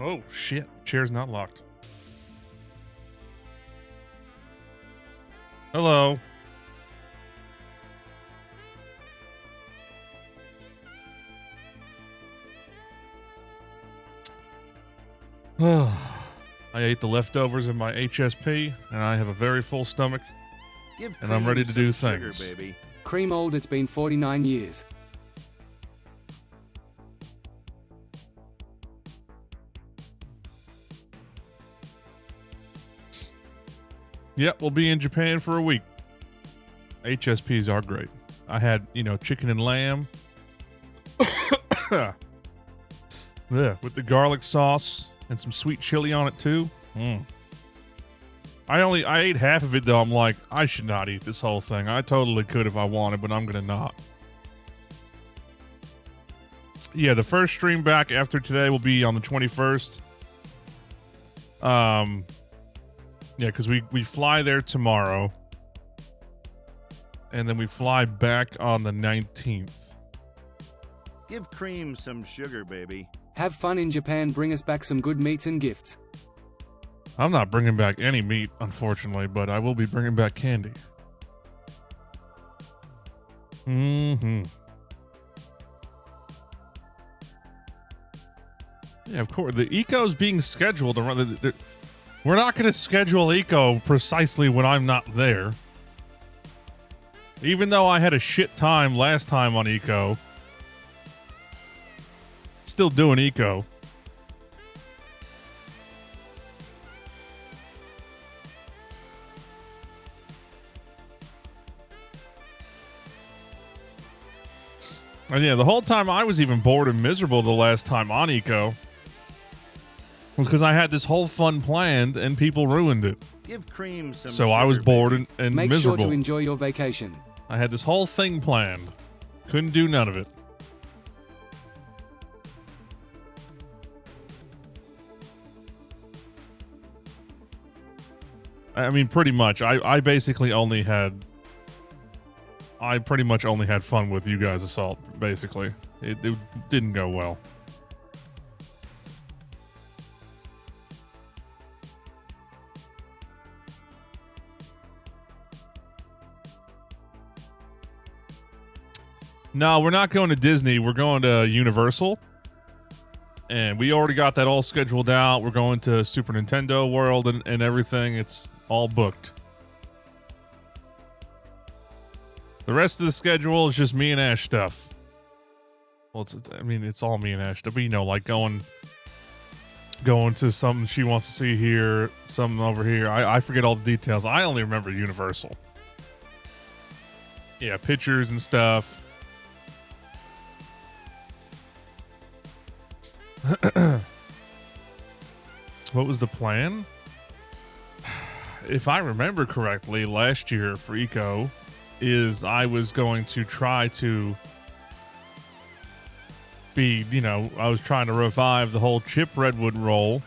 Oh, shit. Chair's not locked. Hello. I ate the leftovers of my HSP, and I have a very full stomach, and I'm ready to do things. Sugar, baby. Cream old, it's been 49 years. Yep, we'll be in Japan for a week. HSPs are great. I had, chicken and lamb. Yeah, with the garlic sauce and some sweet chili on it too. I ate half of it though. I'm like, I should not eat this whole thing. I totally could if I wanted, but I'm gonna not. Yeah, the first stream back after today will be on the 21st. Yeah, because we fly there tomorrow. And then we fly back on the 19th. Give Cream some sugar, baby. Have fun in Japan, bring us back some good meats and gifts. I'm not bringing back any meat, unfortunately, but I will be bringing back candy. Yeah, of course. The eco's being scheduled around. We're not going to schedule eco precisely when I'm not there. Even though I had a shit time last time on eco. Still doing eco. And yeah, the whole time I was even bored and miserable the last time on eco was because I had this whole fun planned and people ruined it. Give Cream some So sugar, I was bored baby. and Make miserable. sure to enjoy your vacation. I had this whole thing planned. Couldn't do none of it. I mean, pretty much. I basically only had... I pretty much only had fun with you guys' assault, basically. It didn't go well. No, we're not going to Disney. We're going to Universal. And we already got that all scheduled out. We're going to Super Nintendo World and everything. It's all booked. The rest of the schedule is just me and Ash stuff. Well, it's all me and Ash stuff. But, like going to something she wants to see here, something over here. I forget all the details. I only remember Universal. Yeah, pictures and stuff. What was the plan? If I remember correctly, last year for Eco is I was going to try to be, I was trying to revive the whole Chip Redwood role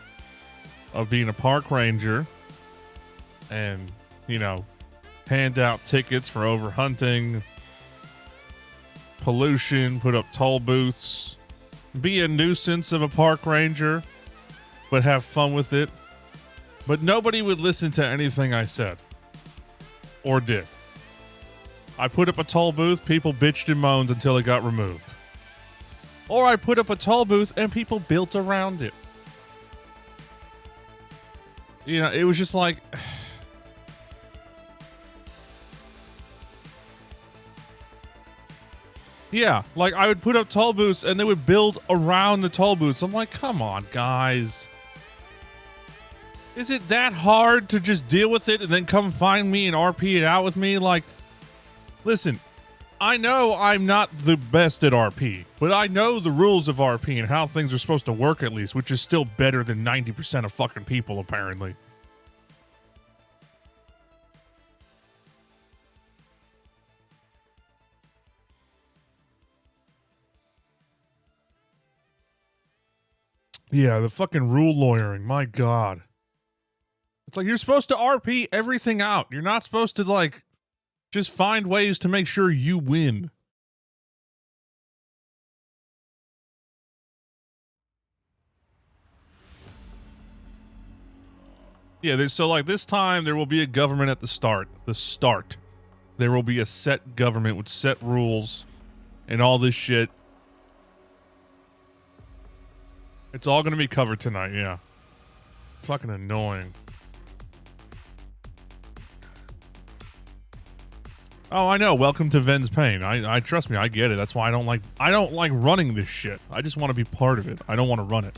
of being a park ranger and, hand out tickets for overhunting, pollution, put up toll booths, be a nuisance of a park ranger, but have fun with it. But nobody would listen to anything I said or did. I put up a toll booth, people bitched and moaned until it got removed. Or I put up a toll booth and people built around it. It was just like... Yeah, like I would put up toll booths and they would build around the toll booths. I'm like, come on, guys. Is it that hard to just deal with it and then come find me and RP it out with me? Like, listen, I know I'm not the best at RP, but I know the rules of RP and how things are supposed to work at least, which is still better than 90% of fucking people, apparently. Yeah, the fucking rule lawyering, my God. It's like you're supposed to RP everything out. You're not supposed to, just find ways to make sure you win. Yeah, so like this time there will be a government at the start. There will be a set government with set rules and all this shit. It's all going to be covered tonight, yeah. Fucking annoying. Oh, I know. Welcome to Ven's pain. I trust me, I get it. That's why I don't like running this shit. I just want to be part of it. I don't want to run it.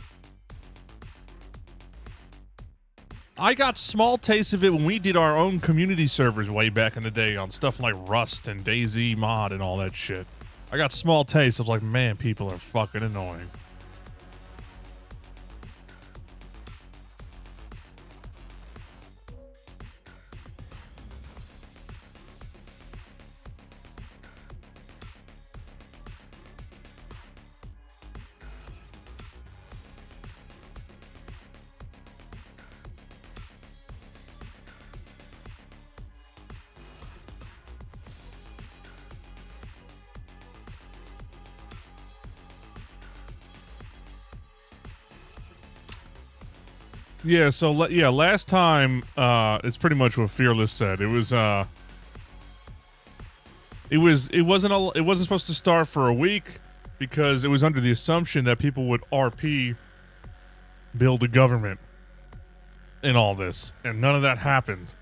I got small tastes of it when we did our own community servers way back in the day on stuff like Rust and DayZ mod and all that shit. I got small tastes of like, man, people are fucking annoying. Yeah, so last time it's pretty much what Fearless said. It wasn't supposed to start for a week because it was under the assumption that people would RP build a government in all this, and none of that happened.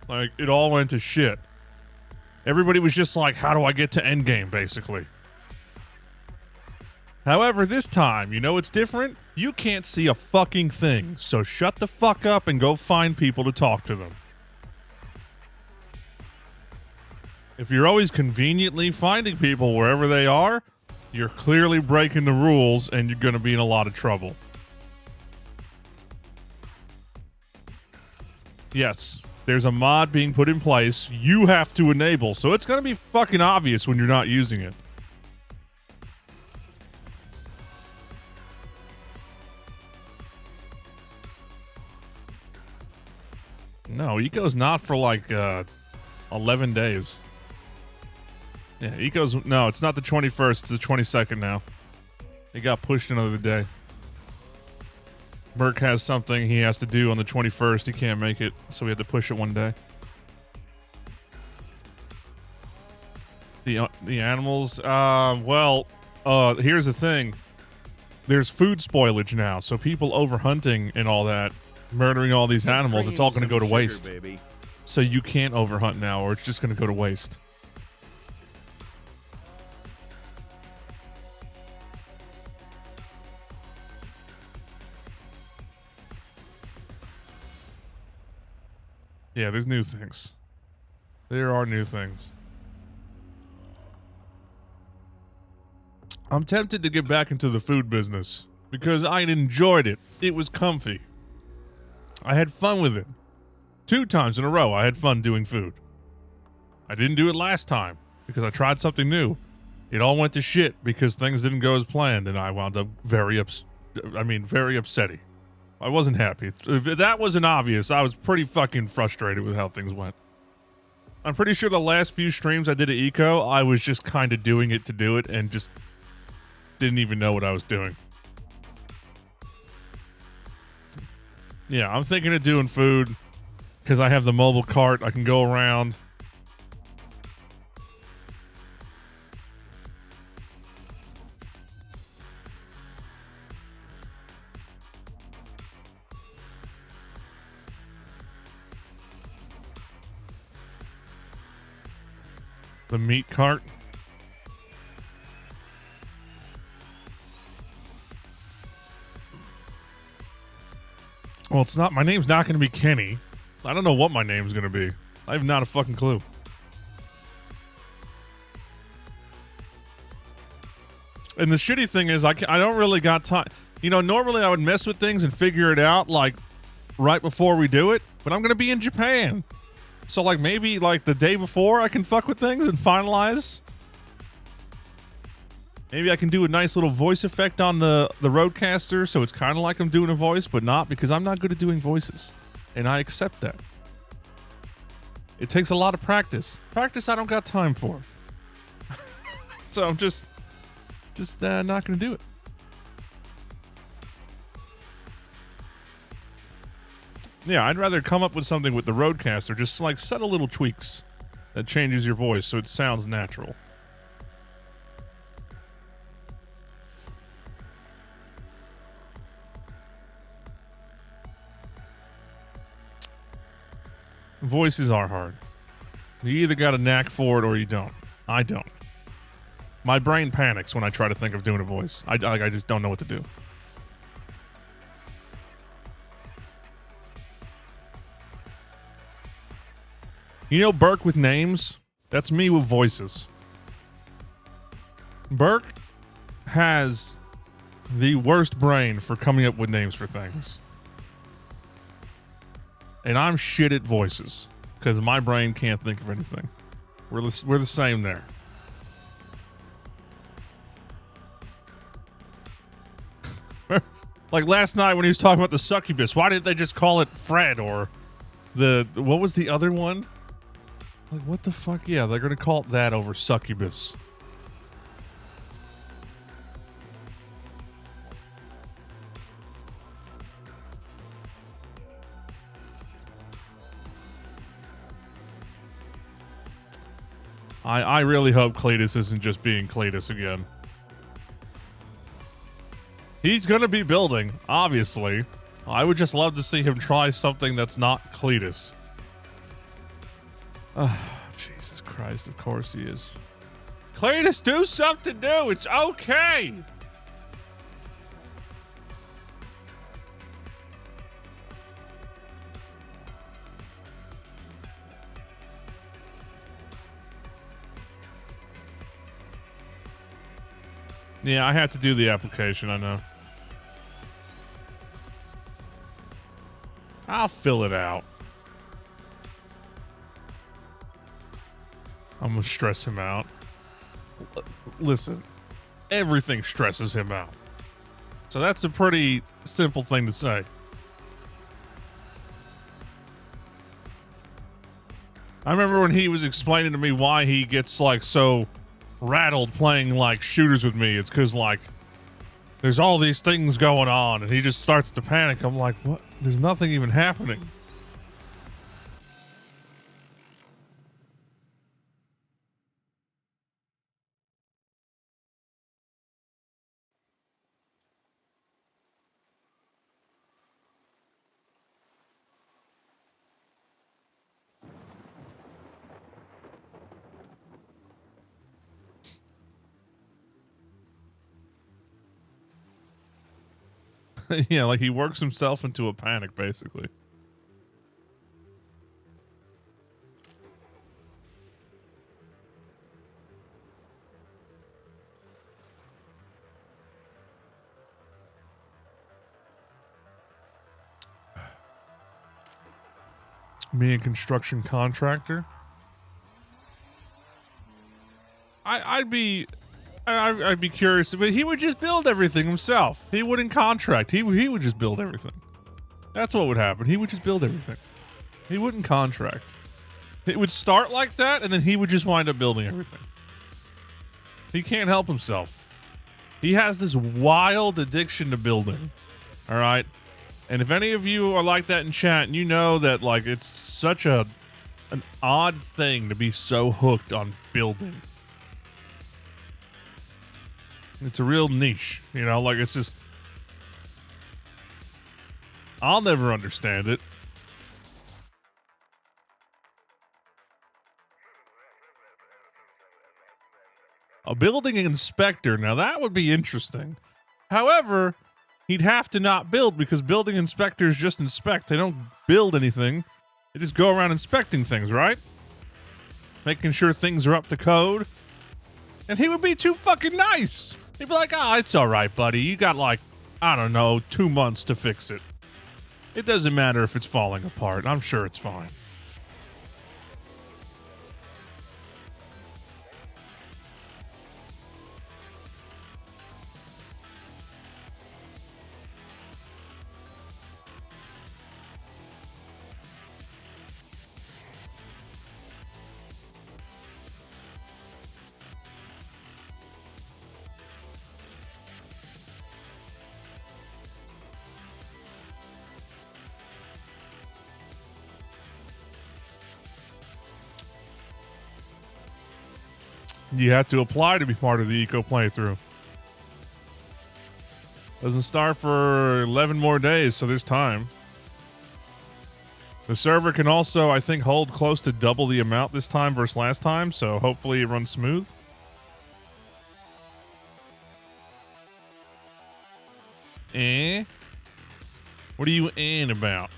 Like, it all went to shit. Everybody was just like, how do I get to endgame, basically. However, this time, you know what's different? You can't see a fucking thing, so shut the fuck up and go find people to talk to them. If you're always conveniently finding people wherever they are, you're clearly breaking the rules and you're going to be in a lot of trouble. Yes, there's a mod being put in place you have to enable, so it's going to be fucking obvious when you're not using it. No, Eco's not for like 11 days. Yeah, Eco's... No, it's not the 21st. It's the 22nd now. It got pushed another day. Merc has something he has to do on the 21st. He can't make it, so we had to push it one day. The animals... here's the thing. There's food spoilage now, so people overhunting and all that, murdering all these animals, it's all going to go to waste. Baby. So you can't overhunt now, or it's just going to go to waste. Yeah, there's new things. There are new things. I'm tempted to get back into the food business because I enjoyed it. It was comfy. I had fun with it. 2 times in a row, I had fun doing food. I didn't do it last time because I tried something new. It all went to shit because things didn't go as planned, and I wound up very upsetting. I wasn't happy. If that wasn't obvious, I was pretty fucking frustrated with how things went. I'm pretty sure the last few streams I did at Eco, I was just kind of doing it to do it and just didn't even know what I was doing. Yeah, I'm thinking of doing food because I have the mobile cart. I can go around. The meat cart. Well, it's not. My name's not going to be Kenny. I don't know what my name's going to be. I have not a fucking clue. And the shitty thing is, I don't really got time. You know, normally I would mess with things and figure it out, like, right before we do it. But I'm going to be in Japan. So, like, maybe, like, the day before I can fuck with things and finalize. Maybe I can do a nice little voice effect on the Rodecaster, so it's kind of like I'm doing a voice, but not, because I'm not good at doing voices. And I accept that. It takes a lot of practice. Practice I don't got time for. So I'm just not going to do it. Yeah, I'd rather come up with something with the Rodecaster, just like subtle little tweaks that changes your voice so it sounds natural. Voices are hard. You either got a knack for it or you don't. I don't. My brain panics when I try to think of doing a voice. I just don't know what to do. You know Burke with names? That's me with voices. Burke has the worst brain for coming up with names for things. And I'm shit at voices because my brain can't think of anything. We're the same there. Like last night when he was talking about the succubus, why didn't they just call it Fred or what was the other one? Like what the fuck? Yeah, they're gonna call it that over succubus. I really hope Cletus isn't just being Cletus again. He's gonna be building, obviously. I would just love to see him try something that's not Cletus. Jesus Christ, of course he is. Cletus, do something new. It's okay. Yeah, I had to do the application, I know. I'll fill it out. I'm gonna stress him out. Listen, everything stresses him out. So that's a pretty simple thing to say. I remember when he was explaining to me why he gets like so rattled playing like shooters with me. It's because like there's all these things going on and he just starts to panic. I'm like, what? There's nothing even happening. Yeah, like he works himself into a panic, basically. Me, a construction contractor. I'd be curious, but he would just build everything himself. He wouldn't contract. He would just build everything. That's what would happen. He would just build everything. He wouldn't contract. It would start like that, and then he would just wind up building everything. He can't help himself. He has this wild addiction to building. All right? And if any of you are like that in chat, and you know that like it's such an odd thing to be so hooked on building. It's a real niche, you know, like it's just I'll never understand it. A building inspector, now that would be interesting. However, he'd have to not build because building inspectors just inspect. They don't build anything. They just go around inspecting things, right? Making sure things are up to code. And he would be too fucking nice. He'd be like, "Ah, it's all right, buddy. You got like, I don't know, 2 months to fix it. It doesn't matter if it's falling apart. I'm sure it's fine." You have to apply to be part of the eco playthrough. Doesn't start for 11 more days, so there's time. The server can also, I think, hold close to double the amount this time versus last time, so hopefully it runs smooth. Eh? What are you in about?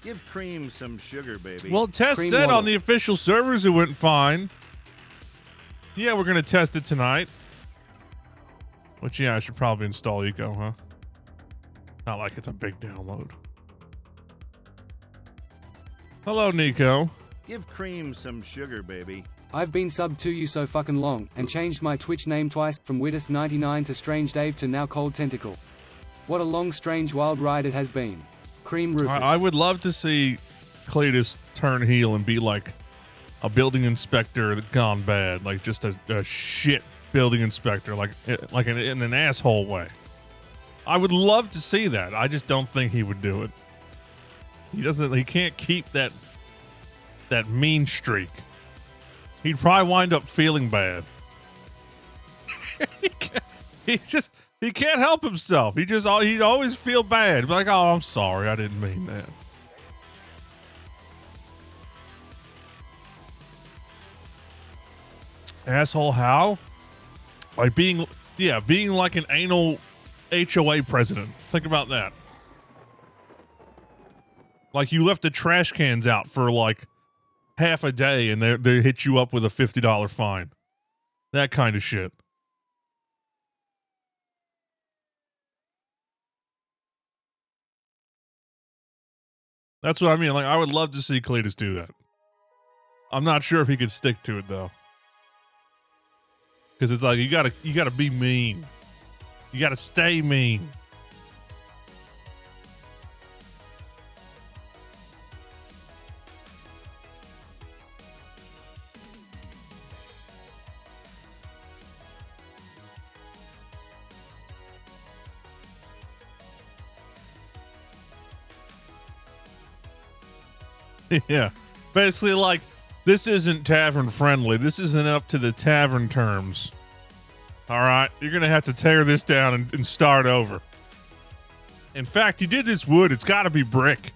Give Cream some sugar, baby. Well, Tess Cream said waddle. on the official servers it went fine. Yeah, we're going to test it tonight. Which, yeah, I should probably install Eco, huh? Not like it's a big download. Hello, Nico. Give Cream some sugar, baby. I've been subbed to you so fucking long, and changed my Twitch name twice, from Wittest99 to Strange Dave to now Cold Tentacle. What a long, strange, wild ride it has been. Cream Rufus. I would love to see Cletus turn heel and be like a building inspector that gone bad, like just a shit building inspector, like in an asshole way. I would love to see that. I just don't think he would do it. He can't keep that mean streak. He'd probably wind up feeling bad. He can't help himself. He'd always feel bad. Like, oh, I'm sorry, I didn't mean that. Asshole how? Like being like an anal HOA president. Think about that. Like you left the trash cans out for like half a day and they hit you up with a $50 fine. That kind of shit. That's what I mean. Like, I would love to see Cletus do that. I'm not sure if he could stick to it though. Because it's like you gotta be mean. You gotta stay mean. Yeah. Basically, like, this isn't tavern friendly. This isn't up to the tavern terms. All right? You're going to have to tear this down and start over. In fact, you did this wood. It's got to be brick.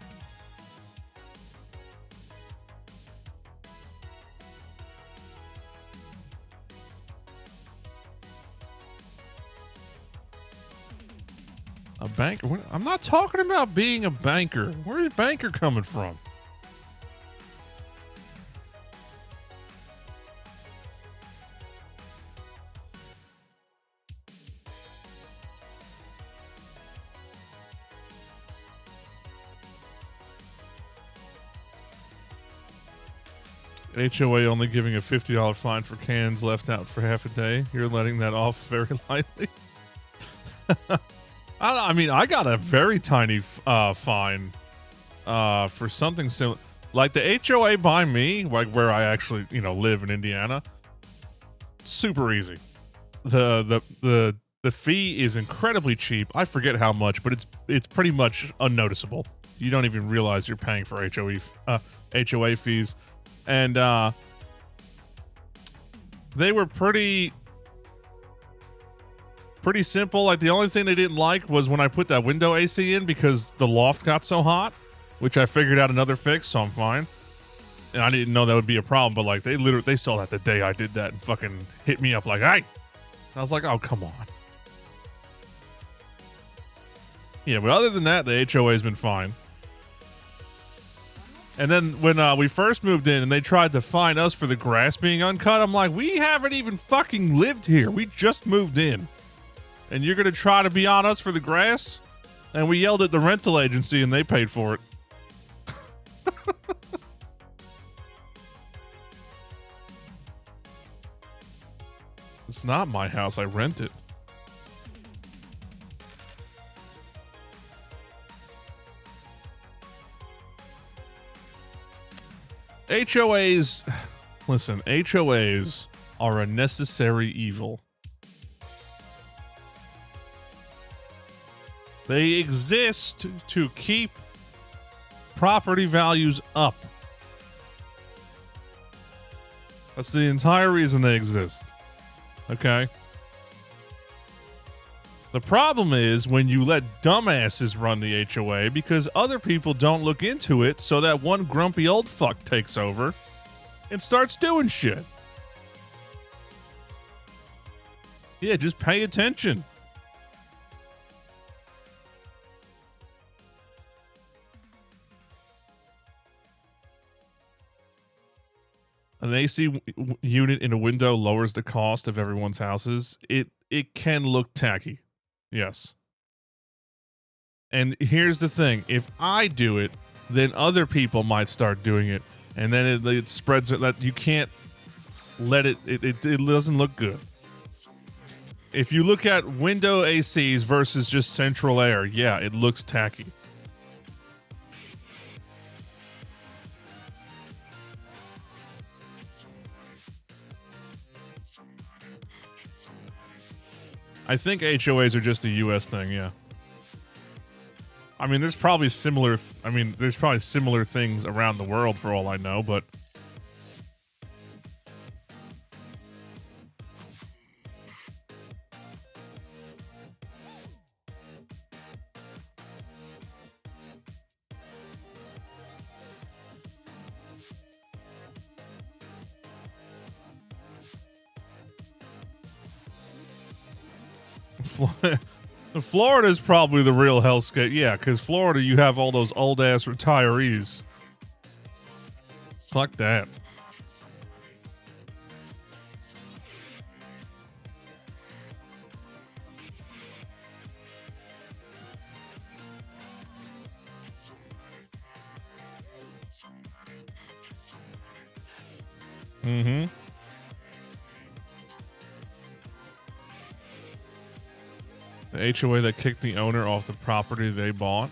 A banker? I'm not talking about being a banker. Where's banker coming from? HOA only giving a $50 fine for cans left out for half a day. You're letting that off very lightly. I mean, I got a very tiny fine for something similar. Like the HOA by me, like where I actually, live in Indiana. Super easy. The fee is incredibly cheap. I forget how much, but it's pretty much unnoticeable. You don't even realize you're paying for HOA fees. And they were pretty simple. Like the only thing they didn't like was when I put that window AC in because the loft got so hot, which I figured out another fix, so I'm fine. And I didn't know that would be a problem, but like they saw that the day I did that and fucking hit me up like, hey. I was like, oh, come on. Yeah, but other than that, the HOA's been fine. And then when we first moved in and they tried to fine us for the grass being uncut, I'm like, we haven't even fucking lived here. We just moved in. And you're going to try to be on us for the grass? And we yelled at the rental agency and they paid for it. It's not my house. I rent it. HOAs, listen, HOAs are a necessary evil. They exist to keep property values up. That's the entire reason they exist. Okay? The problem is when you let dumbasses run the HOA because other people don't look into it, so that one grumpy old fuck takes over and starts doing shit. Yeah, just pay attention. An AC unit in a window lowers the cost of everyone's houses. It can look tacky. Yes. And here's the thing. If I do it, then other people might start doing it. And then it spreads it. That you can't let it doesn't look good. If you look at window ACs versus just central air, yeah, it looks tacky. I think HOAs are just a US thing, yeah. I mean, there's probably similar things around the world for all I know, but Florida's probably the real hellscape. Yeah, because Florida, you have all those old ass retirees. Fuck that. Mm-hmm. The HOA that kicked the owner off the property they bought.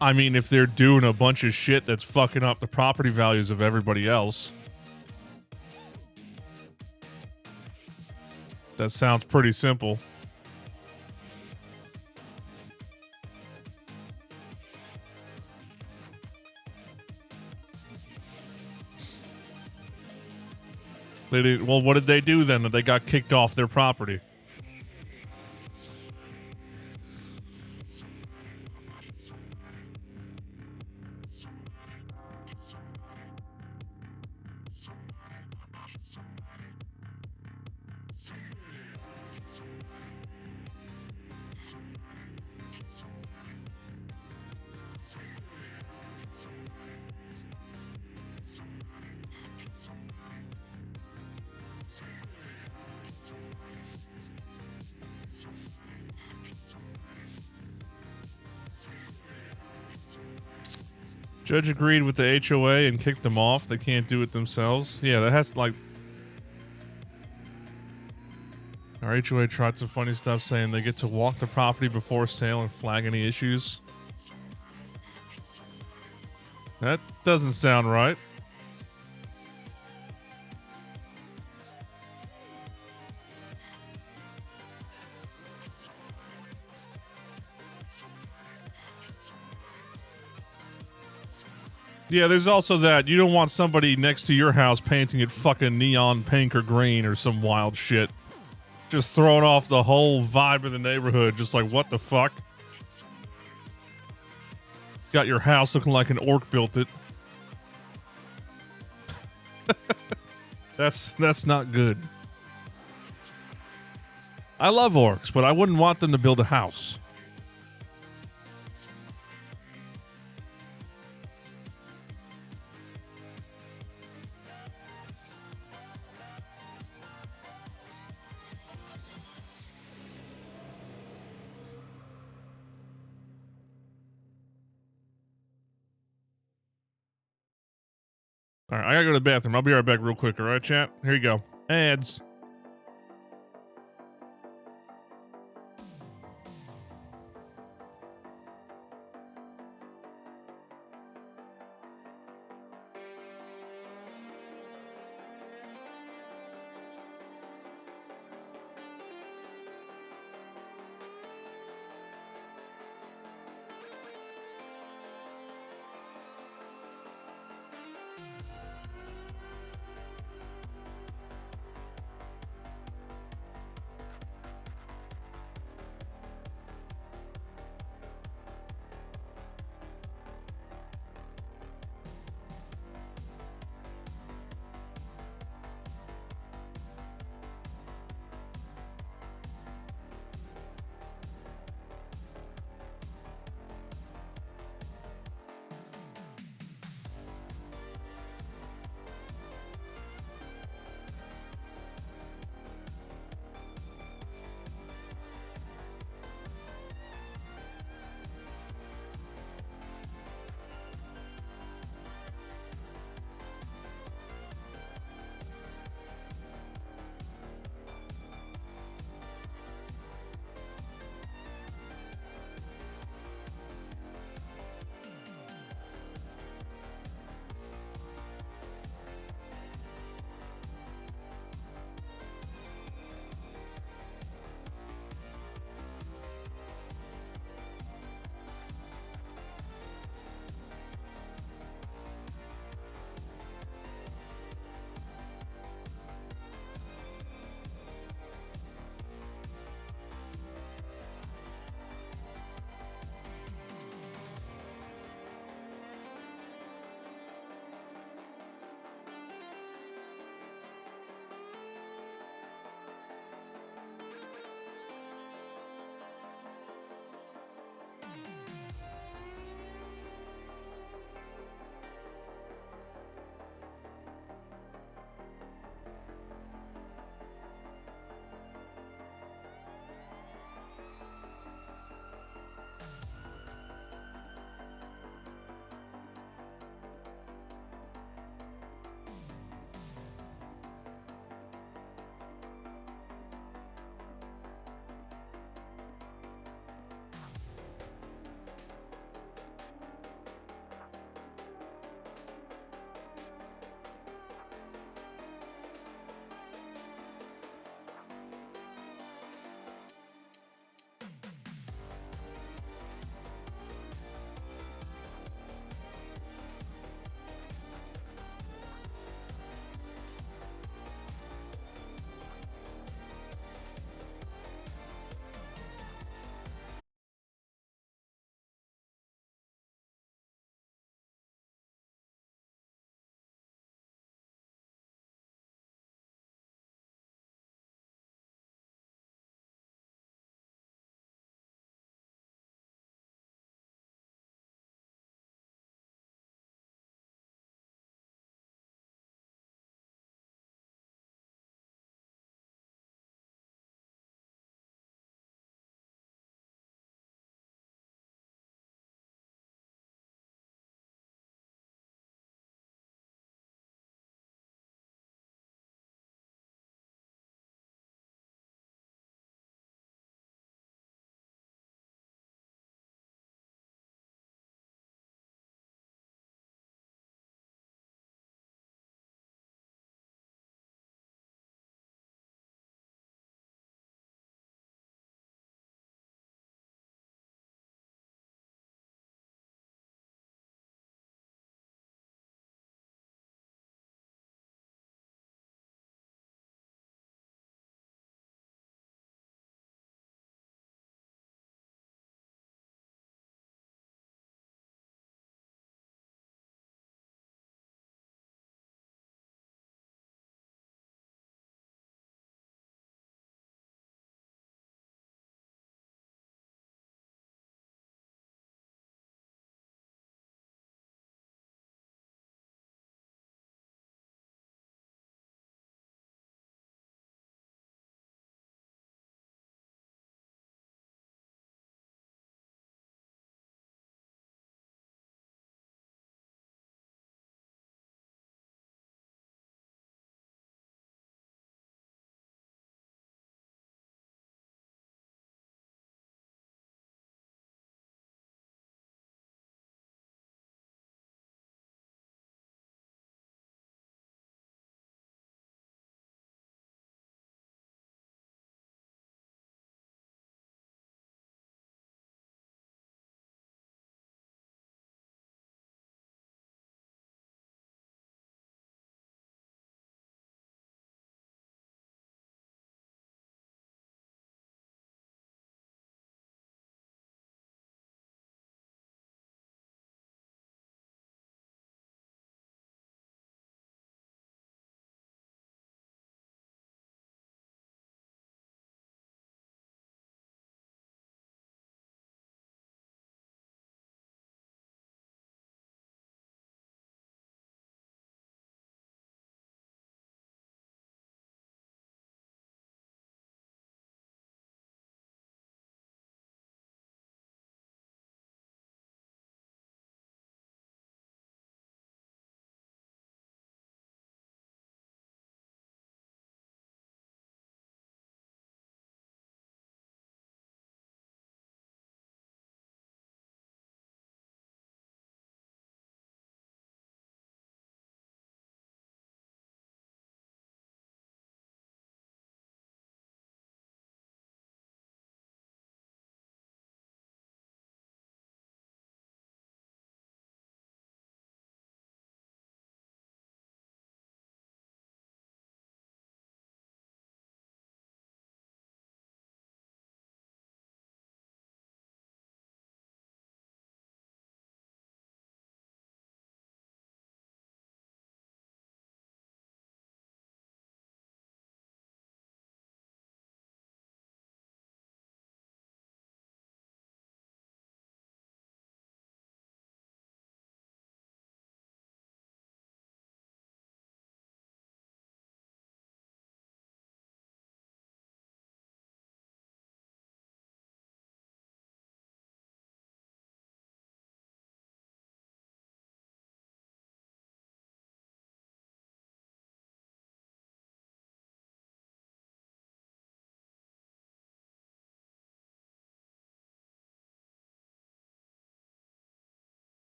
I mean, if they're doing a bunch of shit that's fucking up the property values of everybody else. That sounds pretty simple. They did, well, what did they do then that they got kicked off their property? Judge agreed with the HOA and kicked them off. They can't do it themselves. Yeah, that has to, like... Our HOA tried some funny stuff saying they get to walk the property before sale and flag any issues. That doesn't sound right. Yeah, there's also that. You don't want somebody next to your house painting it fucking neon pink or green or some wild shit. Just throwing off the whole vibe of the neighborhood. Just like, what the fuck? Got your house looking like an orc built it. That's not good. I love orcs, but I wouldn't want them to build a house. All right, I gotta go to the bathroom. I'll be right back real quick. All right, chat? Here you go. Ads.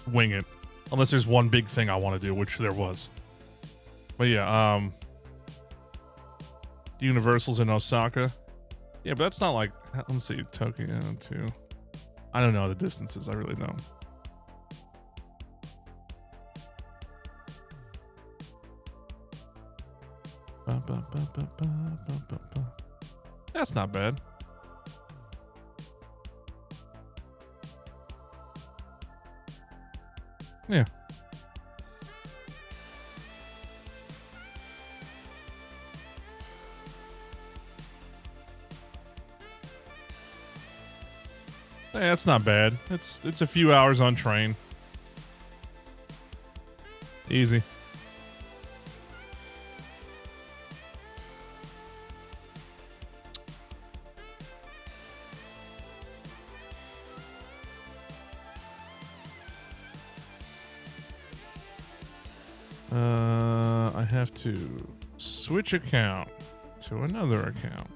wing it. Unless there's one big thing I want to do, which there was. But yeah, Universal's in Osaka. Yeah, but that's not like, let's see, Tokyo to, I don't know the distances. I really don't. That's not bad. Yeah. Yeah, that's not bad. It's a few hours on train. Easy. I have to switch account to another account.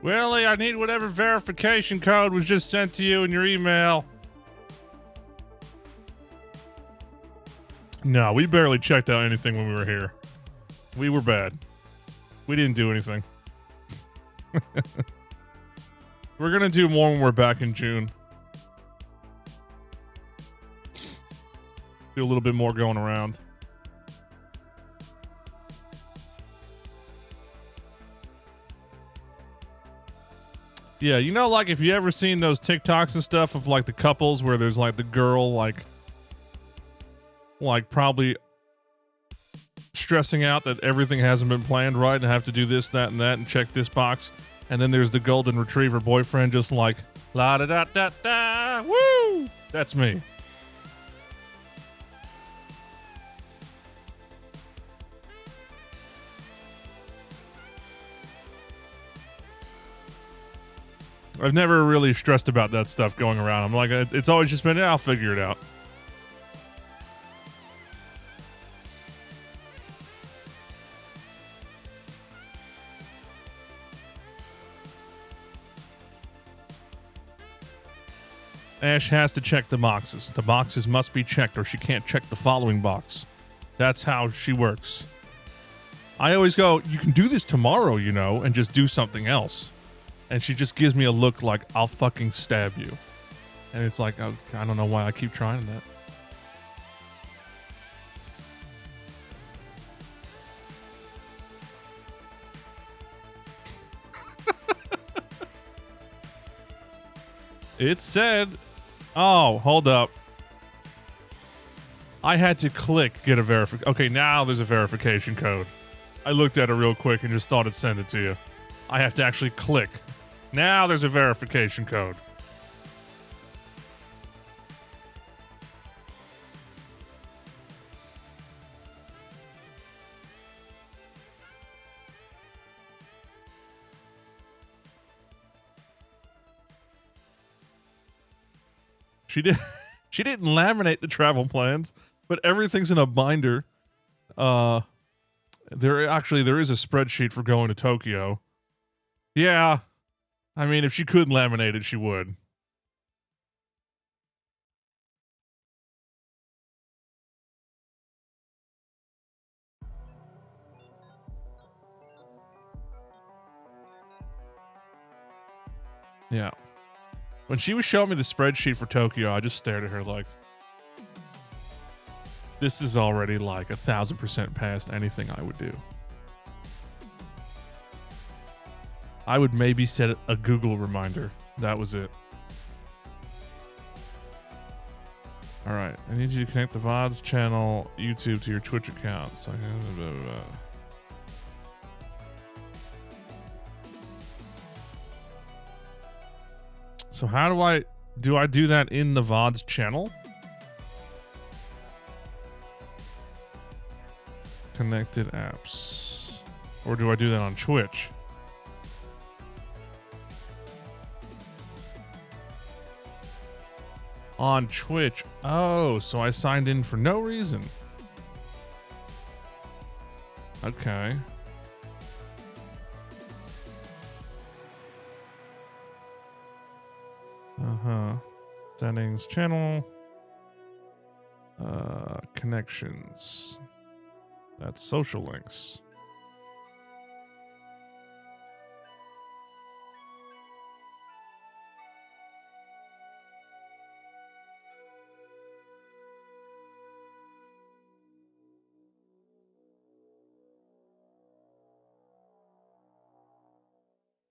Willie, I need whatever verification code was just sent to you in your email. No, we barely checked out anything when we were here. We were bad. We didn't do anything. We're gonna do more when we're back in June. Do a little bit more going around. Yeah, you know, like if you ever seen those TikToks and stuff of like the couples where there's like the girl like probably stressing out that everything hasn't been planned right and have to do this, that, and that and check this box. And then there's the golden retriever boyfriend just like la da da da da woo! That's me. I've never really stressed about that stuff going around. I'm like, it's always just been, yeah, I'll figure it out. Ash has to check the boxes. The boxes must be checked or she can't check the following box. That's how she works. I always go, you can do this tomorrow, you know, and just do something else. And she just gives me a look like, I'll fucking stab you. And it's like, oh, I don't know why I keep trying that. It said, oh, hold up. I had to click get a verification. Okay, now there's a verification code. I looked at it real quick and just thought it'd send it to you. I have to actually click. Now there's a verification code. She didn't laminate the travel plans, but everything's in a binder. There is a spreadsheet for going to Tokyo. Yeah. I mean, if she could laminate it, she would. Yeah. When she was showing me the spreadsheet for Tokyo, I just stared at her like, this is already like 1,000% past anything I would do. I would maybe set a Google reminder. That was it. All right. I need you to connect the VODs channel YouTube to your Twitch account. So So how do I do that in the VODs channel? Connected apps. Or do I do that on Twitch? On Twitch. Oh, so I signed in for no reason. Okay. Settings, channel. Connections. That's social links.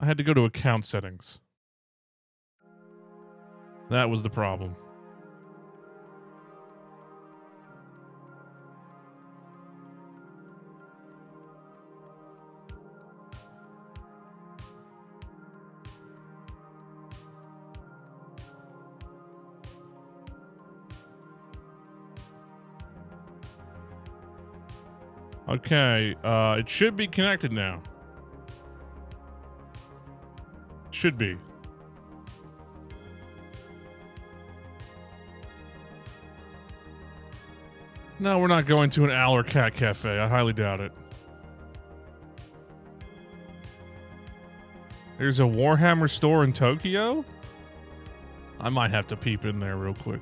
I had to go to account settings. That was the problem. Okay, it should be connected now. Should be. No, we're not going to an owl or cat cafe. I highly doubt it. There's a Warhammer store in Tokyo? I might have to peep in there real quick.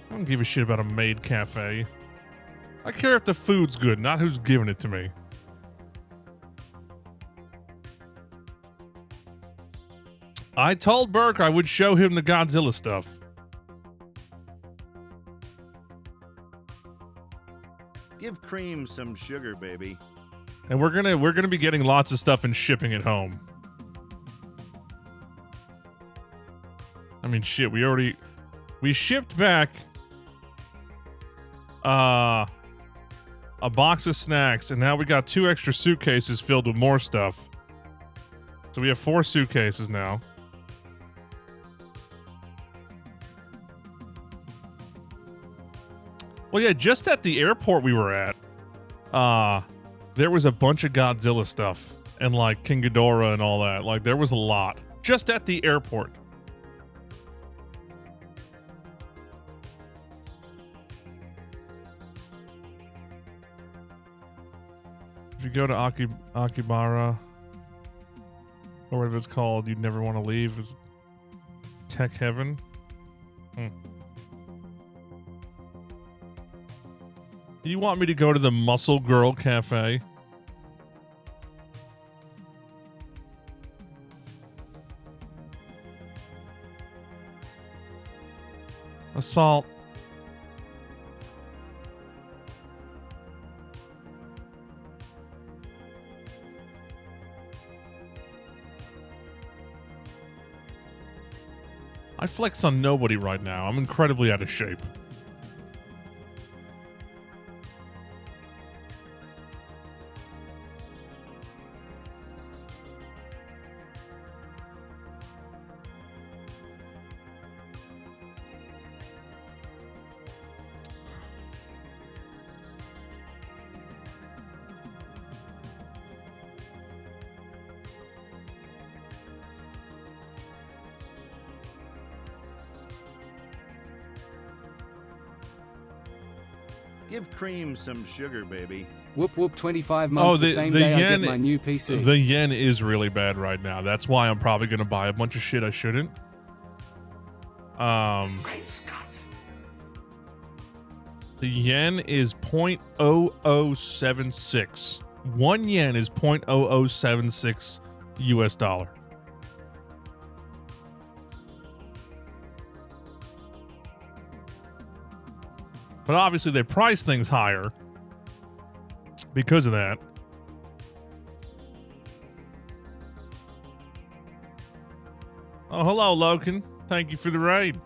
I don't give a shit about a maid cafe. I care if the food's good, not who's giving it to me. I told Burke I would show him the Godzilla stuff. Give Cream some sugar, baby. And we're gonna be getting lots of stuff and shipping it home. I mean, shit, we shipped back a box of snacks, and now we got 2 extra suitcases filled with more stuff. So we have 4 suitcases now. Well, yeah, just at the airport we were at, there was a bunch of Godzilla stuff and like King Ghidorah and all that. Like there was a lot just at the airport. If you go to Akibara or whatever it's called, you'd never want to leave. Is Tech Heaven? You want me to go to the Muscle Girl Cafe? Assault. I flex on nobody right now. I'm incredibly out of shape. Give Cream some sugar, baby. Whoop whoop, 25 months the same day I get my new PC. The yen is really bad right now. That's why I'm probably going to buy a bunch of shit I shouldn't. Great Scott. The yen is 0.0076. 1 yen is 0.0076 US dollar. But obviously they price things higher because of that. Oh, hello, Loken. Thank you for the raid.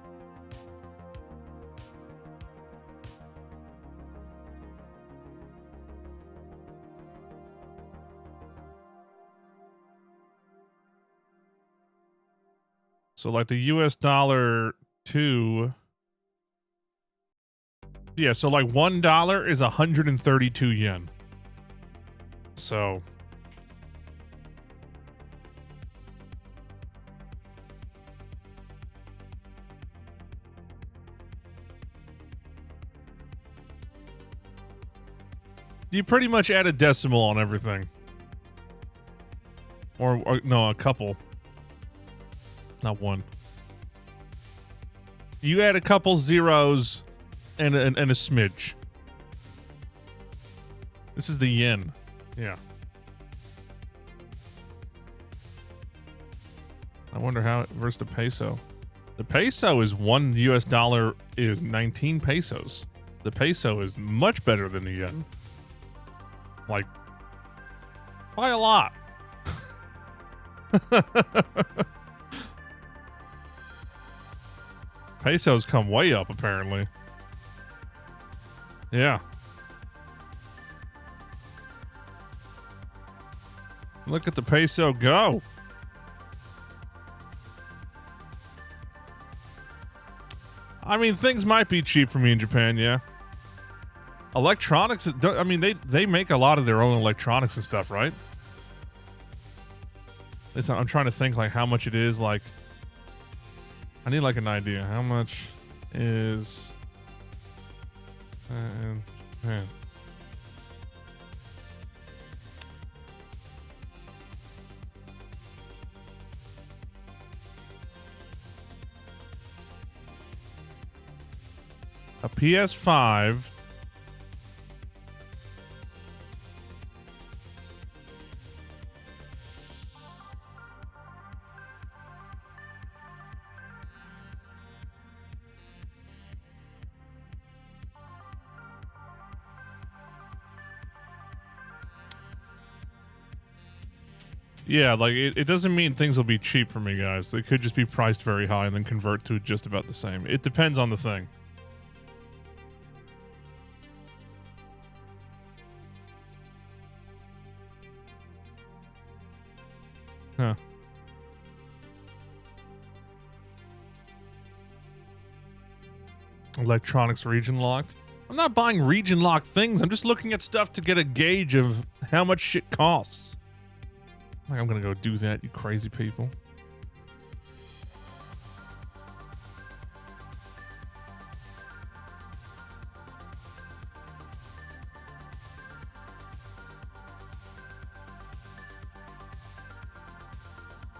So like the US dollar to Yeah, so like $1 is 132 yen. So you pretty much add a decimal on everything. Or no, a couple. Not one. You add a couple zeros and a smidge. This is the yen. Yeah. I wonder how it versus the peso. The peso is $1 is 19 pesos. The peso is much better than the yen. Like, by a lot. Pesos come way up, apparently. Yeah. Look at the peso go. I mean, things might be cheap for me in Japan, yeah. Electronics, I mean, they make a lot of their own electronics and stuff, right? I'm trying to think, like, how much it is, like... I need, like, an idea. How much is... man. A PS5... Yeah, like, it doesn't mean things will be cheap for me, guys. They could just be priced very high and then convert to just about the same. It depends on the thing. Huh. Electronics region locked? I'm not buying region locked things. I'm just looking at stuff to get a gauge of how much shit costs. Like, I'm gonna go do that, you crazy people.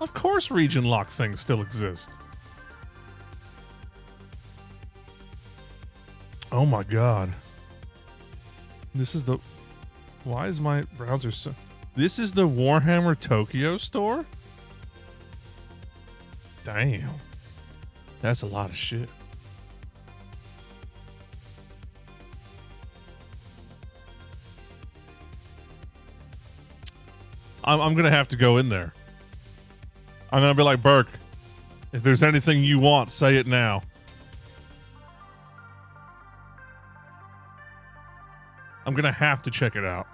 Of course region lock things still exist. Oh my god. This is the... Why is my browser so... This is the Warhammer Tokyo store? Damn. That's a lot of shit. I'm gonna have to go in there. I'm gonna be like, Burke, if there's anything you want, say it now. I'm gonna have to check it out.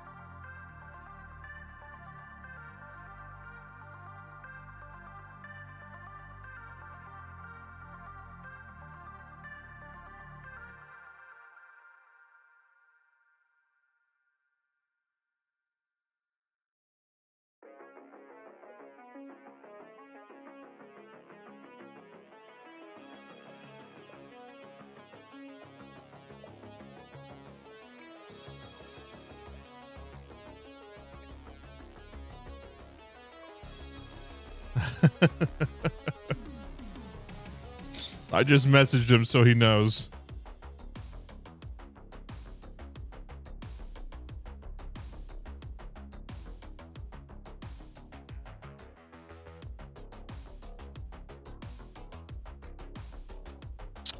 I just messaged him so he knows.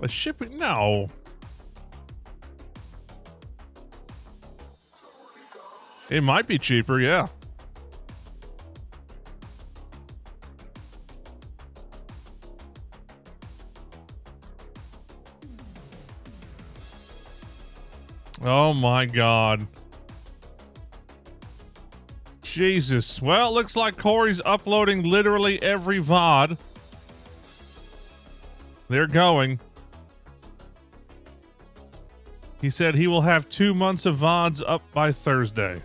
A shipping? No. It might be cheaper, yeah. Oh my god. Jesus. Well, looks like Corey's uploading literally every VOD. They're going. He said he will have 2 months of VODs up by Thursday.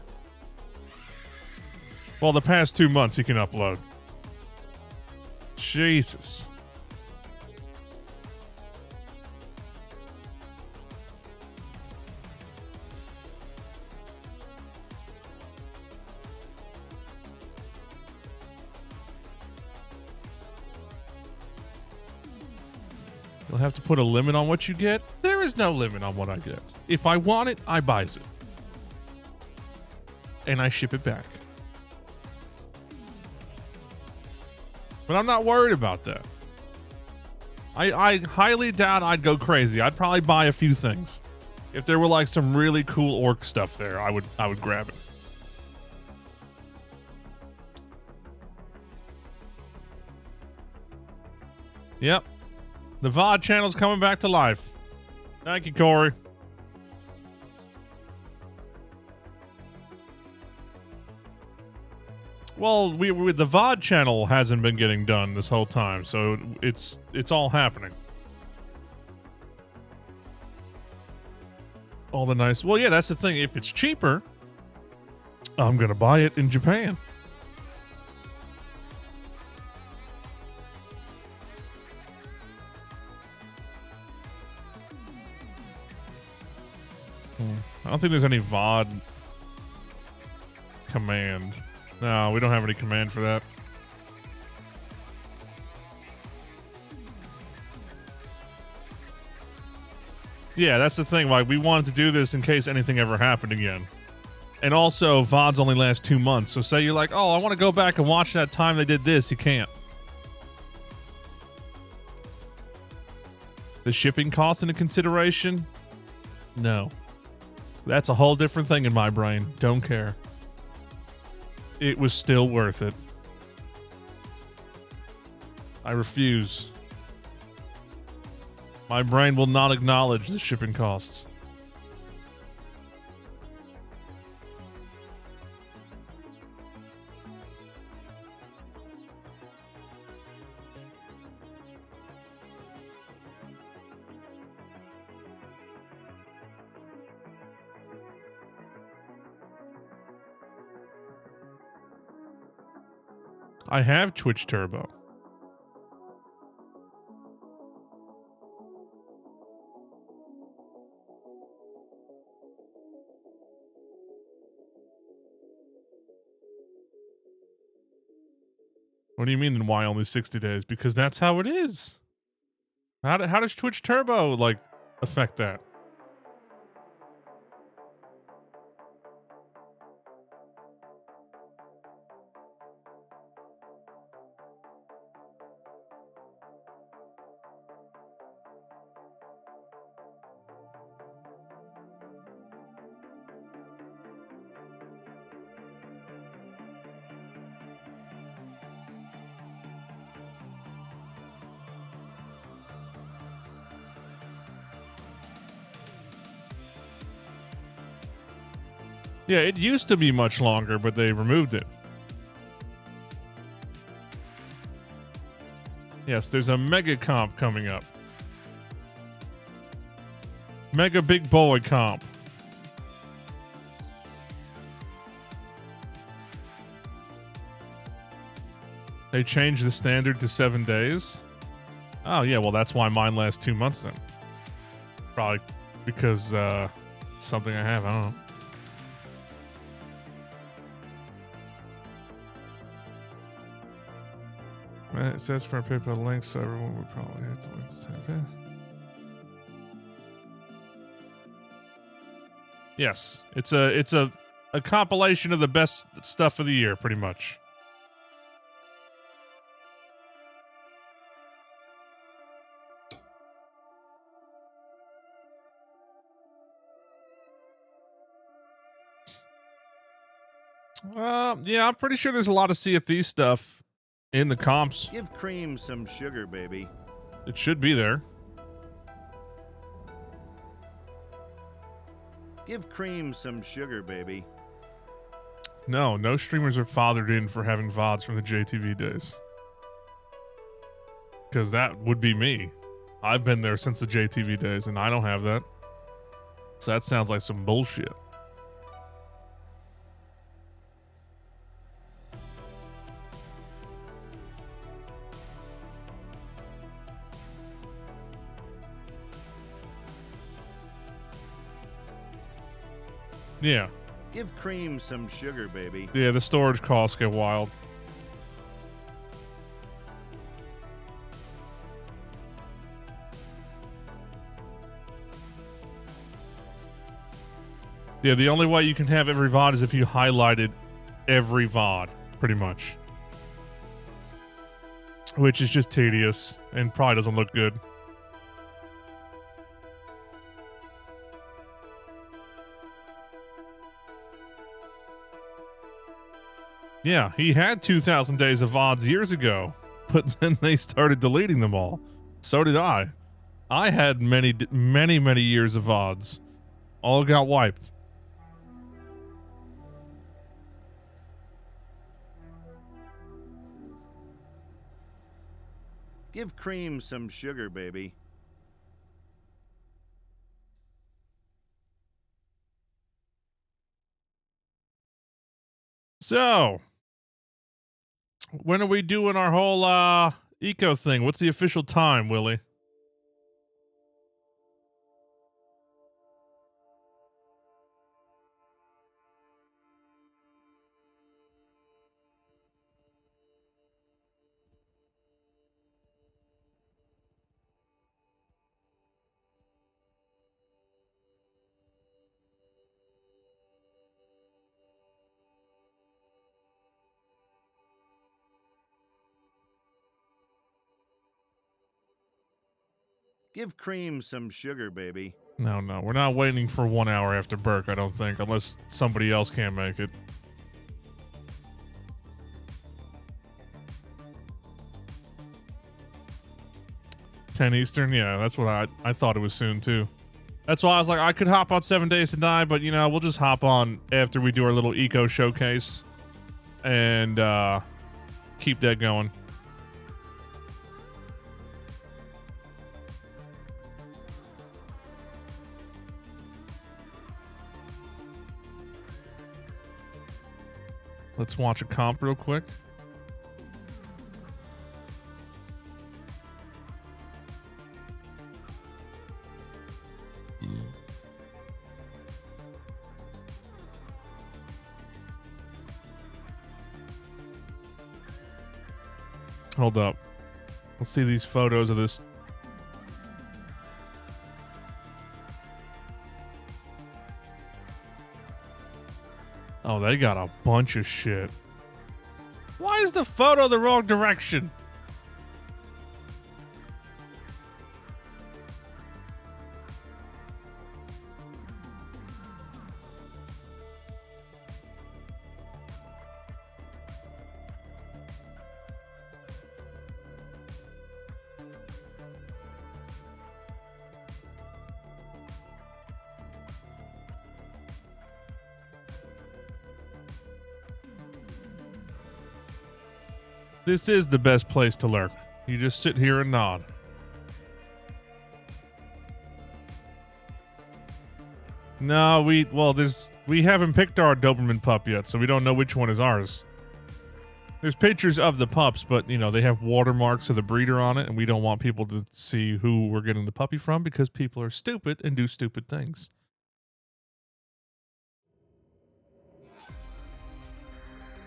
Well, the past 2 months he can upload. Jesus. You'll have to put a limit on what you get. There is no limit on what I get. If I want it, I buys it. And I ship it back. But I'm not worried about that. I highly doubt I'd go crazy. I'd probably buy a few things. If there were like some really cool orc stuff there, I would grab it. Yep. The VOD channel's coming back to life. Thank you, Corey. Well, the VOD channel hasn't been getting done this whole time, so it's all happening. All the nice. Well, yeah, that's the thing. If it's cheaper, I'm gonna buy it in Japan. I don't think there's any VOD command. No, we don't have any command for that. Yeah, that's the thing. Like, we wanted to do this in case anything ever happened again. And also, VODs only last 2 months. So say you're like, oh, I want to go back and watch that time they did this. You can't. The shipping cost into consideration? No. That's a whole different thing in my brain. Don't care. It was still worth it. I refuse. My brain will not acknowledge the shipping costs. I have Twitch Turbo. What do you mean then why only 60 days? Because that's how it is. How does Twitch Turbo like affect that? Yeah, it used to be much longer, but they removed it. Yes, there's a mega comp coming up. Mega big boy comp. They changed the standard to 7 days. Oh, yeah, well, that's why mine lasts 2 months then. Probably because something I have, I don't know. It says for a PayPal link, so everyone would probably have to link the same page. Yes, it's a compilation of the best stuff of the year, pretty much. Yeah, I'm pretty sure there's a lot of Sea of Thieves stuff in the comps. Give Cream some sugar, baby. It should be there. Give Cream some sugar, baby. No streamers are fathered in for having VODs from the JTV days. Because that would be me. I've been there since the JTV days, and I don't have that. So that sounds like some bullshit. Yeah. Give cream some sugar, baby. Yeah, the storage costs get wild. Yeah, the only way you can have every VOD is if you highlighted every VOD, pretty much. Which is just tedious and probably doesn't look good. Yeah, he had 2,000 days of VODs years ago, but then they started deleting them all. So did I. I had many years of VODs. All got wiped. Give cream some sugar, baby. So, when are we doing our whole eco thing? What's the official time, Willie? Give cream some sugar, baby. No, we're not waiting for 1 hour after Burke, I don't think, unless somebody else can't make it. $10 Eastern? Yeah, that's what I thought it was soon, too. That's why I was like, I could hop on 7 Days to Die, but, you know, we'll just hop on after we do our little eco showcase and keep that going. Let's watch a comp real quick. Hold up. Let's see these photos of this. Oh, they got a bunch of shit. Why is the photo the wrong direction? This is the best place to lurk. You just sit here and nod. No, we haven't picked our Doberman pup yet, so we don't know which one is ours. There's pictures of the pups, but you know, they have watermarks of the breeder on it, and we don't want people to see who we're getting the puppy from because people are stupid and do stupid things.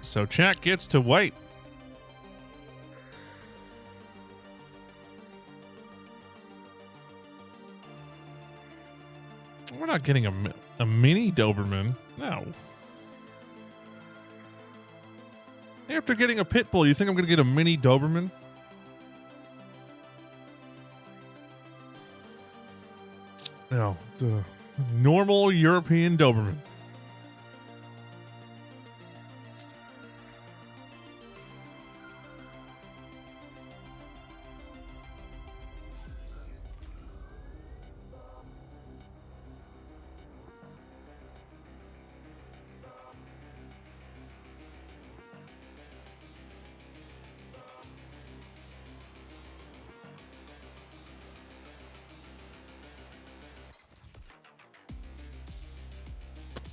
So chat gets to wait. We're not getting a mini Doberman. No. After getting a pit bull, you think I'm going to get a mini Doberman? No. It's a normal European Doberman.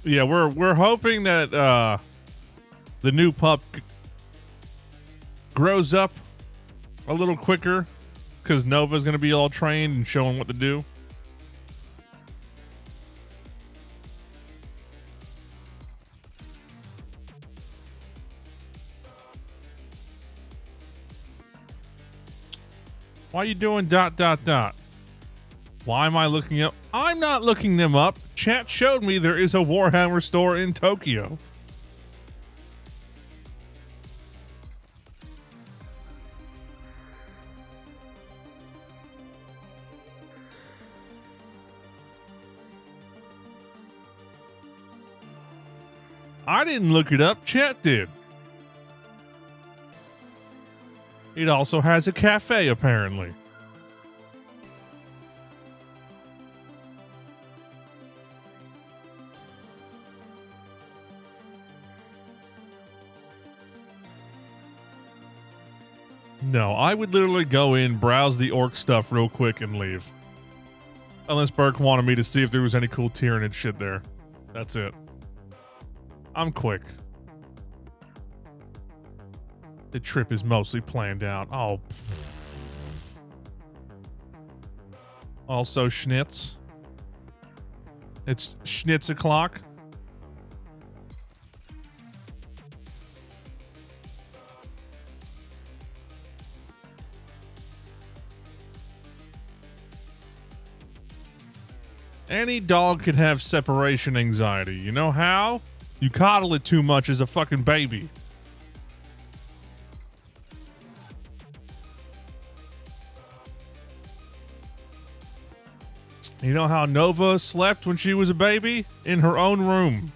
Yeah, we're hoping that the new pup grows up a little quicker because Nova's going to be all trained and showing what to do. Why are you doing ... Why am I looking up? I'm not looking them up. Chat showed me there is a Warhammer store in Tokyo. I didn't look it up. Chat did. It also has a cafe, apparently. No, I would literally go in, browse the orc stuff real quick, and leave. Unless Burke wanted me to see if there was any cool Tyranid shit there. That's it. I'm quick. The trip is mostly planned out. Oh. Also schnitz. It's schnitz o'clock. Any dog could have separation anxiety. You know how? You coddle it too much as a fucking baby. You know how Nova slept when she was a baby? In her own room.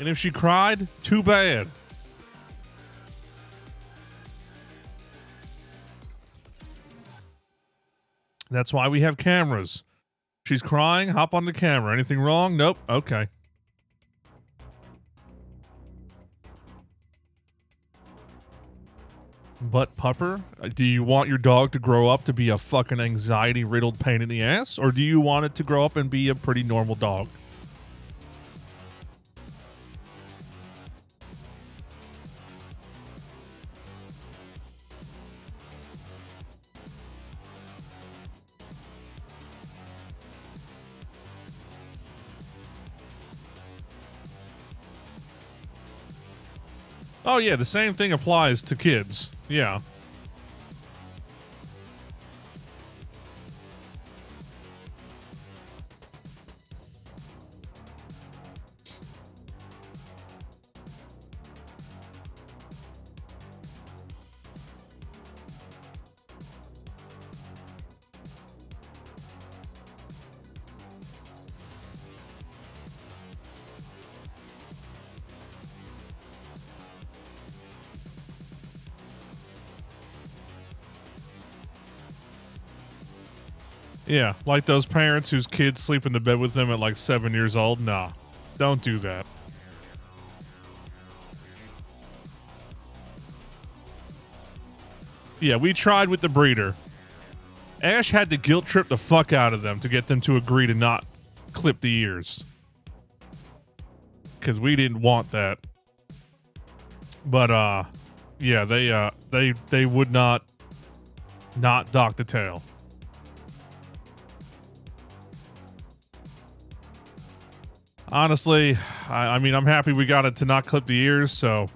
And if she cried, too bad. That's why we have cameras. She's crying, hop on the camera. Anything wrong? Nope. Okay. But Pupper, do you want your dog to grow up to be a fucking anxiety-riddled pain in the ass? Or do you want it to grow up and be a pretty normal dog? Oh yeah, the same thing applies to kids. Yeah. Yeah, like those parents whose kids sleep in the bed with them at like 7 years old. Nah, don't do that. Yeah, we tried with the breeder. Ash had to guilt trip the fuck out of them to get them to agree to not clip the ears. Because we didn't want that. But, yeah, they would not dock the tail. Honestly, I mean, I'm happy we got it to not clip the ears, so.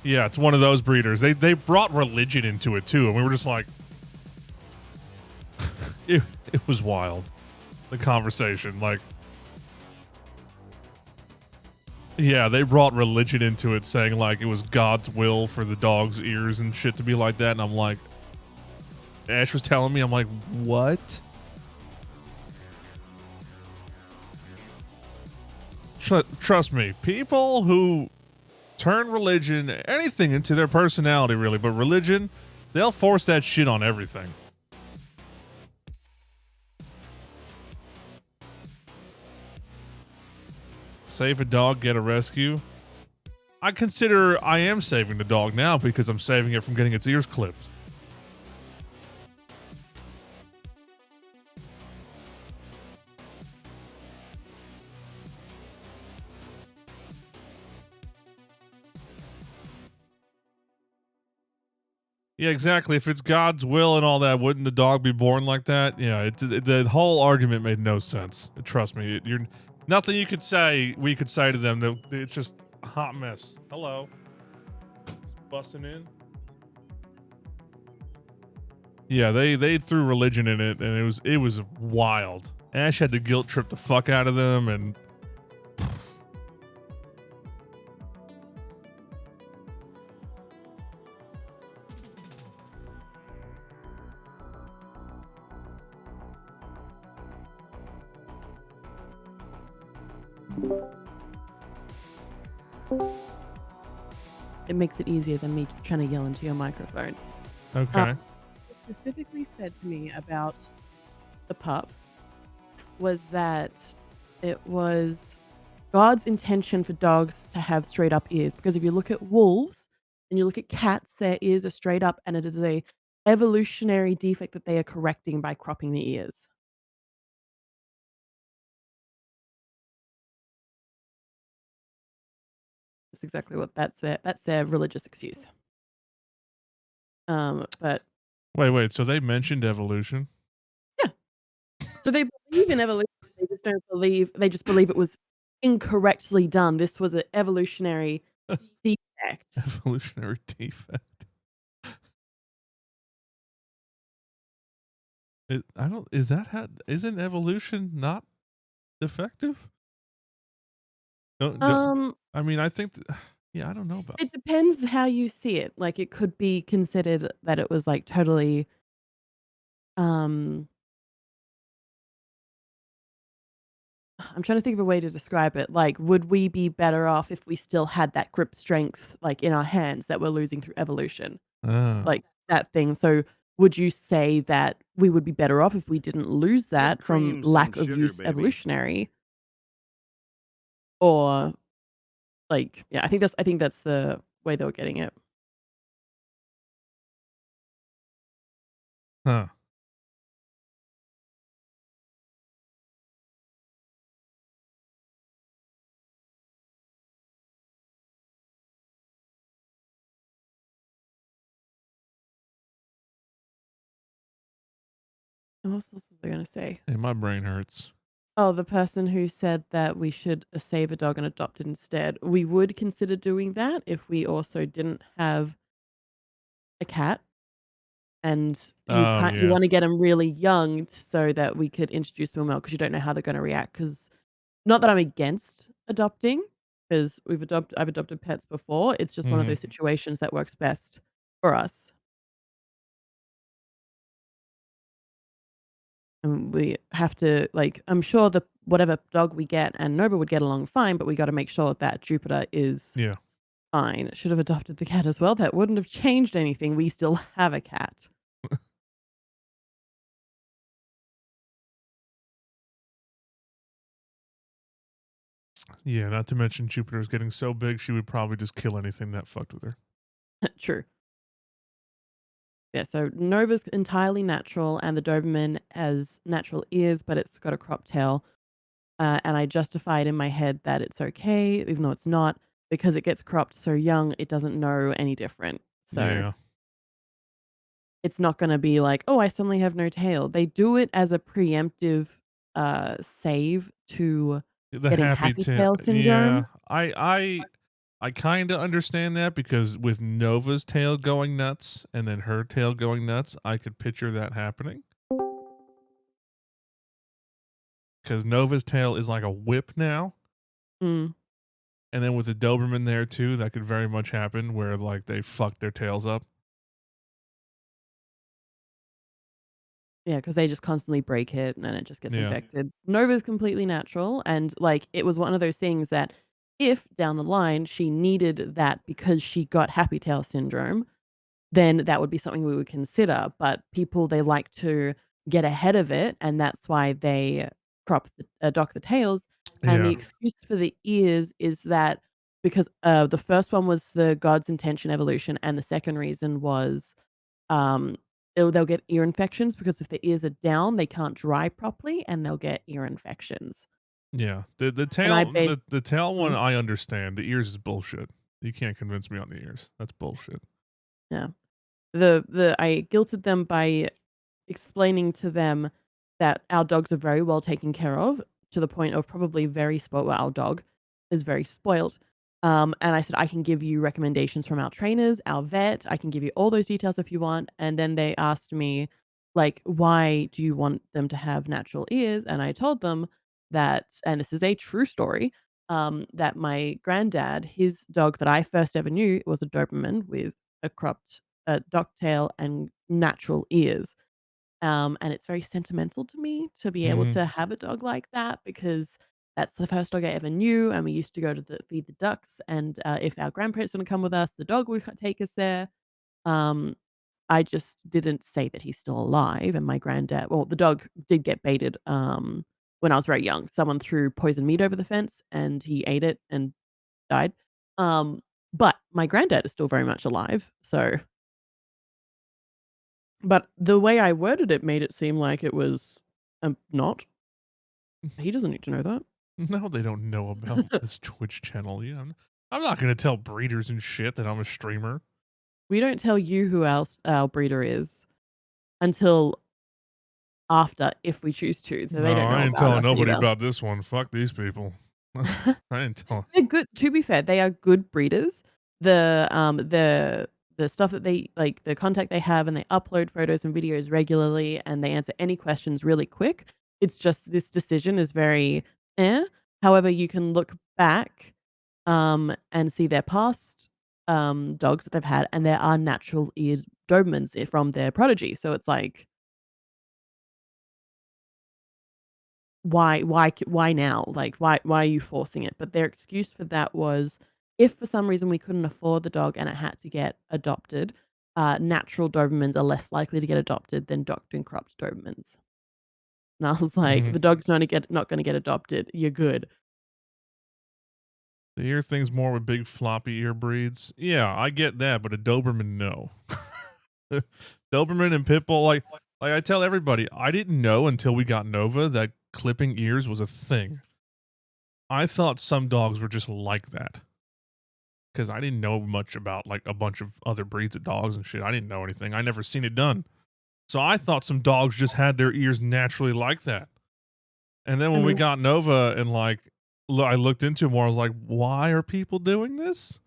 Yeah, it's one of those breeders. They brought religion into it, too, and we were just like. it was wild. The conversation, like. Yeah, they brought religion into it, saying, like, it was God's will for the dog's ears and shit to be like that, and I'm like. Ash was telling me, I'm like, what? Trust me, people who turn religion, anything, into their personality, really, but religion, they'll force that shit on everything. Save a dog, get a rescue. I consider I am saving the dog now because I'm saving it from getting its ears clipped. Yeah, exactly. If it's God's will and all that, wouldn't the dog be born like that? Yeah, the whole argument made no sense. Trust me, you're nothing you could say. We could say to them. It's just a hot mess. Hello, just busting in. Yeah, they threw religion in it, and it was wild. Ash had to guilt trip the fuck out of them, and It makes it easier than me trying to yell into your microphone. okay. What specifically said to me about the pup was that it was God's intention for dogs to have straight up ears. Because if you look at wolves and you look at cats, their ears are straight up, and it is a evolutionary defect that they are correcting by cropping the ears. That's exactly what that's their religious excuse. But Wait. So they mentioned evolution. yeah, so they believe in evolution. They just believe it was incorrectly done. This was an evolutionary defect. Evolutionary defect. I don't. Is that how? Isn't evolution not defective? No. Um, I mean, I think. Yeah, I don't know about. it depends how you see it. Like, it could be considered that it was, like, totally, um I'm trying to think of a way to describe it. Like, would we be better off if we still had that grip strength, like, in our hands that we're losing through evolution? Ah, Like, that thing. So, would you say that we would be better off if we didn't lose Give that from cream some lack of sugar, use baby. evolutionary? Or, like, yeah, I think that's the way they were getting it. huh. And what else was I gonna say? Hey, my brain hurts. Oh, the person who said that we should save a dog and adopt it instead. We would consider doing that if we also didn't have a cat, and Oh you yeah. wanna get them really young so that we could introduce them well, because you don't know how they're gonna react. Because not that I'm against adopting, 'cause I've adopted pets before, it's just one of Hmm. those situations that works best for us. And we have to, like, I'm sure the whatever dog we get and Nova would get along fine, but we gotta make sure that Jupiter is Yeah. fine. Should have adopted the cat as well. That wouldn't have changed anything. We still have a cat. Yeah. Not to mention Jupiter's getting so big, she would probably just kill anything that fucked with her. True. Yeah, so Nova's entirely natural, and the Doberman has natural ears, but it's got a cropped tail. And I justified in my head that it's okay, even though it's not, because it gets cropped so young, it doesn't know any different. So Yeah. it's not gonna be like, "Oh, I suddenly have no tail." They do it as a preemptive, save to The getting happy happy tail. tail Yeah. syndrome. I kind of understand that because with Nova's tail going nuts and then her tail going nuts, I could picture that happening. Because Nova's tail is like a whip now. Mm. And then with the Doberman there too, that could very much happen where like they fuck their tails up. Yeah, because they just constantly break it, and then it just gets Yeah. infected. Nova's completely natural, and, like, it was one of those things that if, down the line, she needed that because she got happy tail syndrome, then that would be something we would consider, but people, they like to get ahead of it, and that's why they dock the tails, and the Yeah. excuse for the ears is that because, the first one was the God's intention evolution, and the second reason was, um, they'll get ear infections because if the ears are down, they can't dry properly, and they'll get ear infections, Yeah. and I The tail one mhm, I understand. The ears is bullshit. You can't convince me on the ears. That's bullshit. yeah. I guilted them by explaining to them that our dogs are very well taken care of, to the point of probably very spoiled. Well, our dog is very spoiled. And I said, I can give you recommendations from our trainers, our vet. I can give you all those details if you want. And then they asked me, like, why do you want them to have natural ears? And I told them that, and this is a true story, that my granddad, his dog that I first ever knew was a Doberman with a cropped docktail and natural ears. And it's very sentimental to me to be able Mhm. to have a dog like that because that's the first dog I ever knew, and we used to go to feed the ducks, and, if our grandparents didn't come with us, the dog would take us there. Um, I just didn't say that he's still alive, and my granddad well, the dog did get baited, when I was very young. Someone threw poisoned meat over the fence, and he ate it and died. Um, but my granddad is still very much alive, so but the way I worded it made it seem like it was, not. He doesn't need to know that. No, they don't know about this Twitch channel. Yeah, I'm not gonna tell breeders and shit that I'm a streamer. We don't tell you who else our breeder is until after, if we choose to, so they No, don't I know ain't about telling us nobody either. about this one. Fuck these people. I ain't telling. They're good to be fair, they are good breeders. The, the stuff that they like, the contact they have, and they upload photos and videos regularly, and they answer any questions really quick. It's just this decision is very, eh. However, you can look back, and see their past, dogs that they've had, and there are natural eared Dobermans from their prodigy, so it's like why now? Like, why are you forcing it? But their excuse for that was, if for some reason we couldn't afford the dog and it had to get adopted, natural Dobermans are less likely to get adopted than docked and cropped Dobermans. And I was like, Mhm. "The dog's not gonna get adopted. You're good." The ear thing's more with big floppy ear breeds. Yeah, I get that, but a Doberman, no. Doberman and Pitbull, like I tell everybody, I didn't know until we got Nova that clipping ears was a thing. I thought some dogs were just like that because I didn't know much about like a bunch of other breeds of dogs and shit. I didn't know anything. I never seen it done. So I thought some dogs just had their ears naturally like that. And then I when we mean, got Nova and like I looked into it more, I was like, why are people doing this?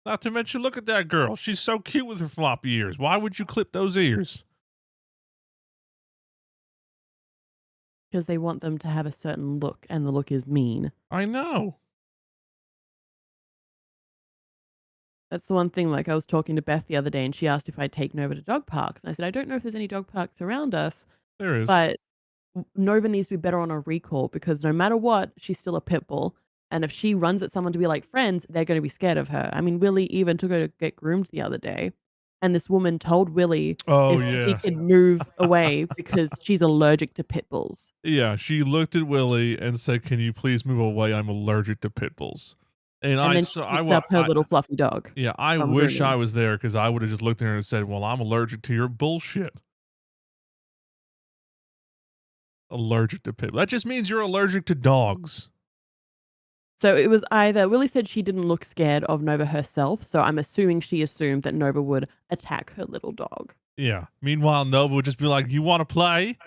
Not to mention, look at that girl. She's so cute with her floppy ears. Why would you clip those ears? because they want them to have a certain look, and the look is mean. I know. That's the one thing, like, I was talking to Beth the other day, and she asked if I'd take Nova to dog parks, and I said, "I don't know if there's any dog parks around us, There is. but Nova needs to be better on a recall because no matter what, she's still a pit bull, and if she runs at someone to be like friends, they're gonna be scared of her." I mean, Willie even took her to get groomed the other day, and this woman told Willie Oh if he yeah. could move away because she's allergic to pit bulls, Yeah, she looked at Willie and said, "Can you please move away? I'm allergic to pit bulls." And and I then she saw picked up her little fluffy dog yeah, I from wish I grooming. was there because I would have just looked at her and said, "Well, I'm allergic to your bullshit." Allergic to pit. That just means you're allergic to dogs. So it was either Willie said she didn't look scared of Nova herself, so I'm assuming she assumed that Nova would attack her little dog. Yeah. Meanwhile, Nova would just be like, "You want to play?"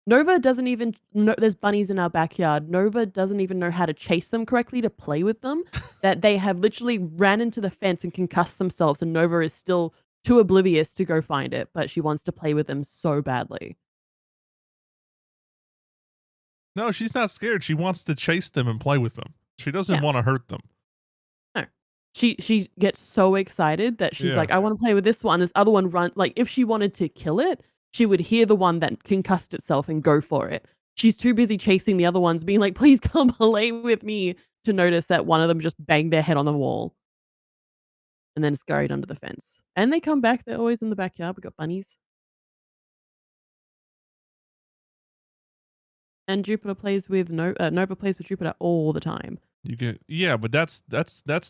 Nova doesn't even know there's bunnies in our backyard. Nova doesn't even know how to chase them correctly to play with them, that they have literally ran into the fence and concussed themselves, and Nova is still too oblivious to go find it, but she wants to play with them so badly. No, she's not scared. She wants to chase them and play with them. She doesn't Yeah, want to hurt them. no. She gets so excited that she's Yeah. like, "I wanna play with this one." This other one run like, if she wanted to kill it, she would hear the one that concussed itself and go for it. She's too busy chasing the other ones being like, "Please come play with me," to notice that one of them just banged their head on the wall and then scurried under the fence. And they come back, they're always in the backyard, we got bunnies. And Jupiter plays with Nova plays with Jupiter all the time. You get yeah, but that's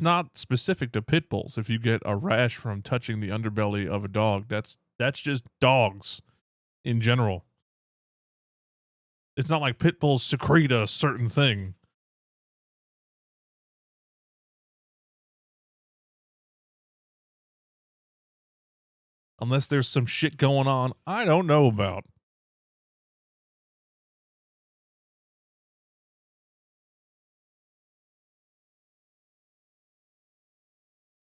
not specific to pit bulls. If you get a rash from touching the underbelly of a dog, that's just dogs in general. It's not like pit bulls secrete a certain thing. unless there's some shit going on I don't know about.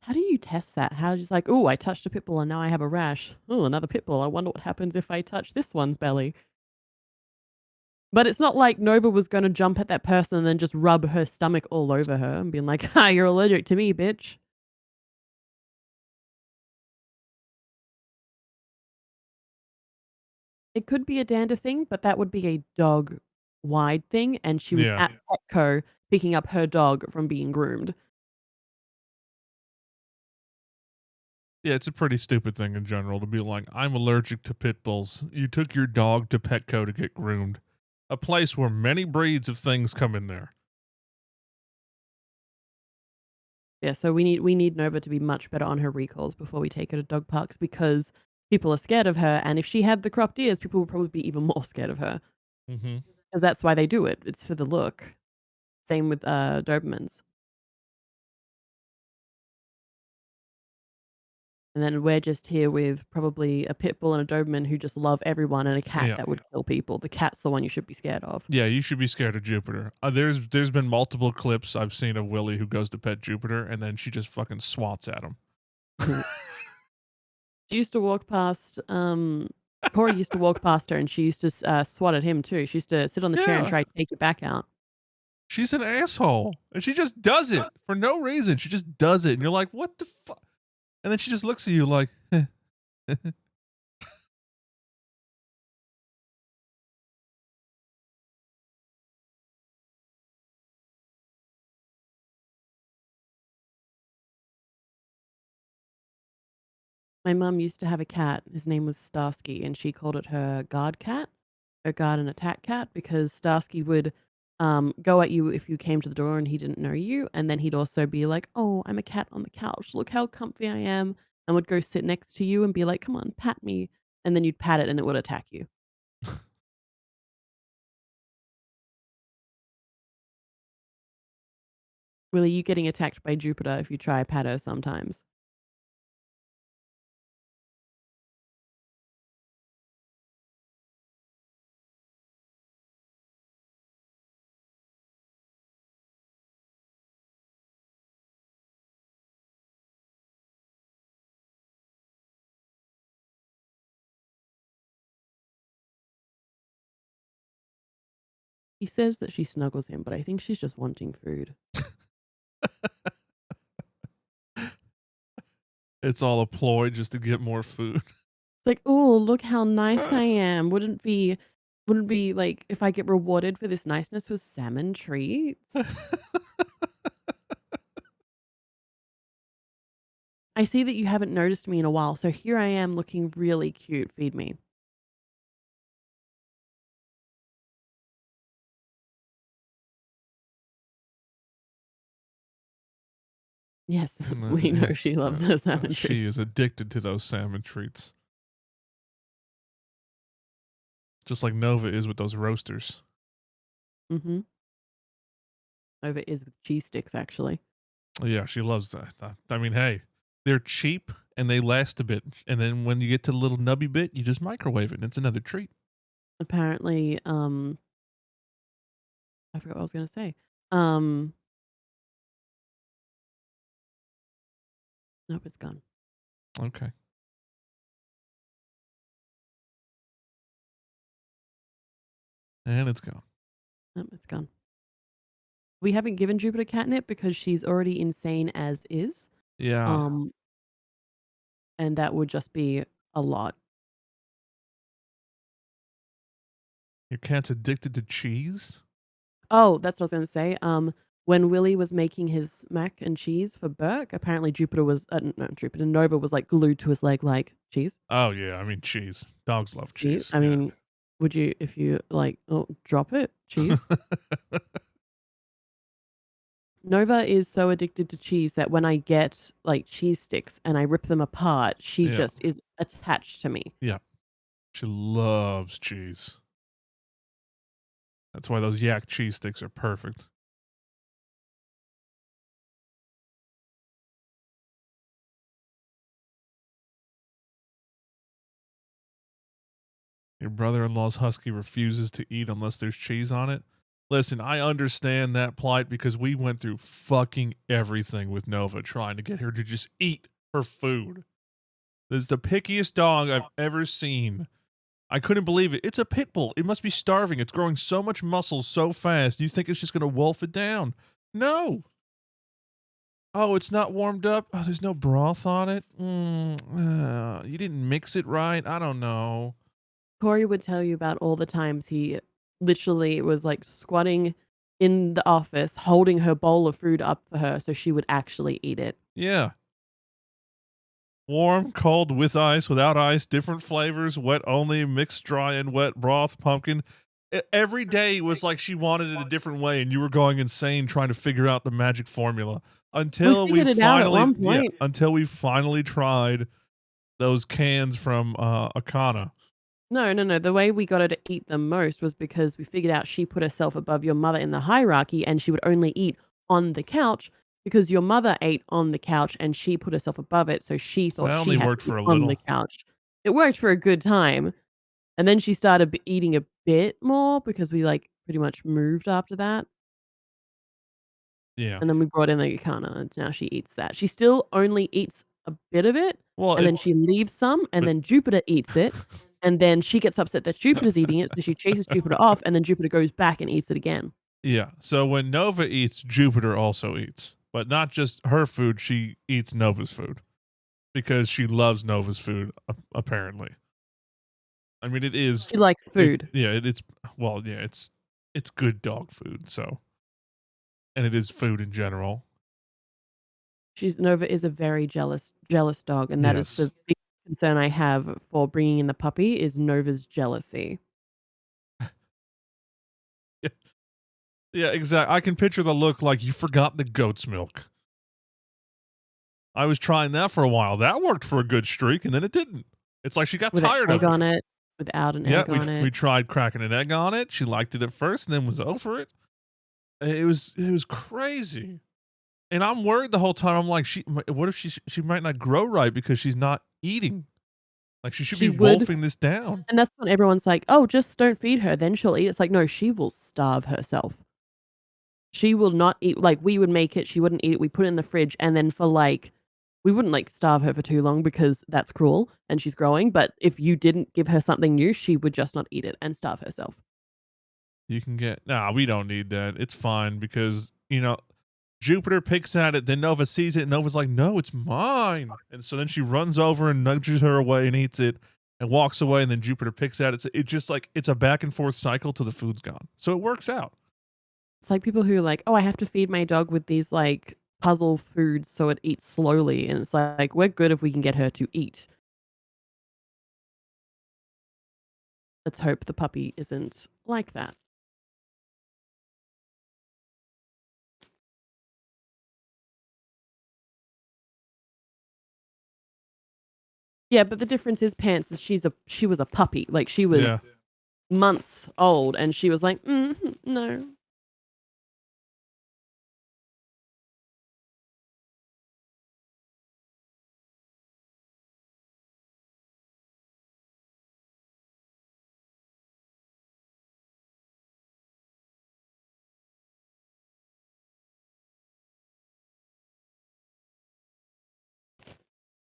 How do you test that? How just like, oh, I touched a pit bull and now I have a rash. Oh, another pit bull. I wonder what happens if I touch this one's belly. But it's not like Nova was gonna jump at that person and then just rub her stomach all over her and being like, "Ha, you're allergic to me, bitch." It could be a dander thing, but that would be a dog-wide thing, and she was Yeah. at Petco picking up her dog from being groomed. Yeah, it's a pretty stupid thing in general to be like, I'm allergic to pit bulls. You took your dog to Petco to get groomed. A place where many breeds of things come in there. Yeah, so we need Nova to be much better on her recalls before we take her to dog parks because people are scared of her, and if she had the cropped ears, people would probably be even more scared of her Mm-hmm. because that's why they do it. It's for the look. Same with Dobermans. And then we're just here with probably a pit bull and a Doberman who just love everyone and a cat Yeah. that would kill people. The cat's the one you should be scared of. Yeah, you should be scared of Jupiter. There's been multiple clips I've seen of Willie who goes to pet Jupiter and then she just fucking swats at him. She used to walk past, Corey used to walk past her and she used to swat at him too. She used to sit on the chair and Yeah. try to take it back out. She's an asshole. And she just does it for no reason. She just does it. And you're like, what the fuck? And then she just looks at you like, My mum used to have a cat. His name was Starsky, and she called it her guard cat, her guard and attack cat, because Starsky would go at you if you came to the door and he didn't know you. And then he'd also be like, "Oh, I'm a cat on the couch. Look how comfy I am." And would go sit next to you and be like, "Come on, pat me." And then you'd pat it and it would attack you. Really, you getting attacked by Jupiter if you try pat her sometimes. He says that she snuggles him, but I think she's just wanting food. it's all a ploy just to get more food. It's like, "Oh, look how nice I am. Wouldn't be like if I get rewarded for this niceness with salmon treats?" I see that you haven't noticed me in a while, so here I am looking really cute. Feed me. Yes, we know she loves her salmon treats. She is addicted to those salmon treats. Just like Nova is with those roasters. Mhm. Over is with cheese sticks, actually. Yeah, she loves that. I mean, hey, they're cheap and they last a bit. And then when you get to the little nubby bit, you just microwave it and it's another treat. Apparently, I forgot what I was gonna say. Um, nope, it's gone. Okay. And it's gone. Nope, it's gone. We haven't given Jupiter catnip because she's already insane as is. Yeah. Um, and that would just be a lot. Your cat's addicted to cheese? Oh, that's what I was gonna say. When Willie was making his mac and cheese for Burke, apparently Jupiter was no, Jupiter Nova was like glued to his leg, like cheese. Oh, yeah. I mean, cheese. Dogs love Cheese. cheese. I mean, would you if you like? Oh, drop it, cheese. Yeah. Nova is so addicted to cheese that when I get like cheese sticks and I rip them apart, she Yeah. just is attached to me. Yeah. She loves cheese. That's why those yak cheese sticks are perfect. Your brother-in-law's husky refuses to eat unless there's cheese on it. Listen, I understand that plight because we went through fucking everything with Nova trying to get her to just eat her food. This is the pickiest dog I've ever seen. I couldn't believe it. It's a pit bull. It must be starving. It's growing so much muscle so fast. You think it's just going to wolf it down? No. Oh, it's not warmed up? Oh, there's no broth on it? You didn't mix it right? I don't know. Corey would tell you about all the times he literally was like squatting in the office, holding her bowl of food up for her so she would actually eat it. Yeah. Warm, cold, with ice, without ice, different flavors, wet only, mixed dry and wet, broth, pumpkin. Every day was like she wanted it a different way, and you were going insane trying to figure out the magic formula until we figured it out at one point. until we finally tried those cans from Akana. No, no, no. The way we got her to eat the most was because we figured out she put herself above your mother in the hierarchy and she would only eat on the couch because your mother ate on the couch and she put herself above it. So she thought That she only had worked to eat for a on the little. couch. It worked for a good time. And then she started eating a bit more because we like pretty much moved after that. Yeah. And then we brought in the Yakana and now she eats that. She still only eats a bit of it Well, and then she leaves some and but- then Jupiter eats it. And then she gets upset that Jupiter's eating it, so she chases Jupiter off, and then Jupiter goes back and eats it again. Yeah. So when Nova eats, Jupiter also eats. But not just her food, she eats Nova's food. Because she loves Nova's food, apparently. I mean, it is. She likes food. It's good dog food, so. And it is food in general. Nova is a very jealous dog, and that is Yes. the big concern I have for bringing in the puppy is Nova's jealousy. Yeah, exactly. I can picture the look like you forgot the goat's milk. I was trying that for a while. That worked for a good streak, and then it didn't. It's like she got With tired an of egg it. on it, without an egg on it. We tried cracking an egg on it. She liked it at first, and then was over it. It was crazy. And I'm worried the whole time. I'm like, what if she might not grow right because she's not eating? Like she should be wolfing this down. And that's when everyone's like, "Oh, just don't feed her, then she'll eat." It's like, no, she will starve herself. She will not eat. Like we would make it, she wouldn't eat it. We put it in the fridge, and then for like, we wouldn't like starve her for too long because that's cruel and she's growing. But if you didn't give her something new, she would just not eat it and starve herself. You can get we don't need that. It's fine because Jupiter picks at it, then Nova sees it, and Nova's like, "No, it's mine." And so then she runs over and nudges her away and eats it and walks away, and then Jupiter picks at it. So it's just like it's a back and forth cycle till the food's gone. So it works out. It's like people who are like, "Oh, I have to feed my dog with these like puzzle foods so it eats slowly." And it's like, we're good if we can get her to eat. Let's hope the puppy isn't like that. Yeah, but the difference is Pants is she was a puppy. Like she was months old and she was like, no.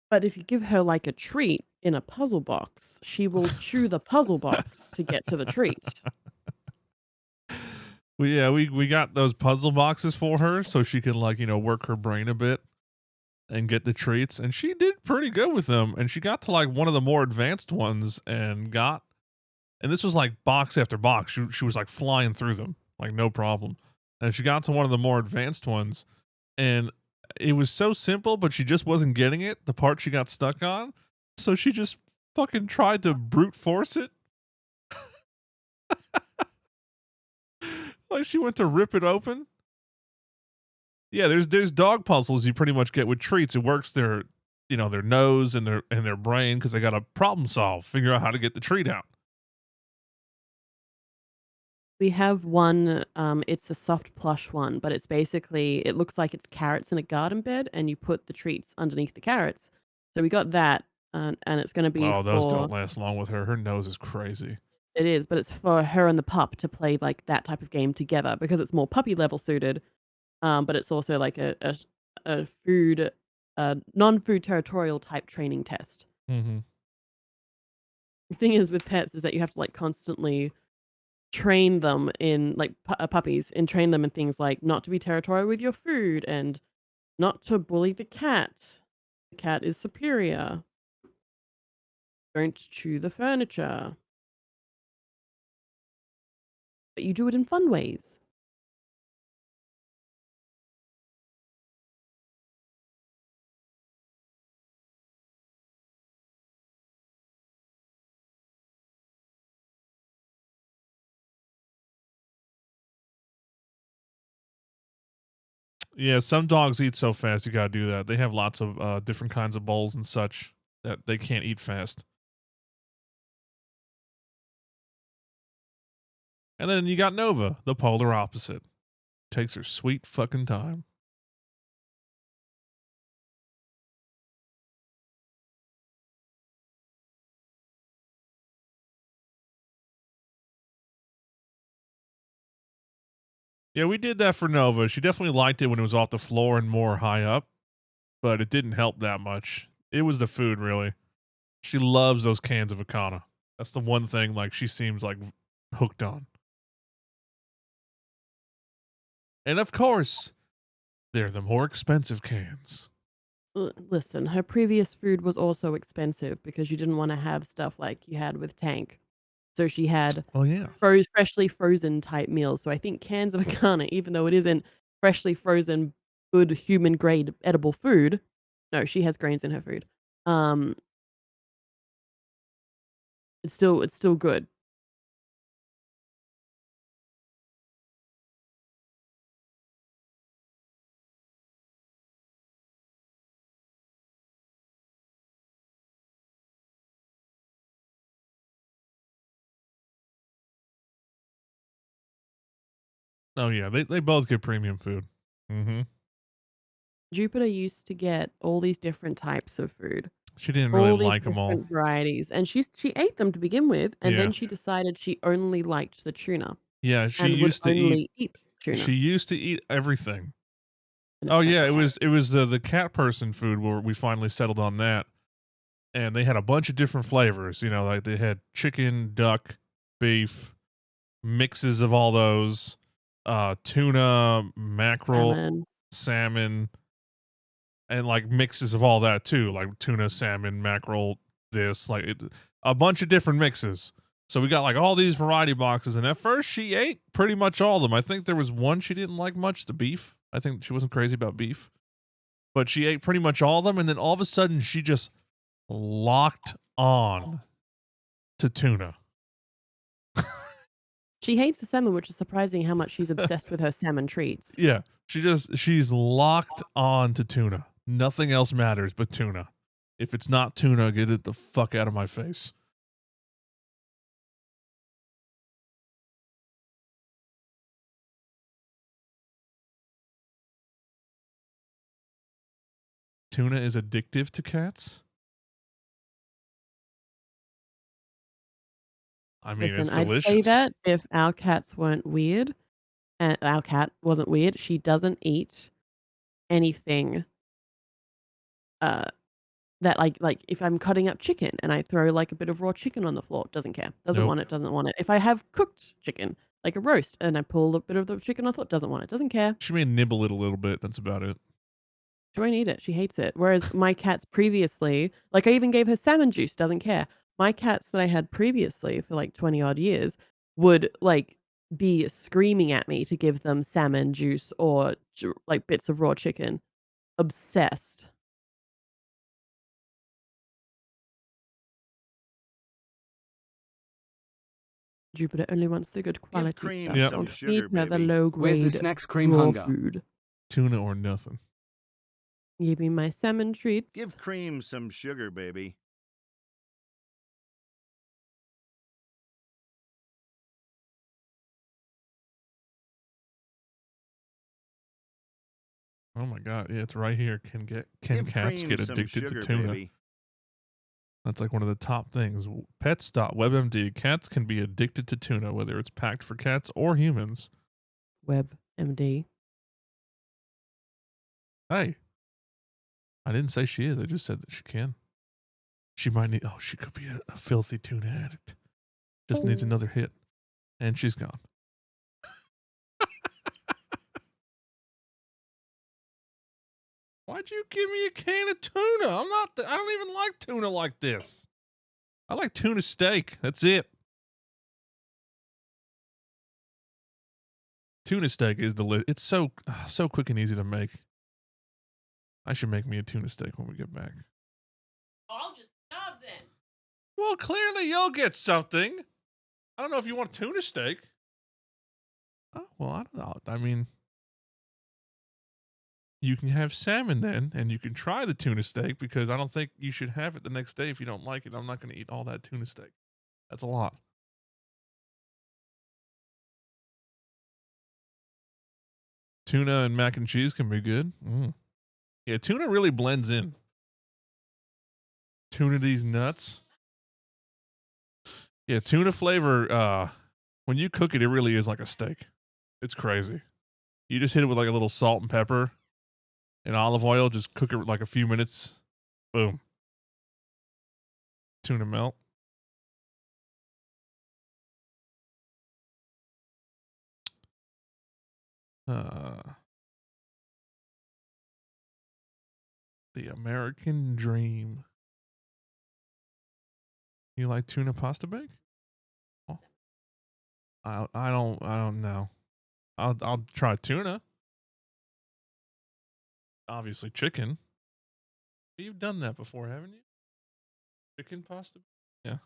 But if you give her like a treat in a puzzle box, she will chew the puzzle box to get to the treat. We got those puzzle boxes for her so she can work her brain a bit and get the treats, and she did pretty good with them. And she got to like one of the more advanced ones and this was like box after box. She was like flying through them like no problem. And she got to one of the more advanced ones, and it was so simple, but she just wasn't getting it, the part she got stuck on. So she just fucking tried to brute force it. Like she went to rip it open. Yeah, there's dog puzzles you pretty much get with treats. It works their nose and their brain because they got to problem solve, figure out how to get the treat out. We have one, it's a soft plush one, but it's basically, it looks like it's carrots in a garden bed and you put the treats underneath the carrots. So we got that. and it's going to be Oh, those for don't last long with her. Her nose is crazy. it is, but it's for her and the pup to play like that type of game together because it's more puppy level suited. But it's also like a food, non-food territorial type training test. Mm-hmm. The thing is with pets is that you have to like constantly train them in like puppies and train them in things like not to be territorial with your food and not to bully the cat. The cat is superior. Don't chew the furniture. But you do it in fun ways. Yeah, some dogs eat so fast you gotta do that. They have lots of different kinds of bowls and such that they can't eat fast. And then you got Nova, the polar opposite. Takes her sweet fucking time. Yeah, we did that for Nova. She definitely liked it when it was off the floor and more high up, but it didn't help that much. It was the food, really. She loves those cans of Akana. That's the one thing like she seems like hooked on. And of course, they're the more expensive cans. Listen, her previous food was also expensive because you didn't want to have stuff like you had with Tank. So she had Oh yeah. freshly frozen type meals. So I think cans of Akana, even though it isn't freshly frozen, good human grade edible food. No, she has grains in her food. Um, it's still good. Oh yeah, they both get premium food. Mm-hmm. Jupiter used to get all these different types of food, She didn't really all these like them all. different varieties, and she ate them to begin with, and Yeah. then she decided she only liked the tuna Yeah, and would only eat she tuna. used to eat everything. And Oh that's yeah, what happened. it was the cat person food where we finally settled on that. And they had a bunch of different flavors, you know, like they had chicken, duck, beef, mixes of all those, tuna, mackerel, Salmon. salmon, and like mixes of all that too, like tuna, salmon, mackerel, this, like a bunch of different mixes. So we got like all these variety boxes, and at first she ate pretty much all of them. I think there was one she didn't like much, the beef. I think she wasn't crazy about beef, but she ate pretty much all of them, and then all of a sudden she just locked on to tuna. She hates the salmon, which is surprising how much she's obsessed with her salmon treats. Yeah, she's locked on to tuna. Nothing else matters but tuna. If it's not tuna, get it the fuck out of my face. Tuna is addictive to cats? I mean, it's Listen, I'd say delicious. that if our cats weren't weird, and our cat wasn't weird, she doesn't eat anything, uh, that like if I'm cutting up chicken and I throw like a bit of raw chicken on the floor, doesn't care. Doesn't Nope. want it, doesn't want it. If I have cooked chicken, like a roast, and I pull a bit of the chicken off, doesn't want it, doesn't care. She may nibble it a little bit. That's about it. She won't eat it. She hates it. Whereas my cats previously, like I even gave her salmon juice, doesn't care. My cats that I had previously for like 20 odd years would like be screaming at me to give them salmon juice or like bits of raw chicken. Obsessed. Jupiter only wants the good quality Cream stuff. Yep. some Don't sugar, feed her the baby. low Where's the grade snacks cream raw hunger? food. Tuna or nothing. Give me my salmon treats. Give Cream some sugar, baby. Oh my god, yeah, it's right here. Can Give cats Cream get some addicted to sugar, tuna? baby. That's like one of the top things. Pets.webmd. Cats can be addicted to tuna, whether it's packed for cats or humans. WebMD. Hey, I didn't say she is. I just said that she can. She might need. Oh, she could be a filthy tuna addict. Just needs another hit, and she's gone. Why'd you give me a can of tuna? I don't even like tuna like this. I like tuna steak. That's it. Tuna steak is delicious. It's so quick and easy to make. I should make me a tuna steak when we get back. I'll just starve then. Well, clearly you'll get something. I don't know if you want tuna steak. Oh, well, I don't know. I mean, you can have salmon then, and you can try the tuna steak because I don't think you should have it the next day if you don't like it. I'm not going to eat all that tuna steak. That's a lot. Tuna and mac and cheese can be good. Yeah, tuna really blends in. Tuna these nuts. Yeah, tuna flavor, when you cook it, it really is like a steak. It's crazy. You just hit it with like a little salt and pepper and olive oil. Just cook it like a few minutes. Boom. Tuna melt. The American dream. You like tuna pasta bake? Oh. I don't know. I'll try tuna. Obviously chicken. You've done that before, haven't you? Chicken pasta? Yeah.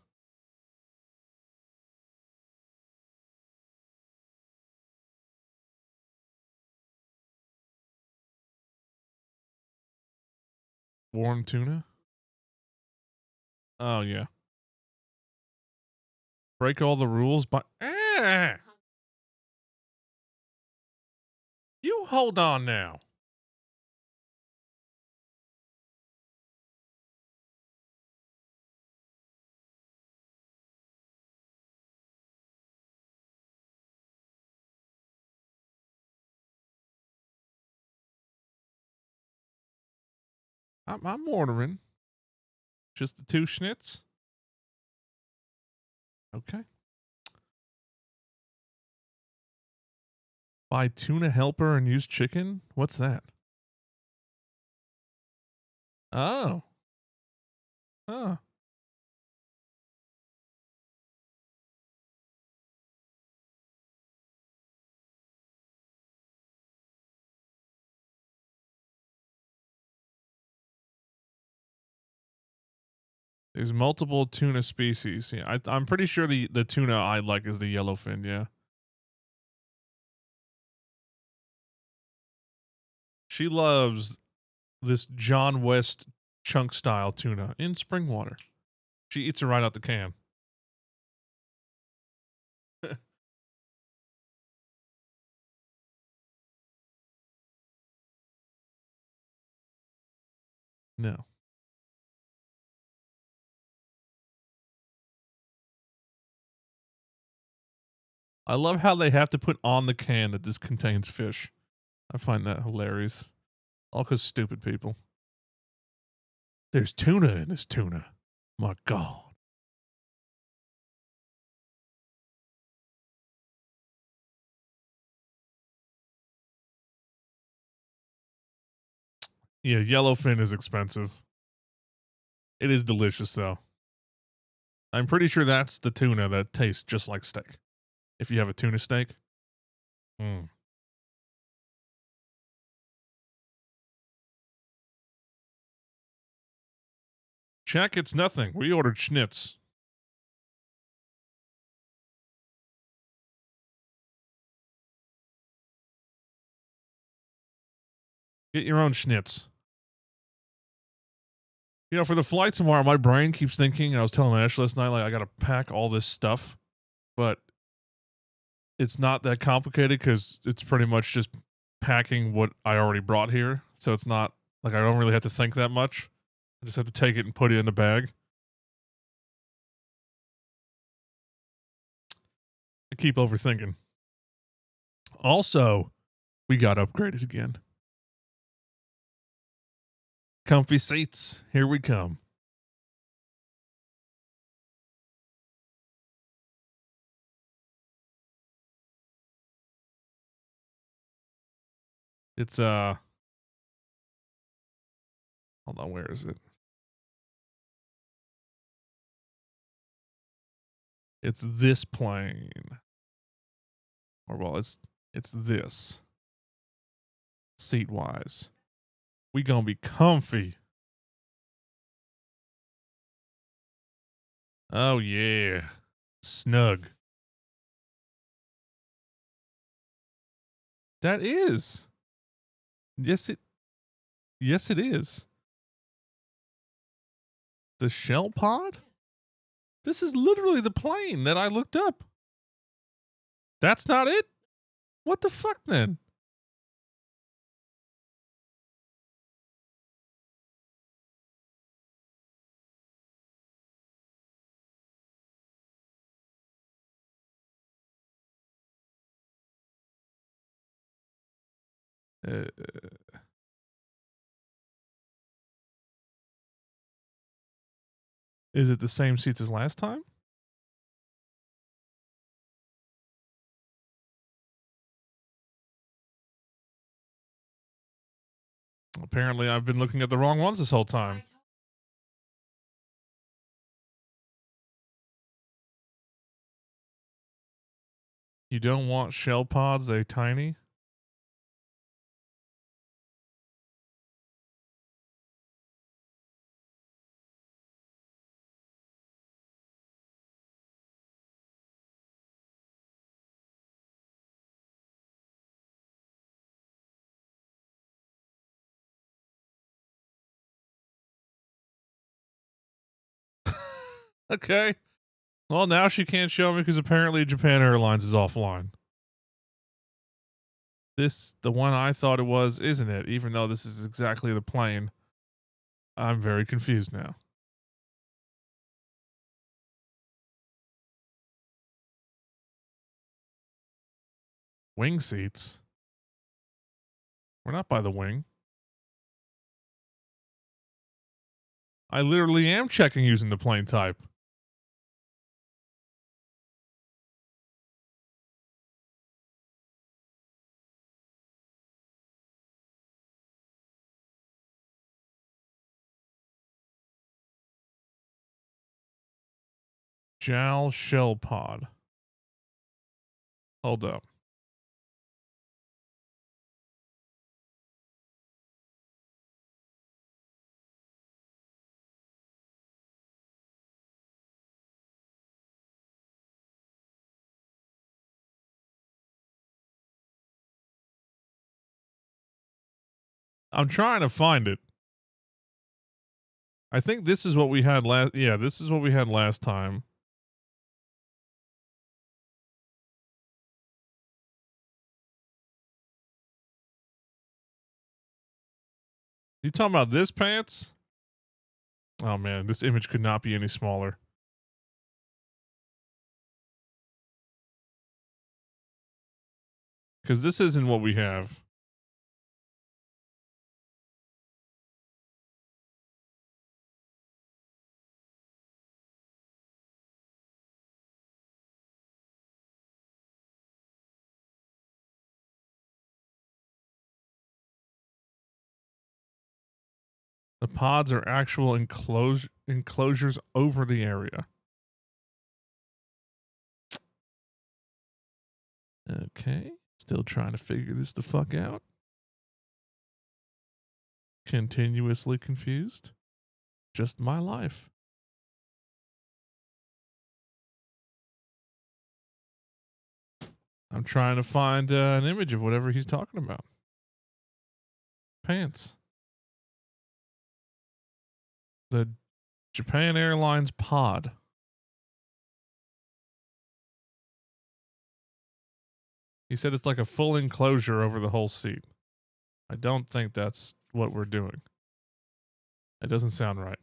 Warm tuna? Oh yeah. Break all the rules, but you hold on now. I'm ordering just the 2 schnitz. Okay. Buy tuna helper and use chicken? What's that? Oh. Huh. There's multiple tuna species. Yeah, I'm pretty sure the tuna I like is the yellowfin, yeah. She loves this John West chunk style tuna in spring water. She eats it right out the can. No. I love how they have to put on the can that this contains fish. I find that hilarious. All because stupid people. There's tuna in this tuna. My God. Yeah, yellowfin is expensive. It is delicious, though. I'm pretty sure that's the tuna that tastes just like steak. If you have a tuna steak. Check, it's nothing. We ordered schnitz. Get your own schnitz. You know, for the flight tomorrow, my brain keeps thinking, and I was telling Ash last night, like, I got to pack all this stuff, but it's not that complicated because it's pretty much just packing what I already brought here. So it's not like I don't really have to think that much. I just have to take it and put it in the bag. keep overthinking. Also, we got upgraded again. Comfy seats. Here we come. It's hold on, where is it? It's this plane. Or well, it's this. Seat wise. We gonna be comfy. Oh yeah. Snug. That is. Yes it is. The shell pod? This is literally the plane that I looked up. That's not it? What the fuck then? Uh, is it the same seats as last time? Apparently, I've been looking at the wrong ones this whole time. You don't want shell pods, they tiny? Okay. Well, now she can't show me because apparently Japan Airlines is offline. The one I thought it was, isn't it? Even though this is exactly the plane. I'm very confused now. Wing seats? We're not by the wing. I literally am checking using the plane type. JAL shell pod. Hold up. I'm trying to find it. I think this is what we had last. Yeah, this is what we had last time. You talking about this pants? Oh man, this image could not be any smaller. Because this isn't what we have. The pods are actual enclosures over the area. Okay. Still trying to figure this the fuck out. Continuously confused. Just my life. I'm trying to find an image of whatever he's talking about. Pants. The Japan Airlines pod. He said it's like a full enclosure over the whole seat. I don't think that's what we're doing. It doesn't sound right.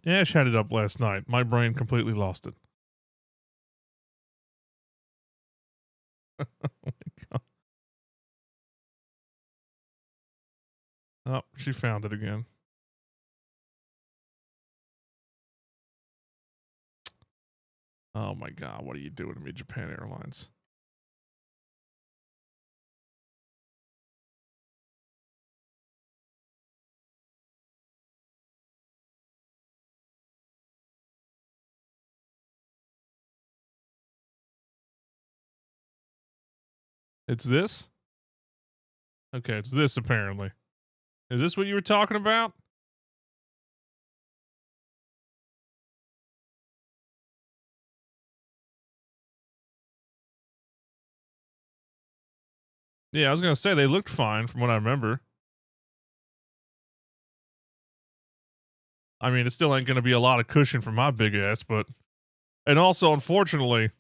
Ash had it up last night. My brain completely lost it. Oh my God. Oh, she found it again. Oh my God, what are you doing to me, Japan Airlines? It's this? Okay, it's this apparently. Is this what you were talking about? Yeah, I was gonna say they looked fine from what I remember. I mean, it still ain't gonna be a lot of cushion for my big ass, but and also unfortunately,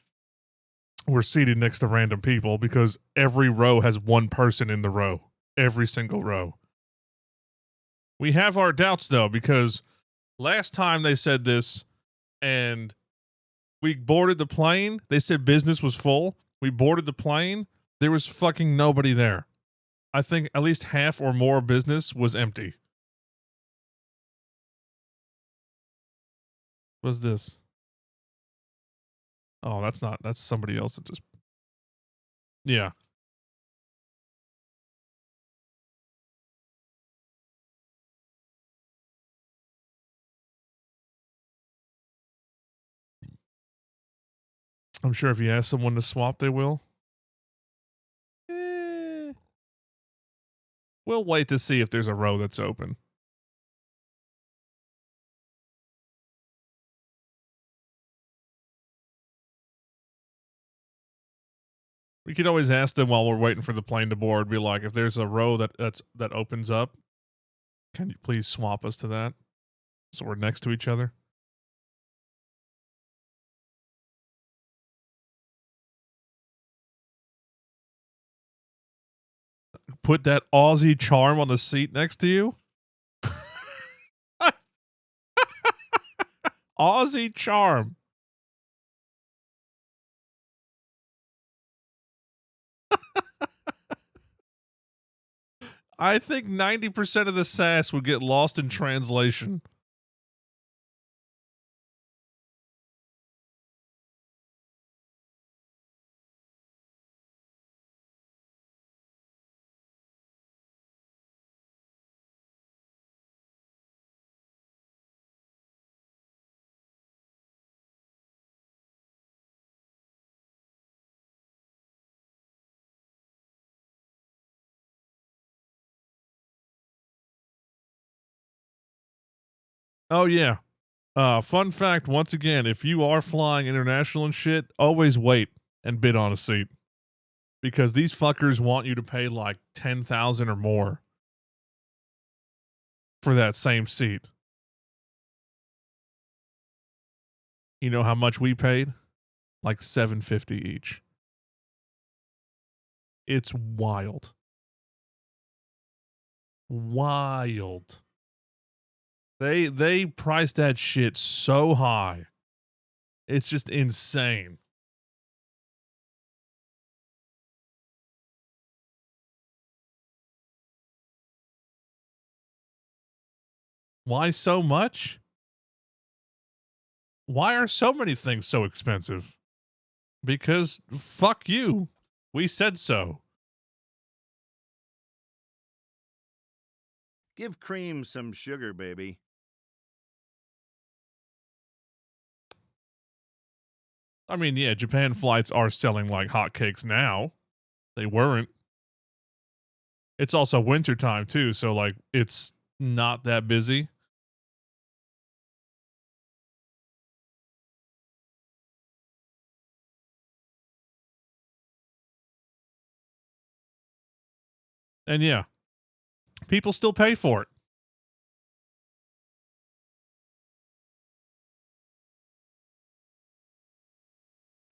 we're seated next to random people because every row has one person in the row. Every single row. We have our doubts though, because last time they said this and we boarded the plane, they said business was full. We boarded the plane, there was fucking nobody there. I think at least half or more business was empty. What's this? Oh, that's somebody else that just. Yeah. I'm sure if you ask someone to swap, they will. Eh, we'll wait to see if there's a row that's open. We could always ask them while we're waiting for the plane to board. Be like, if there's a row that opens up, can you please swap us to that so we're next to each other? Put that Aussie charm on the seat next to you. Aussie charm. I think 90% of the sass would get lost in translation. Oh yeah. Fun fact once again, if you are flying international and shit, always wait and bid on a seat. Because these fuckers want you to pay like 10,000 or more for that same seat. You know how much we paid? Like $750 each. It's wild. Wild. They priced that shit so high. It's just insane. Why so much? Why are so many things so expensive? Because fuck you. We said so. Give cream some sugar, baby. I mean, yeah, Japan flights are selling like hotcakes now. They weren't. It's also wintertime too, so like it's not that busy. And yeah, people still pay for it.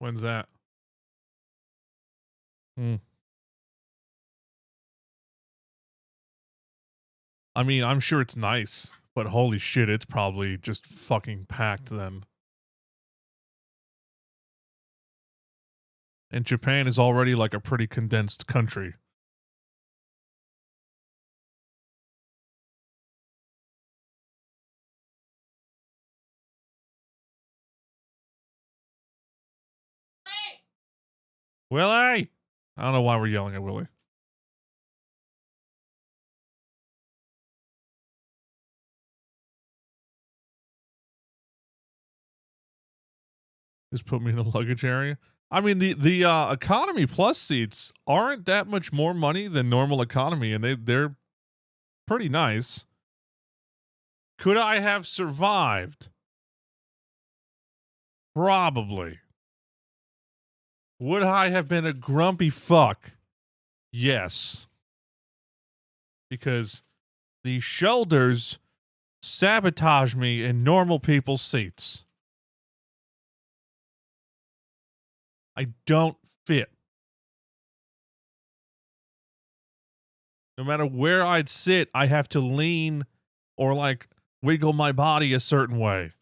When's that? Hmm. I mean, I'm sure it's nice, But holy shit, it's probably just fucking packed then. And Japan is already like a pretty condensed country. Willie! I don't know why we're yelling at Willie. Just put me in the luggage area. I mean, the economy plus seats aren't that much more money than normal economy, and they're pretty nice. Could I have survived? Probably. Would I have been a grumpy fuck? Yes. Because the shoulders sabotage me in normal people's seats. I don't fit. No matter where I'd sit, I have to lean or like wiggle my body a certain way.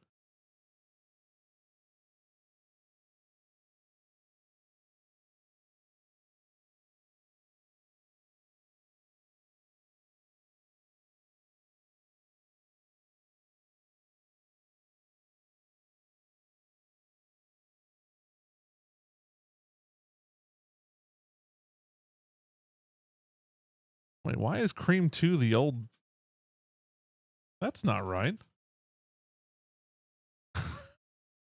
Wait, why is Cream 2 the old? That's not right.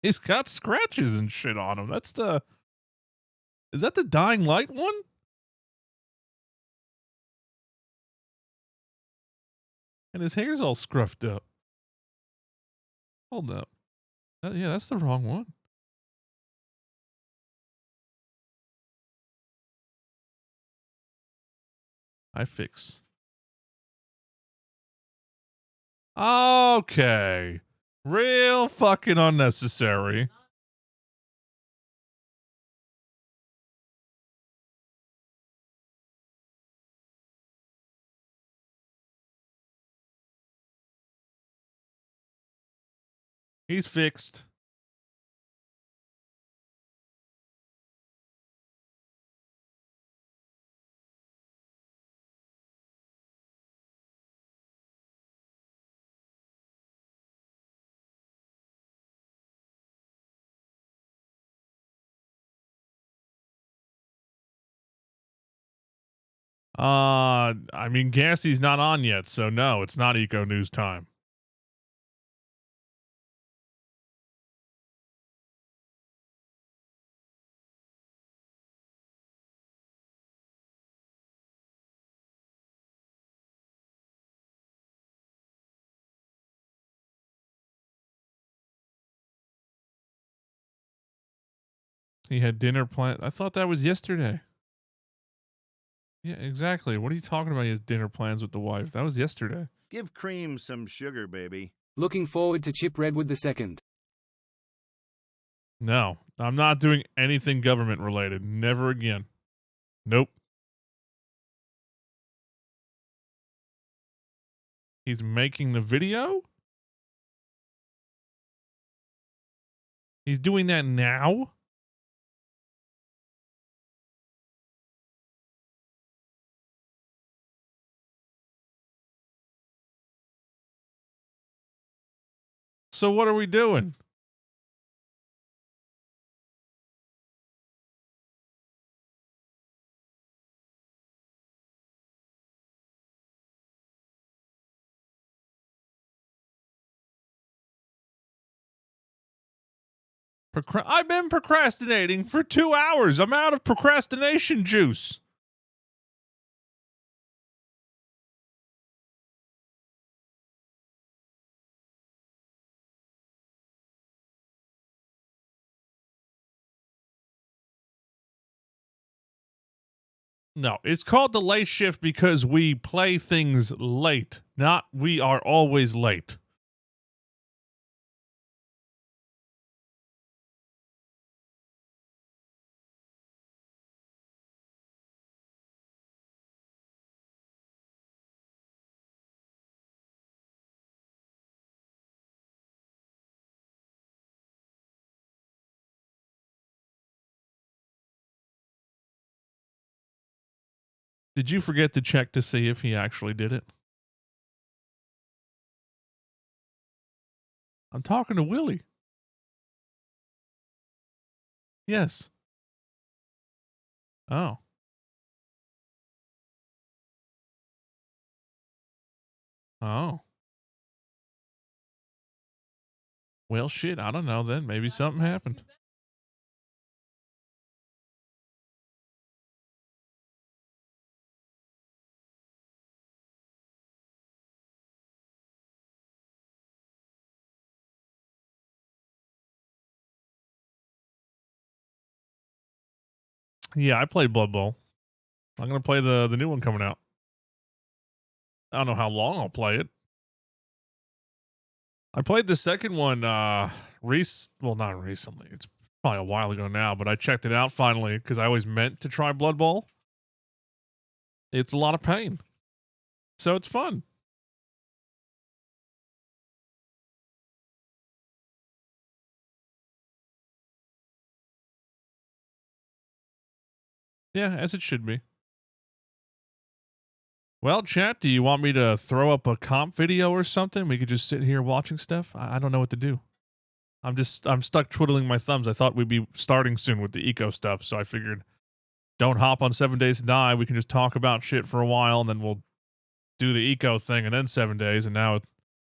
He's got scratches and shit on him. That's the. Is that the Dying Light one? And his hair's all scruffed up. Hold up. Yeah, that's the wrong one. I fix. Okay. Real fucking unnecessary. He's fixed. I mean, Gassie's not on yet, so no, it's not Eco News time. He had dinner planned. I thought that was yesterday. Yeah, exactly. What are you talking about? He has dinner plans with the wife. That was yesterday. Give Cream some sugar, baby. Looking forward to Chip Redwood II. No, I'm not doing anything government related. Never again. Nope. He's making the video? He's doing that now? So what are we doing? I've been procrastinating for 2 hours. I'm out of procrastination juice. No, it's called the late shift because we play things late, not we are always late. Did you forget to check to see if he actually did it? I'm talking to Willie. Yes. Oh. Oh. Well, shit, I don't know then. Maybe something happened. Yeah, I played Blood Bowl. I'm going to play the new one coming out. I don't know how long I'll play it. I played the second one well, not recently. It's probably a while ago now, but I checked it out finally because I always meant to try Blood Bowl. It's a lot of pain. So it's fun. Yeah, as it should be. Well, chat, do you want me to throw up a comp video or something? We could just sit here watching stuff. I don't know what to do. I'm stuck twiddling my thumbs. I thought we'd be starting soon with the eco stuff, so I figured don't hop on 7 Days to Die. We can just talk about shit for a while, and then we'll do the eco thing, and then 7 days, and now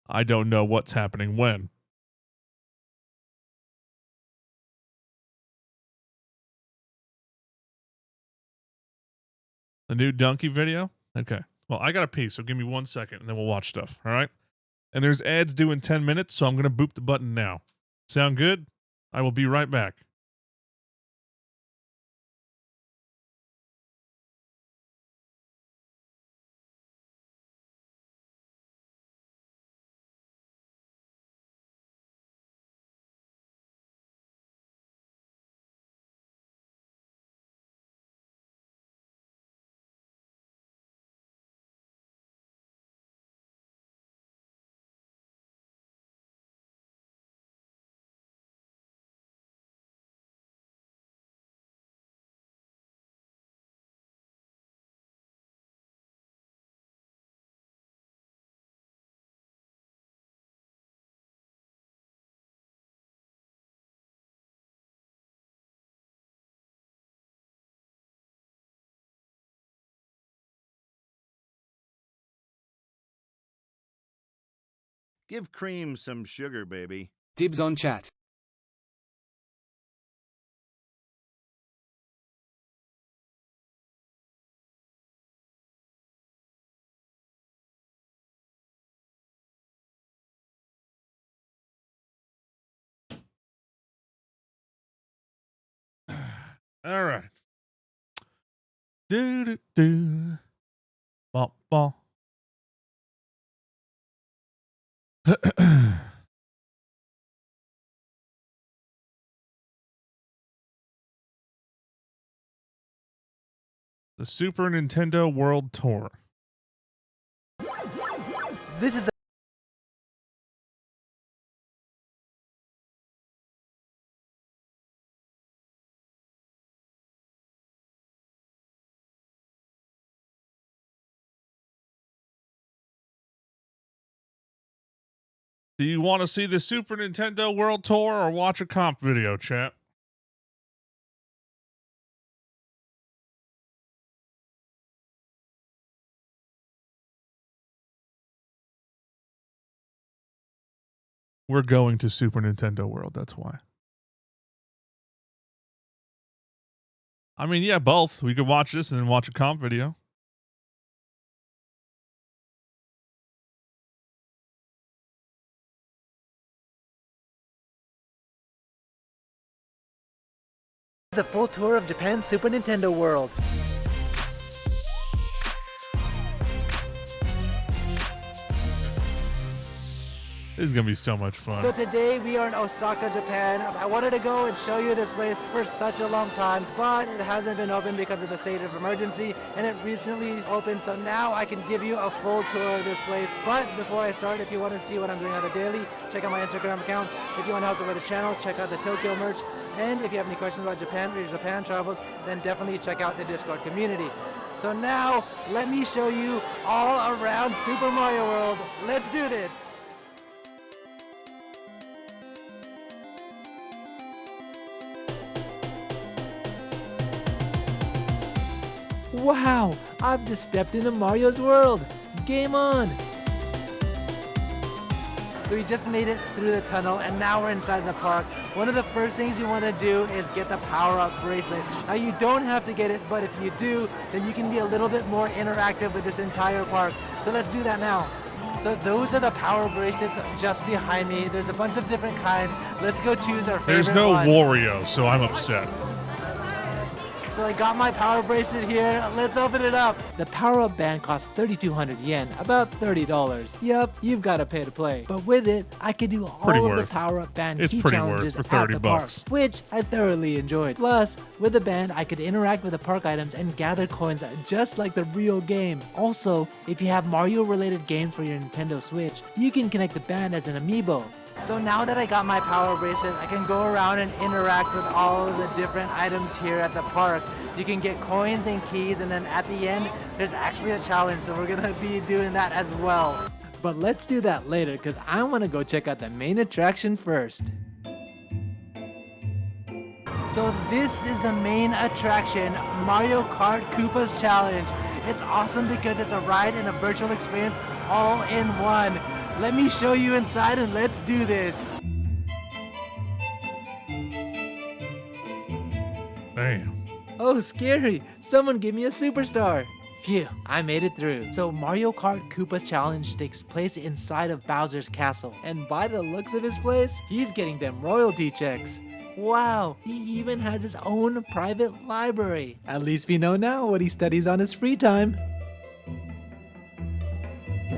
I don't know what's happening when. The new donkey video? Okay. Well, I got a pee, so give me 1 second, and then we'll watch stuff, all right? And there's ads due in 10 minutes, so I'm going to boop the button now. Sound good? I will be right back. Give cream some sugar, baby. Dibs on chat. All right. Do do do. Bop bop. The Super Nintendo World Tour. This is Do you want to see the Super Nintendo World Tour or watch a comp video, chat? We're going to Super Nintendo World, that's why. I mean, yeah, both. We could watch this and then watch a comp video. a full tour of Japan's Super Nintendo World. This is going to be so much fun. So today we are in Osaka, Japan. I wanted to go and show you this place for such a long time, but it hasn't been open because of the state of emergency, and it recently opened, so now I can give you a full tour of this place. But before I start, if you want to see what I'm doing on the daily, check out my Instagram account. If you want to help support the channel, check out the Tokyo merch. And if you have any questions about Japan or your Japan travels, then definitely check out the Discord community. So now, let me show you all around Super Mario World. Let's do this. Wow, I've just stepped into Mario's world. Game on. So we just made it through the tunnel and now we're inside the park. One of the first things you want to do is get the power-up bracelet. Now you don't have to get it, but if you do, then you can be a little bit more interactive with this entire park. So let's do that now. So those are the power bracelets just behind me. There's a bunch of different kinds. Let's go choose our favorite There's no one. Wario, so I'm upset. So I got my power bracelet here. Let's open it up. The power-up band costs 3,200 yen, about $30. Yup, you've got to pay to play. But with it, I could do all Pretty of worth. the power-up band It's key pretty challenges worth for at 30 the park, bucks. which I thoroughly enjoyed. Plus, with the band, I could interact with the park items and gather coins just like the real game. Also, if you have Mario-related games for your Nintendo Switch, you can connect the band as an amiibo. So now that I got my power bracelet, I can go around and interact with all of the different items here at the park. You can get coins and keys, and then at the end, there's actually a challenge, so we're gonna be doing that as well. But let's do that later, because I wanna go check out the main attraction first. So this is the main attraction, Mario Kart Koopa's Challenge. It's awesome because it's a ride and a virtual experience all in one. Let me show you inside and let's do this. Damn. Oh, scary. Someone give me a superstar. Phew, I made it through. So Mario Kart Koopa's Challenge takes place inside of Bowser's castle. And by the looks of his place, he's getting them royalty checks. Wow, he even has his own private library. At least we know now what he studies on his free time.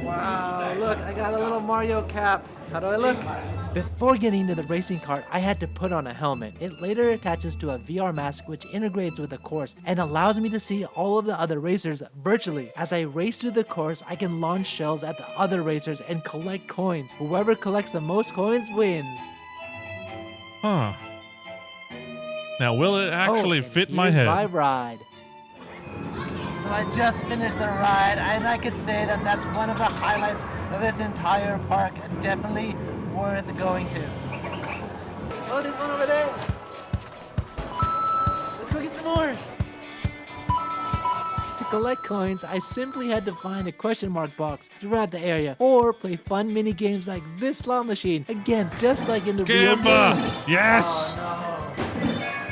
Wow, look, I got a little Mario cap. How do I look? Before getting into the racing cart, I had to put on a helmet. It later attaches to a VR mask which integrates with the course and allows me to see all of the other racers virtually. As I race through the course, I can launch shells at the other racers and collect coins. Whoever collects the most coins wins. Huh. Now, will it actually and fit my here's head? my ride. So I just finished the ride, and I could say that that's one of the highlights of this entire park. Definitely worth going to. Oh, there's one over there. Let's go get some more. To collect coins, I simply had to find a question mark box throughout the area, or play fun mini games like this slot machine. Again, just like in the real game. Gamba! Yes! Oh no.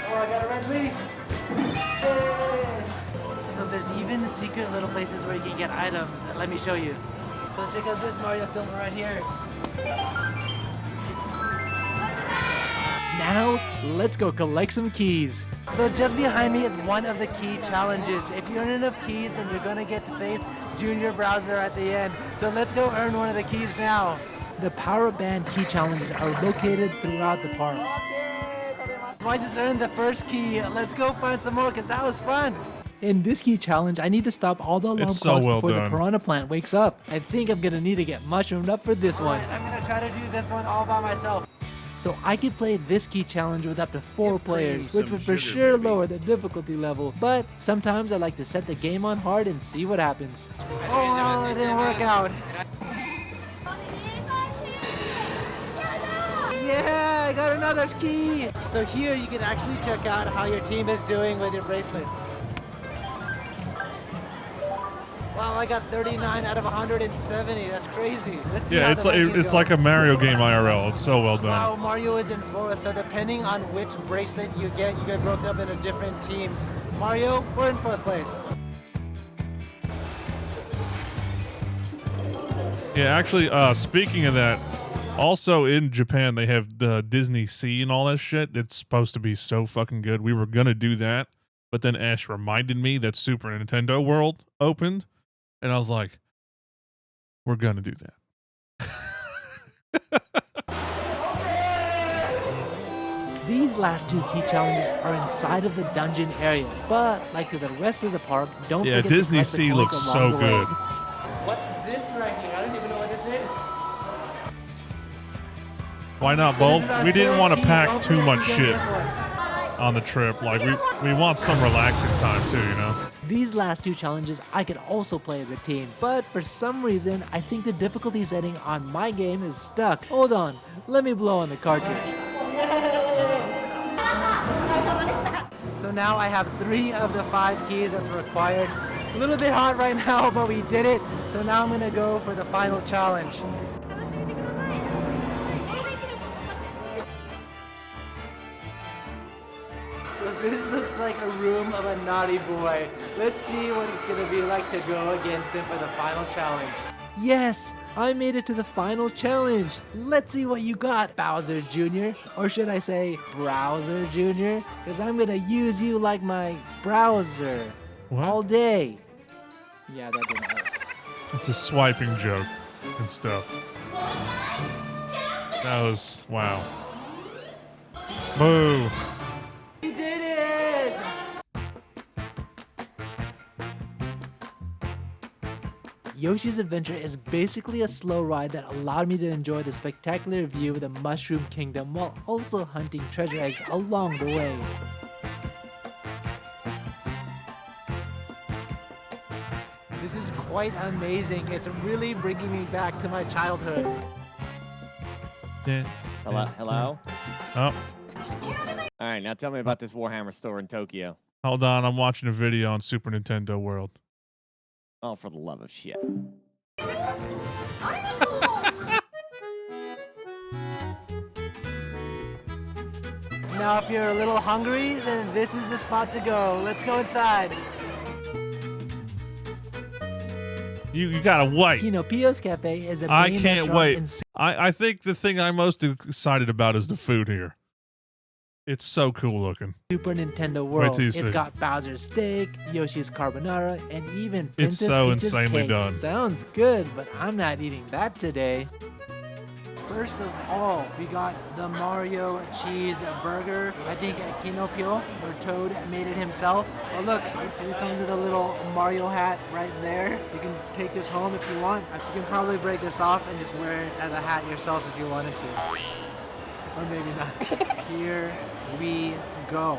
Oh, I got a red leaf. Yay. So there's even secret little places where you can get items. Let me show you. So check out this Mario Silver right here. Now, let's go collect some keys. So just behind me is one of the key challenges. If you earn enough keys, then you're gonna get to face Junior Browser at the end. So let's go earn one of the keys now. The Power Band key challenges are located throughout the park. So I just earned the first key. Let's go find some more, because that was fun. In this key challenge, I need to stop all the alarm It's so clocks well before done. the piranha plant wakes up. I think I'm gonna need to get mushroomed up for this one. I'm gonna try to do this one all by myself. So I could play this key challenge with up to 4 players, which some would for sugar, sure baby. lower the difficulty level. But sometimes I like to set the game on hard and see what happens. Oh, well, it didn't work out. Yeah, I got another key. So here you can actually check out how your team is doing with your bracelets. Wow, I got 39 out of 170. That's crazy. Let's see Yeah, how it's the like rankings it's go. like a Mario game IRL. It's so well done. Wow, Mario is in fourth. So depending on which bracelet you get broken up into different teams. Mario, we're in fourth place. Yeah, actually, speaking of that, also in Japan they have the Disney Sea and all that shit. It's supposed to be so fucking good. We were gonna do that, but then Ash reminded me that Super Nintendo World opened, and I was like, "We're gonna do that." These last 2 key challenges are inside of the dungeon area, but like to the rest of the park, don't Yeah, forget to Disney collect the Sea coins looks along so the way. good. What's this ranking? I don't even know what this is. Why not So this both? is our We didn't four want to keys. pack Hopefully too I much can get shit. this one. on the trip. Like we want some relaxing time too, you know. These last two challenges I could also play as a team, but for some reason I think the difficulty setting on my game is stuck. Hold on, let me blow on the cartridge. So now I have 3 of the 5 keys that's required. A little bit hot right now, but we did it. So now I'm gonna go for the final challenge. So this looks like a room of a naughty boy. Let's see what it's gonna be like to go against him for the final challenge. Yes, I made it to the final challenge. Let's see what you got, Bowser Jr. Or should I say Browser Jr.? Because I'm gonna use you like my browser all day. Yeah, that didn't work. It's a swiping joke and stuff. That was wow. Boo. You did it! Yoshi's Adventure is basically a slow ride that allowed me to enjoy the spectacular view of the Mushroom Kingdom while also hunting treasure eggs along the way. This is quite amazing. It's really bringing me back to my childhood. Yeah. Hello? Oh, All right, now tell me about this Warhammer store in Tokyo. hold on. I'm watching a video on Super Nintendo World. Oh, for the love of shit. Now, if you're a little hungry, then this is the spot to go. Let's go inside. You gotta wait. Pinocchio's Cafe is a main I can't restaurant wait. in I think the thing I'm most excited about is the food here. It's so cool looking. Super Nintendo Wait World. till you It's see. got Bowser's steak, Yoshi's carbonara, and even It's Princess so Peach's insanely cake. done. Sounds good, but I'm not eating that today. First of all, we got the Mario cheese burger. I think Kinopio, or Toad, made it himself. Oh look, here comes with a little Mario hat right there. You can take this home if you want. You can probably break this off and just wear it as a hat yourself if you wanted to. Or maybe not. Here we go.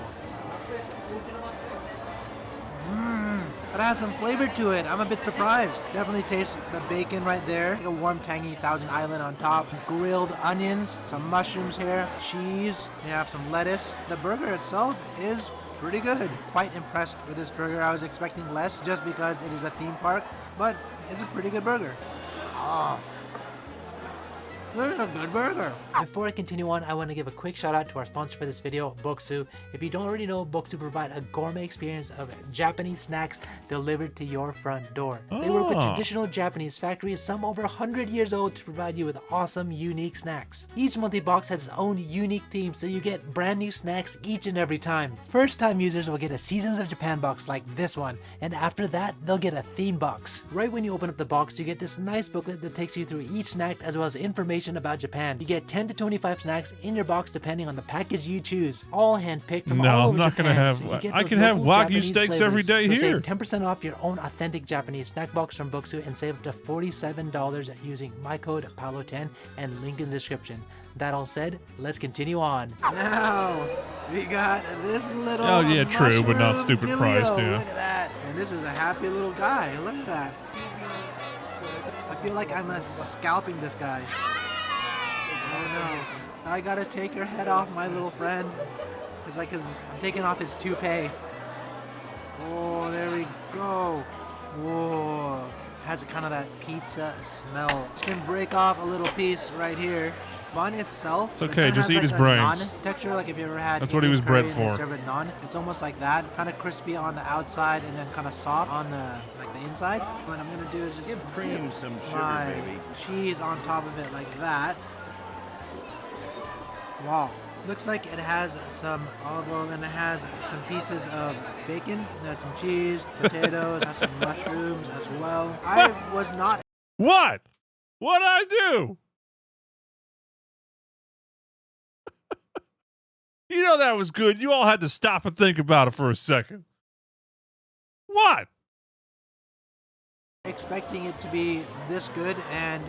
It has some flavor to it. I'm a bit surprised. Definitely tastes the bacon right there. A warm, tangy Thousand Island on top. Grilled onions, some mushrooms here, cheese. You have some lettuce. The burger itself is pretty good. Quite impressed with this burger. I was expecting less just because it is a theme park, but it's a pretty good burger. This is a good burger. Before I continue on, I want to give a quick shout out to our sponsor for this video, Bokksu. If you don't already know, Bokksu provide a gourmet experience of Japanese snacks delivered to your front door. They work with traditional Japanese factories, some over 100 years old, to provide you with awesome, unique snacks. Each monthly box has its own unique theme, so you get brand new snacks each and every time. First time users will get a Seasons of Japan box like this one, and after that, they'll get a theme box. Right when you open up the box, you get this nice booklet that takes you through each snack as well as information about Japan. You get 10 to 25 snacks in your box depending on the package you choose. All handpicked from all over Japan. Gonna have. So I can have local Wagyu Japanese steaks flavors. every day So here. save 10% off your own authentic Japanese snack box from Bokksu and save up to $47 using my code PALO10 and link in the description. That all said, let's continue on. Now, we got this little Oh, yeah, true, but not mushroom stupid priced, yeah. Look at that. And this is a happy little guy. Look at that. I feel like I'm scalping this guy. Oh no. I gotta take your head off, my little friend. It's like I'm taking off his toupee. Oh, there we go. Whoa. Has kind of that pizza smell. Just gonna break off a little piece right here. Bun itself. It's okay, just eat his brains. Naan texture, like if you ever had. That's what he was Indian bred curry and they for. serve it naan. It's almost like that. Kind of crispy on the outside and then kind of soft on the inside. What I'm gonna do is just Give cream some sugar, my baby. cheese on top of it like that. Wow. Looks like it has some olive oil and it has some pieces of bacon. There's some cheese, potatoes, has some mushrooms as well. I was not. What? What'd I do? You know that was good. You all had to stop and think about it for a second. What? Expecting it to be this good, and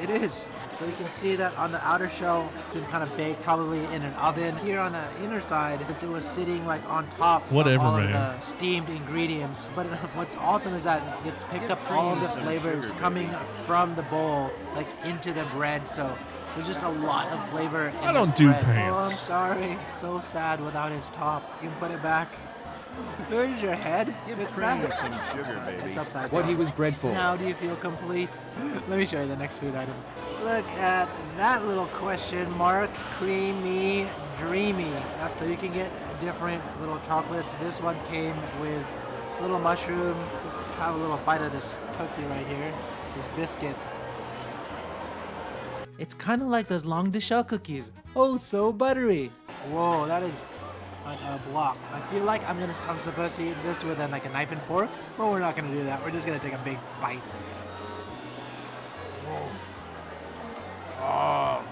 it is. So you can see that on the outer shell, it's been kind of baked, probably in an oven. Here on the inner side, since it was sitting like on top Whatever, of all man. of the steamed ingredients. But what's awesome is that it's picked up all of the some flavors sugar, coming from the bowl, like into the bread. So there's just a lot of flavor in I don't this do bread. Oh, I'm pants. sorry. So sad without his top. You can put it back. Where's your head? Give It's cream back. some sugar, baby. It's upside What down. he was bred for. Now do you feel complete? Let me show you the next food item. Look at that little question mark. Creamy, dreamy. That's so you can get different little chocolates. This one came with little mushroom. Just have a little bite of this cookie right here. This biscuit. It's kind of like those long de shell cookies. Oh, so buttery. Whoa, that is like a block. I feel like I'm supposed to eat this with like a knife and fork, but we're not gonna do that. We're just gonna take a big bite. Whoa. Oh,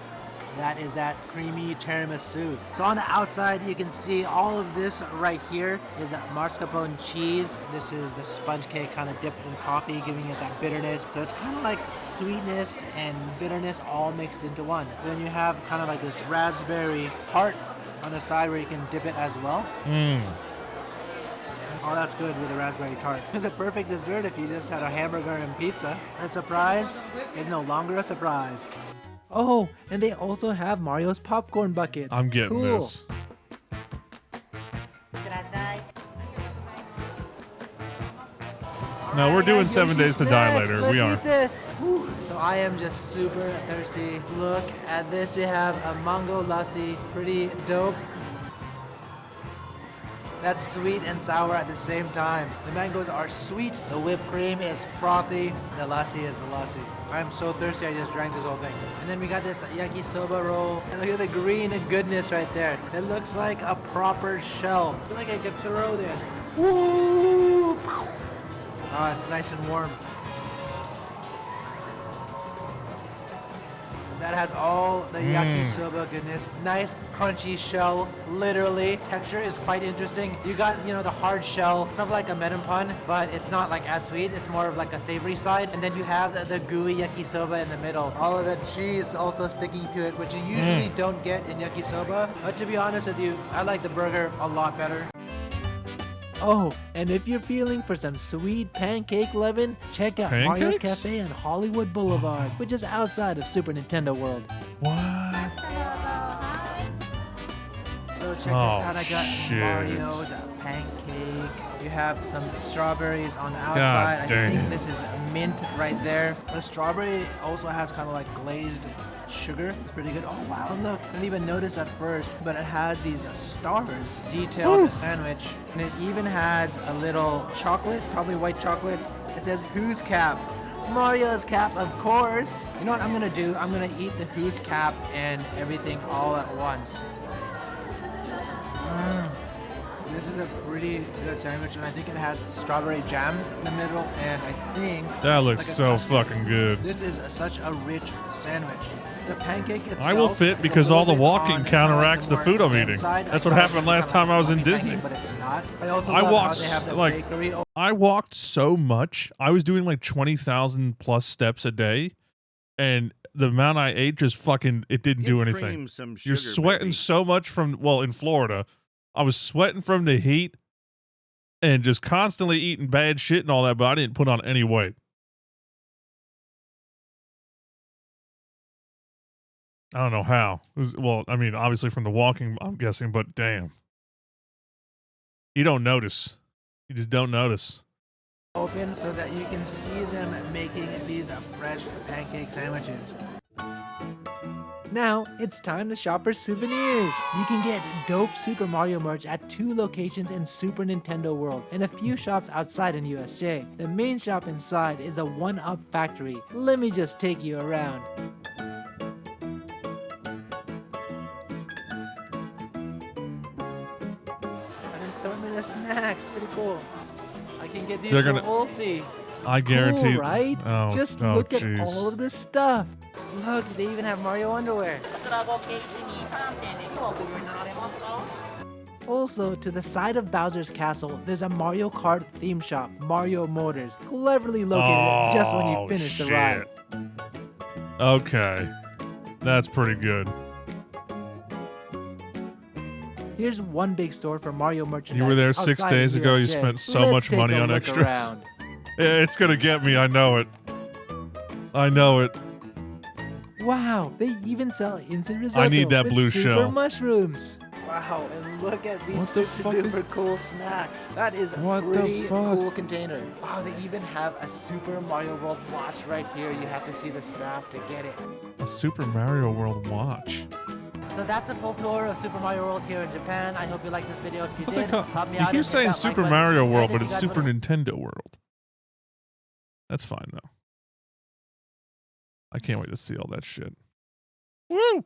that is that creamy tiramisu. So on the outside, you can see all of this right here is mascarpone cheese. This is the sponge cake kind of dipped in coffee, giving it that bitterness. So it's kind of like sweetness and bitterness all mixed into one. Then you have kind of like this raspberry tart on the side where you can dip it as well. Oh, that's good with a raspberry tart. It's a perfect dessert if you just had a hamburger and pizza. A surprise is no longer a surprise. Oh, and they also have Mario's popcorn buckets. I'm getting Cool. this. No, we're doing 7 days to die later. Let's We are. eat this. Whew. So I am just super thirsty. Look at this. We have a mango lassi. Pretty dope. That's sweet and sour at the same time. The mangoes are sweet. The whipped cream is frothy. The lassi is the lassi. I'm so thirsty I just drank this whole thing. And then we got this yakisoba roll. And look at the green goodness right there. It looks like a proper shell. I feel like I could throw this. Woo! Ah, it's nice and warm. That has all the yakisoba goodness. Nice crunchy shell, literally. Texture is quite interesting. You got, the hard shell, kind of like a medanpan, but it's not like as sweet. It's more of like a savory side. And then you have the gooey yakisoba in the middle. All of the cheese also sticking to it, which you usually don't get in yakisoba. But to be honest with you, I like the burger a lot better. Oh, and if you're feeling for some sweet pancake lovin', check out Mario's Pancakes? Cafe on Hollywood Boulevard, which is outside of Super Nintendo World. What? So check this Oh, out. I got shit. Mario's pancake. You have some strawberries on the outside. I dang. think this is mint right there. The strawberry also has kind of like glazed sugar. It's pretty good. Oh wow, look. I didn't even notice at first, but it has these stars detailed in the sandwich. And it even has a little chocolate, probably white chocolate. It says Who's Cap? Mario's cap, of course. You know what I'm gonna do? I'm gonna eat the Who's Cap and everything all at once. This is a pretty good sandwich, and I think it has strawberry jam in the middle, and I think That looks like a so custard. fucking good. This is such a rich sandwich. The pancake itself I will fit is a because little all the bit walking on, counteracts the more food I'm dense eating. side. That's I what thought happened it last was time I was in fluffy Disney. pancake, but it's not. I also I love walked how they have the like bakery. I walked so much. I was doing like 20,000 plus steps a day, and the amount I ate just fucking it didn't do Give anything. cream some You're sugar, sweating baby. so much from in Florida. I was sweating from the heat and just constantly eating bad shit and all that, but I didn't put on any weight. I don't know how. Well, I mean, obviously from the walking, I'm guessing, but damn. You don't notice. You just don't notice. Open so that you can see them making these fresh pancake sandwiches. Now it's time to shop for souvenirs. You can get dope Super Mario merch at 2 locations in Super Nintendo World and a few shops outside in USJ. The main shop inside is a 1-up factory. Let me just take you around. An assortment of snacks, pretty cool. I can get these They're for gonna- Wolfie. I guarantee. Cool, right? Oh, Just oh, look jeez. at all of this stuff. Look, they even have Mario underwear. Also, to the side of Bowser's castle, there's a Mario Kart theme shop, Mario Motors, cleverly located just when you Oh, finish the shit. ride. Okay. That's pretty good. Here's one big store for Mario merchandise. You were there 6 outside days of ago. You USJ. spent so Let's much take money a on look extras. around. Yeah, it's gonna get me. I know it. I know it. Wow, they even sell instant risotto. I need that with blue super shell. mushrooms. Wow, and look at these What the super fuck is- duper cool snacks. That is a What the pretty fuck? cool container. Wow, they even have a Super Mario World watch right here. You have to see the staff to get it. A Super Mario World watch. So that's a full tour of Super Mario World here in Japan. I hope you liked this video. If you What they did, call- help me you out. keep and hit saying that like Super button. Mario And World, if but you it's guys Super wanna Nintendo World. That's fine though. I can't wait to see all that shit. Woo!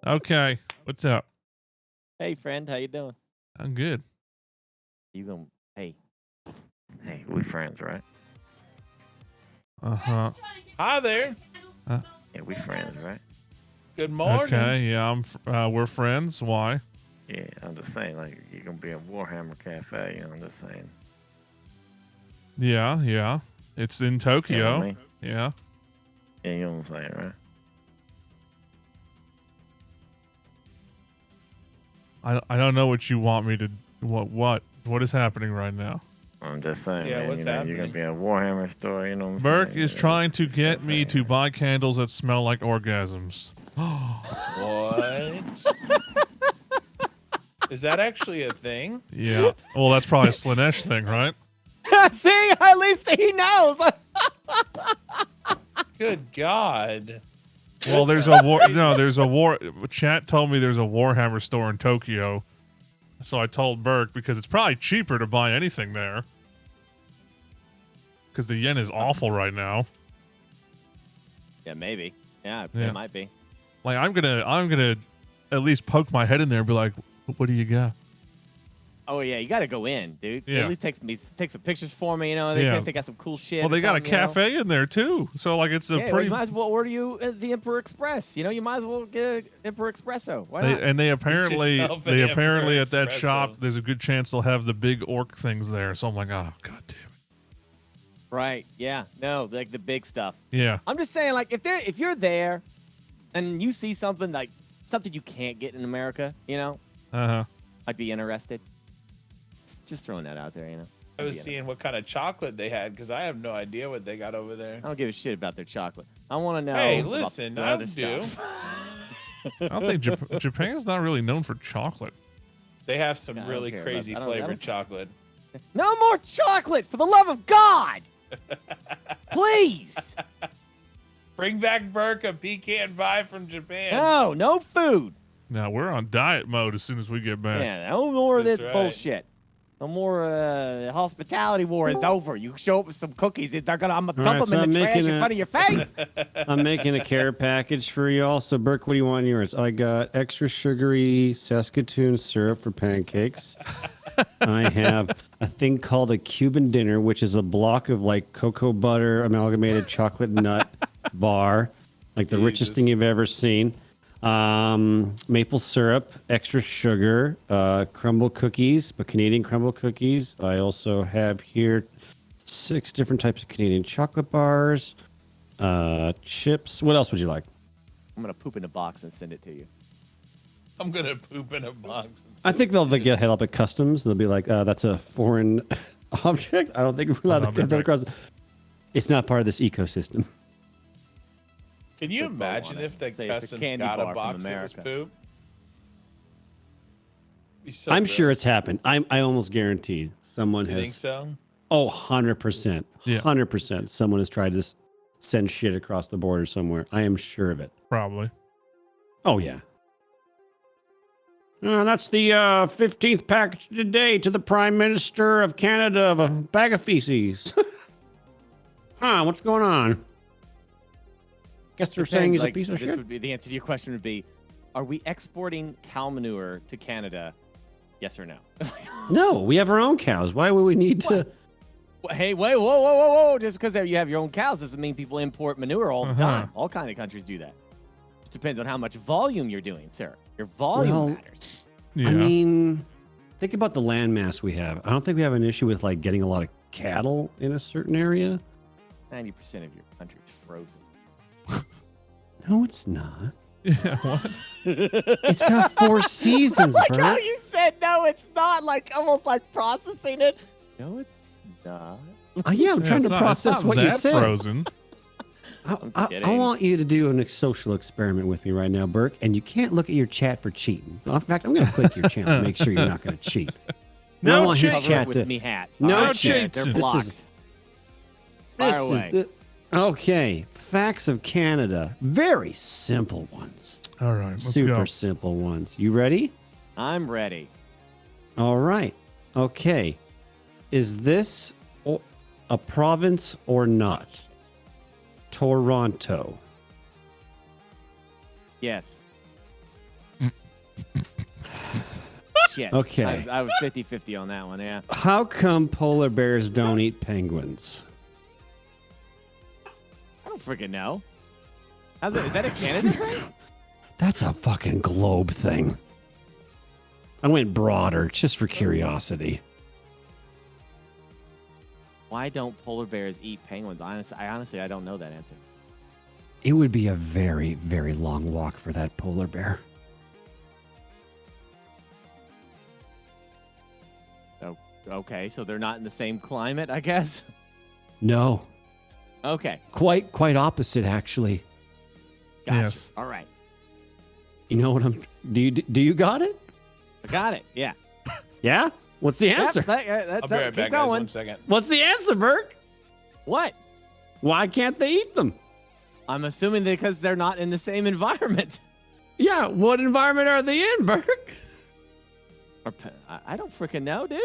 Okay, what's up? Hey, friend, how you doing? I'm good. You gonna? Hey, we friends, right? Uh-huh. Hi there. Yeah, we friends, right? Good morning. Okay, yeah, we're friends. Why? Yeah, I'm just saying, like, you're gonna be at Warhammer Cafe. You know, I'm just saying. Yeah. It's in Tokyo. You know what I mean? Yeah. Yeah, you know what I'm saying, right? I don't know what you want me to what is happening right now? I'm just saying, Yeah, man. what's You know, you're gonna happening? be at a Warhammer store. You know what I'm Burke saying? is Yeah, trying it's to just get that me thing, to man. buy candles that smell like orgasms. What? Is that actually a thing? Yeah. Well, that's probably a Slanesh thing, right? See, at least he knows. Good God. Well, there's a war. No, there's a war. Chat told me there's a Warhammer store in Tokyo, so I told Burke because it's probably cheaper to buy anything there. Because the yen is awful right now. Yeah, maybe. Yeah, Yeah. it might be. Like I'm gonna at least poke my head in there and be like, "What do you got?" Oh yeah, you gotta go in, dude. Yeah. At least take some pictures for me. You know, Yeah. they got some cool shit. Well, or they got a something, you know? cafe in there too, so like it's a Yeah, well, pretty. you might as well order you the Emperor Express. You know, you might as well get an Emperor Espresso. Why not? They apparently yourself an at Emperor that Espresso. shop there's a good chance they'll have the big orc things there. So I'm like, oh god damn it. Right? Yeah. No, like the big stuff. Yeah. I'm just saying, like, if you're there and you see something you can't get in America, you know, Uh-huh. I'd be interested. Just throwing that out there, you know. I was seeing what kind of chocolate they had because I have no idea what they got over there. I don't give a shit about their chocolate. I want to know. Hey, about listen, the I other do. stuff. I don't think Japan's not really known for chocolate. They have some Yeah, I don't really care about- crazy I don't- flavored chocolate. No more chocolate, for the love of God! Please! Bring back Burke a pecan pie from Japan. No food. Now we're on diet mode as soon as we get back. Yeah, no more of That's this right. bullshit. No more hospitality war is over. You show up with some cookies, I'm gonna dump right, them so in I'm the trash making in a- front of your face. I'm making a care package for y'all. So, Burke, what do you want in yours? I got extra sugary Saskatoon syrup for pancakes. I have a thing called a Cuban dinner, which is a block of like cocoa butter amalgamated chocolate nut bar, like the richest thing you've ever seen. Maple syrup, extra sugar, crumble cookies, but Canadian crumble cookies. I also have here 6 different types of Canadian chocolate bars, chips. What else would you like? I'm gonna poop in a box and send it to you. I'm gonna poop in a box. I think they'll get held up at customs. They'll be like, that's a foreign object. I don't think we're allowed to get that across. It's not part of this ecosystem. Can you Put bow imagine on it. if the Say it's a customs candy got bar a from box that was America. poop? Be so I'm sure gross. it's happened. I almost guarantee someone You has. think so? Oh, 100%. Yeah. 100%. Someone has tried to send shit across the border somewhere. I am sure of it. Probably. Oh, yeah. That's the 15th package today to the Prime Minister of Canada of a bag of feces. What's going on? Guess they're saying he's Depends, a piece of this shit. would be the answer to your question would be, are we exporting cow manure to Canada? Yes or no? No, we have our own cows. Why would we need to? Hey, wait, whoa. Just because you have your own cows doesn't mean people import manure all the Uh-huh. time. All kind of countries do that. Just depends on how much volume you're doing, sir. Your volume Well, matters. Yeah. I mean, think about the land mass we have. I don't think we have an issue with like getting a lot of cattle in a certain area. 90% of your country is frozen. No, it's not. Yeah, what? It's got 4 seasons, Like Bert. how you said no, it's not. Like almost like processing it. No, it's not. Yeah, I'm Yeah, trying it's to not- it's process not what you that said. Frozen. I kidding. want you to do a social experiment with me right now, Burke, and you can't look at your chat for cheating. In fact, I'm going to click your channel to make sure you're not going to cheat. No I want his cheating. Cover it chat with to. me hat. No All right, cheats. They're This is- blocked. Fire away. Okay, facts of Canada. Very simple ones. All right, let's Super go. simple ones. You ready? I'm ready. All right. Okay. Is this a province or not? Toronto. Yes. Shit. Okay. I was 50-50 on that one, yeah. How come polar bears don't eat penguins? I don't freaking know. Is that a Canada thing? That's a fucking globe thing. I went broader just for curiosity. Why don't polar bears eat penguins? Honestly, I don't know that answer. It would be a very, very long walk for that polar bear. Oh, okay, so they're not in the same climate, I guess. No, Okay, quite opposite actually. gotcha. Yes. All right, You know what I'm? Do you got it? I got it. Yeah. Yeah. What's the answer? Yep, that's I'll be right keep back, guys. going. 1 second. What's the answer, Burke? What? Why can't they eat them? I'm assuming because they're not in the same environment. Yeah. What environment are they in, Burke? I don't freaking know, dude.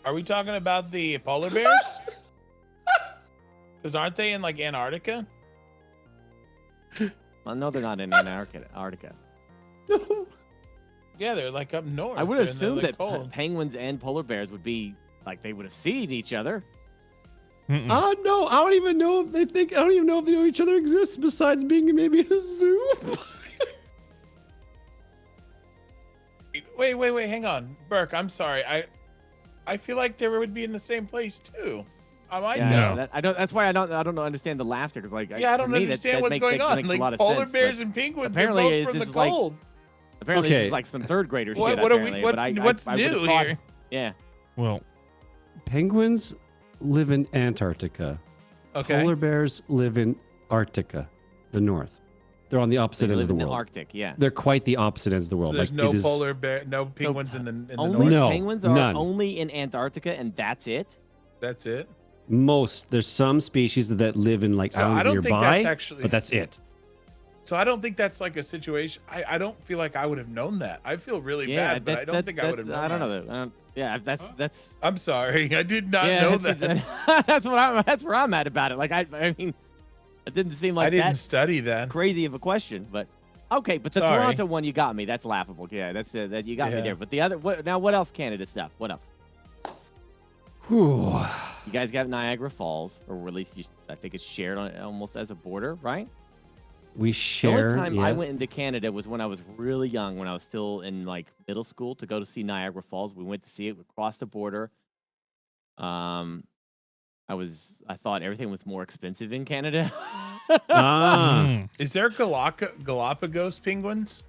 Are we talking about the polar bears? Because aren't they in like Antarctica? Well, no, they're not in Antarctica. Yeah, they're like up north. I would They're in the, assume like, that cold. penguins and polar bears would be like they would have seen each other. Mm-mm. No, I don't even know if they think. I don't even know if they know each other exists besides being maybe in a zoo. Wait, hang on, Burke. I'm sorry. I feel like they would be in the same place too. I might Yeah, know. No. I don't. That's why I don't understand the laughter because like Yeah, I to don't me, understand that what's makes, going that on. makes Like a lot of polar sense, bears but and penguins apparently are both from the this is like- cold. apparently this Okay. is like some third grader What- shit. what are we- apparently, what's- but what's I would've new thought- here? Yeah. Well, Penguins live in Antarctica. Okay. Polar bears live in Arctica, the north. They're on the They opposite ends live of the in the world. Arctic. Yeah. They're quite the opposite ends of the world. So there's Like, no it is polar bear, no penguins in the Only north. No, penguins are none. only in Antarctica, and that's it. That's it. most. There's some species that live in like So I islands don't think nearby, that's actually- but that's it. So I don't think that's like a situation. I don't feel like I would have known that. I feel really Yeah, bad, but I don't think I would have known I don't that. know that. Yeah, that's. I'm sorry. I did not Yeah, know that's, that. that's where I'm at about it. Like I mean, it didn't seem like I didn't that study that. crazy of a question, but okay. But the Sorry. Toronto one, you got me. That's laughable. Yeah, that's that you got me Yeah. there. But the other, what else? Canada stuff. What else? Whew. You guys got Niagara Falls, or at least I think it's shared almost as a border, right? We The share. only time yeah. I went into Canada was when I was really young, when I was still in like middle school to go to see Niagara Falls. We went to see it. We crossed the border. I thought everything was more expensive in Canada. Ah, mm. Is there Galapagos penguins?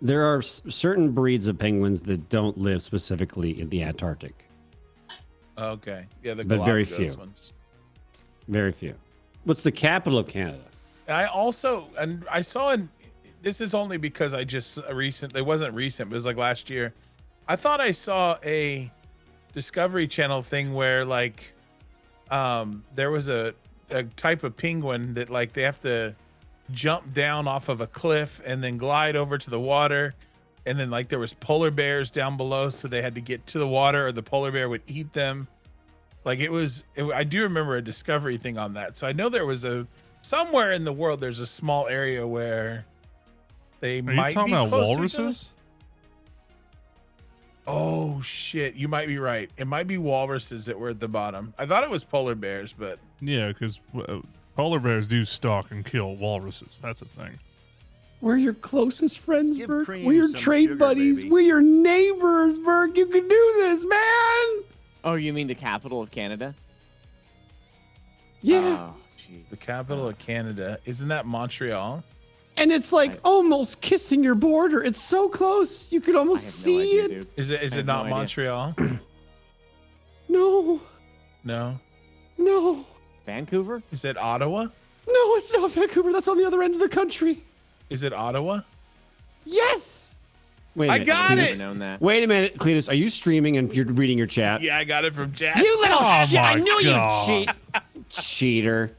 there are certain breeds of penguins that don't live specifically in the Antarctic. Okay. Yeah, the But very Galapagos few. ones. Very few. What's the capital of Canada? I also, and I saw this is only because I just it wasn't recent, but it was like last year. I thought I saw a Discovery Channel thing where like there was a type of penguin that like they have to jump down off of a cliff and then glide over to the water, and then like there was polar bears down below, so they had to get to the water or the polar bear would eat them. Like I do remember a Discovery thing on that. So I know there was somewhere in the world there's a small area where they Are might you talking be about close to each other. walruses? Oh shit, you might be right. It might be walruses that were at the bottom. I thought it was polar bears, but Yeah, because polar bears do stalk and kill walruses. That's a thing. We're your closest friends, Give Burke. Cream We're your some trade sugar, buddies. baby. We're your neighbors, Burke. You can do this, man. Oh, you mean the capital of Canada? Yeah. Oh, gee. The capital of Canada. Isn't that Montreal? And it's like almost kissing your border. It's so close. You could I almost have see no idea, it. dude. Is I it have not no idea. Montreal? No. No. No. Vancouver? Is it Ottawa? No, it's not Vancouver. That's on the other end of the country. Is it Ottawa? Yes. Wait a I minute, got I it. Cletus. have known that. Wait a minute, Cletus. Are you streaming and you're reading your chat? Yeah, I got it from chat. You little Oh shit! I my knew God. you'd cheat. Cheater.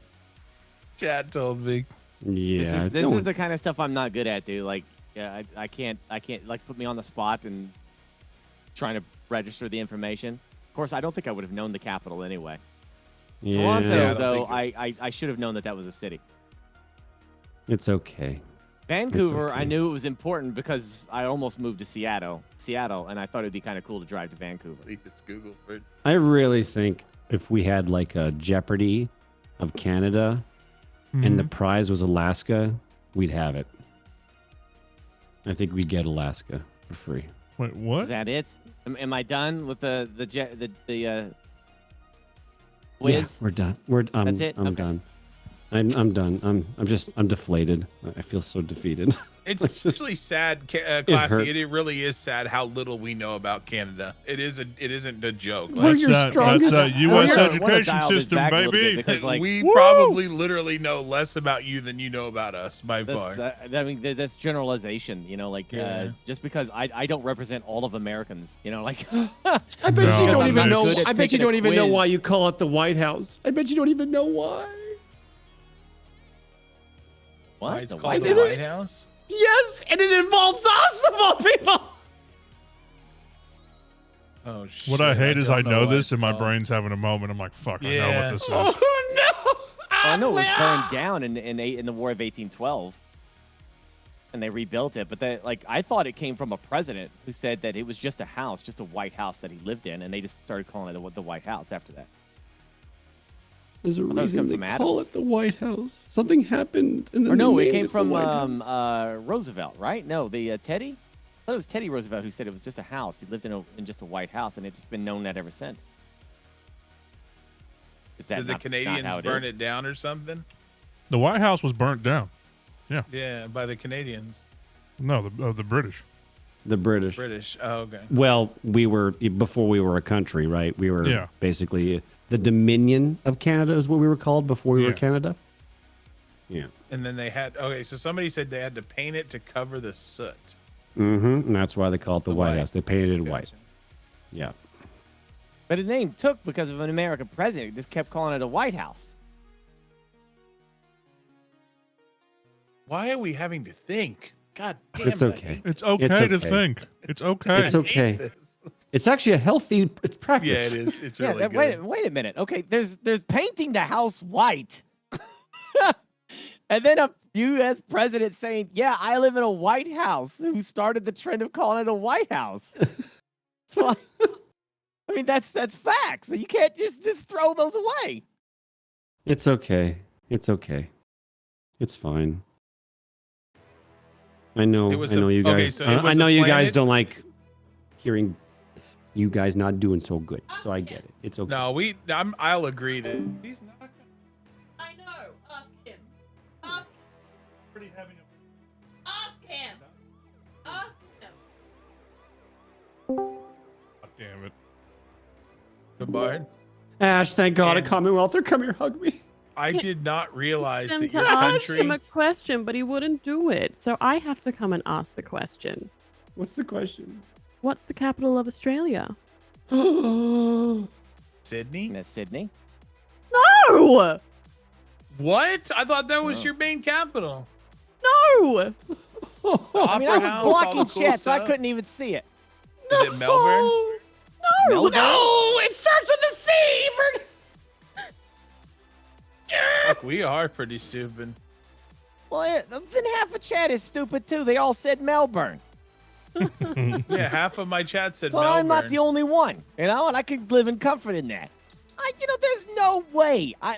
Chat told me. Yeah. This don't- is the kind of stuff I'm not good at, dude. Like, yeah, I can't like put me on the spot and trying to register the information. Of course, I don't think I would have known the capital anyway. yeah, Toronto, Yeah, I don't though, think I should have known that was a city. It's okay. Vancouver, I okay. knew it was important because I almost moved to Seattle, and I thought it'd be kind of cool to drive to Vancouver. It's Google for it. I really think if we had like a Jeopardy of Canada and the prize was Alaska, we'd have it. I think we'd get Alaska for free. Wait, what? Is that it? Am I done with the quiz? Yeah, we're done. That's it? I'm Okay. done. I'm done. I'm deflated. I feel so defeated. It's It's just- actually sad, hurts. Classy. It really is sad how little we know about Canada. It isn't a joke. We're your strongest- That's I U.S. wanna education dial this system, back a little bit baby. because, like, we Woo! probably literally know less about you than you know about us by far. I mean, that's generalization. You know, like Yeah. just because I don't represent all of Americans. You know, like I bet No, you Because don't I'm even not know. good at I bet you taking a don't even know quiz. why you call it the White House. I bet you don't even know why. what? Why it's The called White the House? White House? Yes, and it involves us of all people. Oh shit! What I hate is don't I know what this it's and my called. brain's having a moment. I'm like, fuck, I know Yeah. what this is. Oh no! Well, I know it was burned down in the War of 1812, and they rebuilt it. But I thought it came from a president who said that it was just a house, just a White House that he lived in, and they just started calling it the White House after that. There's a thought it was reason coming they from call Adams. it the White House. Something happened, and then Or no, they it named came the from White House. Roosevelt, right? No, the Teddy. I thought it was Teddy Roosevelt who said it was just a house. He lived in just a White House, and it's been known that ever since. Is that Did the not Canadians how it burn is? it down or something? The White House was burnt down. Yeah, by the Canadians, No, the British. The British. British. Oh, okay. Well, we were before we were a country, right? We were Yeah. basically the Dominion of Canada is what we were called before we were Yeah. Canada. Yeah. And then they had so somebody said they had to paint it to cover the soot. Mm-hmm. And that's why they call it the, White House. They painted it white. Gotcha. Yeah. But the name took because of an American president who just kept calling it a White House. Why are we having to think? God damn It's it! I okay. hate- It's okay to okay. think. It's okay. It's okay. I hate this. It's actually a healthy Yeah, practice. it is. It's Yeah, really good. wait a minute. Okay, there's painting the house white. And then a U.S. president saying, "Yeah, I live in a White House," who started the trend of calling it a White House. So, I mean, that's facts. You can't just throw those away. It's okay. It's okay. It's fine. I know. It was I know a- you okay, guys. so it I was know a you guys planet? don't like hearing you guys not doing so good. So I get it. It's okay. No, I'll agree that he's not. I know. Ask him. Ask him. Ask him. God damn it. The Bard. Ash, thank God, a And- Commonwealth. Or come here, hug me. I did not realize Him that to your ask country. him a question, but he wouldn't do it. So I have to come and ask the question. What's the question? What's the capital of Australia? Sydney. And that's Sydney. No! What? I thought that was your main capital. No! I mean, Opera I was House, all blocking the cool chat, so I stuff. couldn't even see it. Is it Melbourne? No! Melbourne? No, it starts with a C. Fuck, we are pretty stupid. Well, then half of chat is stupid too. They all said Melbourne. Yeah, half of my chat said So Melbourne. I'm not the only one, you know, and I can live in comfort in that. There's no way. I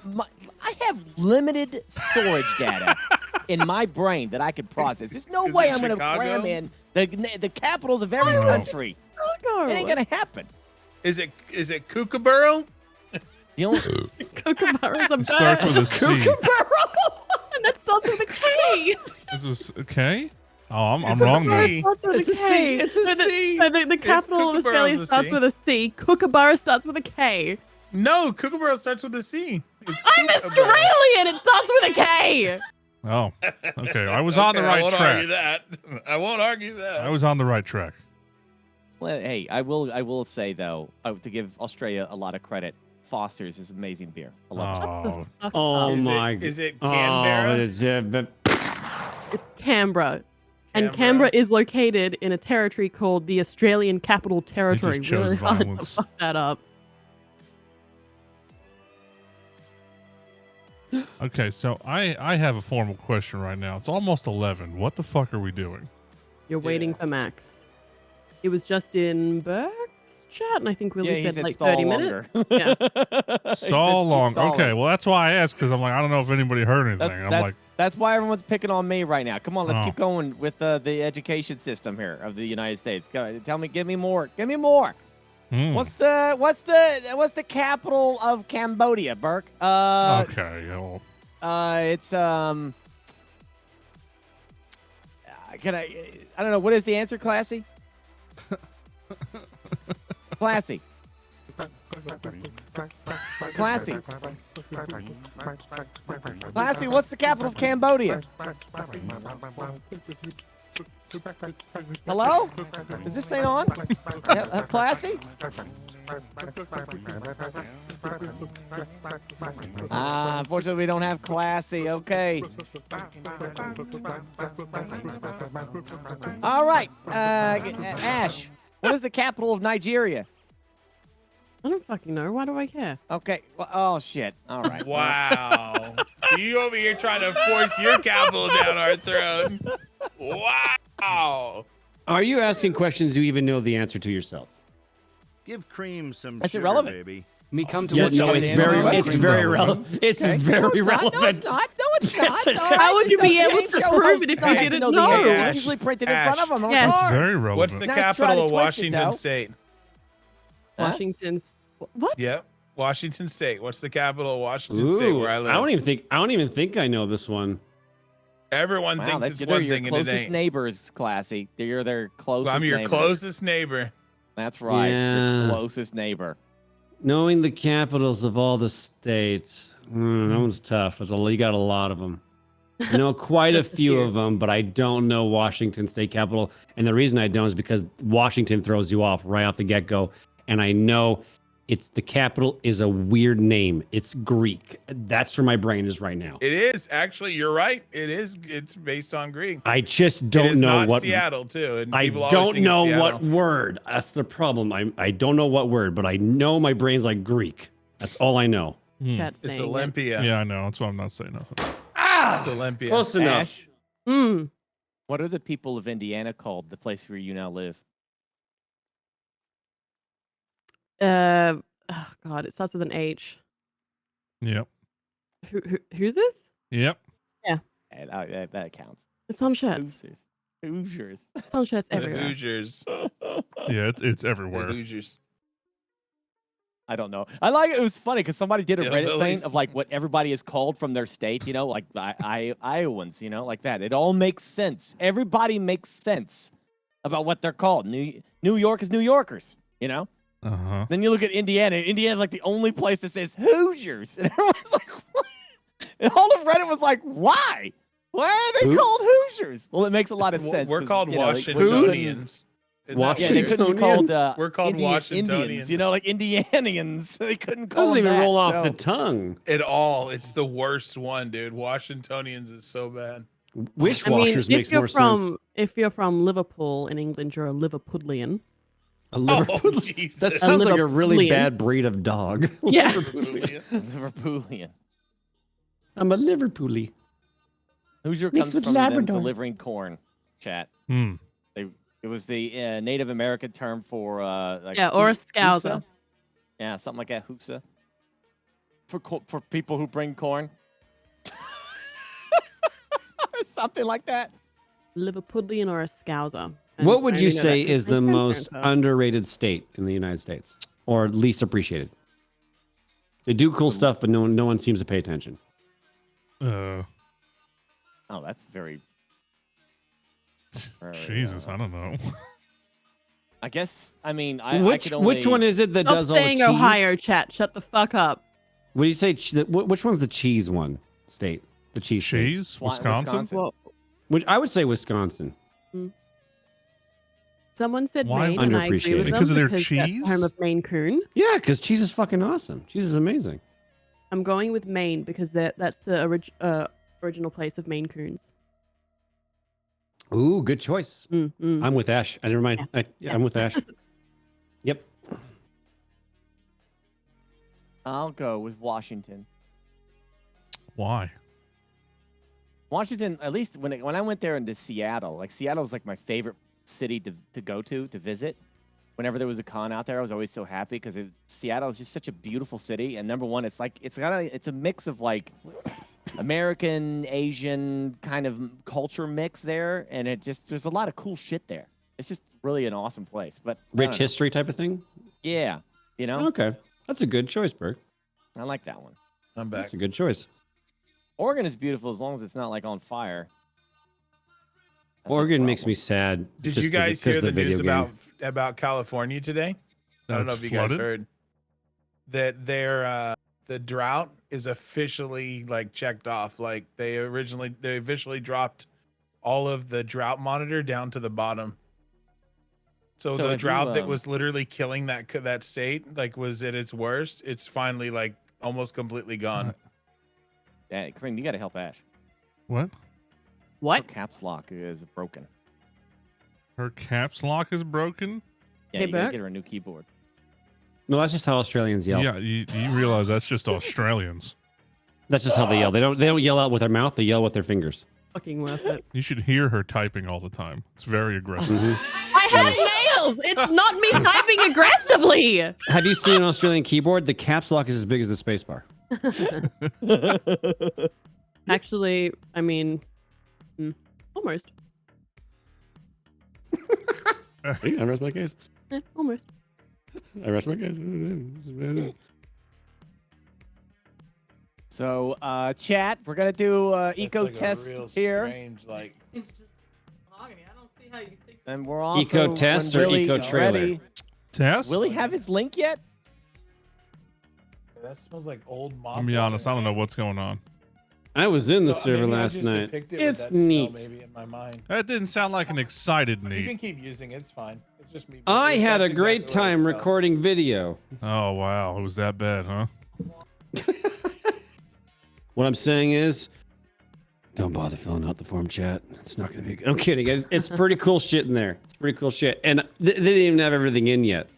have limited storage data in my brain that I could process. There's no Is way it I'm going to Chicago? cram in the capitals of every No. country. Chicago. It ain't going to happen. Is it Kookaburra? The only, Kookaburra is a bird. It starts with a C. And that starts with a K. It's a K? Oh, I'm It's a wrong C. then. It starts with It's a a K. C. It's a So C. the capital of Australia Kookaburra's a starts C. with a C. Kookaburra starts with a K. No, Kookaburra starts with a C. It's I'm Kookaburra. Australian. It starts with a K. Oh, okay. I was on the Okay, right I won't track. argue that. I won't argue that. I was on the right track. Well, hey, I will say though, to give Australia a lot of credit, Foster's is amazing beer. I love it. Oh, Fuck Oh up. Is my it- is it Oh, Canberra? it's, It's Canberra. And Canberra. Canberra is located in a territory called the Australian Capital Territory. just chose Really hard to violence. fuck that up. okay. So I have a formal question right now. It's almost 11. What the fuck are we doing? You're waiting for Max. It was just in Burke's chat, and I think Willie he said like stall 30 longer. minutes. Yeah. He said Stall keep long. stalling. Okay. Well, that's why I asked because I'm like I don't know if anybody heard anything. That's, I'm that's, like, that's why everyone's picking on me right now. Come on, let's Oh. keep going with the education system here of the United States. Go, tell me, give me more. Give me more. hmm. What's the capital of Cambodia, Burke? Okay. Well, It's can I don't know. What is the answer, Classy? Classy. Classy. Classy, what's the capital of Cambodia? Hello? Is this thing on? Yeah, Classy? Unfortunately, we don't have Classy. Okay. All right. Ash, what is the capital of Nigeria? I don't fucking know. Why do I care? Okay. Well, oh, shit. All right. Wow. So you over here trying to force your capital down our throat. Wow. Are you asking questions you even know the answer to yourself? Give Cream some That's sugar, irrelevant. baby. Me come to Yeah, watch no, you it's answer very, my it's question, very though. relevant. It's Okay. very No, it's relevant. Not. No, it's not. No, it's not. All right. How would you be Don't able game to show prove hosts it if you don't have to didn't know? The know? answers. Ash, It's usually printed in Ash. front of them. I'm Yes. it's sorry. very relevant. What's the Nice try to capital of twist it, Washington though. State? Huh? Washington's what? Yep. Washington State. What's the capital of Washington State Ooh, where I live? I don't even think I know this one. Everyone Wow, thinks that's it's they're one your thing and it closest ain't. neighbors, Classy. You're their closest. I'm your neighbors. closest neighbor. That's right. Yeah. Your closest neighbor. Knowing the capitals of all the states, that one's tough. You got a lot of them. I know quite a few of them, but I don't know Washington State Capitol. And the reason I don't is because Washington throws you off right off the get-go. And I know the capital is a weird name. It's Greek. That's where my brain is right now. It is actually. You're right. It is. It's based on Greek. I just It don't is know not what. Seattle too. And I people always don't think it's know Seattle. what word. That's the problem. I don't know what word, but I know my brain's like Greek. That's all I know. Hmm. Cat It's saying it. Olympia. Yeah, I know. That's why I'm not saying nothing. It's Olympia. Close enough. Ash, Mm. what are the people of Indiana called? The place where you now live. Oh God, it starts with an H. Yep. Who's this? Yep. That counts. It's on shirts. Hoosiers. Hoosiers. It's on shirts The everywhere. Hoosiers. Yeah, it's The everywhere. Hoosiers. I don't know. I like it. It was funny because somebody did a Reddit thing Hillbillies. of like what everybody is called from their state. You know, like Iowans. You know, like that. It all makes sense. Everybody makes sense about what they're called. New York is New Yorkers. You know. Uh-huh. Then you look at Indiana. Indiana's like the only place that says Hoosiers, and everyone's like, what? And all of Reddit was like, why? Why are they Who? called Hoosiers? Well, it makes a lot of sense. We're 'cause, called you know, like, Washingtonians. Isn't that Yeah, they weird? couldn't be called. We're called Indians. Washingtonians. You know, like Indianians. They couldn't call Doesn't them even that, roll off so- the tongue. At all. It's the worst one, dude. Washingtonians is so bad. Wishwashers makes more sense. If you're from Liverpool in England, you're a Liverpudlian. A Liverpool. Jesus. That sounds like a really Liverpudlian. bad breed of dog. Yeah. Liverpoolian. I'm a Liverpoolie. Hoosier Mixed comes with from them Labrador. delivering corn. Chat. Hmm. It was the Native American term for like Yeah, or a Husa? scouser. Yeah, something like that. Husa. For people who bring corn. Something like that. Liverpudlian or a scouser. And What would I you only know say that is 'cause the my most grandparents are. underrated state in the United States, or least appreciated? They do cool stuff, but no one seems to pay attention. Oh, that's very. Jesus, I don't know. I guess. I mean, I Which could only... which one is it that Stop does all the saying cheese? Ohio, chat. Shut the fuck up. What do you say? Which one's the cheese one? State. The cheese. State. Cheese? Wisconsin? Well, Which I would say Wisconsin. someone said Why? Maine, and I agree with them Because of their that's the cheese? home of Maine Coon. Yeah, because cheese is fucking awesome. Cheese is amazing. I'm going with Maine because that's the original place of Maine Coons. Ooh, good choice. I'm with Ash. I never mind. Yeah. I'm with Ash. Yep. I'll go with Washington. Why? Washington, at least when I went there into Seattle, like Seattle was like my favorite city to go to visit. Whenever there was a con out there, I was always so happy because Seattle is just such a beautiful city. And number one, it's a mix of like American, Asian kind of culture mix there, and there's a lot of cool shit there. It's just really an awesome place. But Rich history type of thing. Yeah, you know. Okay, that's a good choice, Bert. I like that one. I'm back. That's a good choice. Oregon is beautiful as long as it's not like on fire. That's its Oregon makes problem. me sad. Did just you guys because hear of the news video game. about California today? I don't know It's if you guys flooded? heard that the drought is officially like checked off. Like they officially dropped all of the drought monitor down to the bottom. So So the have drought you, that was literally killing that state, like was at its worst, it's finally like almost completely gone. Yeah, Kareem, you got to help Ash. What? Her What? caps lock is broken. Her caps lock is broken? Yeah, Hey, you gotta Bert? get her a new keyboard. No, that's just how Australians yell. Yeah, you realize that's just Australians. That's just how they yell. They don't yell out with their mouth. They yell with their fingers. Fucking worth it. You should hear her typing all the time. It's very aggressive. I have nails. It's not me typing aggressively. Have you seen an Australian keyboard? The caps lock is as big as the space bar. Actually, I mean, almost. See, I rest my case. Almost. I rest my case. So, chat, we're gonna do eco That's like a test real here, Strange, like It's just mahogany. I don't see how you think. and we're also Eco test when or Willie's eco trailer? ready- Test? Will he have his link yet? that smells like old moss. I'll be honest, I don't know what's going on. I was in the So, server maybe I last just night. depicted with It's that smell neat. Maybe in my mind. That didn't sound like an excited You can neat. keep using it. It's fine. It's just me. I had a That's great exactly what it time smelled. recording video. Oh, wow. It was that bad, huh? What I'm saying is, don't bother filling out the form, chat. It's not going to be good. I'm kidding. It's pretty cool shit in there. It's pretty cool shit. And they didn't even have everything in yet.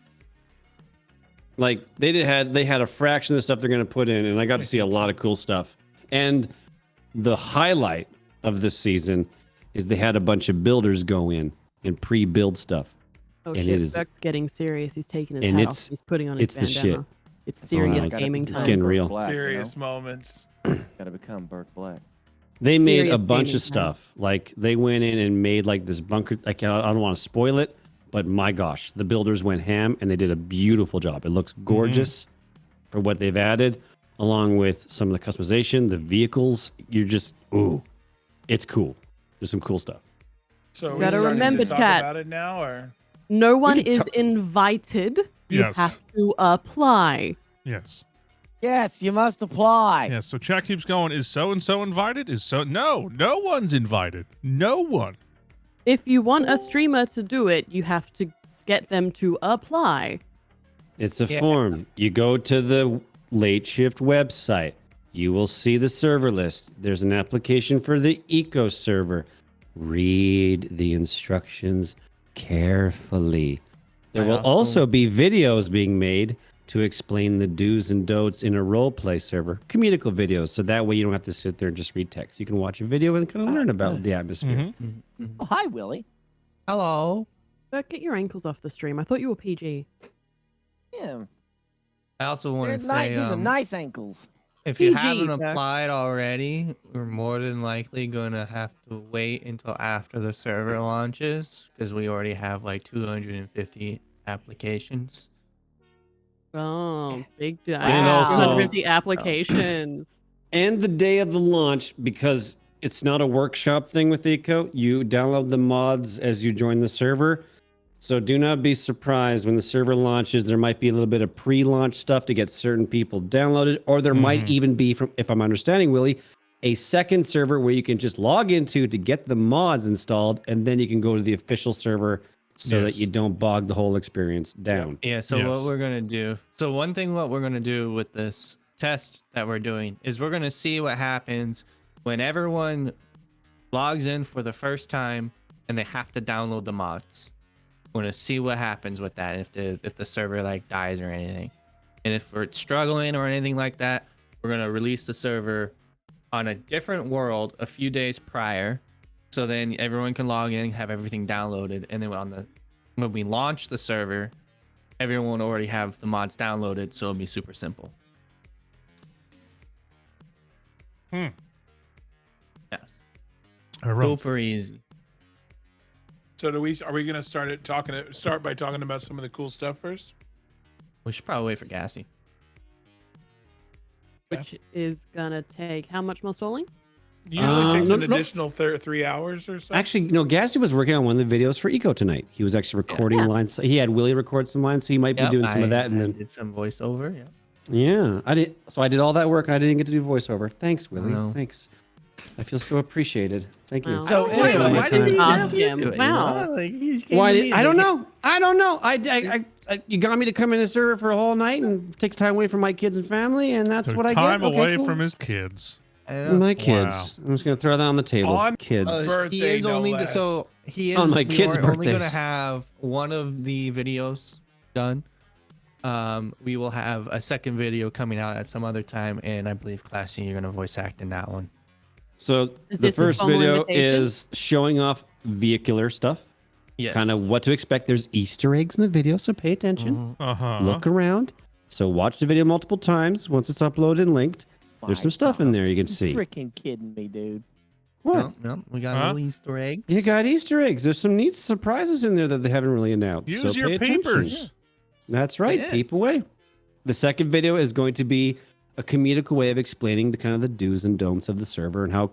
Like, they had a fraction of the stuff they're going to put in, and I got to see a lot of cool stuff. And the highlight of this season is they had a bunch of builders go in and pre-build stuff. Oh And shit, it is- Bert's getting serious. He's taking his and hat it's- off. He's putting on his it's the bandana. shit. It's serious it's- gaming it's time. getting real. Black, Serious moments. Gotta become Burke Black. They made Serious a bunch gaming of stuff. Like they went in and made like this bunker. I don't want to spoil it, but my gosh, the builders went ham and they did a beautiful job. It looks gorgeous for what they've added, along with some of the customization, the vehicles. You're just it's cool. There's some cool stuff. So are we Gotta starting remember, to talk chat. about it now, or No one can is talk- invited. You Yes. have to apply. Yes. Yes, you must apply. Yes. So chat keeps going. Is so and so invited? No one's invited. No one. If you want a streamer to do it, you have to get them to apply. It's a form. You go to the Late Shift website. You will see the server list. There's an application for the Eco server. Read the instructions carefully. There will also be videos being made to explain the do's and don'ts in a role play server. Comedical videos, so that way you don't have to sit there and just read text. You can watch a video and kind of learn about the atmosphere. Oh, hi, Willie. Hello. Bert, get your ankles off the stream. I thought you were PG. Yeah, I also want they're to nice. say, These are nice ankles. if you PG, haven't Bert. applied already, we're more than likely gonna have to wait until after the server launches because we already have like 250 applications. Oh, big deal. And also- 250 applications. And the day of the launch, because it's not a workshop thing with Eco, you download the mods as you join the server. So do not be surprised when the server launches. There might be a little bit of pre-launch stuff to get certain people downloaded, or there might even be, from if I'm understanding, Willie, a second server where you can just log into to get the mods installed, and then you can go to the official server so that you don't bog the whole experience down. Yeah, so what we're going to do. So one thing what we're going to do with this test that we're doing is we're going to see what happens when everyone logs in for the first time and they have to download the mods. We're going to see what happens with that if the server like dies or anything. And if we're struggling or anything like that, we're going to release the server on a different world a few days prior. So then everyone can log in, have everything downloaded, and then when we launch the server, everyone will already have the mods downloaded, so it'll be super simple. Yes. Super easy. So are we gonna start by talking about some of the cool stuff first? We should probably wait for Gassy. Which is gonna take how much more stalling? Usually takes an additional 3 hours or so. Actually, no, Gassy was working on one of the videos for Eco tonight. He was actually recording lines. He had Willie record some lines, so he might be doing some of that. And then did some voiceover. Yeah, I did. So I did all that work, and I didn't get to do voiceover. Thanks, Willie. No. Thanks. I feel so appreciated. Thank you. Wow. So Anyway, why did he ask have him? you do it? Wow. Why did I don't know. I don't know. You got me to come in the server for a whole night and take time away from my kids and family, and that's Took what I get. time Okay, away cool. from his kids. My kids. Wow. I'm just gonna throw that on the table. On Kids. birthday, He is no only less. so he is On my kids' we're only gonna birthdays. have one of the videos done. We will have a second video coming out at some other time, and I believe Classy, you're gonna voice act in that one. So Is the this his first formal video invitation? is showing off vehicular stuff. Yes. Kind of what to expect. There's Easter eggs in the video, so pay attention. Look around. So watch the video multiple times. Once it's uploaded and linked, there's some stuff in there you can see. Freaking kidding me, dude. What? No, we got little Easter eggs. You got Easter eggs. There's some neat surprises in there that they haven't really announced. Use so your pay attention. peepers. That's right. Yeah. Peep away. The second video is going to be a comedic way of explaining the kind of the do's and don'ts of the server and how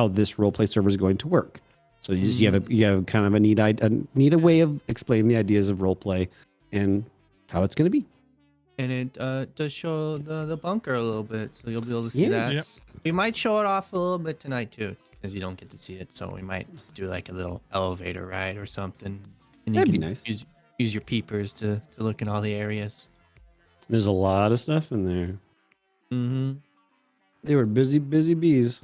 this roleplay server is going to work. So you have kind of a neat way of explaining the ideas of roleplay and how it's going to be. And it does show the bunker a little bit, so you'll be able to see that. Yep. We might show it off a little bit tonight too, because you don't get to see it. So we might just do like a little elevator ride or something. And That'd you be can nice. use your peepers to look in all the areas. There's a lot of stuff in there. Mm-hmm. They were busy bees.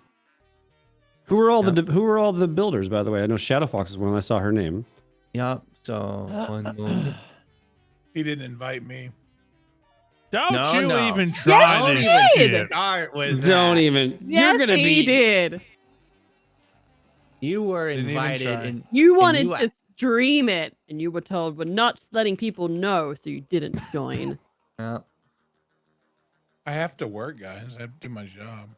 Who were all the builders, by the way? I know Shadow Fox is one. I saw her name. Yep. So one moment. He didn't invite me. Don't No, you no. even try Don't this even shit. start with Don't that. even. Yes, you're gonna he be. did. You were Didn't even invited, try. and You wanted you- to stream it, and you were told we're not letting people know, so you didn't join. Yep. I have to work, guys. I have to do my job.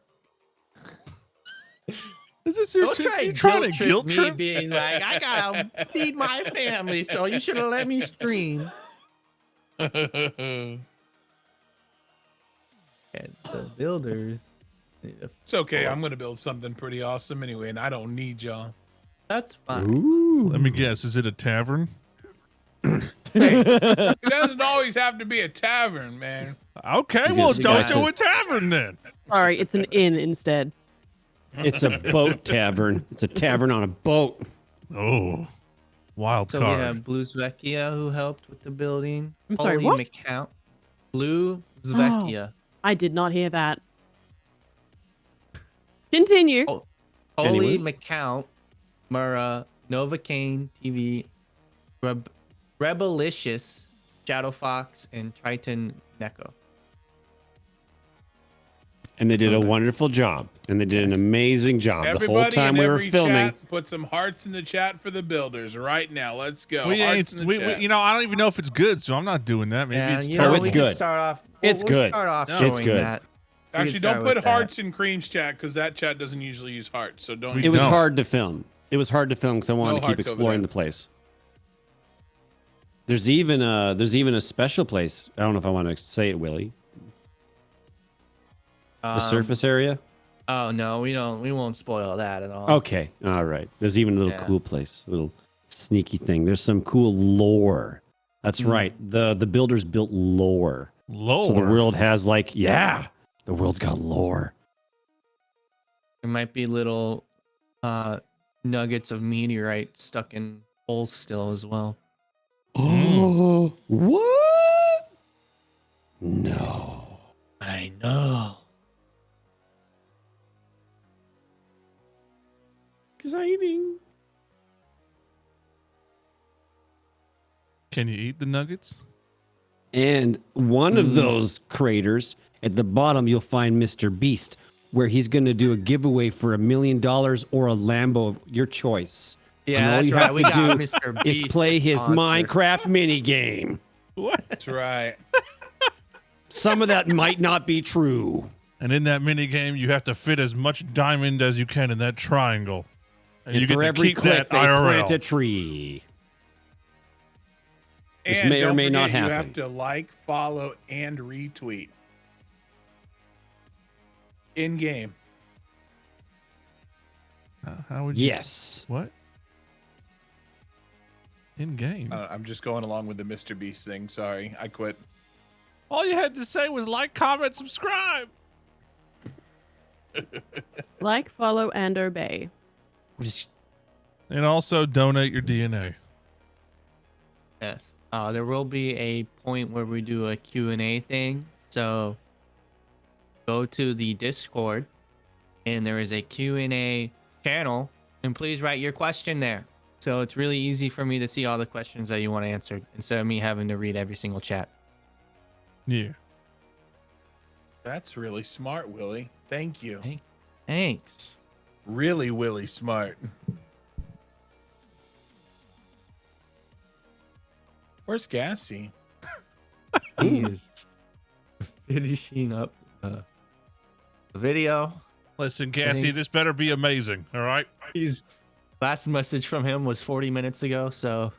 Is this your Don't try you and trying to guilt me trip? being like, I gotta feed my family, so you should have let me stream. And the builders. It's okay. I'm gonna build something pretty awesome anyway, and I don't need y'all. That's fine. Ooh. Let me guess. Is it a tavern? It doesn't always have to be a tavern, man. Okay, Yes, well, you don't guys do have- a tavern then. Sorry, it's an inn instead. It's a boat tavern. It's a tavern on a boat. Oh, wild So card. we have Blue Zvecchia who helped with the building. I'm sorry, Holy what? McCount. Blue Zvecchia. I did not hear that. Continue. Oh. Holy Anyway. McCount. Murrah. Novocaine TV. Rebelicious. Shadow Fox. And Triton Neko. And they did a wonderful job. And they did an amazing job. Everybody the whole time in we were every filming. chat, put some hearts in the chat for the builders right now. Let's go. we Hearts ain't, in the we, chat. you know, I don't even know if it's good, so I'm not doing that. Maybe it's you terrible. it's we can good. Start off. It's good. Start off No. showing It's good. that. We can Actually, start don't with put that. hearts in Cream's chat because that chat doesn't usually use hearts. So don't. We It was don't. hard to film. It was hard to film because I wanted No to keep hearts over exploring there. the place. There's even a special place. I don't know if I want to say it, Willie. The surface area. Oh no, we don't. We won't spoil that at all. Okay, all right. There's even a little Yeah. cool place, a little sneaky thing. There's some cool lore. That's right. The builders built lore. Lore. So the world has like, yeah, the world's got lore. There might be little nuggets of meteorite stuck in holes still as well. Oh, what? No. I know. Exciting. Can you eat the nuggets? And one of those craters at the bottom, you'll find Mr. Beast, where he's going to do a giveaway for $1 million or a Lambo of your choice. Yeah, And all that's you right. have We to got do Mr. is Beast play to his sponsor. Minecraft mini game. What? That's right. Some of that might not be true. And in that mini game, you have to fit as much diamond as you can in that triangle. And you for get to every keep click, that they IRL. plant a tree. This And may or don't may not forget, happen. You have to like, follow, and retweet. In game. How would you? Yes. What? In game. I'm just going along with the Mr. Beast thing. Sorry, I quit. All you had to say was like, comment, subscribe. Like, follow, and obey. Just And also donate your DNA. Yes. There will be a point where we do a Q&A thing. So go to the Discord and there is a Q&A channel and please write your question there. So it's really easy for me to see all the questions that you want answered instead of me having to read every single chat. Yeah. That's really smart, Willie. Thank you. Thanks. Really, Willie smart. Where's Gassy? He is finishing up the video. Listen, Cassie, think- this better be amazing. All right. He's last message from him was 40 minutes ago, so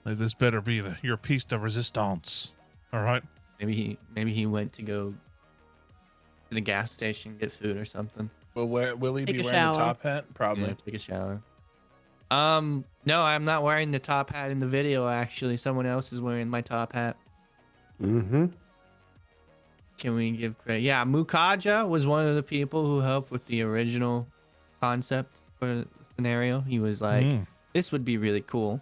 This better be your piece de resistance. All right. maybe he went to go to the gas station get food or something. Will he Take be a wearing the shower. top hat? Probably. Yeah, take a shower. No, I'm not wearing the top hat in the video. Actually, someone else is wearing my top hat. mm-hmm. Can we give credit? Yeah, Mukaja was one of the people who helped with the original concept for the scenario. He was like, "This would be really cool."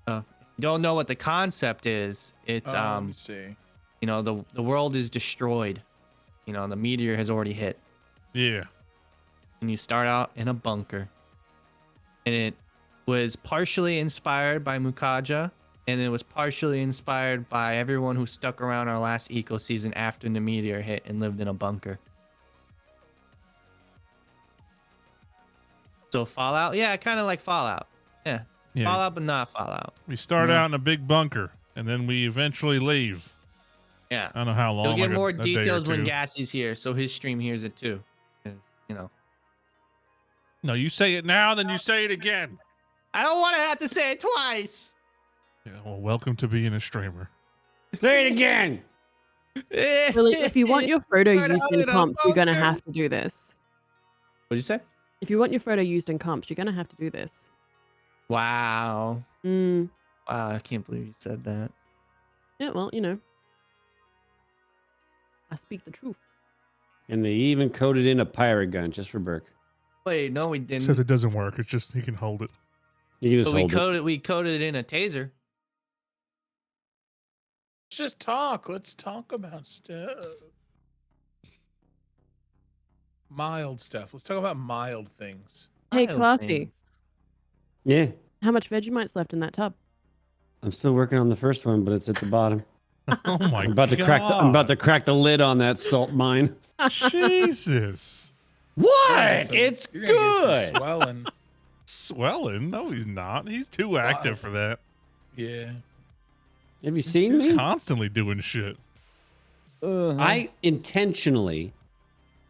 If you don't know what the concept is, it's Let me see. you know, the world is destroyed. You know, the meteor has already hit. Yeah. And you start out in a bunker. And it was partially inspired by Mukaja, and it was partially inspired by everyone who stuck around our last eco season after the meteor hit and lived in a bunker. So Fallout, yeah, kind of like Fallout. Yeah. Yeah. Fallout, but not Fallout. We start out in a big bunker, and then we eventually leave. Yeah. I don't know how long. You'll get like more a day or details when two. Gassy's here, so his stream hears it too. 'Cause, you know. No, you say it now, then you say it again. I don't want to have to say it twice. Yeah, well, welcome to being a streamer. Say it again. Really, if you want your photo Start used out in in a comps, you're going to bunker. have to do this. What'd you say? If you want your photo used in comps, you're going to have to do this. Wow. Mm. Wow, I can't believe you said that. Yeah, well, you know. I speak the truth. And they even coded in a pirate gun just for Burke. Wait, no, we didn't. Except it doesn't work. It's just he can hold it. You can just But we hold it. coded it in a taser. Let's just talk. Let's talk about stuff. Mild stuff. Let's talk about mild things. Hey, Wild Classy, things. Yeah, how much Vegemite's left in that tub? I'm still working on the first one, but it's at the bottom. Oh my I'm about to crack. I'm about to crack the lid on that salt mine. Jesus. What? Some- It's you're gonna get some good. swelling. Swelling? No, he's not. He's too active for that. Yeah. Have you seen He's me? constantly doing shit. I intentionally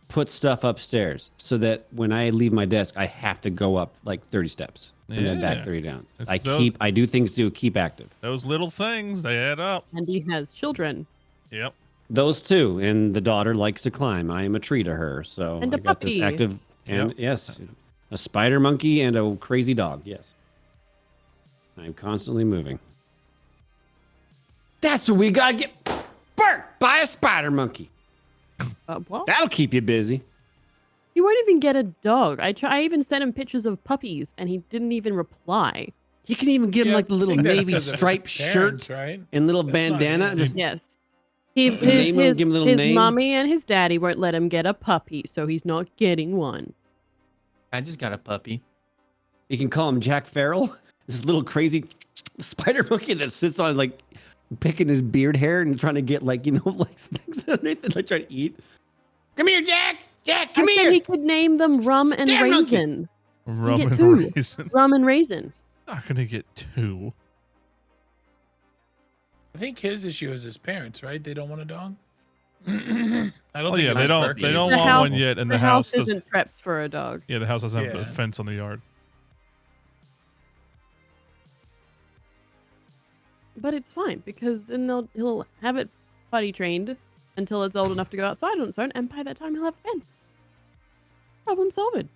put stuff upstairs so that when I leave my desk, I have to go up like 30 steps. and then back Yeah. 3 down. It's I do things to keep active. Those little things, they add up. And he has children. Yep. Those 2, and the daughter likes to climb. I am a tree to her, so And I a got this puppy. active. And Yep. yes, a spider monkey and a crazy dog. Yes, I'm constantly moving. That's what we gotta get. Bert, buy a spider monkey. What? That'll keep you busy. He won't even get a dog. I even sent him pictures of puppies, and he didn't even reply. You can even give him like the I little think that's navy 'cause of his striped parents, shirt right? and little That's not bandana. him. Just Yes. Name him, give him a little his name. mommy and his daddy won't let him get a puppy, so he's not getting one. I just got a puppy. you can call him Jack Farrell. This little crazy spider monkey that sits on like picking his beard hair and trying to get like like things underneath it, like trying to eat. Come here, Jack. Jack, come I said here. he could name them Rum and Damn monkey. Raisin. Rum get and 2. raisin. Rum and Raisin. Not gonna get 2. I think his issue is his parents, right? They don't want a dog. I don't Oh think yeah, it they was don't. Berkey. They don't The want house- one yet, and The house does. isn't prepped for a dog. Yeah, the house doesn't have Yeah. a fence on the yard. But it's fine because then he'll have it potty trained until it's old enough to go outside on its own, and by that time he'll have a fence. Problem solved.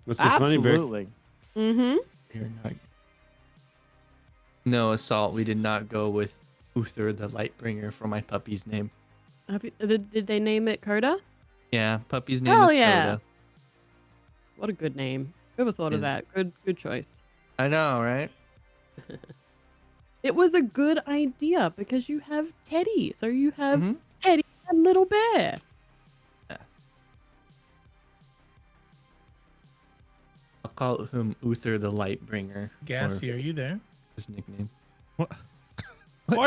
What's so funny, Bert? Absolutely. Mm-hmm. You're not. No assault. We did not go with Uther the Lightbringer for my puppy's name. Did they name it Coda? Yeah, puppy's name Hell is yeah. Coda. What a good name. Whoever thought of Is- that? Good choice. I know, right? It was a good idea because you have Teddy. So you have Mhm. Teddy and Little Bear. I'll call him Uther the Lightbringer. Gassy, for are you there? his nickname. Why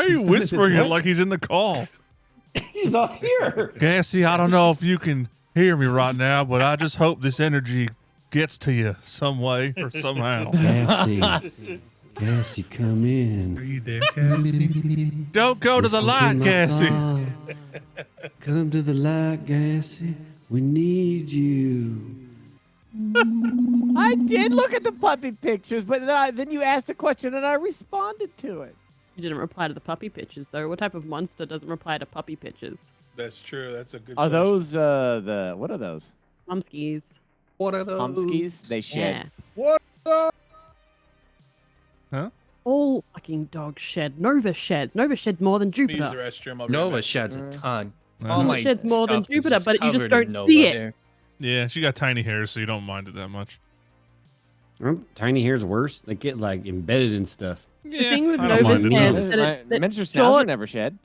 are you whispering it like he's in the call? He's not here. Gassy, I don't know if you can hear me right now, but I just hope this energy gets to you some way or somehow. Gassy, come in. Are you there, Gassy? Don't go to the light, Gassy. Come to the light, Gassy. We need you. I did look at the puppy pictures, but then you asked a question and I responded to it. You didn't reply to the puppy pictures though. What type of monster doesn't reply to puppy pictures? That's true. That's a good. Are question. those what are those? Mumskies. What are those? Pumpskis? They shed. Yeah. Huh? All fucking dogs shed. Nova sheds. Nova sheds more than Let me use the Jupiter. restroom. I'll be Nova right back. sheds a ton. Uh-huh. All my Sheds more than stuff is Jupiter, but you just covered don't in Nova see it. there. Yeah, she got tiny hairs, so you don't mind it that much. Tiny hair's worse. They get like embedded in stuff. Yeah, thing with I don't Nova's mind it. hair My is that miniature short- schnauzer never shed.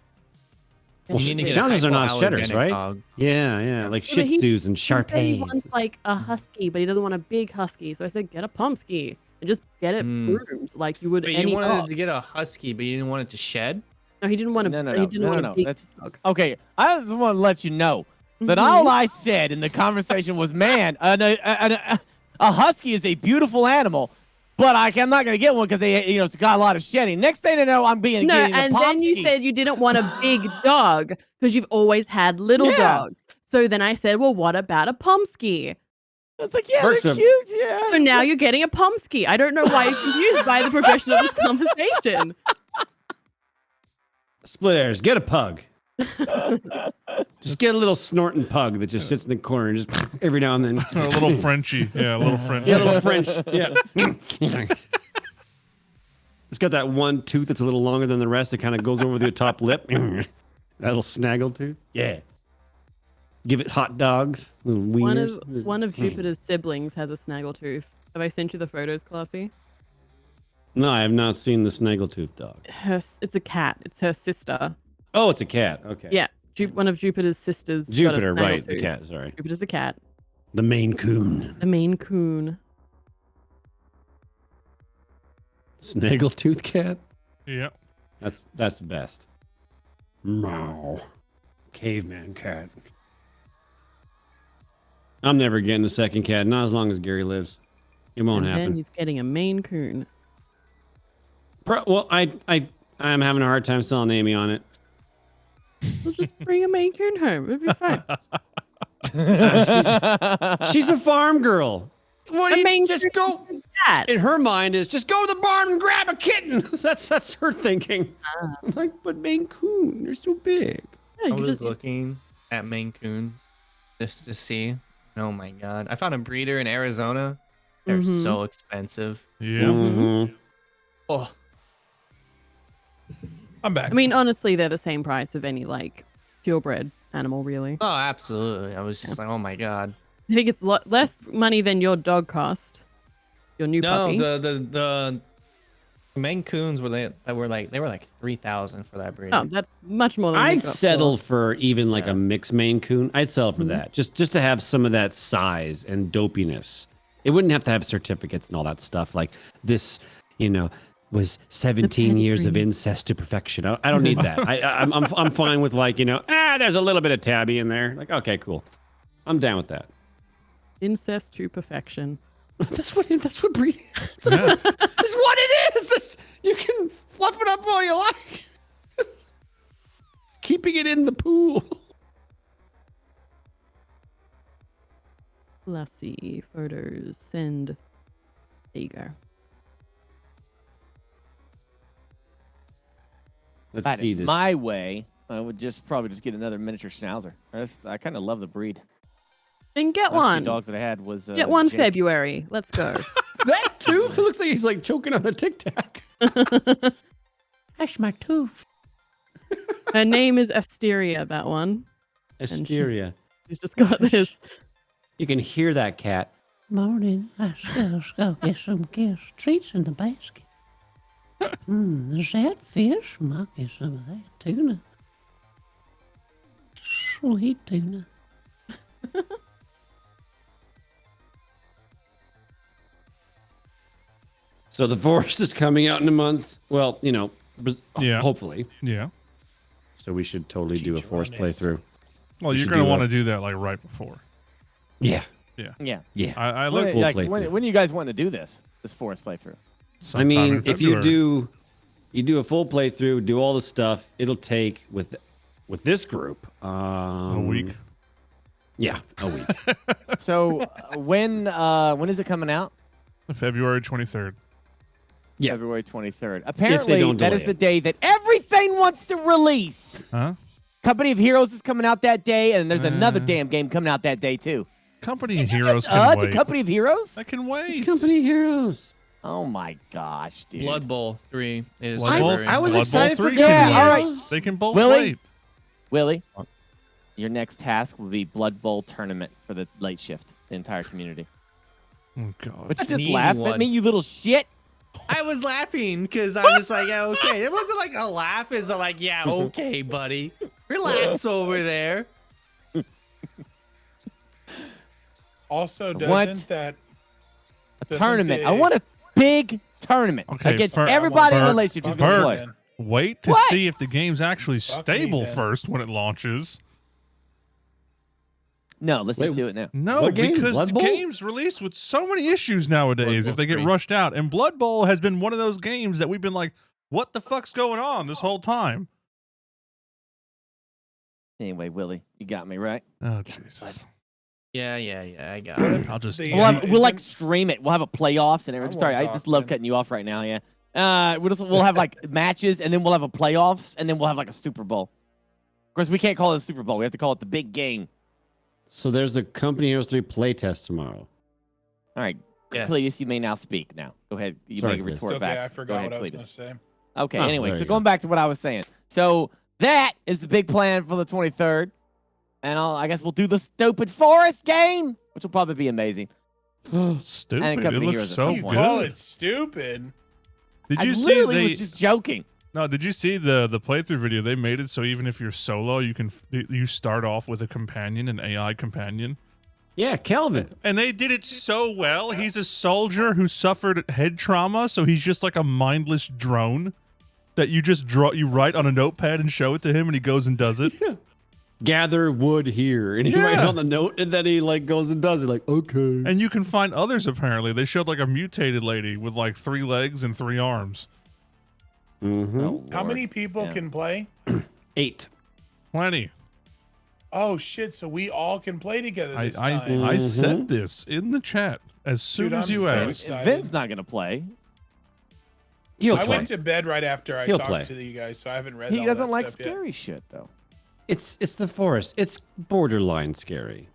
Well, You need to sh- get a Schnauzers are not shedders, hypoallergenic right? dog. Yeah, like Yeah, but Shih Tzus and He said he Sharpays. wants like a husky, but he doesn't want a big husky. So I said, get a pumpski and just get it Mm. groomed like you would But any you wanted dog. to get a husky, but you didn't want it to shed? No, he didn't want a. No, no, He no, didn't no, want no, a no. big That's dog. okay. I just want to let you know that Mhm. all I said in the conversation was, man, a husky is a beautiful animal, but I'm not going to get one because it's got a lot of shedding. Next thing I know, I'm being No, getting a and then you Pomsky. said you didn't want a big dog because you've always had little Yeah. dogs. So then I said, well, what about a Pomsky? It's like, yeah, Bert's they're a- cute, yeah. So now you're getting a Pomsky. I don't know why you're confused by the progression of this conversation. Split hairs. Get a pug. Just get a little snorting pug that just sits in the corner and just every now and then. Or a little Frenchie. Yeah, a little Frenchie. Yeah, a little French. Yeah. It's got that one tooth that's a little longer than the rest. It kind of goes over the top lip. That little snaggle tooth. Yeah. Give it hot dogs. Little wieners. One of Jupiter's siblings has a snaggletooth. Have I sent you the photos, Classy? No, I have not seen the snaggletooth dog. It's a cat. It's her sister. Oh, it's a cat. Okay. Yeah, one of Jupiter's sisters. got a Jupiter, right. The snaggletooth. cat, sorry. Jupiter's a cat. The Maine Coon. The Maine Coon. Snaggletooth cat? Yeah. That's best. Meow. Caveman cat. I'm never getting a second cat, not as long as Gary lives. It won't And then happen. he's getting a Maine Coon. Well, I'm having a hard time selling Amy on it. We'll just bring a Maine Coon home. It'll be fine. She's a farm girl. What do I you mean, just go? that. In her mind is just go to the barn and grab a kitten. That's her thinking. I'm like, but Maine Coon, they're so big. Yeah, I you was just looking at Maine Coons just to see. Oh my god! I found a breeder in Arizona. They're Mhm. so expensive. Yeah. Mhm. Oh, I'm back. I mean, honestly, they're the same price of any like purebred animal, really. oh, absolutely. I was just like, oh my god. I think it's less money than your dog cost. Your new No, puppy. the Maine Coons were they were like 3,000 for that breed. Oh, that's much more than we I'd got settle for. for even like Yeah. a mixed Maine Coon. I'd settle for Mhm. that. Just to have some of that size and dopiness. It wouldn't have to have certificates and all that stuff. Like this, was 17 years of pedigree. incest to perfection. I don't need that. I'm fine with like, there's a little bit of tabby in there. Like, okay, cool. I'm down with that. Incest to perfection. That's what breeding. That's Yeah. what it is. You can fluff it up all you like. Keeping it in the pool. Let's see. Photos. Send. There you go. Let's Had see it this. my way, I would probably just get another miniature schnauzer. I kind of love the breed. Then get Last one. two dogs that I had was Get one Jake. February. Let's go. That tooth looks like he's like choking on a Tic Tac. That's my tooth. Her name is Asteria, that one. Asteria. She's just got this. You can hear that cat. Morning. Let's go get some kids' treats in the basket. There's that fish. I'll get some of that tuna. Sweet tuna. So the forest is coming out in a month. Well, Yeah. hopefully. Yeah. So we should totally do a Teach forest runners. playthrough. Well, We you're should gonna do want a- to do that like right before. Yeah. Yeah. Yeah. I When, look full like, playthrough. when do you guys want to do this forest playthrough? I sometime mean, in if you February. do a full playthrough, do all the stuff, it'll take with this group a week. Yeah, a week. So when is it coming out? February 23rd. Yeah. February 23rd. Apparently, don't that delay is the it. day that everything wants to release. Huh? Company of Heroes is coming out that day, and there's another Uh. damn game coming out that day too. Company Did you Heroes just can to wait. Company of Heroes? I can wait. It's Company Heroes. Oh my gosh, dude. Blood Bowl 3 is Blood Bowl- February. I was Blood Bowl excited for 3 Company can wait. all right. Heroes. They can both Willie? wait. Willie, your next task will be Blood Bowl tournament for the late shift, the entire community. Oh God. But you an just easy laugh at one. me, you little shit. I was laughing because I was like, yeah, okay. It wasn't like a laugh. It's like, yeah, okay, buddy. Relax over there. Also, doesn't What? that A Doesn't tournament. I the- want a big tournament Okay, against Fer- everybody in the Bert- late shift who's Bert. going to play. Wait to What? see if the game's actually Fuck me, stable then. first when it launches. No, let's Wait, just do it now. No, What game? because Blood the Bowl? game's released with so many issues nowadays Bowl if they get 3. rushed out. And Blood Bowl has been one of those games that we've been like, what the fuck's going on this whole time? Anyway, Willie, you got me right. Oh, Jesus. Yeah, I got it. I'll just. The, We'll like isn't- stream it. We'll have a playoffs and everything. I Sorry, won't I just talk love then. cutting you off right now. Yeah. We'll have like matches and then we'll have a playoffs and then we'll have like a Super Bowl. Of course, we can't call it a Super Bowl. We have to call it the big game. So there's a Company Heroes 3 playtest tomorrow. All right, Yes. Cletus, you may now speak. Now, go ahead. You Sorry, may Cletus. retort It's okay, back. I Go forgot ahead, what I was going to Cletus. say. Okay. Oh, anyway, there so you going go. back to what I was saying. So that is the big plan for the 23rd, and I guess we'll do the stupid forest game, which will probably be amazing. Stupid. And It Company looks Heroes at so some You point. call good. it stupid. Did I you see literally they? was just joking. No, did you see the playthrough video? They made it so even if you're solo, you start off with a companion, an AI companion. Yeah, Kelvin. And they did it so well. He's a soldier who suffered head trauma, so he's just like a mindless drone that you just you write on a notepad and show it to him, and he goes and does it. Gather wood here. And he writes Yeah. on the note, and then he like goes and does it. Like, okay. And you can find others apparently. They showed like a mutated lady with like 3 legs and 3 arms. Mm-hmm. Oh, How Lord. many people Yeah. can play? 8. Plenty. Oh shit! So we all can play together this time. I said this in the chat as soon Dude, as I'm you so asked. excited. Vin's not gonna play. He'll I play. went to bed right after I He'll talked play. to you guys, so I haven't read. He all doesn't that like stuff yet. scary shit though. It's the forest. It's borderline scary.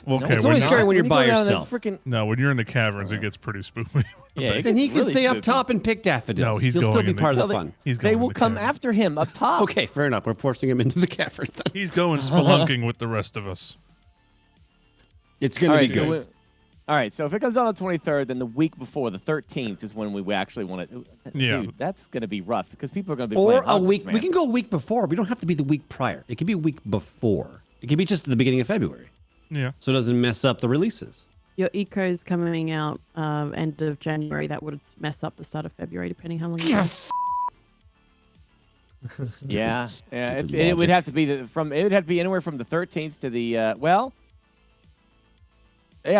Okay, it's when only you're, scary when you're you by go down yourself. the Freaking... no, when you're in the caverns, it gets pretty spooky. Yeah, it Then gets he can really stay up spooky. top and pick daffodils. No, he's He'll still going be in the- part of Tell the the- fun. He's They going will in the come cavern. after him up top. Okay, fair enough. We're forcing him into the caverns. Then. He's going spelunking with the rest of us. It's gonna All be right, good. all right, so if it comes out on the 23rd, then the week before, the 13th, is when we actually want to. Yeah. Dude, that's gonna be rough because people are gonna be Or playing a Hogwarts, week. man. We can go a week before. We don't have to be the week prior. It could be a week before. It could be just at the beginning of February, Yeah. so it doesn't mess up the releases. Your eco's coming out end of January. That would mess up the start of February, depending how long you go. Yeah, yeah. Stupid It would logic. have to be it would have to be anywhere from the 13th to the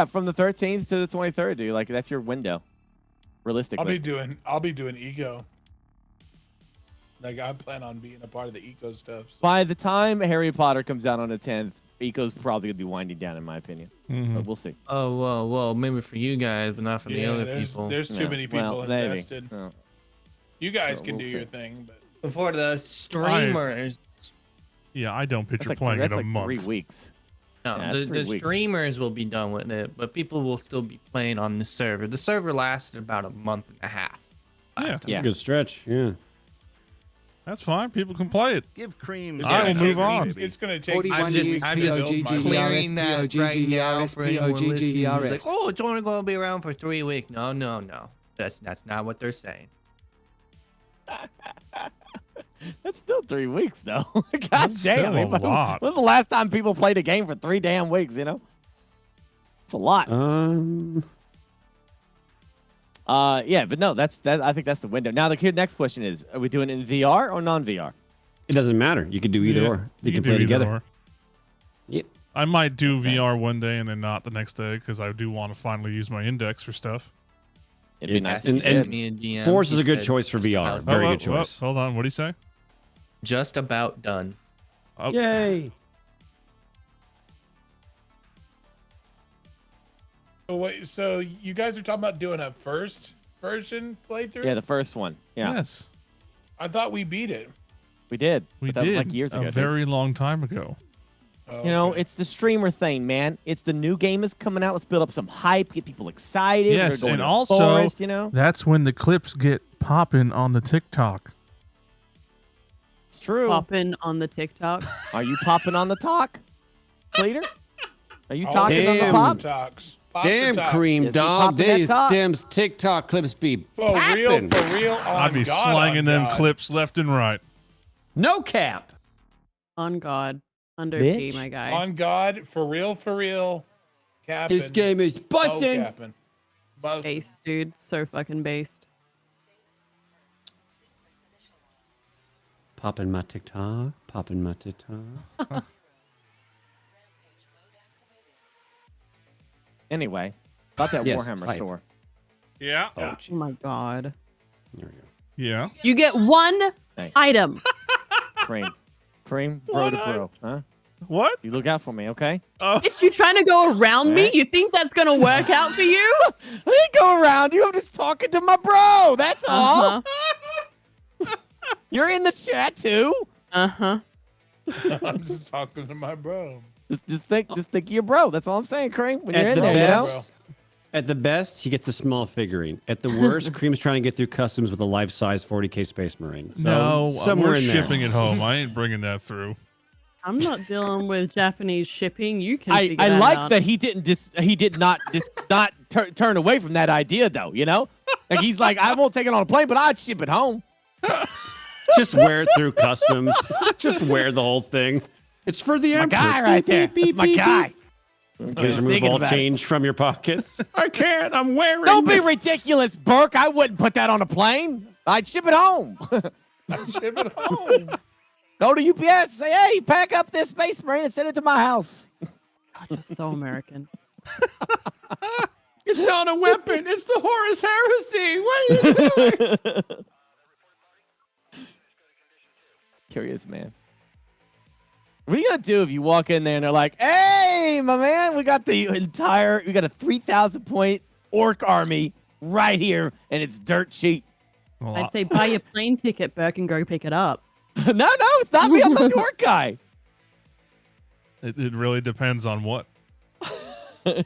from the 13th to the 23rd, dude. Like that's your window, realistically. I'll be doing eco. Like I plan on being a part of the eco stuff. So. By the time Harry Potter comes out on the 10th, Eco's probably gonna be winding down, in my opinion. But we'll see. Oh, whoa. Maybe for you guys, but not for the Yeah, other there's people. there's too No. many people Well, maybe. invested. No. You guys Well, can we'll do see. your thing, but Before the streamers. Yeah, I don't That's picture like, playing that's in a like month. 3 weeks. No, Yeah, the, it's 3 the weeks. streamers will be done with it, but people will still be playing on the server. The server lasted about a month and a half. Yeah. last time. It's a good stretch. Yeah. That's fine. People can play it. Give cream. it's I gonna will take move me- on. It's gonna take 41 me I'm just- 2 weeks I'm to just build my clearing that right now for anyone listening who's like, POGGRS. oh, it's only going to be around for 3 weeks. No. That's not what they're saying. That's still 3 weeks, though. God That's damn. still a lot. When's the last time people played a game for 3 damn weeks, you know? It's a lot. Yeah, but no, that. I think that's the window. Now, the next question is, are we doing it in VR or non-VR? It doesn't matter. You could do either Yeah, or. You can do play either together. or. Yep. I might do VR one day and then not the next day because I do want to finally use my index for stuff. It'd be It's- nice. and- if you and did. Me and DM, Force he is a good said choice for just VR. about- Very Oh, good oh, oh, choice. hold on. What do you say? Just about done. Oh, Yay. So wait, so you guys are talking about doing a first version playthrough? Yeah, the first one. Yeah, Yes. I thought we beat it. we did. We but that did was like years ago. a dude. very long time ago. Oh, You know, okay. it's the streamer thing, man. It's the new game is coming out. Let's build up some hype, get people excited. Yes, We're going and to the also forest, you know, that's when the clips get popping on the TikTok. it's true. Popping on the TikTok. Are you popping on the talk, Leader? Are you All talking on the Damn. pop? Talks. Pop the Damn, top. Cream Yes, we Dog. popping that These top. damn TikTok clips be For popping. real. On I'd be God, slanging on them God. clips left and right. No cap. On God. Under P, Bitch. my guy. On God, for real. Capping. This game is Oh, busting. capping. Bust. Based, dude. So fucking based. Popping my TikTok. Popping my TikTok. Anyway, about that Yes, Warhammer hype. store. Yeah. Oh, Oh jeez. my God. There we go. Yeah. You get one Hey. item. Cream, bro to bro, huh? What? You look out for me, okay? Oh, Bitch, you trying to go around me? Alright. You think that's gonna work out for you? I didn't go around you. I'm just talking to my bro. That's all. Uh-huh. You're in the chat too. Uh-huh. I'm just talking to my bro. Just think of your bro. That's all I'm saying, Cream. When you're At in the there, you know? best, at the best, he gets a small figurine. At the worst, Cream's trying to get through customs with a life-size 40K Space Marine. So no. somewhere We're in there. shipping it home. I ain't bringing that through. I'm not dealing with Japanese shipping. You can I figure that like out. that he did not turn away from that idea though. You know, like he's like, I won't take it on a plane, but I'd ship it home. Just wear it through customs. Just wear the whole thing. It's for the My Emperor. guy right there. Beep, That's my beep, guy. beep. Just remove Thinking all about it. change from your pockets. I can't. I'm wearing Don't be this. ridiculous, Burke. I wouldn't put that on a plane. I'd ship it home. Ship it home. Go to UPS. Say, hey, pack up this Space Marine and send it to my house. God, you're so American. It's not a weapon. It's the Horus Heresy. What are you doing? Curious man. What are you gonna do if you walk in there and they're like, "Hey, my man, we got a 3,000 point orc army right here, and it's dirt cheap." Well, I'd say buy your plane ticket, Burke, and go pick it up. No, it's not me. I'm not the orc guy. it really depends on what. They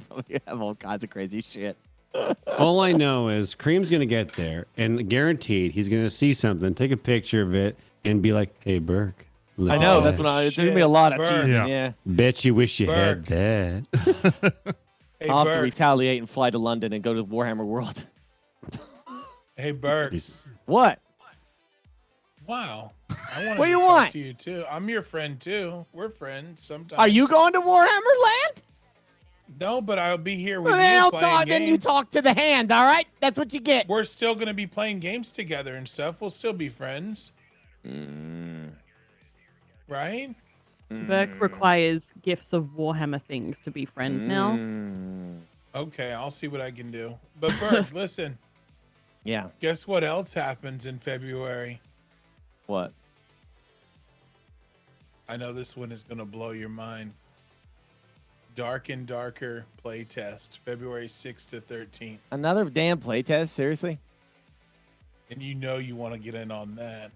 probably have all kinds of crazy shit. All I know is Cream's gonna get there, and guaranteed he's gonna see something, take a picture of it, and be like, "Hey, Burke, look I know. at That's that. what it's gonna be a lot of Burke. teasing. Yeah. Yeah. Bet you wish you Burke. had that." Hey, I'll have to Burke. retaliate and fly to London and go to Warhammer World. Hey, Burke. What? Wow. I want What do you talk want? to you too. I'm your friend too. We're friends sometimes. Are you going to Warhammer Land? No, but I'll be here with Well, then, you playing games. then you talk to the hand. All right, that's what you get. We're still gonna be playing games together and stuff. We'll still be friends, right? Burke requires gifts of Warhammer things to be friends now. Okay, I'll see what I can do. But Burke, listen. Yeah. Guess what else happens in February? What? I know this one is gonna blow your mind. Dark and Darker playtest, February 6th to 13th. Another damn playtest? Seriously? And you know you want to get in on that.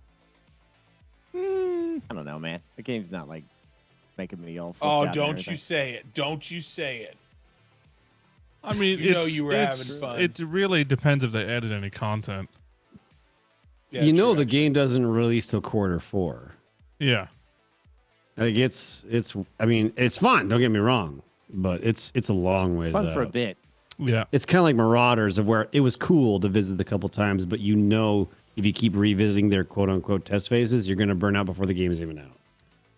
I don't know, man. The game's not like making me all. Oh, freaked out and don't everything. you say it. Don't you say it. I mean, You know it's, you were it's- having fun. It really depends if they added any content. Yeah, you know true, the game doesn't release till quarter 4. Yeah. Like it's. I mean, it's fun. Don't get me wrong, but it's a long way. It's fun for a bit. Yeah. It's kind of like Marauders, of where it was cool to visit a couple times, but you know, if you keep revisiting their quote unquote test phases, you're gonna burn out before the game's even out.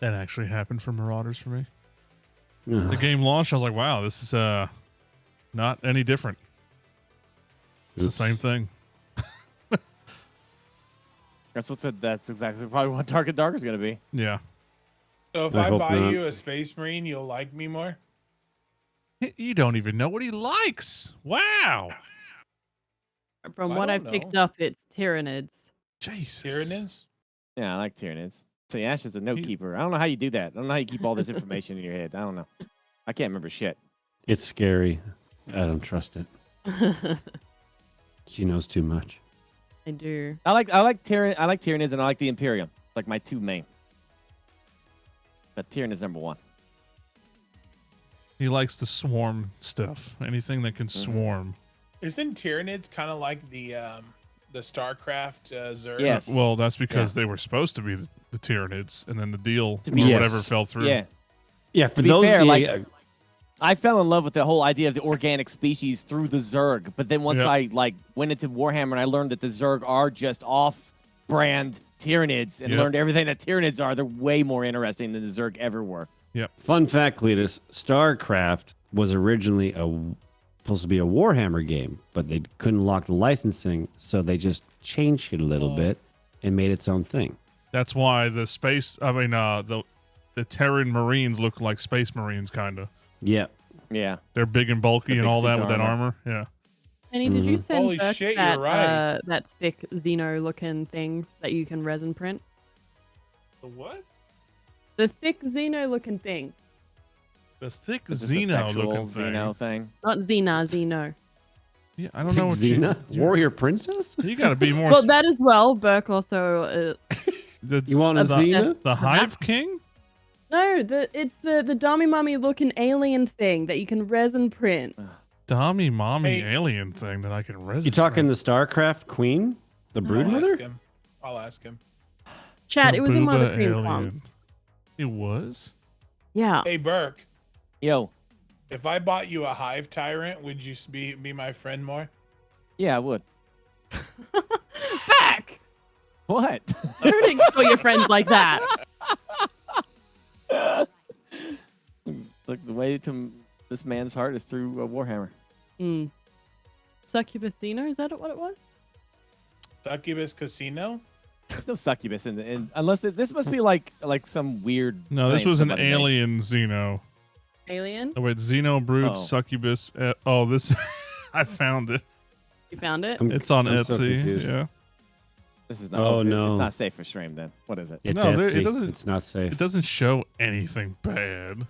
That actually happened for Marauders for me. Ugh. The game launched, I was like, wow, this is not any different. It's the Oops. same thing. That's exactly probably what Dark and Darker is gonna be. Yeah. So if I I hope buy not. you a Space Marine, you'll like me more? You don't even know what he likes. Wow. From I what don't I've picked know. up, it's Tyranids. Jesus. Tyranids? Yeah, I like Tyranids. So Ash is a note keeper. I don't know how you do that. I don't know how you keep all this information in your head. I don't know. I can't remember shit. It's scary. I don't trust it. She knows too much. I do. I like Tyranids and I like the Imperium. Like my two main. But Tyranids number one. He likes the swarm stuff. Anything that can swarm. Isn't Tyranids kind of like the StarCraft Zerg? Yes. Well, that's because they were supposed to be the Tyranids, and then the deal or Yes. whatever fell through. Yeah. Yeah, for To be those. fair, yeah, like, yeah. I fell in love with the whole idea of the organic species through the Zerg, but then once Yep. I went into Warhammer and I learned that the Zerg are just off-brand Tyranids and Yep. learned everything that Tyranids are, they're way more interesting than the Zerg ever were. Fun fact, Cletus, StarCraft was originally supposed to be a Warhammer game, but they couldn't lock the licensing, so they just changed it a little bit and made its own thing. That's why the Terran Marines look like Space Marines, kind of. Yeah. Yeah. They're big and bulky The and big all that suits with that armor. armor. Yeah. Penny, did you send Holy Burke shit, that, you're right. that thick Xeno-looking thing that you can resin print? The what? The thick Xeno-looking thing. The thick Is this a Xeno sexual looking thing. Xeno thing? Not Xena, Xeno. Yeah, I don't know what Xena? you Warrior Princess? You got to be more. Well, that as well. Burke also. The You want a the- Xena? the Hive King? No, it's the dummy mummy looking alien thing that you can resin print. Dummy mommy Hey. alien thing that I can resin. You talking the StarCraft Queen? The I'll Broodmother? ask him. I'll ask him. Chat, it was in one of the Booba cream alien. clumps. It was? Yeah. Hey, Burke, Yo. if I bought you a Hive Tyrant, would you be my friend more? Yeah, I would. Back! What? Don't call your friends like that. Look, the way to this man's heart is through a Warhammer. Mm. Succubusino, is that what it was? Succubus Casino? There's no succubus in unless this must be like some weird. No, this thing was an somebody made. alien Xeno. Alien? Oh, wait, Xeno, Brood, Oh. Succubus. This. I found it. You found it? It's on I'm so Etsy. confused. Yeah. This is not. Oh, no. It's not safe for stream. Then what is it? It's No, Etsy. it doesn't. It's not safe. It doesn't show anything bad.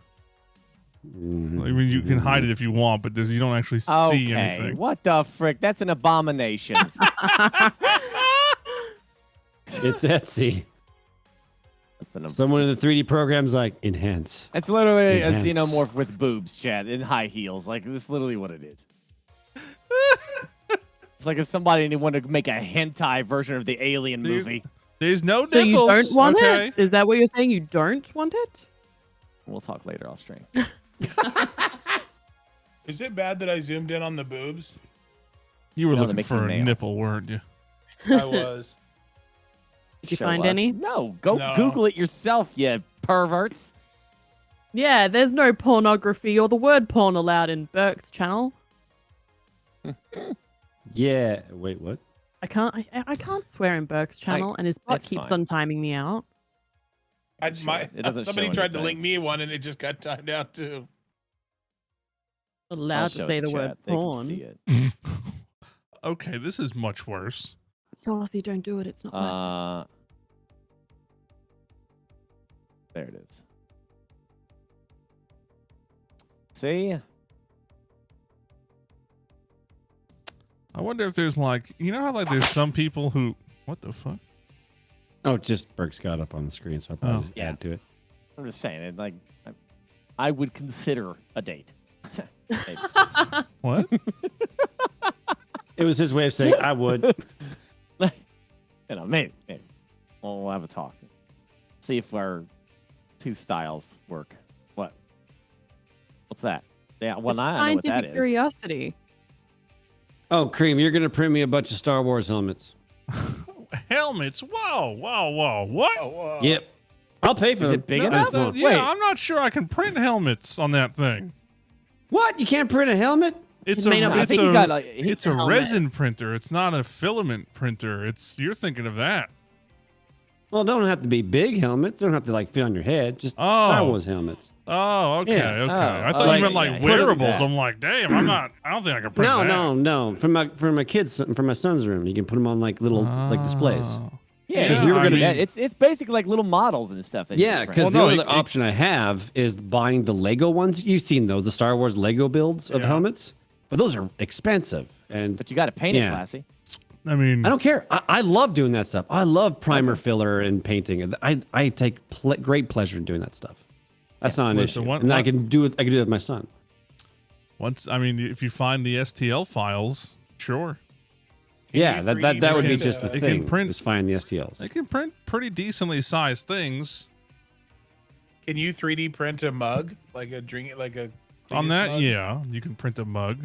Mhm, I mean, you can hide mhm. it if you want, but you don't actually see Okay. anything. What the frick? That's an abomination. It's Etsy. That's Someone in the 3D program's like, enhance. It's literally a Enhance. xenomorph with boobs, Chad, in high heels. Like, that's literally what it is. It's like if somebody wanted to make a hentai version of the Alien movie. There's no So you nipples. don't want okay. it? Is that what you're saying? You don't want it? We'll talk later off stream. Is it bad that I zoomed in on the boobs? You were No, that looking makes you for a male. nipple, weren't you? I was. Did you Show find us. any? No, go No. Google it yourself, you perverts. Yeah, there's no pornography or the word porn allowed in Burke's channel. Yeah. Wait, what? I can't swear in Burke's channel, and his bot that's keeps fine. on timing me out. It doesn't Somebody show tried to anything. link me one and it just got timed out too. I'll Allowed show to it say the chat. word They can porn. see it. Okay, this is much worse. Saucy, don't do it. It's not worth There it is. See? I wonder if there's like, you know how like there's some people who, what the fuck? Oh, just Burke's got up on the screen, so I thought Oh. I'd just add to it. I'm just saying, it, like, I would consider a date. Maybe. What? It was his way of saying, I would. Maybe. We'll have a talk. See if our two styles work. What? What's that? Yeah, well, it's I know what that scientific is. curiosity. Oh, Cream, you're going to print me a bunch of Star Wars helmets. Helmets. Whoa. What? Oh, whoa. Yep. I'll pay for Is them. it big I enough? just won't. Yeah, Wait. I'm not sure I can print helmets on that thing. What? You can't print a helmet? It's It may not be I it's think a, you got like it's a helmet. resin printer. It's not a filament printer. You're thinking of that. Well, they don't have to be big helmets. They don't have to like fit on your head. Just Oh. Star Wars helmets. Oh, okay, Yeah. okay. Oh, I thought oh, you meant yeah, like yeah. Put it like wearables. that. I'm like, damn, I don't think I can print No, that. no. For my kids, for my son's room, you can put them on like little like displays. Oh. yeah, 'Cause you we were can gonna- do that. It's basically like little models and stuff. That you Yeah, can print. because Well, the no, other it- option I have is buying the Lego ones. You've seen those, the Star Wars Lego builds of Yeah. helmets, but those are expensive. And But you got to paint Yeah. it classy. I mean, I don't care. I love doing that stuff. I love primer filler and painting. I take great pleasure in doing that stuff. That's not an Listen, issue. And I can do it. I can do it with my son. if you find the STL files, sure. Yeah, you that 3D would be print just the It can thing. print- Is find the STLs. They can print pretty decently sized things. Can you 3D print a mug? Like a drink, like a. On Cletus that, mug? yeah, you can print a mug.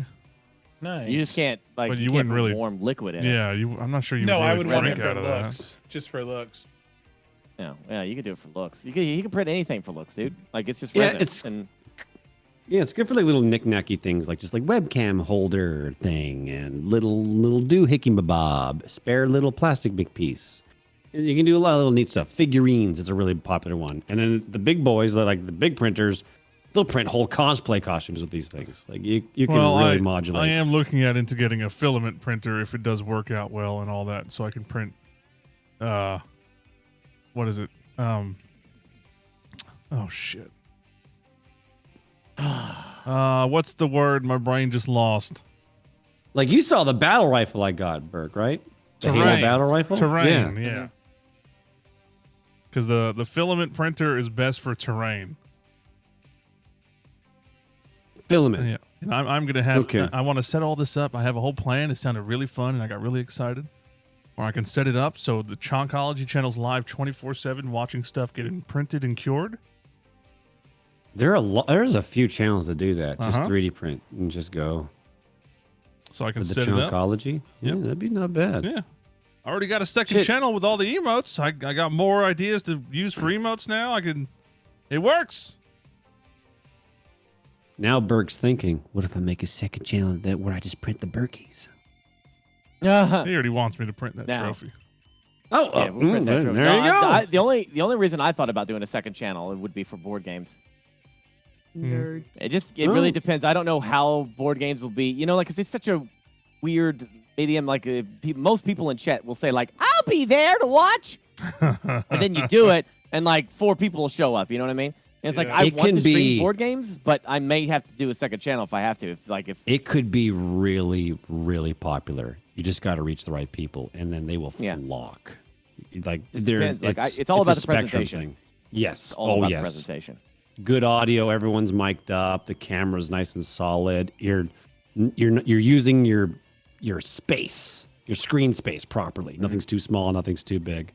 Nice. You just can't like. But you you can't wouldn't put really- warm liquid in it. Yeah, I'm not sure you No, would I really would want it drink for out of that. looks. Just for looks. Yeah, you can do it for looks. You can print anything for looks, dude. Like it's just Yeah, resin. it's- and Yeah, it's good for like little knick-knacky things, like just like webcam holder thing and little doohickey bob, spare little plastic big piece. And you can do a lot of little neat stuff. Figurines is a really popular one. And then the big boys, like the big printers, they'll print whole cosplay costumes with these things. Like you can really modulate. I am looking into getting a filament printer if it does work out well and all that, so I can print. What is it? Oh shit. What's the word my brain just lost? Like you saw the battle rifle I got, Burke, right? The Halo Terrain. battle rifle? Terrain, Yeah. yeah. Because the filament printer is best for terrain. Filament. Yeah, and I'm gonna have. Okay. I want to set all this up. I have a whole plan. It sounded really fun, and I got really excited. Or I can set it up so the Chonkology channel's live 24/7, watching stuff getting printed and cured. There's a few channels that do that. Just Uh-huh. 3D print and just go So I can with the set it up. Chonkology. Yeah, Yep. that'd be not bad. Yeah. I already got a second Shit. channel with all the emotes. I got more ideas to use for emotes now. It works. Now Burke's thinking, what if I make a second channel where I just print the Burkies? He already wants me to print that Now. trophy. Oh, yeah, we'll print that there trophy. you No, go. the only reason I thought about doing a second channel would be for board games. Nerd. It really depends. I don't know how board games will be. You know, like 'cause it's such a weird medium. Like most people in chat will say like, "I'll be there to watch," and then you do it, and like 4 people will show up. You know what I mean? And it's like I want to stream board games, but I may have to do a second channel if I have to. If it could be really, really popular. You just got to reach the right people, and then they will flock. Like it's all about the presentation. Thing. Yes. It's all about yes. the presentation. Good audio. Everyone's mic'd up. The camera's nice and solid. You're using your space, your screen space properly. Nothing's too small. Nothing's too big.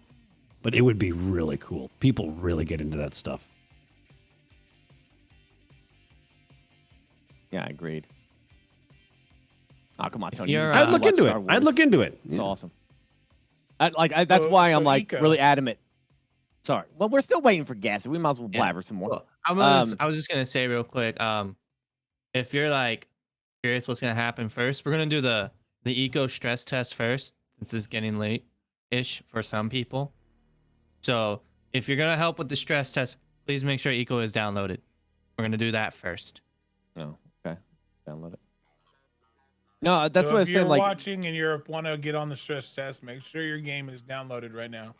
But it would be really cool. People really get into that stuff. Yeah, I agreed. Oh, come on, Tony. I'd look into it. I'd look into it. It's awesome. That's why I'm like really adamant. Sorry. Well, we're still waiting for gas. We might as well blabber some more. Well, I was just gonna say real quick. If you're like curious what's gonna happen first, we're gonna do the eco stress test first, since it's getting late-ish for some people. So if you're gonna help with the stress test, please make sure eco is downloaded. We're gonna do that first. Oh, okay. Download it. No, that's so what I if said. You're like watching and you want to get on the stress test, make sure your game is downloaded right now.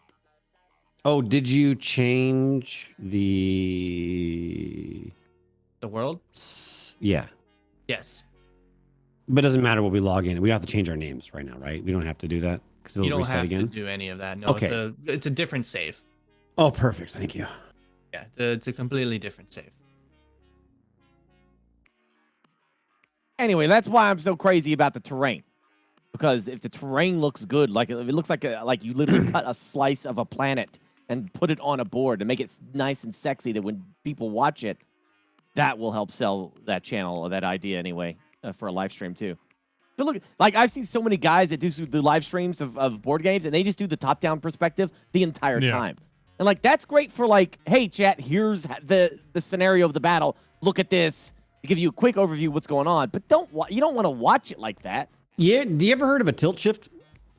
Oh, did you change the world? Yeah. Yes. But it doesn't matter what we log in. We have to change our names right now, right? We don't have to do that because it'll You don't reset have again. to do any of that. No, Okay. It's a different save. Oh, perfect. Thank you. Yeah, it's a completely different save. Anyway, that's why I'm so crazy about the terrain. Because if the terrain looks good, like if it looks like you literally cut a slice of a planet and put it on a board to make it nice and sexy, that when people watch it, that will help sell that channel or that idea anyway for a live stream too. But look, like I've seen so many guys that do live streams of board games, and they just do the top-down perspective the entire time. And like that's great for like, hey, chat, here's the scenario of the battle. Look at this. To give you a quick overview of what's going on, but you don't want to watch it like that. Yeah. Do you ever heard of a tilt shift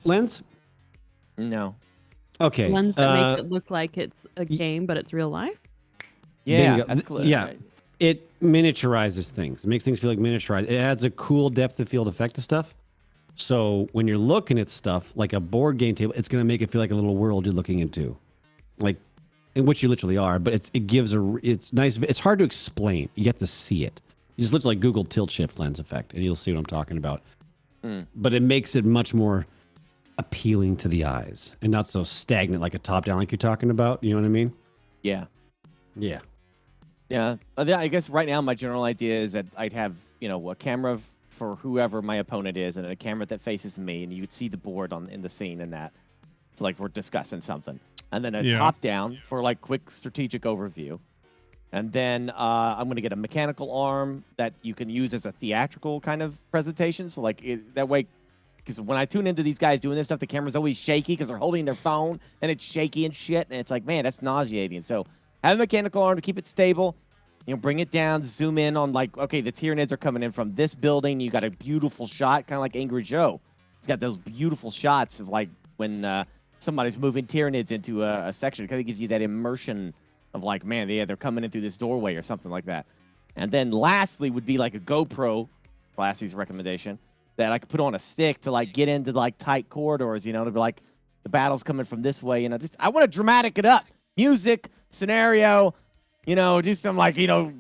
lens? No. Okay. Ones that make it look like it's a game, but it's real life. Yeah, Bingo. that's clear. Yeah. It miniaturizes things. It makes things feel like miniaturized. It adds a cool depth of field effect to stuff. So when you're looking at stuff like a board game table, it's going to make it feel like a little world you're looking into, like in which you literally are. But it's nice. It's hard to explain. You have to see it. You just literally Google tilt shift lens effect, and you'll see what I'm talking about. But it makes it much more appealing to the eyes and not so stagnant like a top down like you're talking about. You know what I mean? Yeah. Yeah. Yeah. I guess right now my general idea is that I'd have, a camera for whoever my opponent is and a camera that faces me, and you'd see the board in the scene and that. So like we're discussing something. And then a top down for like quick strategic overview. And then I'm going to get a mechanical arm that you can use as a theatrical kind of presentation. So like that way, because when I tune into these guys doing this stuff, the camera's always shaky because they're holding their phone and it's shaky and shit. And it's like, man, that's nauseating. So have a mechanical arm to keep it stable. Bring it down, zoom in on like, okay, the Tyranids are coming in from this building. You got a beautiful shot, kind of like Angry Joe. He's got those beautiful shots of like when somebody's moving Tyranids into a section. It kind of gives you that immersion of like, man, they're coming in through this doorway or something like that. And then lastly would be like a GoPro, Classy's recommendation, that I could put on a stick to like get into like tight corridors, to be like the battle's coming from this way. I want to dramatic it up. Music, scenario, do some like,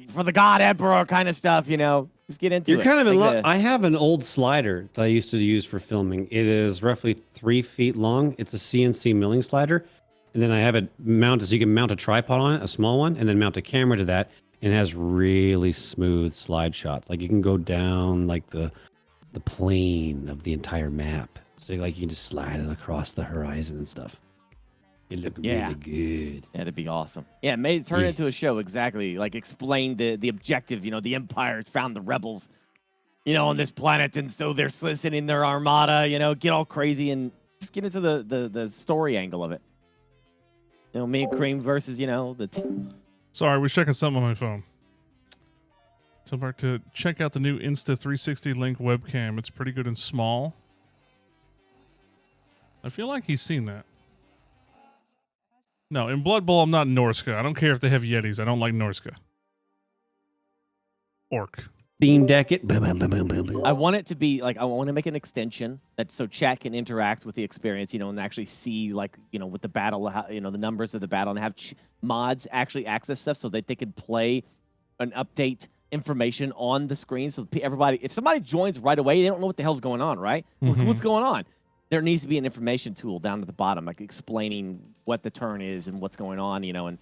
for the God Emperor kind of stuff, just get into it. You're kind of in love. I have an old slider that I used to use for filming. It is roughly 3 feet long. It's a CNC milling slider. And then I have it mounted so you can mount a tripod on it, a small one, and then mount a camera to that. And it has really smooth slide shots. Like you can go down like the plane of the entire map. So like you can just slide it across the horizon and stuff. It looked really good. Yeah, that'd be awesome. Yeah, turn it into a show, exactly. Like explain the objective, the Empire's found the rebels, on this planet, and so they're soliciting their armada, get all crazy and just get into the story angle of it. Me and Cream versus, Sorry, I was checking something on my phone. So back to check out the new Insta360 Link webcam. It's pretty good and small. I feel like he's seen that. No, in Blood Bowl, I'm not Norska. I don't care if they have Yetis. I don't like Norska. Orc. Steam Deck it. Boom, boom, boom, boom, boom, boom. I want it to be like I want to make an extension that so chat can interact with the experience, and actually see like with the battle, the numbers of the battle, and have mods actually access stuff so that they can play and update information on the screen. So everybody, if somebody joins right away, they don't know what the hell's going on, right? What's going on? There needs to be an information tool down at the bottom, like explaining what the turn is and what's going on, and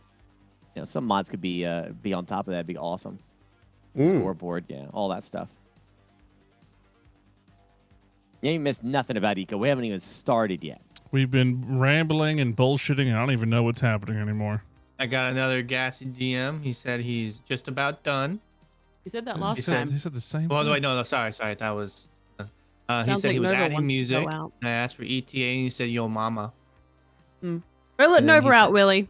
some mods could be on top of that. It'd be awesome. Scoreboard, yeah, all that stuff. You ain't missed nothing about Eco. We haven't even started yet. We've been rambling and bullshitting, and I don't even know what's happening anymore. I got another gassy DM. He said he's just about done. He said that last time. He said the same Well, thing. wait, no, sorry. That was... he Sounds said like he was Nova adding wants to music. go out. I asked for ETA, and he said, yo, mama. Go let And then Nova he out, said- Willie.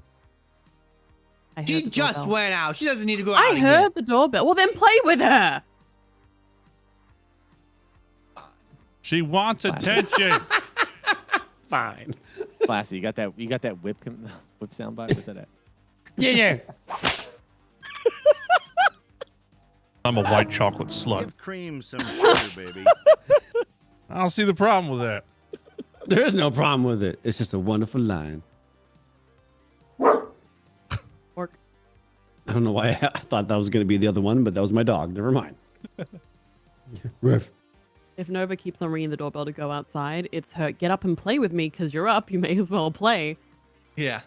I heard She the just doorbell. went out. She doesn't need to go out I again. heard the doorbell. Well, then play with her. She wants attention. Fine. Classy, you got that whip sound bite? What's that at? Yeah. I'm a white chocolate slut. Give cream some sugar, baby. I don't see the problem with that. There is no problem with it. It's just a wonderful line. Orc. I don't know why I thought that was going to be the other one, but that was my dog. Never mind. Riff. If Nova keeps on ringing the doorbell to go outside, it's her. Get up and play with me because you're up. You may as well play. Yeah,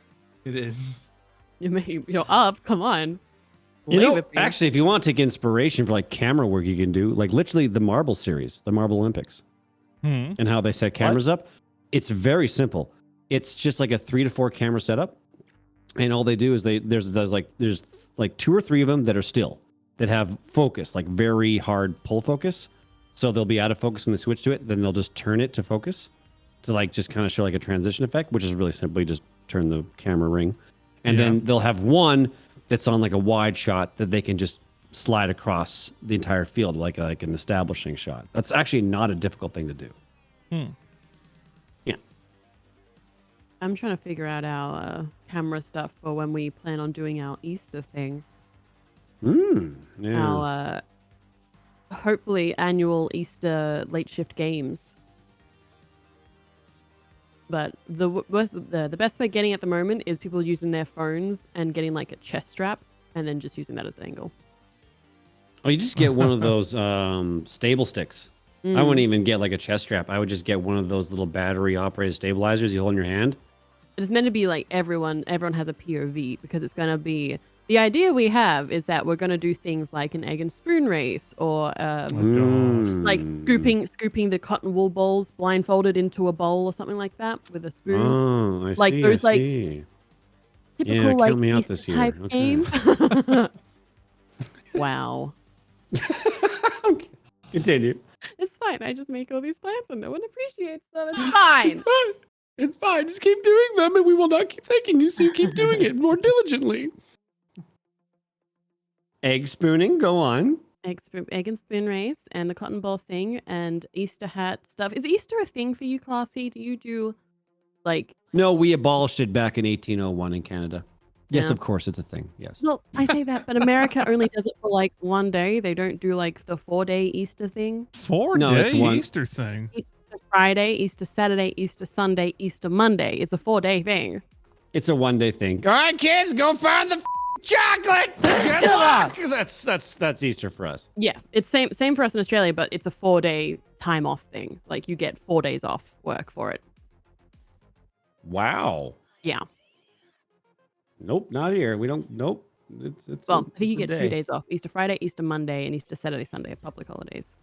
it is. You're up. Come on. You Play know, with me. actually, if you want to take inspiration for like camera work, you can do like literally the Marble series, the Marble Olympics, and how they set cameras up. It's very simple. It's just like a 3 to 4 camera setup, and all they do is there's like 2 or 3 of them that are still that have focus, like very hard pull focus. So they'll be out of focus when they switch to it. Then they'll just turn it to focus to like just kind of show like a transition effect, which is really simply just turn the camera ring. And then they'll have one that's on like a wide shot that they can just slide across the entire field like an establishing shot. That's actually not a difficult thing to do. Yeah. I'm trying to figure out our camera stuff for when we plan on doing our Easter thing. Yeah. Our hopefully annual Easter late shift games. But the best way getting at the moment is people using their phones and getting like a chest strap and then just using that as an angle. Oh, you just get one of those stable sticks. I wouldn't even get like a chest strap. I would just get one of those little battery operated stabilizers you hold in your hand. It's meant to be like everyone has a POV because it's going to be the idea we have is that we're going to do things like an egg and spoon race or like scooping the cotton wool balls blindfolded into a bowl or something like that with a spoon. Oh, I like see. those I like see. typical Yeah, like count me out Easter this year. type Okay. games. Wow. Okay. Continue. It's fine. I just make all these plans and no one appreciates them. It's fine. It's fine. Just keep doing them and we will not keep thanking you, so you keep doing it more diligently. Egg spooning, go on. Egg and spoon race and the cotton ball thing and Easter hat stuff. Is Easter a thing for you, Classy? Do you do like... No, we abolished it back in 1801 in Canada. Yes, Yeah. of course, it's a thing. Yes. Well, I say that, but America only does it for like one day. They don't do like the 4-day Easter thing. 4-day it's one- Easter thing. Easter Friday, Easter Saturday, Easter Sunday, Easter Monday. It's a 4-day thing. It's a 1-day thing. All right, kids, go find the chocolate. Good luck. That's Easter for us. Yeah, it's same for us in Australia, but it's a 4-day time off thing. Like you get 4 days off work for it. Wow. Yeah. Nope, not here. We don't. Nope. It's Well, I think you it's a get 2 day. days off: Easter Friday, Easter Monday, and Easter Saturday, Sunday are public holidays.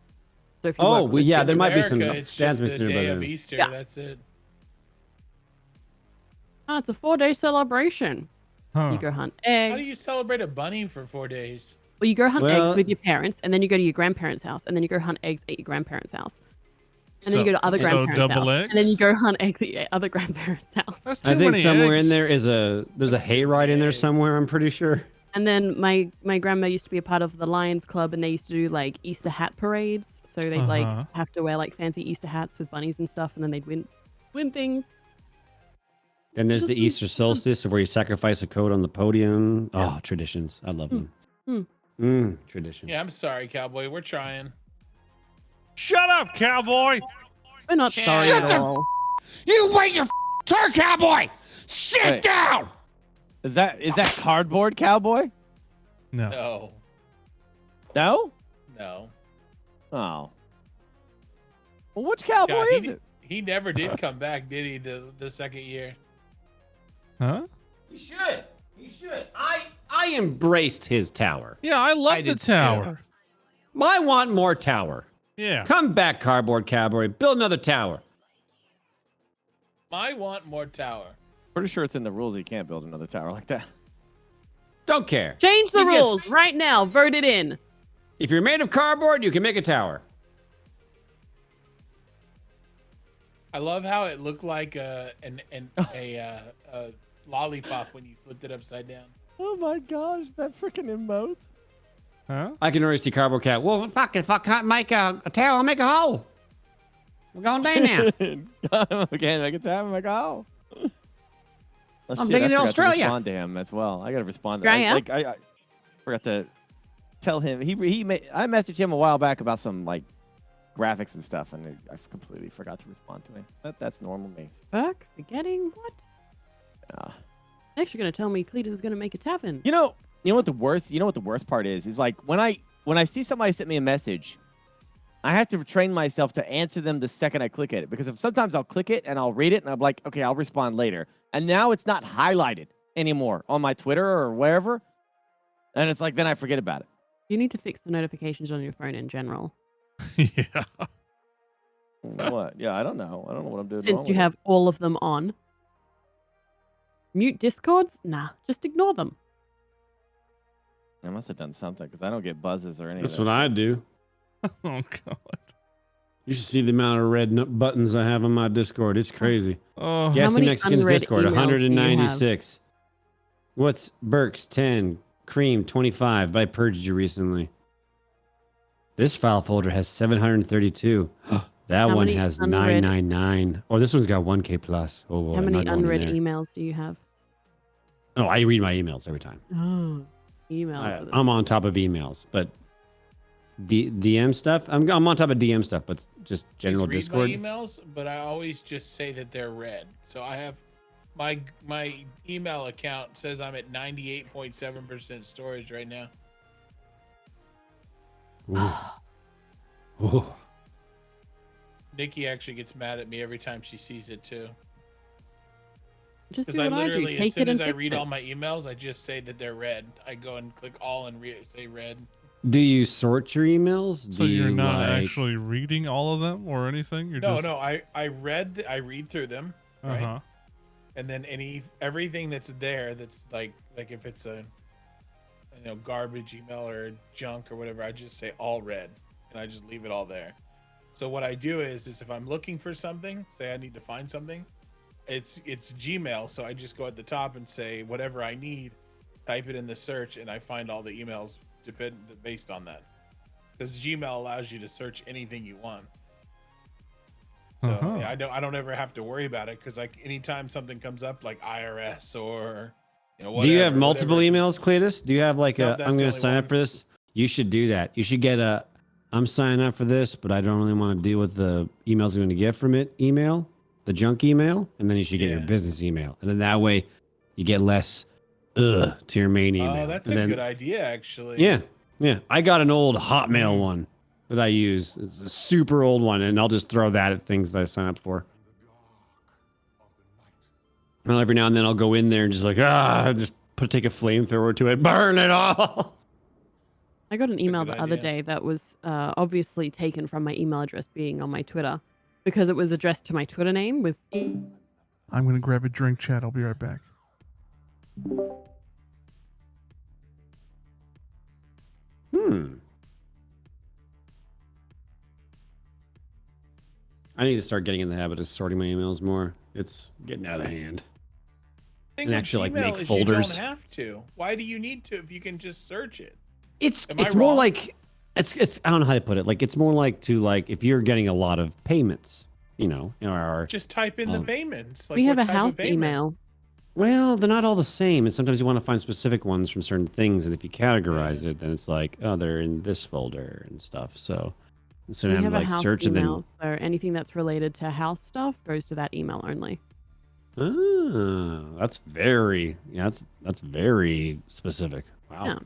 So if you Oh, work on well, the yeah, Tuesday- there might be some America, it's just the stands day of but Easter. Yeah. That's it. Oh, it's a 4-day celebration. Huh. You go hunt eggs. How do you celebrate a bunny for 4 days? Well, you go hunt Well- eggs with your parents, and then you go to your grandparents' house, and then you go hunt eggs at your grandparents' house. And then you go to other so grandparents' double house. eggs? And then you go hunt eggs at your other grandparents' house. That's too I think many somewhere eggs. in there there's a hayride in there eggs. somewhere. I'm pretty sure. And then my grandma used to be a part of the Lions Club, and they used to do like Easter hat parades. So they'd like have to wear like fancy Easter hats with bunnies and stuff, and then they'd win things. Then there's the Just- Easter solstice where you sacrifice a coat on the podium. Oh, traditions. I love them. Tradition. Yeah, I'm sorry, cowboy. We're trying. Shut up, cowboy. We're not sorry Shut at the all. You wait your turn, cowboy! Sit Wait. down! Is that cardboard cowboy? No. No. No. No. Oh. Well, which cowboy God, is it? He never did come back, did he? The second year. Huh? You should. You should. I embraced his tower. Yeah, I love the did too. tower. I want more tower. Yeah. Come back, cardboard cowboy. Build another tower. I want more tower. Pretty sure it's in the rules you can't build another tower like that. Don't care. Change the He gets- rules right now. Vote it in. If you're made of cardboard, you can make a tower. I love how it looked like a lollipop when you flipped it upside down. Oh my gosh, that freaking emote. Huh? I can already see cardboard cat. Well, fuck, if I can't make a tower, I'll make a hole. We're going down now. Okay, make a tower, make a hole. Oh, I'm shit, thinking I in forgot Australia. to respond to him as well. I gotta respond. Australia? I forgot to tell him. I messaged him a while back about some like graphics and stuff, and I completely forgot to respond to him. That's normal me. Burke, forgetting what? Yeah. Next, you're gonna tell me Cletus is gonna make a tavern. You know what the worst part is? Is like when I see somebody send me a message, I have to train myself to answer them the second I click it, because if sometimes I'll click it and I'll read it and I'm like, okay, I'll respond later. And now it's not highlighted anymore on my Twitter or wherever. And it's like, then I forget about it. You need to fix the notifications on your phone in general. Yeah. What? Yeah, I don't know. I don't know what I'm doing Since wrong you with have all of them on. Mute Discords? Nah, just ignore them. it. I must have done something because I don't get buzzes or anything. That's what I do. Oh God. You should see the amount of red buttons I have on my Discord. It's crazy. Oh. How Gassy many Mexicans unread Discord, emails do you have? 196. What's Burks 10, Cream 25, but I purged you recently. This file folder has 732. That How one many has unread- 999. Oh, this one's got 1K plus. Oh, boy, How I'm many not going in unread there. emails do you have? Oh, I read my emails every time. Oh, emails. I'm on top of emails, but DM stuff, I'm on top of DM stuff, but just general Read Discord. my emails, but I always just say that they're read. So I have my email account says I'm at 98.7% storage right now. Ooh. Ooh. Nikki actually gets mad at me every time she sees it too. Just Because do I what I do. literally, Take as soon it as and I fix read it. all my emails, I just say that they're read. I go and click all and say read. Do you sort your emails? So Do you're you, not like- actually reading all of them or anything? You're No, just... no, I read through them, right? Uh-huh. And then everything that's there that's like if it's a garbage email or junk or whatever, I just say all read and I just leave it all there. So what I do is if I'm looking for something, say I need to find something, it's Gmail, so I just go at the top and say whatever I need, type it in the search, and I find all the emails based on that. Because Gmail allows you to search anything you want. So Uh-huh. yeah, I don't ever have to worry about it, because like anytime something comes up like IRS or whatever, Do you have multiple whatever, emails, Cletus? Do you have like Nope, a, that's I'm the going to only sign one. up for this? You should do that. You should get a, I'm signing up for this, but I don't really want to deal with the emails I'm going to get from it email, the junk email, and then you should get your Yeah. business email. And then that way you get less to your main email. Oh, that's And a then- good idea, actually. Yeah. Yeah. I got an old Hotmail one that I use. It's a super old one, and I'll just throw that at things that I sign up for. And every now and then I'll go in there and just just take a flamethrower to it, burn it all. I got an a email good the other idea. day that was obviously taken from my email address being on my Twitter because it was addressed to my Twitter name with. I'm going to grab a drink, Chad. I'll be right back. I need to start getting in the habit of sorting my emails more. It's getting out of hand. The thing And with actually, like, Gmail make is folders. You don't have to. Why do you need to if you can just search it? It's Am I it's more wrong? like it's I don't know how to put it. Like it's more like if you're getting a lot of payments, or Just type in the Um, payments. Like we have what a type of house payment? email. Well, they're not all the same, and sometimes you want to find specific ones from certain things, and if you categorize it, then it's like, oh, they're in this folder and stuff. So instead We of have having a to like house search and email, then, so anything that's related to house stuff goes to that email only. that's very, that's very specific. Wow. Yeah.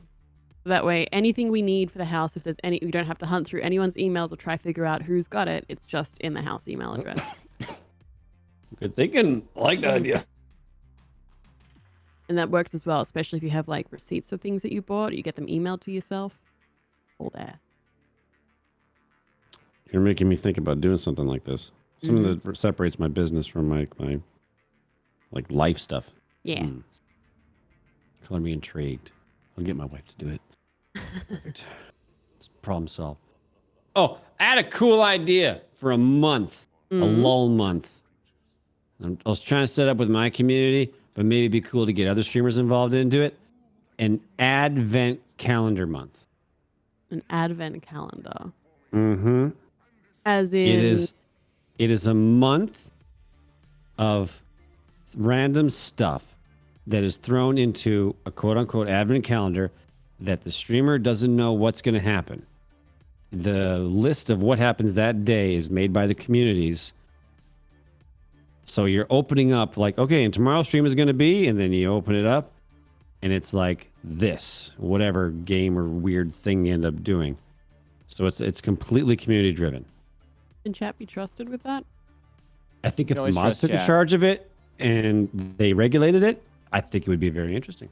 That way, anything we need for the house, if there's any, we don't have to hunt through anyone's emails or try to figure out who's got it. It's just in the house email address. Good thinking. I like that idea. And that works as well, especially if you have like receipts of things that you bought, you get them emailed to yourself. All there. You're making me think about doing something like this. Something that separates my business from my like life stuff. Yeah. Color me intrigued. I'll get my wife to do it. Perfect. It's problem solved. Oh, I had a cool idea for a month, a lull month. I was trying to set up with my community, but maybe it'd be cool to get other streamers involved into it. An Advent calendar month. An advent calendar. Mm-hmm. As in, It is a month of random stuff that is thrown into a quote-unquote advent calendar that the streamer doesn't know what's going to happen. The list of what happens that day is made by the communities. So you're opening up like, okay, and tomorrow's stream is going to be, and then you open it up, and it's like this, whatever game or weird thing you end up doing. So it's completely community driven. can chat be trusted with that? I think if You the always mods trust took chat. charge of it and they regulated it, I think it would be very interesting.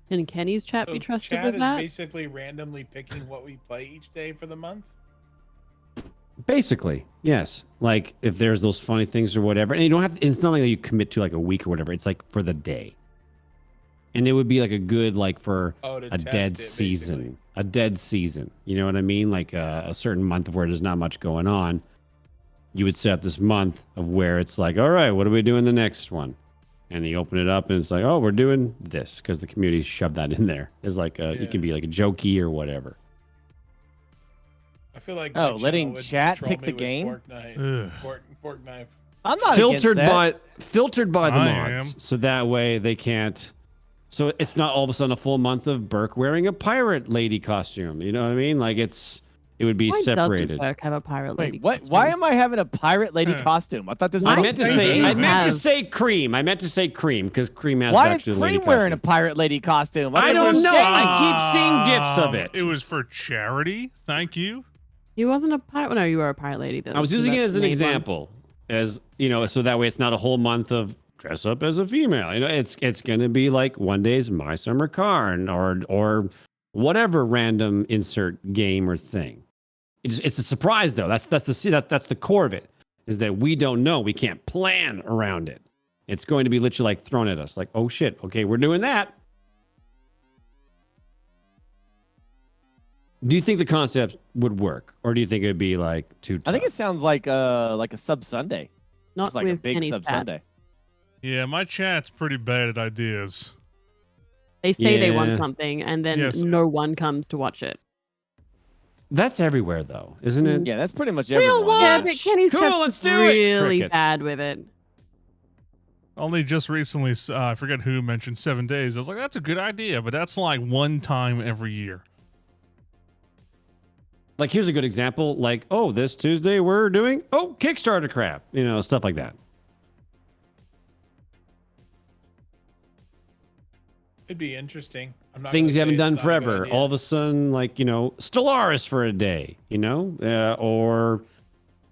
Can Kenny's chat So be trusted chat with is that? basically randomly picking what we play each day for the month. Basically, yes. Like if there's those funny things or whatever, and you don't have. It's not like you commit to like a week or whatever. It's like for the day, and it would be like a good like for Oh, to a test dead it, season. basically. A dead season. You know what I mean? Like a certain month where there's not much going on. You would set up this month of where it's like, all right, what are we doing the next one? And you open it up and it's like, oh, we're doing this because the community shoved that in there. It's like it can be like a jokey or whatever. I feel like Oh, my channel letting would chat troll pick me the with game? Ugh. Fork knife. I'm not filtered against that. filtered by the I mods, am. so that way they can't. So it's not all of a sudden a full month of Burke wearing a pirate lady costume. You know what I mean? Like it would be Why separated. doesn't Burke have a pirate lady Wait, what? costume? Why am I having a pirate lady costume? I thought this was Why I a meant to don't say you I meant to have- say cream. I meant to say cream because cream has Why is actually a lady Cream wearing a costume. pirate lady costume? I thought don't this was know. gay. I keep seeing gifs of it. It was for charity. Thank you. He wasn't a pirate. No, you were a pirate lady. I was using it as an example, as you know, so that way it's not a whole month of dress up as a female. You know, it's going to be like one day's My Summer Car or whatever random insert game or thing. It's a surprise though. That's the core of it, is that we don't know. We can't plan around it. It's going to be literally like thrown at us, like, oh shit, okay, we're doing that. Do you think the concept would work, or do you think it'd be like too tough? I think it sounds like a sub Sunday. Not It's like with a big Kenny's sub chat. Sunday. Yeah, my chat's pretty bad at ideas. They say they want Yeah. something, and then Yes. no one comes to watch it. That's everywhere though, isn't it? Yeah, that's pretty much everyone. Yeah, yeah. but Kenny's Cool, chat's let's just do it. really Crickets. bad with it. Only just recently, I forget who mentioned 7 days. I was like, that's a good idea, but that's like one time every year. Like, here's a good example. Like, oh, this Tuesday we're doing Kickstarter crap, you know, stuff like that. It'd be interesting. I'm not Things gonna you haven't say done it's not a good forever. idea. All of a sudden, like, you know, Stellaris for a day, you know, or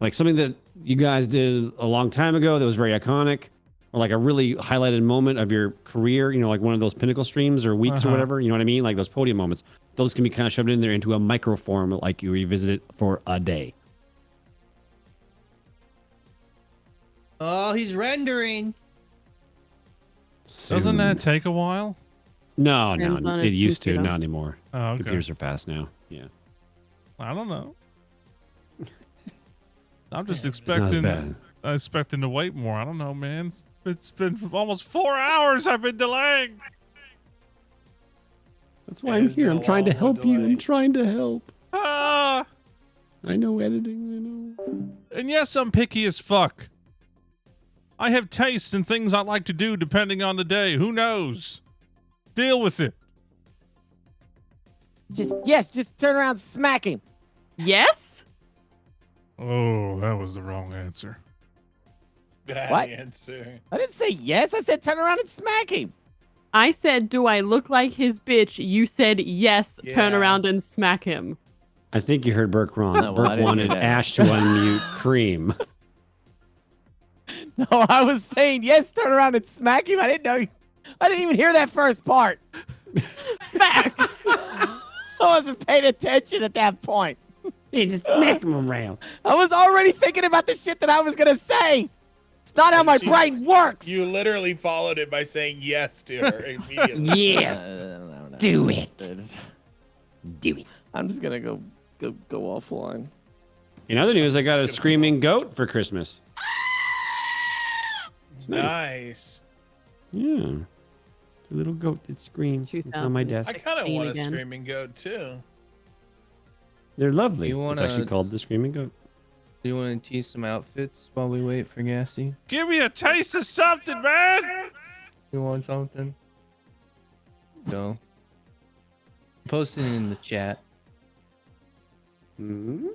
like something that you guys did a long time ago that was very iconic, or like a really highlighted moment of your career, you know, like one of those pinnacle streams or weeks or whatever, you know what I mean? Like those podium moments. Those can be kind of shoved in there into a micro form, like you revisit it for a day. Oh, he's rendering. Doesn't that take a while? No, Depends on it his used to, computer. not anymore. Oh, okay. Computers are fast now. Yeah. I don't know. I'm just It's not as bad. expecting to wait more. I don't know, man. It's been almost 4 hours I've been delaying. That's why I'm here. I'm trying to help you. I'm trying to help. Ah, I know editing. I know. and yes, I'm picky as fuck. I have tastes and things I like to do depending on the day. Who knows? Deal with it. Just turn around and smack him. Yes? Oh, that was the wrong answer. Bad What? answer. I didn't say yes. I said turn around and smack him. I said, do I look like his bitch? You said yes, turn Yeah. around and smack him. I think you heard Burke wrong. No, well, I Burke didn't wanted hear that. Ash to unmute Cream. No, I was saying yes, turn around and smack him. I didn't know I didn't even hear that first part. Back. I wasn't paying attention at that point. You just smack him around. I was already thinking about the shit that I was gonna say. It's not how my brain works. You literally followed it by saying yes to her immediately. Yeah. No. Do it. Do it. I'm just gonna go offline. In other news, I got a screaming goat for Christmas. It's Nice. Yeah. It's a little goat that screams. It's on my desk. I kind of want a again. screaming goat too. They're lovely. You It's wanna- actually called the screaming goat. Do you want to tease some outfits while we wait for Gassy? Give me a taste of something, man. You want something? Go. Post it in the chat. Hmm?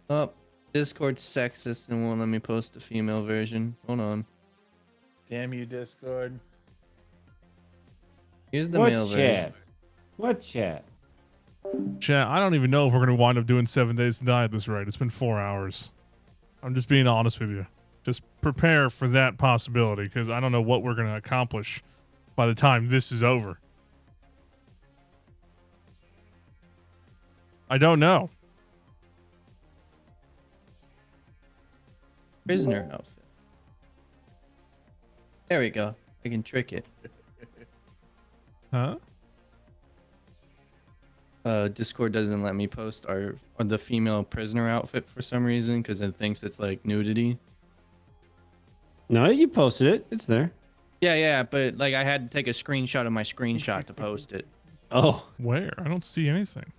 Oh, Discord's sexist and won't let me post the female version. Hold on. Damn you, Discord. Here's the What male chat? version. What chat? Chat, I don't even know if we're going to wind up doing 7 days to die at this rate. It's been 4 hours. I'm just being honest with you. Just prepare for that possibility because I don't know what we're going to accomplish by the time this is over. I don't know. Prisoner outfit. There we go. I can trick it. Huh? Discord doesn't let me post or the female prisoner outfit for some reason because it thinks it's like nudity. No, you posted it. It's there. Yeah, but like I had to take a screenshot of my screenshot to post it. Oh, Where? I don't see anything.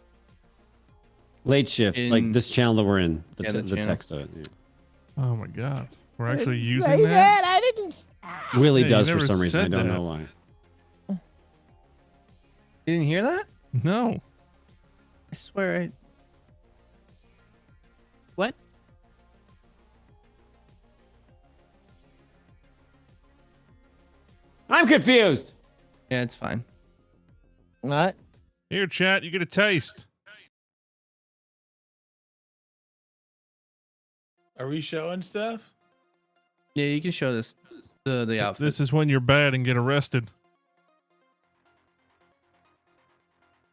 late shift. like In- this channel that we're in. The, Yeah, the the channel. text of it. Yeah. Oh my god. We're I actually didn't using say that? I didn't. Willie Hey, you does for never some reason. I said don't that. know why. You didn't hear that? No. I swear I... What? I'm confused. Yeah, it's fine. What? Here, chat, you get a taste. Are we showing stuff? Yeah, you can show this the outfit. This is when you're bad and get arrested.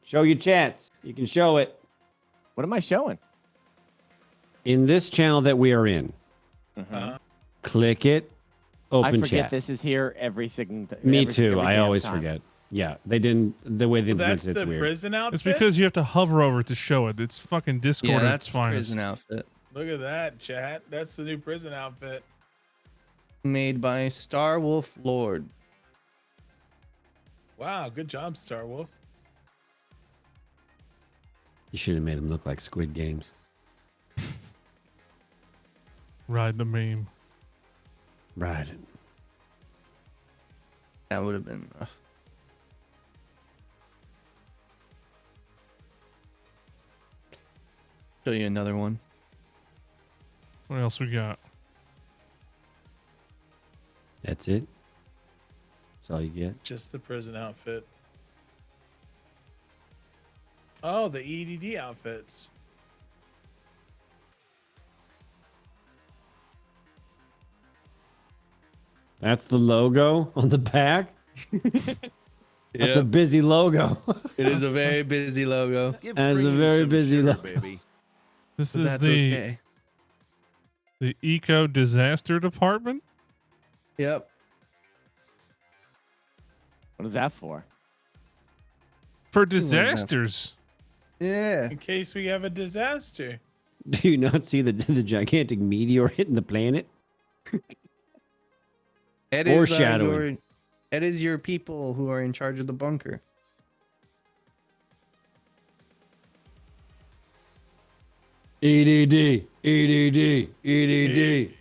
Show your chats. You can show it What am I showing? in this channel that we are in. Uh-huh. Click it. Open I forget chat. this is here every single time. Me too. I always forget. Yeah, they didn't. The way they Well, that's implemented the it's weird. prison outfit. It's because you have to hover over it to show it. It's fucking Discord yeah, at that's its the finest. prison outfit. Look at that, chat. That's the new prison outfit. Made by Star Wolf Lord. Wow, good job, Star Wolf. You should have made him look like Squid Games. Ride the meme. Right. That would have been... Show you another one. What else we got? That's it. That's all you get. Just the prison outfit. Oh, the EDD outfits. That's the logo on the back. That's a busy logo. It is a very busy logo. Give As a Cream very some busy sugar, lo- baby. This But is that's the okay. the eco disaster department. Yep. What is that for? For disasters. Yeah. In case we have a disaster. Do you not see the gigantic meteor hitting the planet? It Foreshadowing. It is your people who are in charge of the bunker. EDD, EDD, EDD.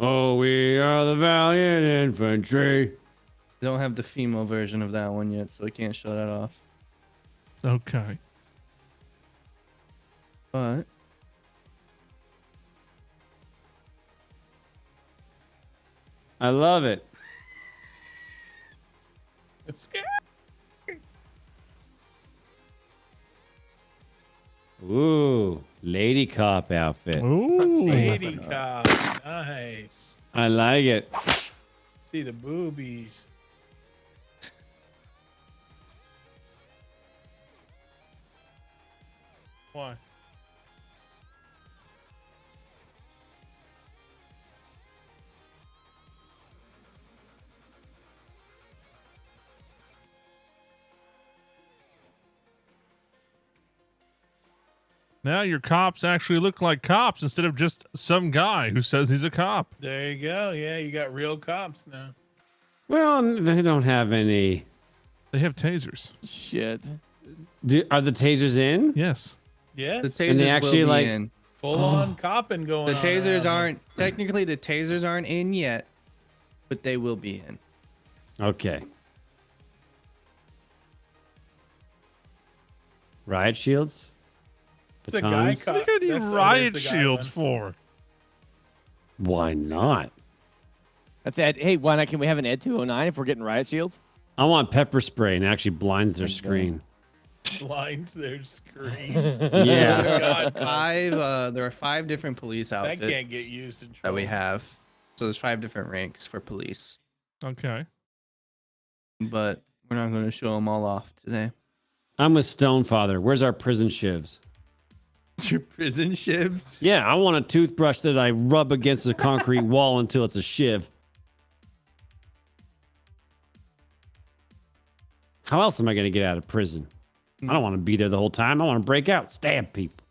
Oh, we are the valiant infantry. I don't have the female version of that one yet, so I can't show that off. Okay. But I love it. It's scary. Ooh, lady cop outfit. Ooh. Lady cop. Nice. I like it. See the boobies. Why? Now your cops actually look like cops instead of just some guy who says he's a cop. There you go. Yeah, you got real cops now. Well, they don't have any. They have tasers. Shit. Are the tasers in? Yes. Yes. the tasers And they will actually, be like- in. Full on copping going The on. tasers around aren't technically the tasers aren't in yet, but they will be in. Okay. Riot shields? It's a guy Batons? cop. What do you need That's- riot there's the guy shields one. for? Why not? That's Ed. Hey, why not? Can we have an Ed 209 if we're getting riot shields? I want pepper spray and it actually blinds their Okay. screen. Blinds their screen. Yeah. God, There are 5 different police that outfits can't get used in that trouble. we have. So there's 5 different ranks for police, Okay. but we're not going to show them all off today. I'm with Stonefather. Where's our prison shivs? Your prison shivs. Yeah, I want a toothbrush that I rub against the concrete wall until it's a shiv. How else am I going to get out of prison? I don't want to be there the whole time. I want to break out, stab people.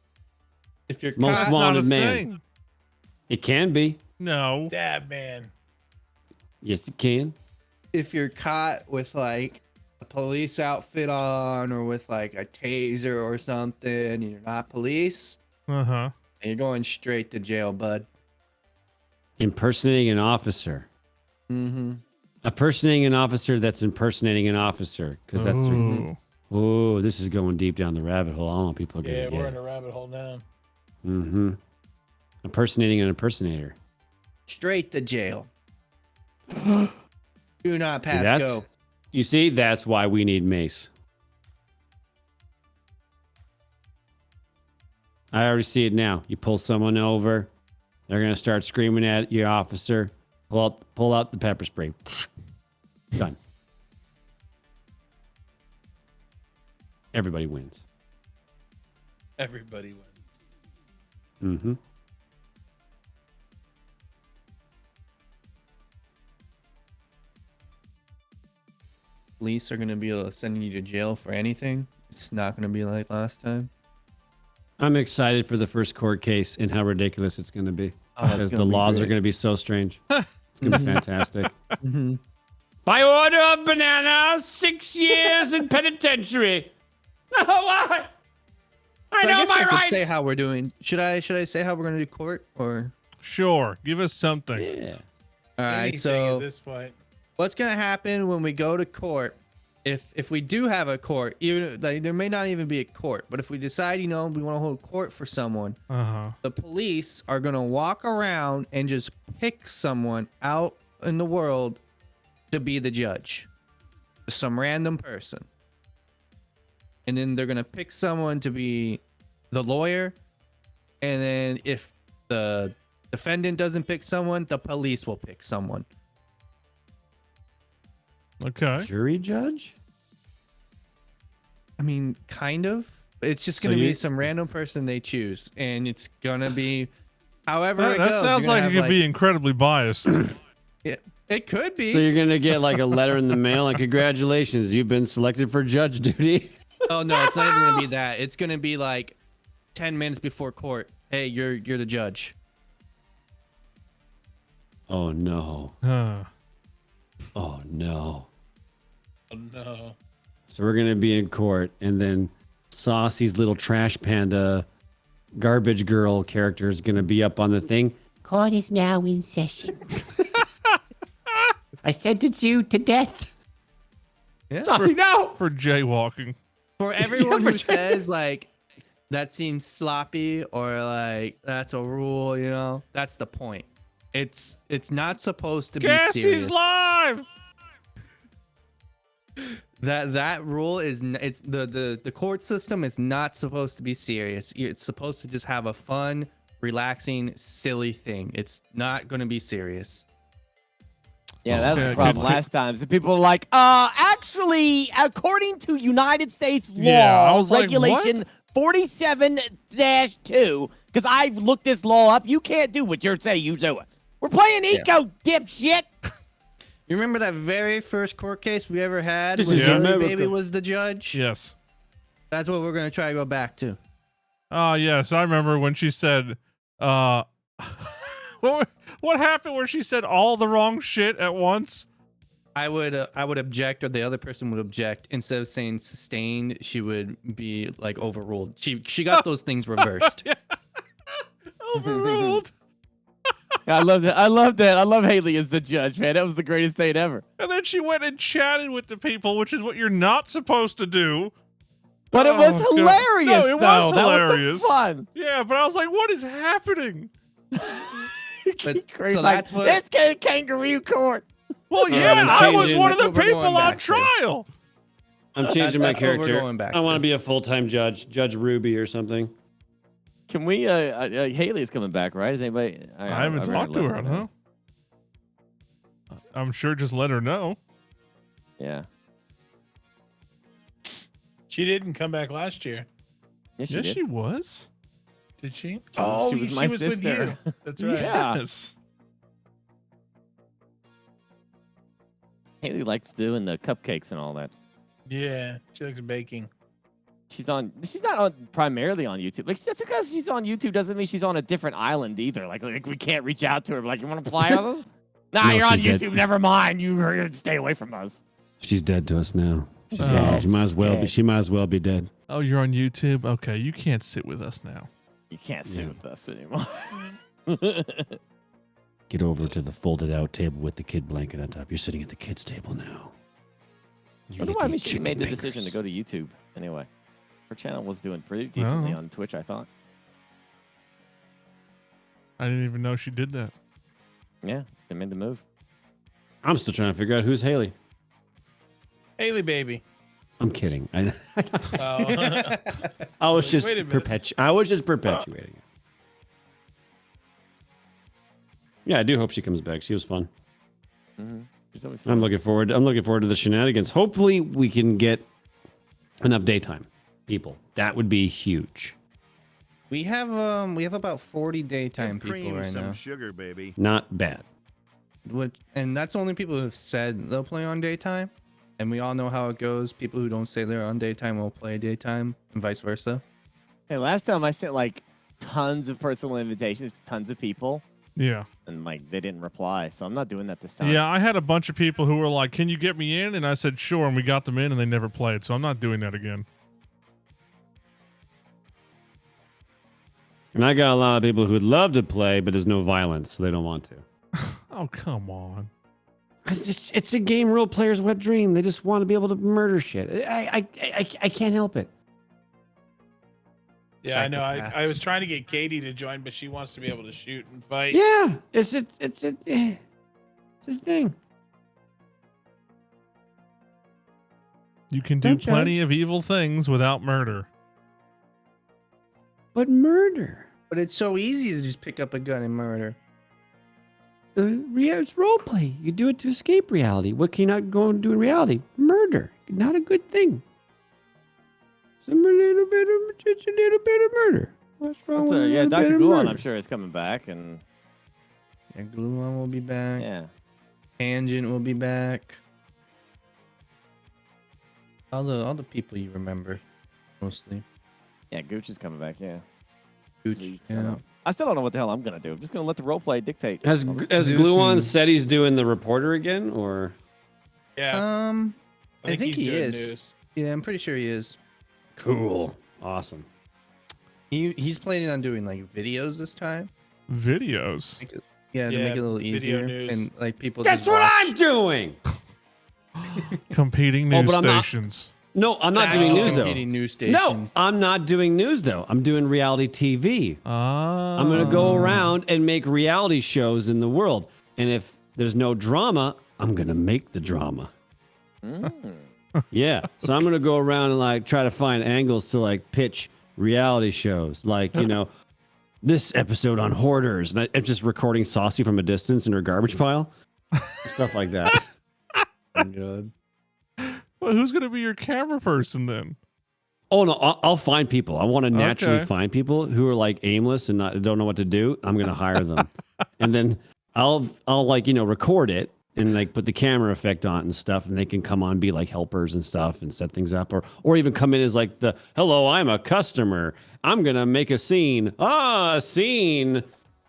If you're Most caught, That's not a wanted man. thing. It can be. No. Dab man. Yes, it can. if you're caught with like a police outfit on or with like a taser or something, and you're not police, Uh-huh. and you're going straight to jail, bud. Impersonating an officer. Mm-hmm. Impersonating an officer that's impersonating an officer. Because that's their... Ooh. Oh, this is going deep down the rabbit hole. I don't know if people are going to Yeah, get we're it. in a rabbit hole now. Mm-hmm. Impersonating an impersonator. Straight to jail. Do not See, pass that's, go. You see, that's why we need mace. I already see it now. You pull someone over, they're gonna start screaming at your officer. Pull out the pepper spray. Done. Everybody wins. Everybody wins. Mm-hmm. Police are gonna be able to send you to jail for anything. It's not gonna be like last time. I'm excited for the first court case and how ridiculous it's going to be. Oh, that's Because the gonna be laws are great. going to be so strange. It's going to be fantastic. Mm-hmm. By order of Banana, 6 years in penitentiary. No, why? I know guess my I could rights. say how we're doing. Should I say how we're gonna do court or? Sure. Give us something. Yeah. All right. Anything So at this point. what's gonna happen when we go to court? If we do have a court, even like there may not even be a court, but if we decide, we want to hold court for someone, Uh-huh. the police are gonna walk around and just pick someone out in the world to be the judge, some random person, and then they're gonna pick someone to be the lawyer, and then if the defendant doesn't pick someone, the police will pick someone. Okay. Jury judge? I mean, kind of. It's just gonna be some random person they choose, and it's gonna be however That, it that goes. sounds You're like gonna it have, could be incredibly biased. It could be. So you're going to get like a letter in the mail like, congratulations, you've been selected for judge duty. Oh no, it's not even gonna be that. It's gonna be like 10 minutes before court. Hey, you're the judge. Oh, no. Huh. Oh, no. Oh, no. So we're going to be in court, and then Saucy's little trash panda garbage girl character is going to be up on the thing. court is now in session. I sentence you to death. Yeah. Saucy, no! For jaywalking. For everyone who says like that seems sloppy or like that's a rule, you know, that's the point. It's not supposed to be serious. Cassie's live. That rule is it's the court system is not supposed to be serious. It's supposed to just have a fun, relaxing, silly thing. It's not going to be serious. Yeah, that was Okay, the problem good. last time. So people were like, Actually, according to United States law, Yeah, I was like, regulation 47-2, because I've looked this law up, you can't do what you're saying you do it. We're playing eco, dipshit. You remember that very first court case we ever had This when is Haley America. Baby was the judge? Yes. That's what we're going to try to go back to. Oh, yes. I remember when she said, what happened where she said all the wrong shit at once? I would object, or the other person would object. Instead of saying sustained, she would be like overruled. She got those things reversed. Overruled. I love that. I love that. I love Haley as the judge, man. That was the greatest thing ever. And then she went and chatted with the people, which is what you're not supposed to do. But it was Oh, God. hilarious. No, it was though. That hilarious. Was the fun. Yeah, but I was like, what is happening? But, Crazy. so Like, that's what. It's kangaroo court. Well, yeah, I'm I was changing- one of the That's what we're people going on back to. trial. I'm changing my that's what we're character. going back I want to. to be a full-time judge, Judge Ruby or something. can we, Haley's coming back, right? Is anybody? I haven't talked to her, huh? I'm sure just let her know. Yeah. She didn't come back last year, Yes, she Yes, did. she was. did she? she was my with sister. you. That's right. Yes. Haley likes doing the cupcakes and all that. Yeah, she likes baking. She's not on primarily on YouTube. Like just because she's on YouTube doesn't mean she's on a different island either. Like we can't reach out to her. Like, you want to play with us? Nah, No, you're on she's dead. YouTube. Never mind. You stay away from us. She's dead to us now. She's Oh, dead. She might as well be. dead. She might as well be dead. Oh, you're on YouTube? Okay, you can't sit with us now. You can't sit Yeah. with us anymore. Get over to the folded-out table with the kid blanket on top. You're sitting at the kids' table now. I wonder why she made the decision to go to YouTube anyway. Her channel was doing pretty decently Oh. on Twitch, I thought. I didn't even know she did that. Yeah, they made the move. I'm still trying to figure out who's Haley. Haley baby. I'm kidding. Oh. I was Like, just wait a minute. perpetuating it. Yeah, I do hope she comes back. She was fun. Mm-hmm. She's always I'm fun. looking forward. I'm looking forward to the shenanigans. Hopefully, we can get enough daytime people. That would be huge. We have about 40 daytime Give people cream right some now. sugar, baby. Not bad. And that's only people who have said they'll play on daytime. And we all know how it goes. People who don't say they're on daytime will play daytime, and vice versa. Hey, last time I sent like tons of personal invitations to tons of people, Yeah. and like they didn't reply. So I'm not doing that this time. Yeah, I had a bunch of people who were like, can you get me in? And I said, sure. And we got them in and they never played. So I'm not doing that again. And I got a lot of people who'd love to play, but there's no violence, so they don't want to. Oh, come on. It's a game role player's wet dream. They just want to be able to murder shit. I can't help it. Yeah, I know. I Psychopaths. was trying to get Katie to join, but she wants to be able to shoot and fight. Yeah, it's a thing. You can do Don't plenty judge. of evil things without murder. But murder. But it's so easy to just pick up a gun and murder. It's role play. You do it to escape reality. What can you not go and do in reality? Murder. Not a good thing. It's a little bit of murder. What's wrong with a yeah, little bit Dr. of Gulon, murder? I'm sure, is coming back, and Yeah, Gluon will be back. yeah, Tangent will be back. All the people you remember, mostly. yeah, Gooch is coming back. Yeah. Gooch, Zeus, yeah. I still don't know what the hell I'm gonna do. I'm just gonna let the role play dictate. Has I'll just- has Zeus Gluon and- said he's doing the reporter again, or Yeah. I think he's he doing is. news. Yeah, I'm pretty sure he is. cool, awesome? He's planning on doing like videos this time. Videos. Yeah, to Yeah, make it a little video easier news. and like people. That's just what watch. I'm doing. Competing Oh, news but I'm not- stations. No, I'm not doing Actual news though. competing news No, stations. I'm not doing news though. I'm doing reality TV. I'm going to Oh. go around and make reality shows in the world. And if there's no drama, I'm going to make the drama. Yeah. So I'm going to go around and like try to find angles to like pitch reality shows. Like, you know, this episode on hoarders. And I'm just recording Saucy from a distance in her garbage pile. Stuff like that. Good. Well, who's going to be your camera person then? Oh no, I'll find people. I want to naturally Okay. find people who are like aimless and don't know what to do. I'm gonna hire them, and then I'll like record it and like put the camera effect on it and stuff, and they can come on, be like helpers and stuff, and set things up, or even come in as like the hello, I'm a customer. I'm gonna make a scene. A scene.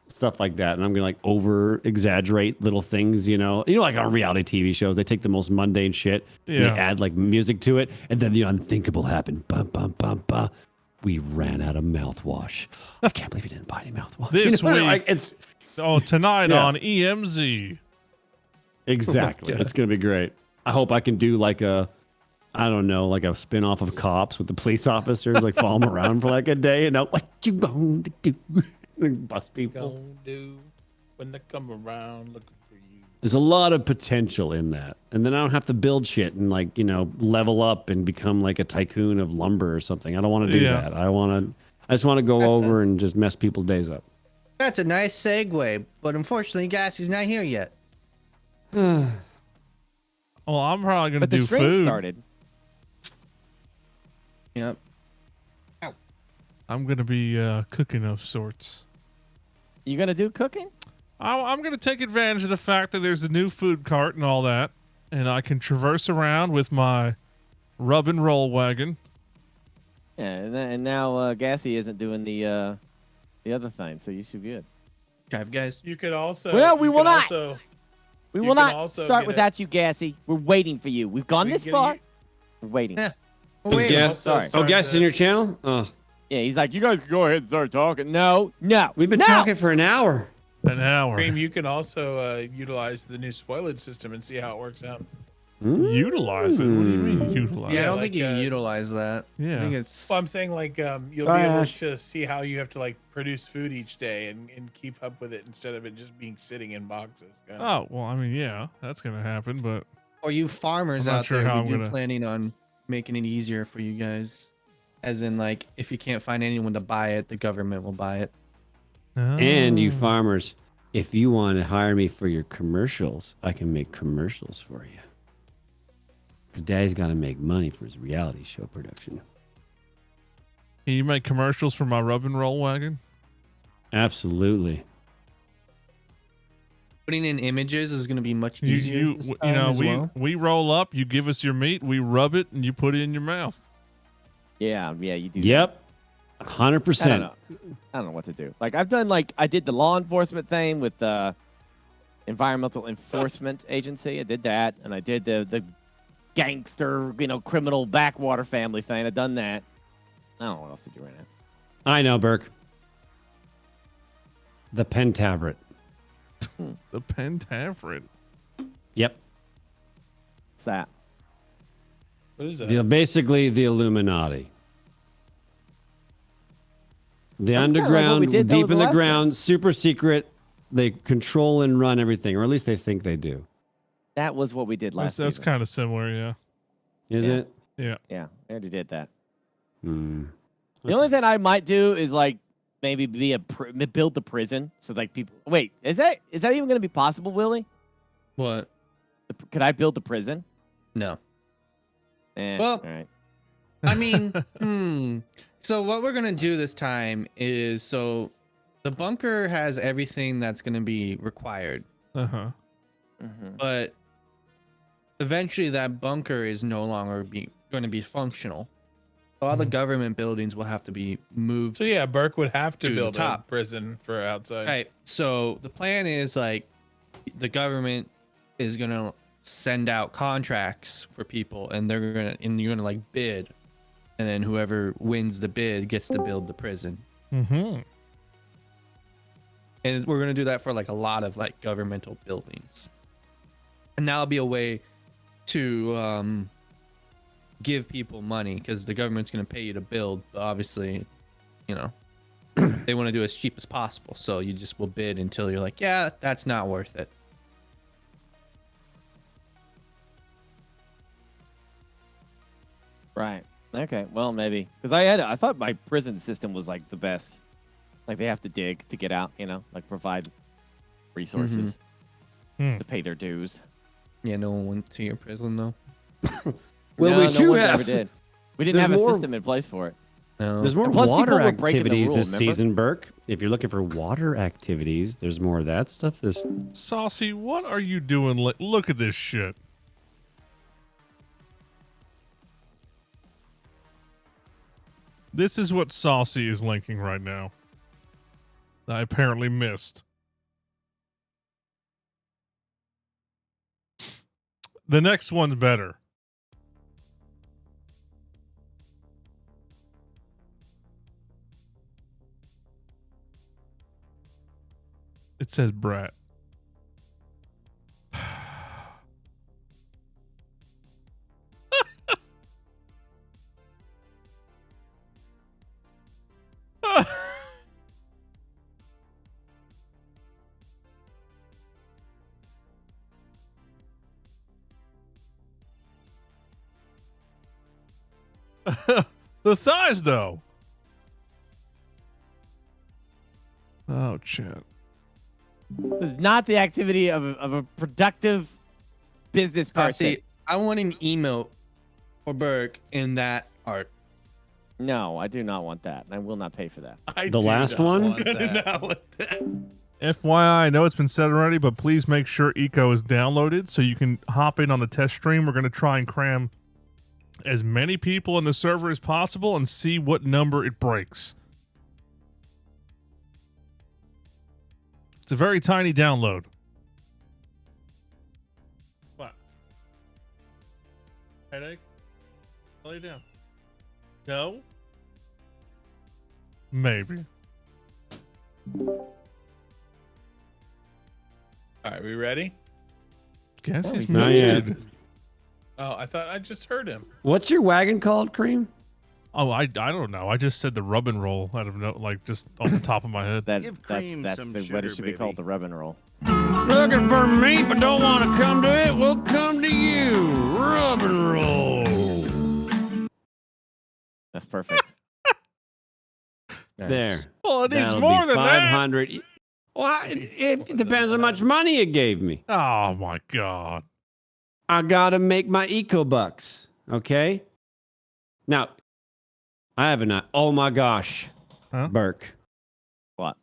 Stuff like that, and I'm gonna like over exaggerate little things, like on reality TV shows, they take the most mundane shit, and they Yeah. add like music to it, and then the unthinkable happened. Bum bum bum bum. We ran out of mouthwash. I can't believe you didn't buy any mouthwash. This week. like it's Oh, tonight Yeah. on EMZ. exactly. It's gonna be great. I hope I can do like a, I don't know, like a spin-off of Cops with the police officers, like follow them around for like a day, and now what you going to do? Bust people. Gonna do when they come around looking for you. There's a lot of potential in that. And then I don't have to build shit and like, level up and become like a tycoon of lumber or something. I don't want to do Yeah. that. I just want to go over and just mess people's days up. That's a nice segue, but unfortunately, Gassy's not here yet. Well, I'm probably going to But the do stream food. started. Yep. I'm going to be cooking of sorts. You gonna do cooking? I'm going to take advantage of the fact that there's a new food cart and all that, and I can traverse around with my rub and roll wagon. Yeah, and now Gassy isn't doing the other thing, so you should be good. Drive, guys. You could also. Well, we you will could not. Also, We you will can not also start get without you, Gassy. We're waiting for you. We've gone We this get far. you- We're waiting. Yeah. Is Wait, Gas, also sorry. start Gas the- in your channel? Oh, Yeah, he's like, you guys can go ahead and start talking. No. we've been No. talking for an hour. An hour. Cream, you can also utilize the new spoilage system and see how it works out. Utilize it? What do you mean utilize Yeah, I it? don't like, think you utilize that. Yeah. I think it's. Well, I'm saying like you'll be able Gosh. to see how you have to like produce food each day and keep up with it instead of it just being sitting in boxes. Kinda. Oh, well, I mean, yeah, that's going to happen, but Or you farmers I'm not out sure there how who I'm do gonna- planning on making it easier for you guys. As in, like, if you can't find anyone to buy it, the government will buy it. And you Oh. farmers, if you want to hire me for your commercials, I can make commercials for you. Because Daddy's got to make money for his reality show production. Can you make commercials for my rub and roll wagon? Absolutely. Putting in images is going to be much easier. You this you time know as we well. we roll up, you give us your meat, we rub it, and you put it in your mouth. Yeah, you do. Yep. I 100%. don't know. I don't know what to do. Like I did the law enforcement thing with the Environmental Enforcement Agency. I did that, and I did the gangster, criminal backwater family thing. I've done that. I don't know what else to do right now. I know, Burke. The Pentaveret. The Pentaveret. Yep. What's that? What is that? Basically, the Illuminati. The That's kinda like what underground, we did, though, deep the in the last ground, super secret. They control and run everything, or at least they think they do. That was what we did last That's season. kind of similar, yeah. Is Yeah. it? Yeah. Yeah, I already did that. Hmm. The only thing I might do is like maybe build the prison so like people. Wait, is that even going to be possible, Willie? What? Could I build the prison? No. Well, Well- all right. I mean, So what we're gonna do this time is the bunker has everything that's gonna be required, Uh-huh. but eventually that bunker is no longer going to be functional. So all the government buildings will have to be moved. So yeah, Burke would have to to the build a top. prison for outside. Right. So the plan is like the government is gonna send out contracts for people, and you're gonna like bid, and then whoever wins the bid gets to build the prison. Mm-hmm. And we're gonna do that for like a lot of like governmental buildings, and that'll be a way to give people money because the government's gonna pay you to build. But obviously, you know, they want to do as cheap as possible. So you just will bid until you're like, yeah, that's not worth it. Right. Okay. Well, maybe because I thought my prison system was like the best. Like they have to dig to get out, you know, like provide resources to pay their dues. Yeah, no one went to your prison though. Well, no, we do one have. ever did. We didn't There's have a more- system in place for it. No. There's more And plus water people were breaking the activities rule, this remember? season, Burke. If you're looking for water activities, there's more of that stuff. This Saucy, what are you doing? Look at this shit. This is what Saucy is linking right now. I apparently missed. The next one's better. It says Brat. The thighs, though. Oh, chat. It's not the activity of a productive business person. See, I want an emote for Burke in that art. No, I do not want that. I will not pay for that. the last one. FYI, I know it's been said already, but please make sure Eco is downloaded so you can hop in on the test stream. We're going to try and cram as many people in the server as possible and see what number it breaks. It's a very tiny download. What? Headache? Lay down. No? Maybe. All right, we ready? Guess he's Not yet. muted. Oh, I thought I just heard him. What's your wagon called, Cream? Oh, I don't know. I just said the rub and roll out of no, like just off the top of my head. Give cream That's some what sugar, it should be baby. called, the rub and roll. Looking for meat but don't want to come to it? We'll come to you. Rub and roll. That's perfect. There. Well, it needs That'll more be than that. 500. Well, it depends how much money you gave me. Oh my god. I gotta make my eco bucks. Okay. Now, I have an. Oh my gosh, Huh? Burke, What?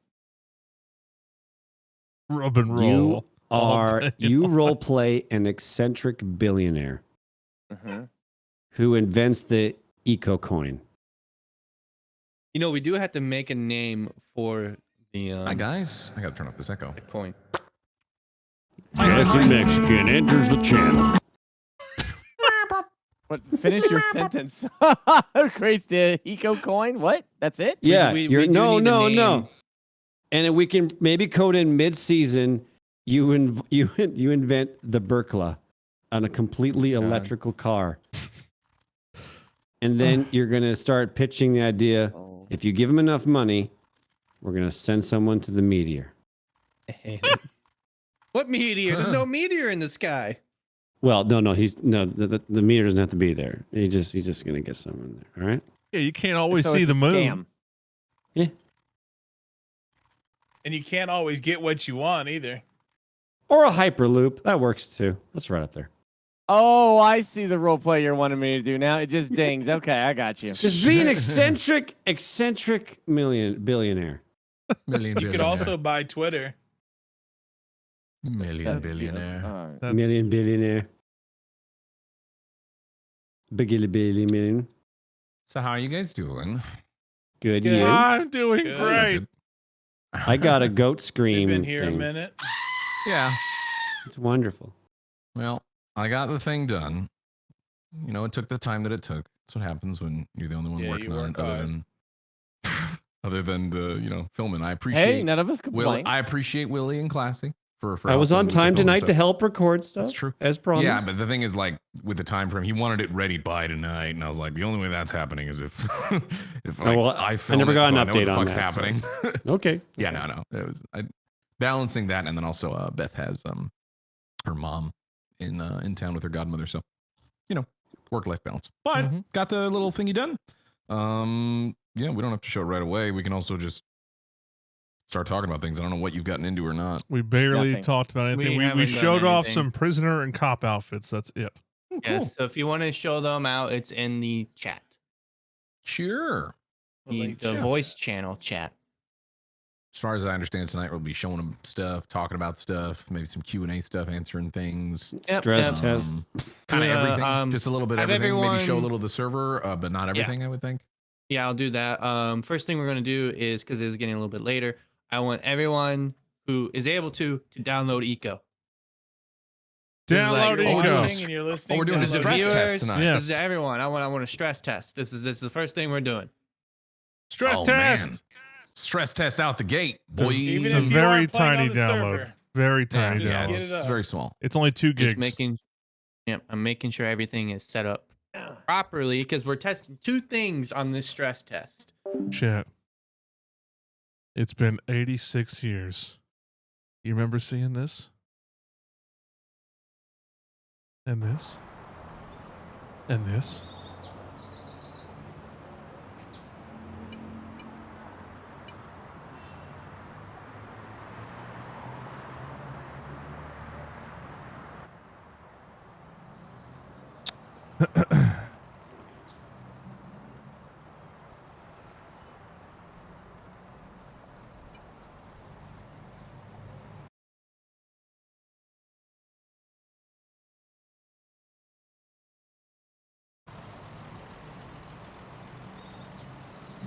Rub and roll. you all are day you long. role play an eccentric billionaire who invents the eco coin. You know, we do have to make a name for the Hi guys, I gotta turn off this echo. the coin. Jesse Mexican enters the channel. What? Finish your sentence. Creates the eco coin. What? That's it? Yeah, we you're do no, need a no, no. name. And then we can maybe code in mid-season. You invent the Berkla on a completely God. electrical car, and then you're gonna start pitching the idea. Oh. If you give them enough money, we're gonna send someone to the meteor. I hate it. What meteor? There's no meteor in the sky. Well, no, the meteor doesn't have to be there. He's just gonna get someone there. All right. Yeah, you can't always So see it's the a moon. scam. Yeah. And you can't always get what you want either. Or a hyperloop that works too. That's right up there. Oh, I see the role play you're wanting me to do now. It just dings. Okay, I got you. Just be an eccentric billionaire. Million You could also buy Twitter. million billionaire. Million billionaire. Biggie billy million. So how are you guys doing? Good. Good. You? I'm doing Good. great. I got a goat We've scream. been here a thing. minute. Yeah. It's wonderful. Well, I got the thing done. You know, it took the time that it took. That's what happens when you're the only one Yeah, working you on work it. Other hard. than other than the filming. I appreciate. Hey, none of us Will. complain. I appreciate Willie and Classy for I was on helping with the time film and tonight to stuff. help record stuff. That's true. As promised. Yeah, but the thing is, like, with the time frame, he wanted it ready by tonight, and I was like, the only way that's happening is if if like, I film never it, got so an I know what update the on fuck's that, so- happening. Okay. Yeah, no. It was balancing that, and then also Beth has her mom in town with her godmother, so work-life balance. But got the little thingy done. Yeah, we don't have to show it right away. We can also just start talking about things. I don't know what you've gotten into or not. We barely Nothing. talked about anything. We We haven't showed done off anything. some prisoner and cop outfits. That's it. Yeah, so if you want to show them out, it's in the chat. Sure. The voice channel chat. As far as I understand, tonight we'll be showing them stuff, talking about stuff, maybe some Q&A stuff, answering things. Yep, Stress yep. test. Kind of Yeah, everything. Just a little bit of have everything. Maybe show a everyone- little of the server, but not everything, I would think. Yeah, I'll do that. First thing we're gonna do is, because it's getting a little bit later, I want everyone who is able to download Eco. This is like- Download You're Ego. watching and you're listening. we're doing This is a the download stress it. test viewers. tonight. Yes. This is everyone. I want a stress test. This is the first thing we're doing. Stress Oh, test. man. Stress test out the gate, It's a- boy. Even It's if a you very aren't playing tiny on the download. server. Very tiny just Yeah, get download. it it's up. very small. It's only 2 gigs. Just making, I'm making sure everything is set up properly because we're testing 2 things on this stress test. Chat. It's been 86 years. You remember seeing this? And this? And this?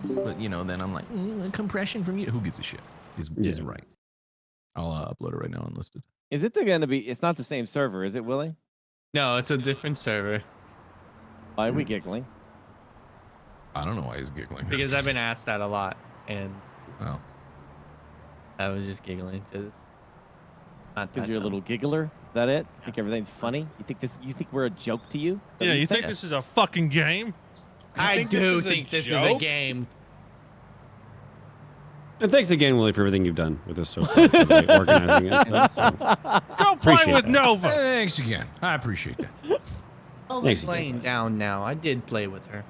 But then I'm like, compression from you. Who gives a shit? Is right. I'll upload it right now unlisted. Is it gonna be? It's not the same server, is it, Willie? No, it's a different server Why are we giggling? I don't know why he's giggling. because I've been asked that a lot, and Oh. I was just giggling because. Because you're a little giggler. Is that it? Think everything's funny? You think we're a joke to you? Is that Yeah, what you think this is a fucking game? I think this do is a think this is a joke? game. And thanks again, Willie, for everything you've done with this so far, today, organizing it. and stuff, so. Go play Appreciate with that. Nova. Thanks again. I appreciate that. I'll Thanks be again, playing buddy. down now. I did play with her.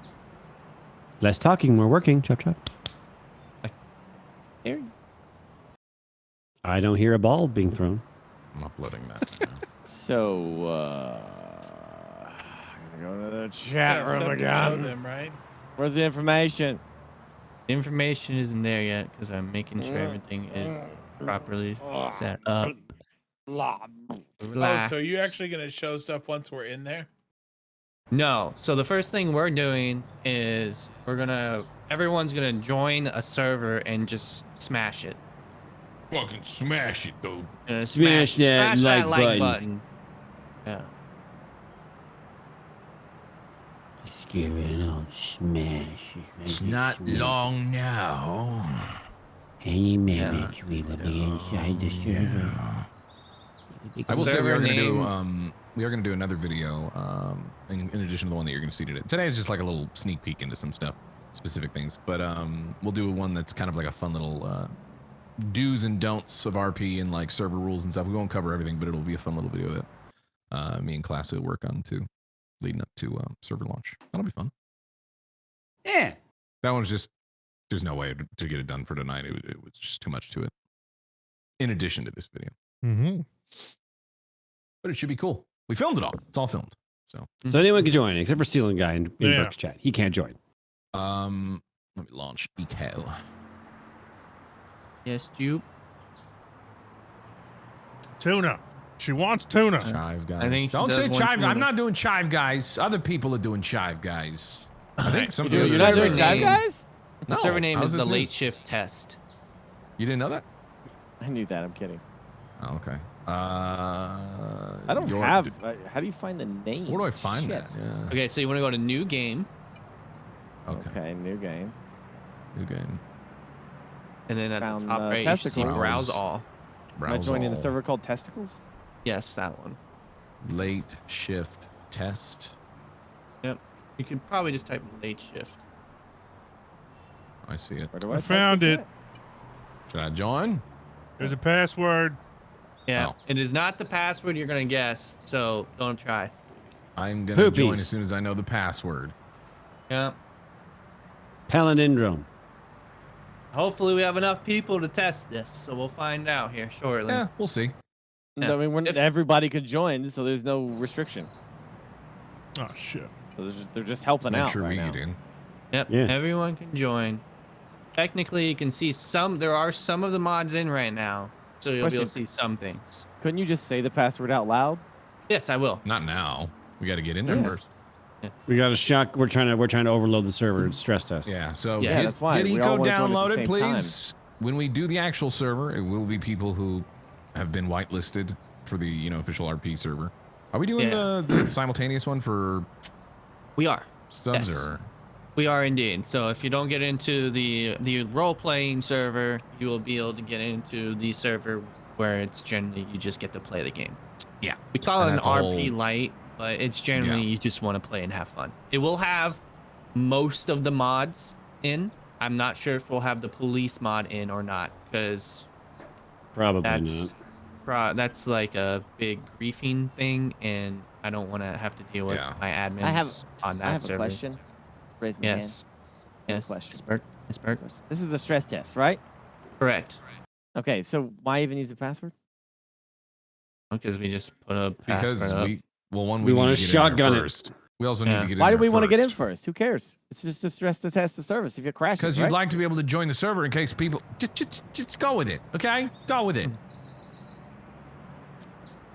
Less talking, more working. Chop chop. Here. I don't hear a ball being thrown. I'm uploading that. now. So, I'm gonna go to the chat So, room something to show again. them, right? Where's the information? The information isn't there yet because I'm making sure everything is properly set up. Oh, Relax. so you actually gonna show stuff once we're in there? No. So the first thing we're doing is everyone's gonna join a server and just smash it. Fucking smash it, dude. Smash that like button. Yeah. Just give it a old smash. It's not long now. Any minute we will be inside the server. I will say we Server are going to do name. we are going to do another video in addition to the one that you're going to see today. Today is just like a little sneak peek into some stuff, specific things. But we'll do one that's kind of like a fun little do's and don'ts of RP and like server rules and stuff. We won't cover everything, but it'll be a fun little video that me and Classy will work on too, leading up to server launch. That'll be fun. Yeah. That one's just there's no way to get it done for tonight. It was just too much to it. In addition to this video. Mm-hmm. But it should be cool. We filmed it all. It's all filmed. So anyone can join, except for Ceiling Guy in Yeah. Burke's chat. He can't join. Let me launch Eco. Yes, Jupe. Tuna. She wants tuna. Chive guys. I think she Don't does say want chive. tuna. I'm not doing chive guys. Other people are doing chive guys. I think some You're of not the doing Chive Guys? The No, server name how's is the this Late news? Shift Test. You didn't know that? I knew that. I'm kidding. Oh, okay. I don't have. How do you find the name? Where do I find Shit. that? Yeah. Okay, so you want to go to New Game. Okay. Okay, new game. New game. And then at Found, the top right, you should see testicles. browse all. Am I Browse joining the all. server called Testicles? Yes, that one. Late shift test. Yep. You could probably just type late shift. I see it. Where do I type found this it. at? Should I join? There's a password. Yeah, Oh. it is not the password you're gonna guess, so don't try. I'm gonna join Poopies. as soon as I know the password. Yeah. Palindrome. Hopefully we have enough people to test this, so we'll find out here shortly. Yeah, we'll see. Yeah. I mean, everybody could join, so there's no restriction. Oh shit. So they're just helping Make out sure right we now. get in. Yep. Yeah. Everyone can join. Technically, you can see some. There are some of the mods in right now, so you'll be able to see some things. Couldn't you just say the password out loud? Yes, I will. Not now. We got to get in there Yes. first. We got a shock. We're trying to overload the server and stress test. Yeah. So Yeah, get, that's why. get We all Eco wanna join at the downloaded, same please. When we do the actual server, it will be people who have been whitelisted for the official RP server. Are we doing the simultaneous one for We are. subs Yes. or? We are indeed. So if you don't get into the role-playing server, you will be able to get into the server where it's generally you just get to play the game. Yeah. We call it And an that's a RP whole- light, but it's generally you just want to play and have fun. It will have most of the mods in. I'm not sure if we'll have the police mod in or not, because Probably that's not. that's like a big griefing thing, and I don't want to have to deal with my admins on that I have server. a question. Raise my Yes. hand. Yes. Question. Yes, Bert. This is a stress test, right? Correct. Okay, so why even use a password? Because we just put a Because password up. we We need wanna to get in there shotgun it. first. We also need to get in Why do there we want to get in first. first? Who cares? It's just a stress to test the service if it crashes. Because right? you'd like to be able to join the server in case people just go with it, okay? Go with it.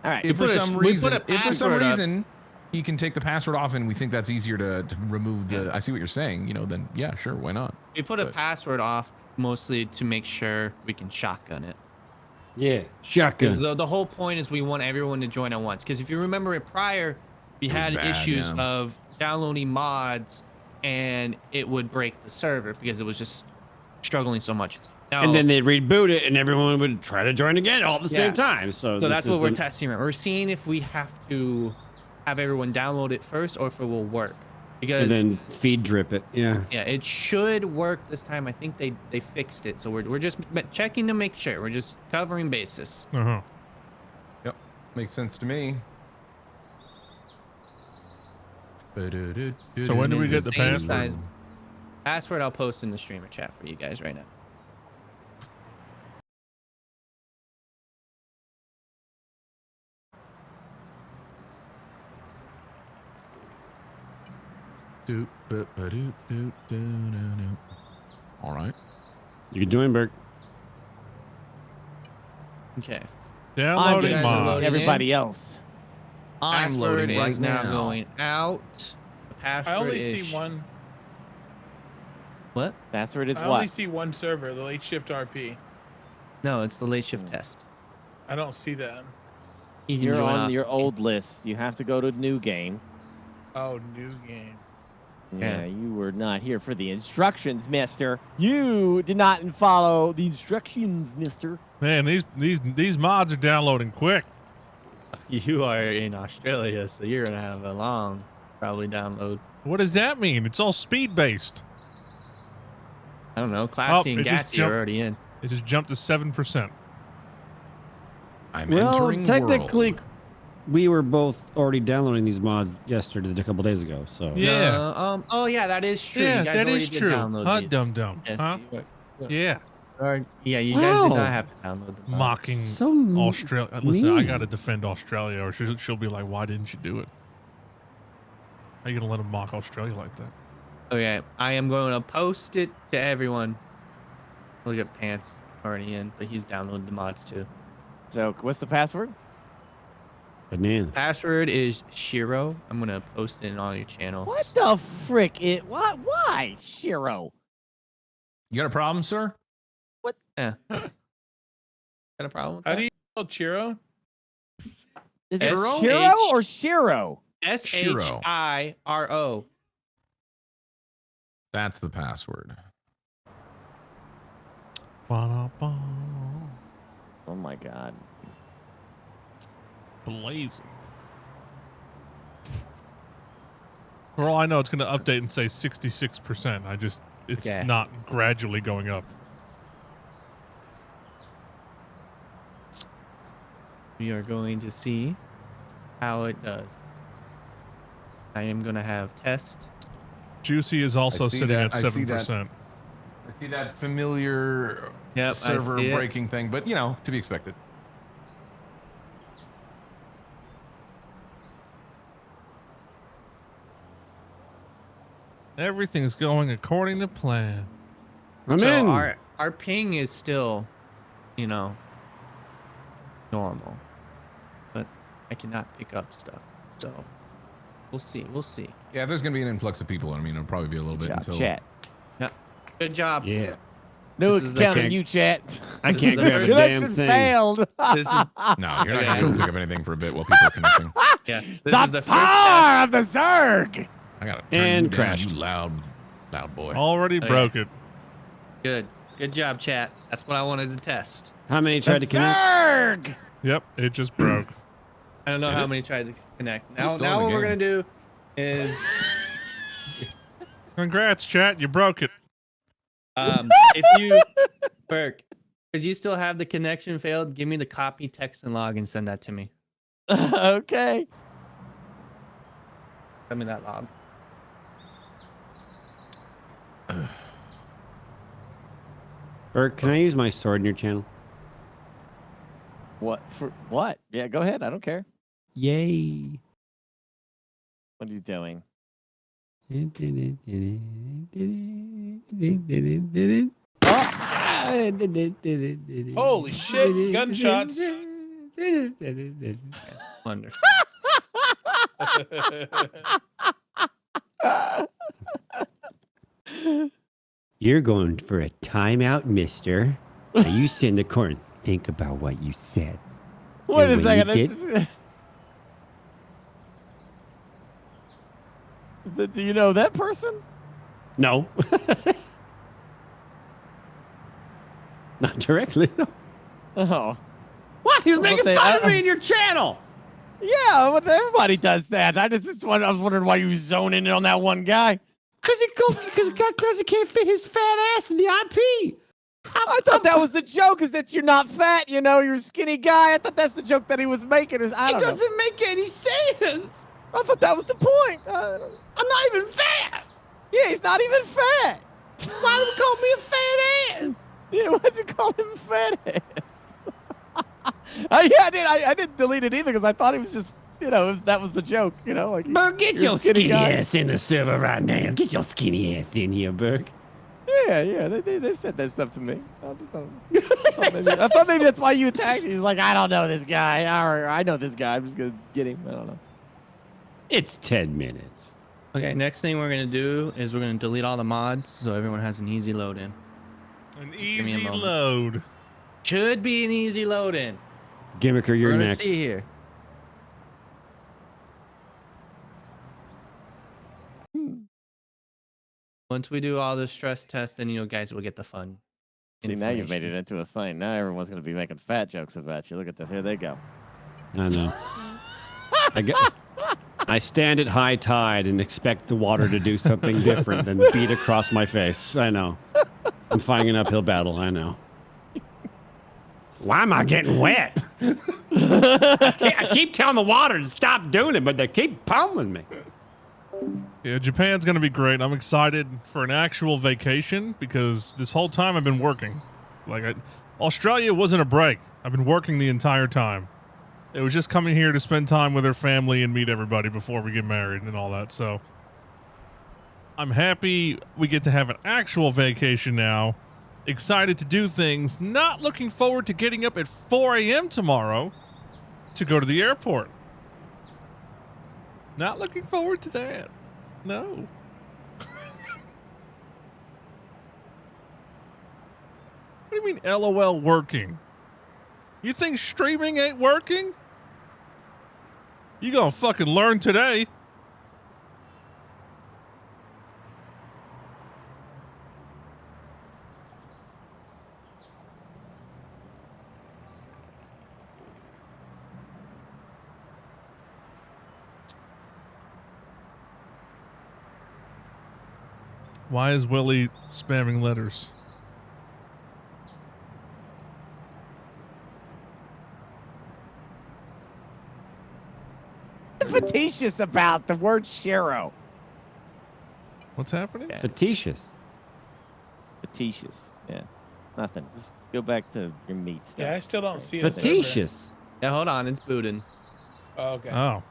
All right. If for some we put reason, a password up. He can take the password off, and we think that's easier to remove the. I see what you're saying. Then yeah, sure, why not? We put a password off mostly to make sure we can shotgun it. Yeah, shotgun. Because the whole point is we want everyone to join at once. Because if you remember it prior, we It was had bad, issues yeah. of downloading mods, and it would break the server because it was just struggling so much. Now, And then they'd reboot it, and everyone would try to join again all at the same Yeah. time. So this that's is what we're the- testing right. We're seeing if we have to have everyone download it first or if it will work. Because And then feed drip it. Yeah. yeah, it should work this time. I think they fixed it. So we're just checking to make sure. We're just covering bases. Uh-huh. Yep, makes sense to me. So when do we It's get the same password? size password I'll post in the streamer chat for you guys right now. All right. You can join, Bert. Okay. Downloading guys are mods. loading in. Everybody else. I'm Password loading right is now now. going out. The password I only is see one. What? Password is I only what? see one server, the late shift RP. No, it's the late shift test. I don't see that. You can You're join on off- your old list. You have to go to new game. Oh, new game. Yeah, you were not here for the instructions, mister. You did not follow the instructions, mister. Man, these mods are downloading quick. You are in Australia, so you're gonna have a long probably download. What does that mean? It's all speed based. I don't know. Classy and it just gassy are jumped- already in. It just jumped to 7%. I'm Well, entering technically, world. we were both already downloading these mods yesterday, a couple days ago. So Yeah. Oh yeah, that is true. Yeah, you guys that already is did true. download Huh, these. dum-dum? Yes, Huh? you are. Yeah. Yeah, you guys did Wow. not have to download them. Mocking So Australia. Listen, I mean. got to defend Australia, or she'll be like, why didn't you do it? How you going to let them mock Australia like that? Okay, I am going to post it to everyone. Look at Pants already in, but he's downloaded the mods too. So, what's the password? banana. Password is Shiro. I'm gonna post it in all your channels. What the frick? What? Why, Shiro? You got a problem, sir? Yeah. Got a problem with How that? do you spell Chiro? Is it S-H- Shiro or Shiro? SHIRO. That's the password. Ba-da-ba. Oh my god. Blazing. For all I know, it's going to update and say 66%. It's Okay. not gradually going up. We are going to see how it does. I am going to have test. Juicy is also see sitting that. at I see that. 7%. I see that familiar Yep, I server see it. breaking thing, but you know, to be expected. Everything's going according to plan. I'm So in. our ping is still, you know, normal, but I cannot pick up stuff. So we'll see. We'll see. Yeah, if there's gonna be an influx of people, I mean, it'll probably be a little bit Job, until. chat. Yep. Good job. Yeah. No, This it is can the count on first- you, chat. I This is can't the grab a first- damn Connection thing. failed. This is No, you're not Okay. gonna go pick up anything for a bit while people are connecting. yeah. This the is the first test. power of the Zerg. I gotta turn And you down, crashed. you loud boy. Already Oh, broke it. Good. Good job, chat. That's what I wanted to test. How many tried to connect? Zerg. Yep, it just broke. I don't know Did how it? many tried to connect. Who's Now, still in the what we're game? gonna do is, Congrats, chat. You broke it. if you, Burke, because you still have the connection failed, give me the copy, text, and log, and send that to me. Okay. Send me that log. Burke, can I use my sword in your channel? What for? What? Yeah, go ahead. I don't care. Yay. What are you doing? Holy shit! Gunshots. Wonderful. You're going for a timeout, mister. Now you sit in the corner and think about what you said. Wait a And when you second. Do you know that person? No. Not directly. No. Oh. What? He was Well, making they- fun of me in your channel. Yeah, but everybody does that. I was wondering why you zoning in on that one guy. Because he can't fit his fat ass in the IP. I thought that was the joke, is that you're not fat, you know, you're a skinny guy. I thought that's the joke that he was making. I It don't know. doesn't make any sense. I thought that was the point. I'm not even fat. Yeah, he's not even fat. Why would you call me a fat ass? Yeah, why'd you call him fat ass? I didn't delete it either because I thought he was just, you know, that was the joke, you know, like. Burke, get you're a your skinny guy. ass in the server right now. Get your skinny ass in here, Burke. Yeah, they said that stuff to me. I thought maybe that's why you attacked me. He was like, I don't know this guy. I know this guy. I'm just gonna get him. I don't know. It's 10 minutes. Okay, next thing we're gonna do is we're gonna delete all the mods so everyone has an easy load in. An me a easy moment. load. Should be an easy load in. Gimmicker, We're you're gonna next. see here. Once we do all the stress test, then you guys will get the fun. See, now you've made it information. into a thing. Now everyone's gonna be making fat jokes about you. Look at this. Here they go. I know. I stand at high tide and expect the water to do something different than beat across my face. I know. I'm fighting an uphill battle. I know. Why am I getting wet? I keep telling the water to stop doing it, but they keep pummeling me. Yeah, Japan's going to be great. I'm excited for an actual vacation because this whole time I've been working. Australia wasn't a break. I've been working the entire time. It was just coming here to spend time with her family and meet everybody before we get married and all that. So I'm happy we get to have an actual vacation now. Excited to do things. Not looking forward to getting up at 4 a.m. tomorrow to go to the airport. Not looking forward to that. No. What do you mean LOL working? You think streaming ain't working? You gonna fucking learn today. Why is Willie spamming letters? Facetious about the word Shiro. What's happening? Facetious. Facetious. Yeah. Nothing. Just go back to your meat stuff. Yeah, I still don't see it. Facetious. Yeah, hold on. It's booting. Oh, okay. Oh.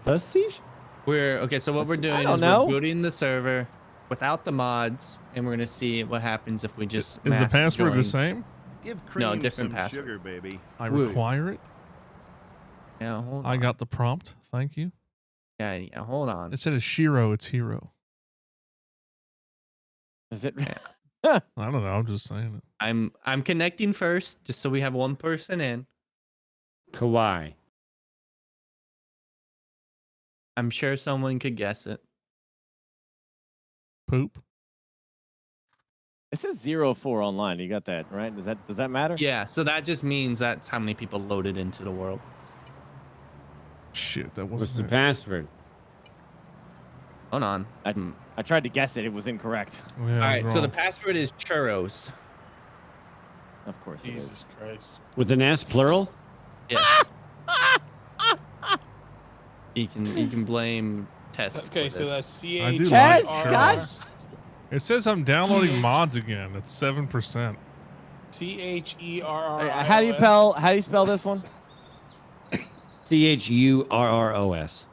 Facetious. So what we're doing is we're booting the server without the mods, and we're gonna see what happens if we just. Is the mass password the join. same? Give cream No, different some password. sugar, baby. I require it. Yeah, hold on. I got the prompt. Thank you. Yeah, hold on. Instead of Shiro, it's Hero. Is it? I don't know. I'm just saying it. I'm connecting first, just so we have one person in. Kawaii. I'm sure someone could guess it. Poop. It says 04 online. You got that, right? Does that matter? Yeah, so that just means that's how many people loaded into the world. Shit, that wasn't What's the it. password? Hold on. I tried to guess it. It was incorrect. Oh, yeah, All I right, was so the wrong. password is churros. Of course it is. Jesus Christ. With an S plural? Yes. You can blame Test. Okay, for so this. that's C I do H like R churros. It says I'm downloading mods again. It's 7%. CHERR. How do you spell this one? CHURROS.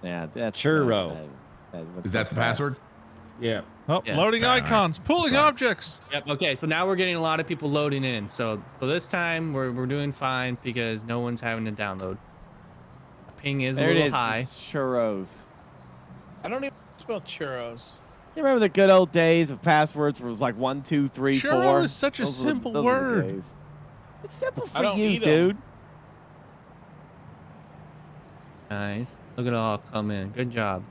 Yeah, that's Churro. Is that the password? Yeah. Oh, Yeah. loading All right. icons, pulling Sorry. objects. Yep. Okay. So now we're getting a lot of people loading in. So this time we're doing fine because no one's having to download. Ping is There a it little is. high. Churros. I don't even spell churros. You remember the good old days of passwords where it was like 1, 2, 3, 4? Churro is such a Those were- simple those were the word. days. It's simple I for don't you, eat 'em. dude. Nice. Look at it all come in. Good job.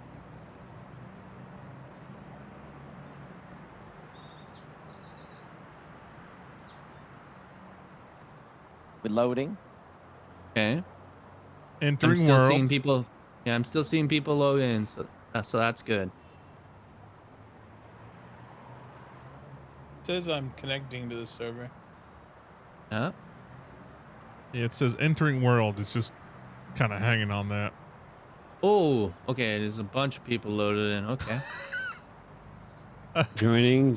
With loading. Okay. I'm Entering still world. seeing people. Yeah, I'm still seeing people load in. So that's good. It says I'm connecting to the server. Yeah. Yeah, it says entering world. It's just kind of hanging on that. Oh, okay. There's a bunch of people loaded in. Okay. Joining.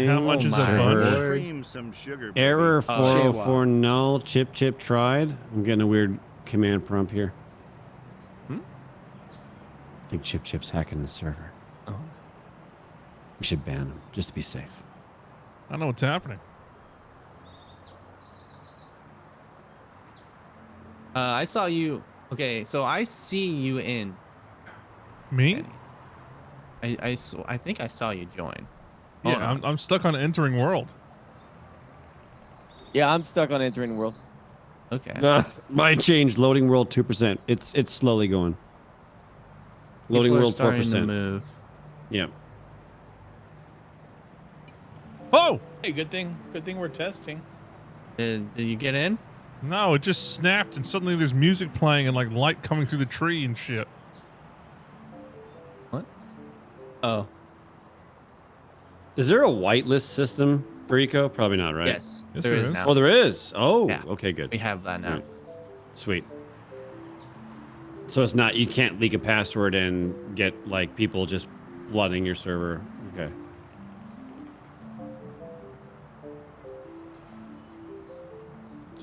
How much is a my bunch? word. Cream some sugar, baby. Error Oh, 404 null. Chip tried. I'm getting a weird command prompt here. I think Chip's hacking the server. Oh. We should ban him just to be safe. I don't know what's happening. I saw you. Okay, so I see you in. Me? I think I saw you join. Yeah, Hold on. I'm stuck on entering world. Yeah, I'm stuck on entering world. Okay. Mine changed. Loading world 2%. It's slowly going. Loading People are world starting to 4%. move. Yeah. Oh! Hey, good thing we're testing. Did you get in? No, it just snapped and suddenly there's music playing and like light coming through the tree and shit. What? Oh. Is there a whitelist system for Eco? Probably not, right? Yes, Yes, there there is is. now. Oh, there is. Oh, Yeah. okay, good. We have that now. Right. Sweet. So it's not, you can't leak a password and get like people just flooding your server. Okay.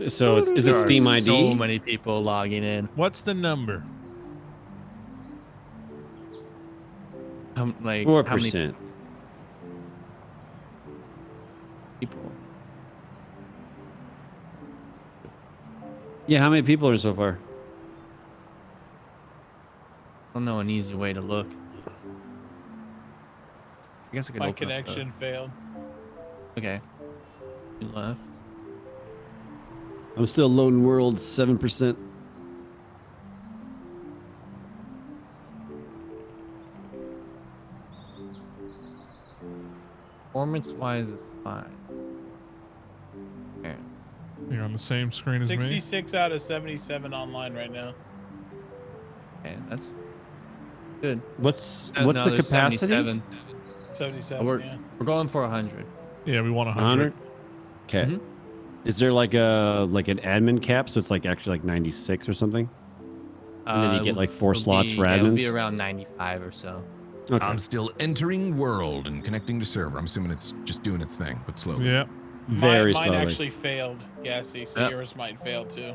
So is it There are Steam ID? So many people logging in. What's the number? Like 4%. how many people? Yeah, how many people are so far? I don't know an easy way to look. I guess I could My open up connection failed. Okay. You left. I'm still loading world 7%. Performance wise is fine. Okay. You're on the same screen as me. 66 out of 77 online right now. Okay, that's good. What's No, the there's capacity? 77. 77. We're Yeah. we're going for 100. Yeah, we want 100. 100. Okay. Mhm. Is there like an admin cap, so it's like actually like 96 or something? And then you get like 4 slots for It'll be admins. around 95 or so. Okay. I'm still entering world and connecting to server. I'm assuming it's just doing its thing, but slowly. Yeah. Very mine slowly. actually failed, Gassy, so Yep. yours might fail too.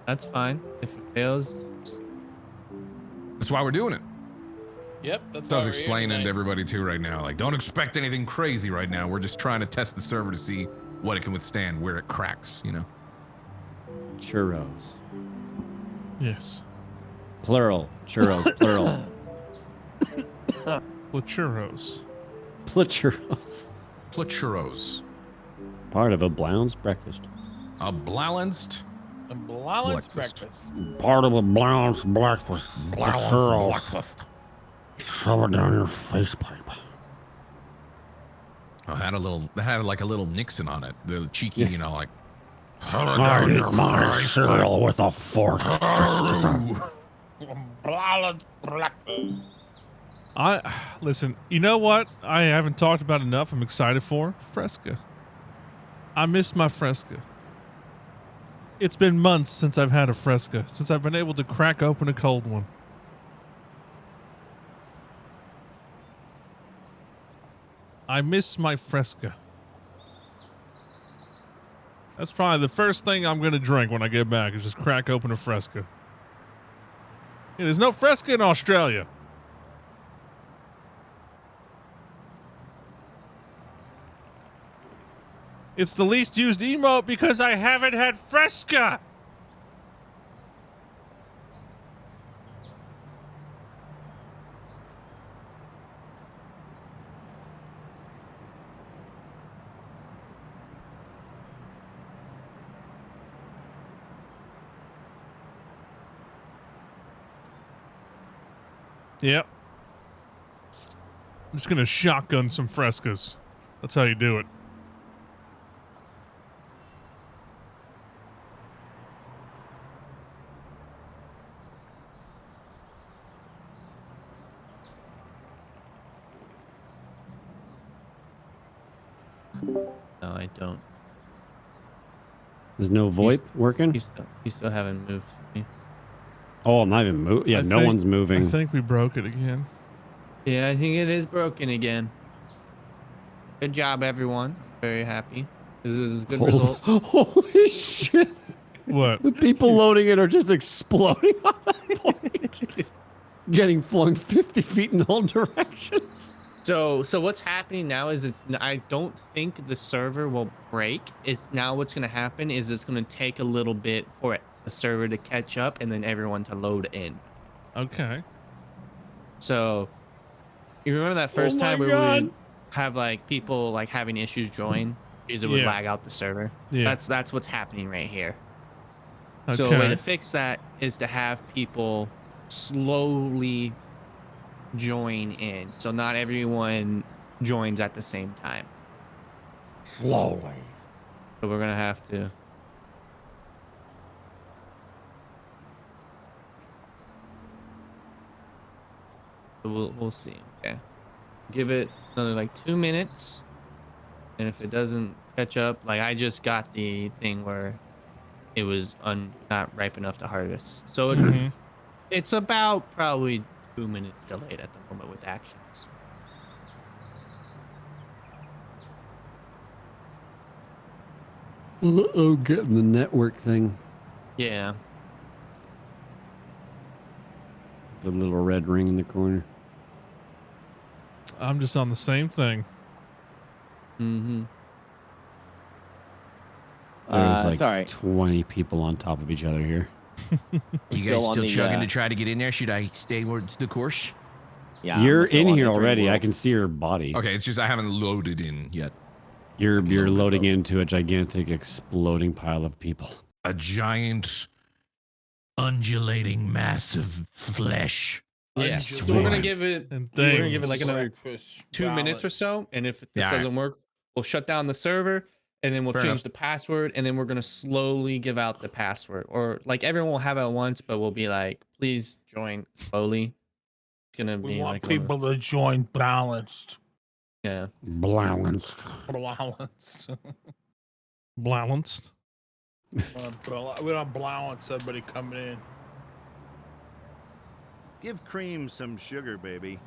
That's fine. If it fails, That's why we're doing it. Yep, that's So I why was we're here explaining to tonight. everybody too right now. Like, don't expect anything crazy right now. We're just trying to test the server to see what it can withstand, where it cracks, you know? Churros. Yes. Plural. Churros. Plural. With churros. Churros. Churros. Part of a balanced breakfast. A balanced A balanced breakfast. Part of a balanced breakfast. Churros. breakfast. Shove it down your face pipe. Oh, it had like a little Nixon on it. The cheeky, you know, like. I eat my cereal with a fork. Balanced breakfast. Listen, you know what I haven't talked about enough I'm excited for? Fresca. I miss my Fresca. It's been months since I've had a Fresca, since I've been able to crack open a cold one. I miss my Fresca. That's probably the first thing I'm going to drink when I get back is just crack open a Fresca. Yeah, there's no Fresca in Australia. It's the least used emote because I haven't had Fresca. Yep. I'm just going to shotgun some Frescas. That's how you do it. no, I don't. There's no VoIP working? You still haven't moved me. Oh, I'm not even moving. Yeah, no one's moving. I think we broke it again. Yeah, I think it is broken again. Good job, everyone. Very happy. This is a good result. Holy shit. What? The people loading it are just exploding on that point. Getting flung 50 feet in all directions. So what's happening now is I don't think the server will break. It's now what's going to happen is it's going to take a little bit for the server to catch up and then everyone to load in. Okay. So you remember that first time where we would have like people like having issues join because it would lag out the server? Yeah. That's what's happening right here. Okay. So a way to fix that is to have people slowly join in. So not everyone joins at the same time. Slowly. So we're going to have to. We'll see. Okay. Give it another like 2 minutes. And if it doesn't catch up, like I just got the thing where it was not ripe enough to harvest. So it's about probably 2 minutes delayed at the moment with actions. Uh-oh, getting the network thing. Yeah. The little red ring in the corner. I'm just on the same thing. Mm-hmm. There's like sorry. 20 people on top of each other here. You guys still on still the, chugging to try to get in there? Should I stay towards the course? Yeah, You're I'm still in on here the dream already. I world. can see your body. Okay, it's just I haven't loaded in yet. You're loading into a gigantic exploding pile of people. A giant undulating mass of flesh. Yeah. So we're gonna give it. And We're gonna give it things. like another Breakfast 2 minutes or balance. so, and if this Yeah. doesn't work, we'll shut down the server, and then we'll Fair change enough. the password, and then we're gonna slowly give out the password, or like everyone will have it at once, but we'll be like, please join slowly. It's gonna We be want like one of people to join balanced. Yeah. Balanced. Balanced. Balanced. We don't balance everybody coming in. Give cream some sugar, baby.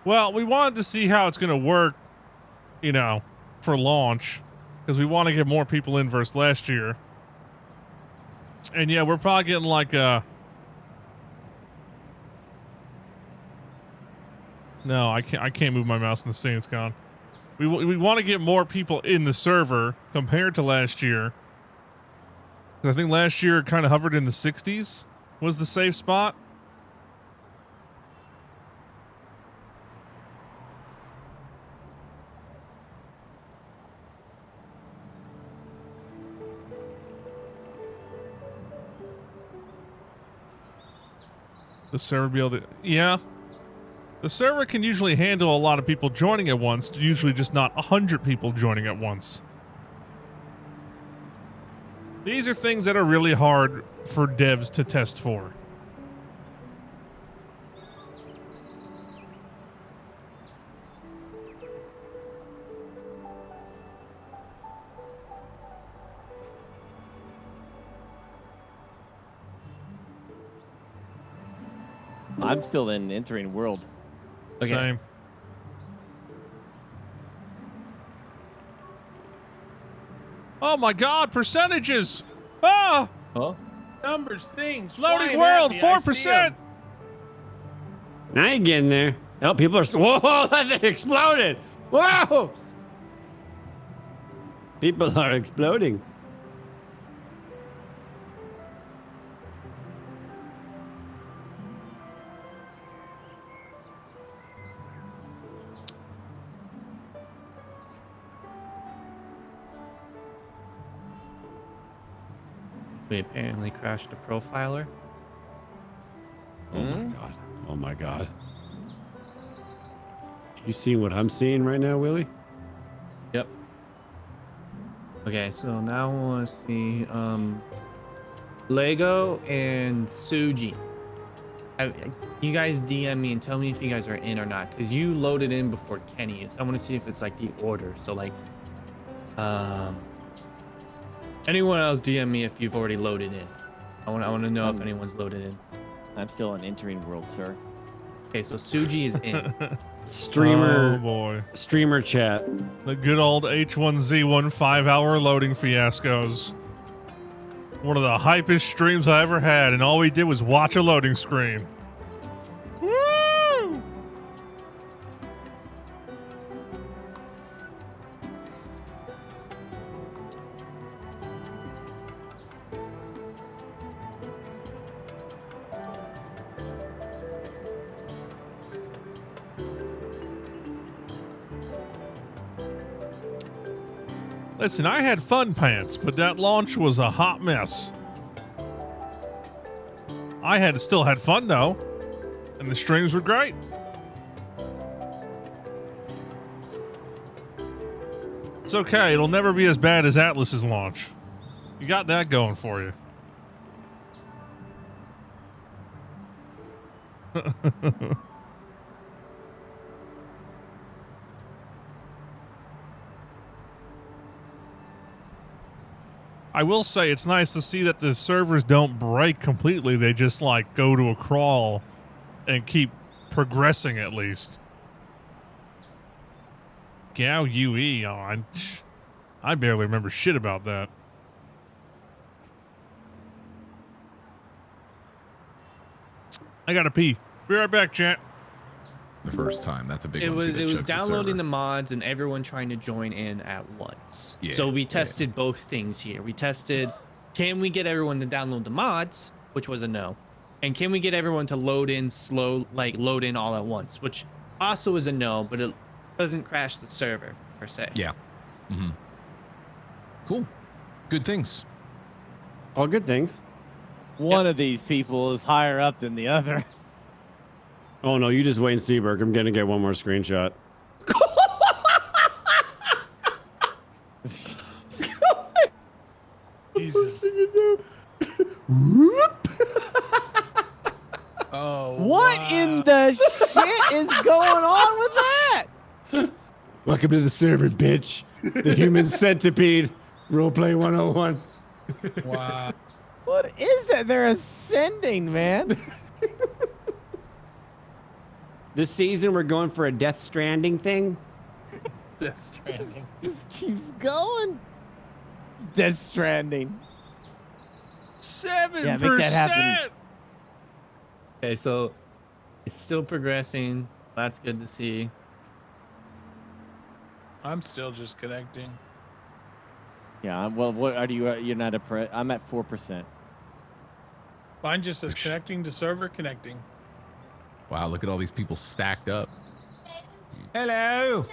Well, we wanted to see how it's going to work, for launch, because we want to get more people in versus last year. And yeah, we're probably getting like No, I can't move my mouse in the scene. It's gone. We want to get more people in the server compared to last year. 'Cause I think last year it kind of hovered in the 60s was the safe spot. The server be able to, yeah. The server can usually handle a lot of people joining at once, usually just not 100 people joining at once. These are things that are really hard for devs to test for. I'm still in entering world. Okay. Same. Oh my God, percentages! Ah! Oh. Numbers, things. Loading flying world, at me. I see 4%! 'em. Now you're getting there. Oh, people are. Whoa, that exploded. Whoa! People are exploding. We apparently crashed a profiler. Oh my God. Oh my God. You see what I'm seeing right now, Willie? Yep. Okay, so now I want to see Lego and Suji. You guys DM me and tell me if you guys are in or not, because you loaded in before Kenny is. I want to see if it's like the order. So like, anyone else DM me if you've already loaded in. I want to know if anyone's loaded in. I'm still in entering world, sir. Okay, so Suji is in. Streamer. Oh boy. Streamer chat. The good old H1Z1 5-hour loading fiascos. One of the hypest streams I ever had, and all we did was watch a loading screen. Woo! Listen, I had fun pants, but that launch was a hot mess. I still had fun though, and the streams were great. It's okay, it'll never be as bad as Atlas's launch. You got that going for you. I will say it's nice to see that the servers don't break completely. They just like go to a crawl and keep progressing at least. Gao UE. Oh, I barely remember shit about that. I gotta pee. Be right back, chat. The first time. That's a big It one. was too, that chugs the downloading server. the mods and everyone trying to join in at once. Yeah, So we yeah. tested both things here. We tested, can we get everyone to download the mods, which was a no, and can we get everyone to load in load in all at once, which also is a no, but it doesn't crash the server per se. Yeah. Mm-hmm. Cool. Good things. All good things. One of these people is higher up than the other. Oh no, you just wait and see, Burke. I'm gonna get one more screenshot. Jesus. Oh, What in the shit is going on with that? Welcome to the server, bitch. The human centipede. Roleplay 101. Wow. What is that? They're ascending, man. This season, we're going for a Death Stranding thing. Death Stranding. Just keeps going. It's Death Stranding. 7%. Yeah, make that happen. Okay, so it's still progressing. That's good to see. I'm still just connecting. Yeah. Well, what are you? You're not a. I'm at 4%. Mine just says connecting to server connecting. Wow, look at all these people stacked up. Hello.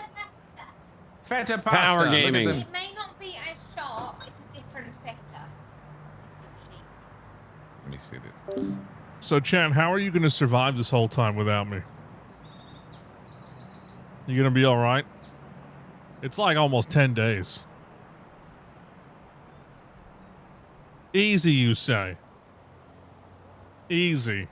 Feta pasta. Power Look at gaming. them. It may not be as sharp, it's a different feta. Let me see this. So, Chan, how are you going to survive this whole time without me? You going to be all right? It's like almost 10 days. Easy, you say. Easy.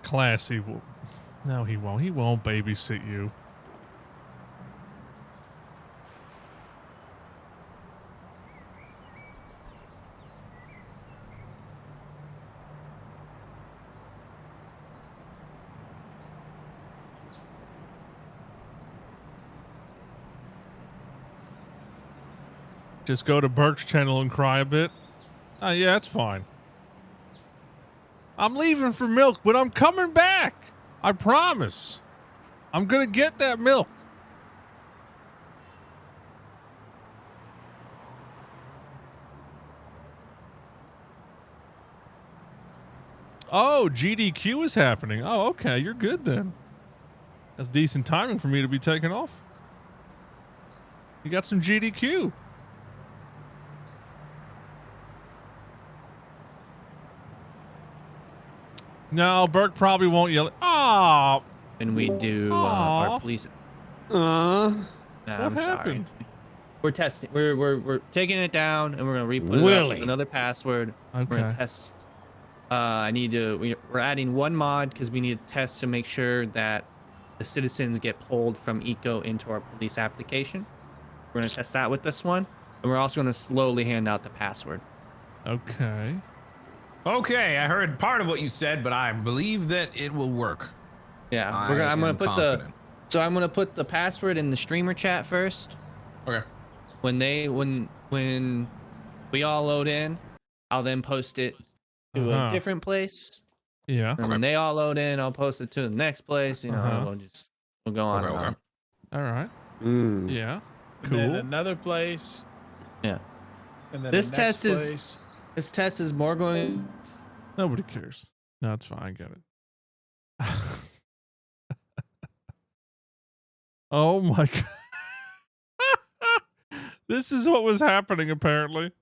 Classy. No, he won't. He won't babysit you. Just go to Burke's channel and cry a bit. Yeah, that's fine. I'm leaving for milk, but I'm coming back. I promise. I'm gonna get that milk. Oh, GDQ is happening. Oh, okay. You're good then. That's decent timing for me to be taking off. You got some GDQ. No, Burke probably won't yell. Oh, And we do our police. Nah, I'm happened? sorry. We're testing. We're taking it down, and we're gonna re-put it up Willie. with another password. We're Okay. gonna test. We're adding one mod because we need to test to make sure that the citizens get pulled from Eco into our police application. We're gonna test that with this one, and we're also gonna slowly hand out the password. Okay. Okay, I heard part of what you said, but I believe that it will work. Yeah, I I'm gonna am put confident. I'm gonna put the password in the streamer chat first. Okay. When we all load in, I'll then post it to Uh-huh. a different place. Yeah. And when they all load in, I'll post it to the next place. You know, Uh-huh. we'll go on. Okay, and on. okay. All right. Mm. Yeah. And then Cool. another place. Yeah. And then This the test next is- place. This test is more going. Nobody cares. No, it's fine. I get it. Oh my god. This is what was happening apparently.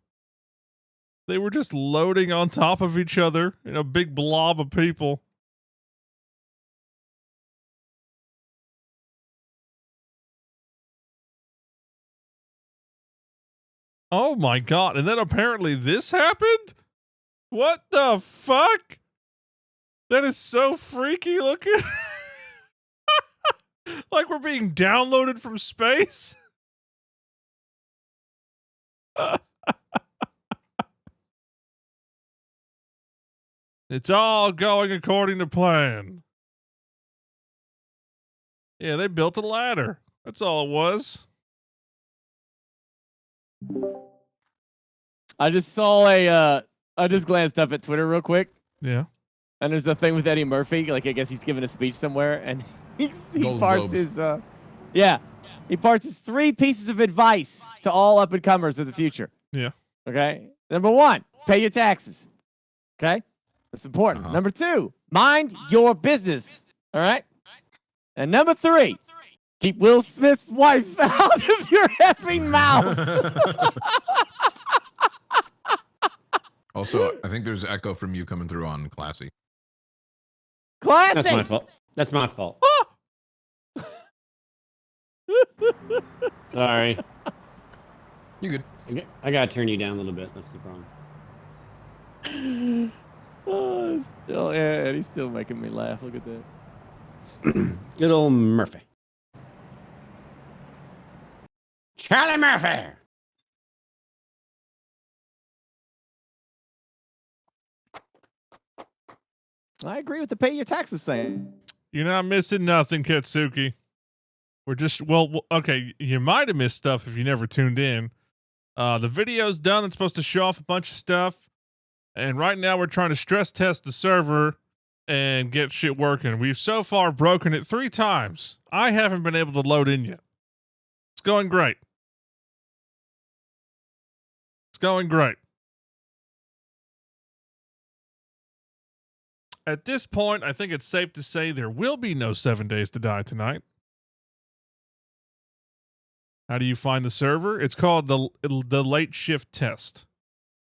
They were just loading on top of each other in a big blob of people. Oh my god. And then apparently this happened? What the fuck? That is so freaky looking. Like we're being downloaded from space. It's all going according to plan. Yeah, they built a ladder. That's all it was. I just glanced up at Twitter real quick, Yeah. and there's a thing with Eddie Murphy. Like, I guess he's giving a speech somewhere, and he Golden parts Globe. his he parts his 3 pieces of advice to all up and comers of the future. Yeah. Okay. Number 1, pay your taxes. Okay. That's important. Uh-huh. Number 2, mind your business. All right. And number 3, keep Will Smith's wife out of your effing mouth. Also, I think there's echo from you coming through on Classy. Classic. That's my fault. That's my fault. Sorry. You good? I gotta turn you down a little bit. That's the problem. Oh, still, yeah, he's still making me laugh. Look at that. Good old Murphy. Charlie Murphy. I agree with the pay your taxes thing. You're not missing nothing, Katsuki. We're just okay. You might have missed stuff if you never tuned in. The video's done. It's supposed to show off a bunch of stuff, and right now we're trying to stress test the server and get shit working. We've so far broken it 3 times. I haven't been able to load in yet. It's going great. It's going great. At this point, I think it's safe to say there will be no 7 Days to Die tonight. How do you find the server? It's called the Late Shift Test.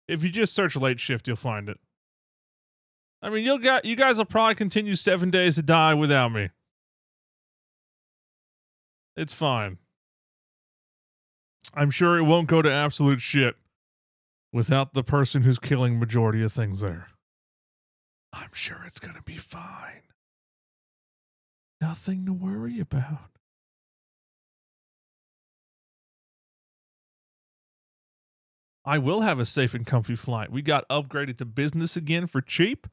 If you just search Late Shift, you'll find it. I mean, you guys will probably continue 7 Days to Die without me. It's fine. I'm sure it won't go to absolute shit without the person who's killing majority of things there. I'm sure it's going to be fine. Nothing to worry about. I will have a safe and comfy flight. We got upgraded to business again for cheap.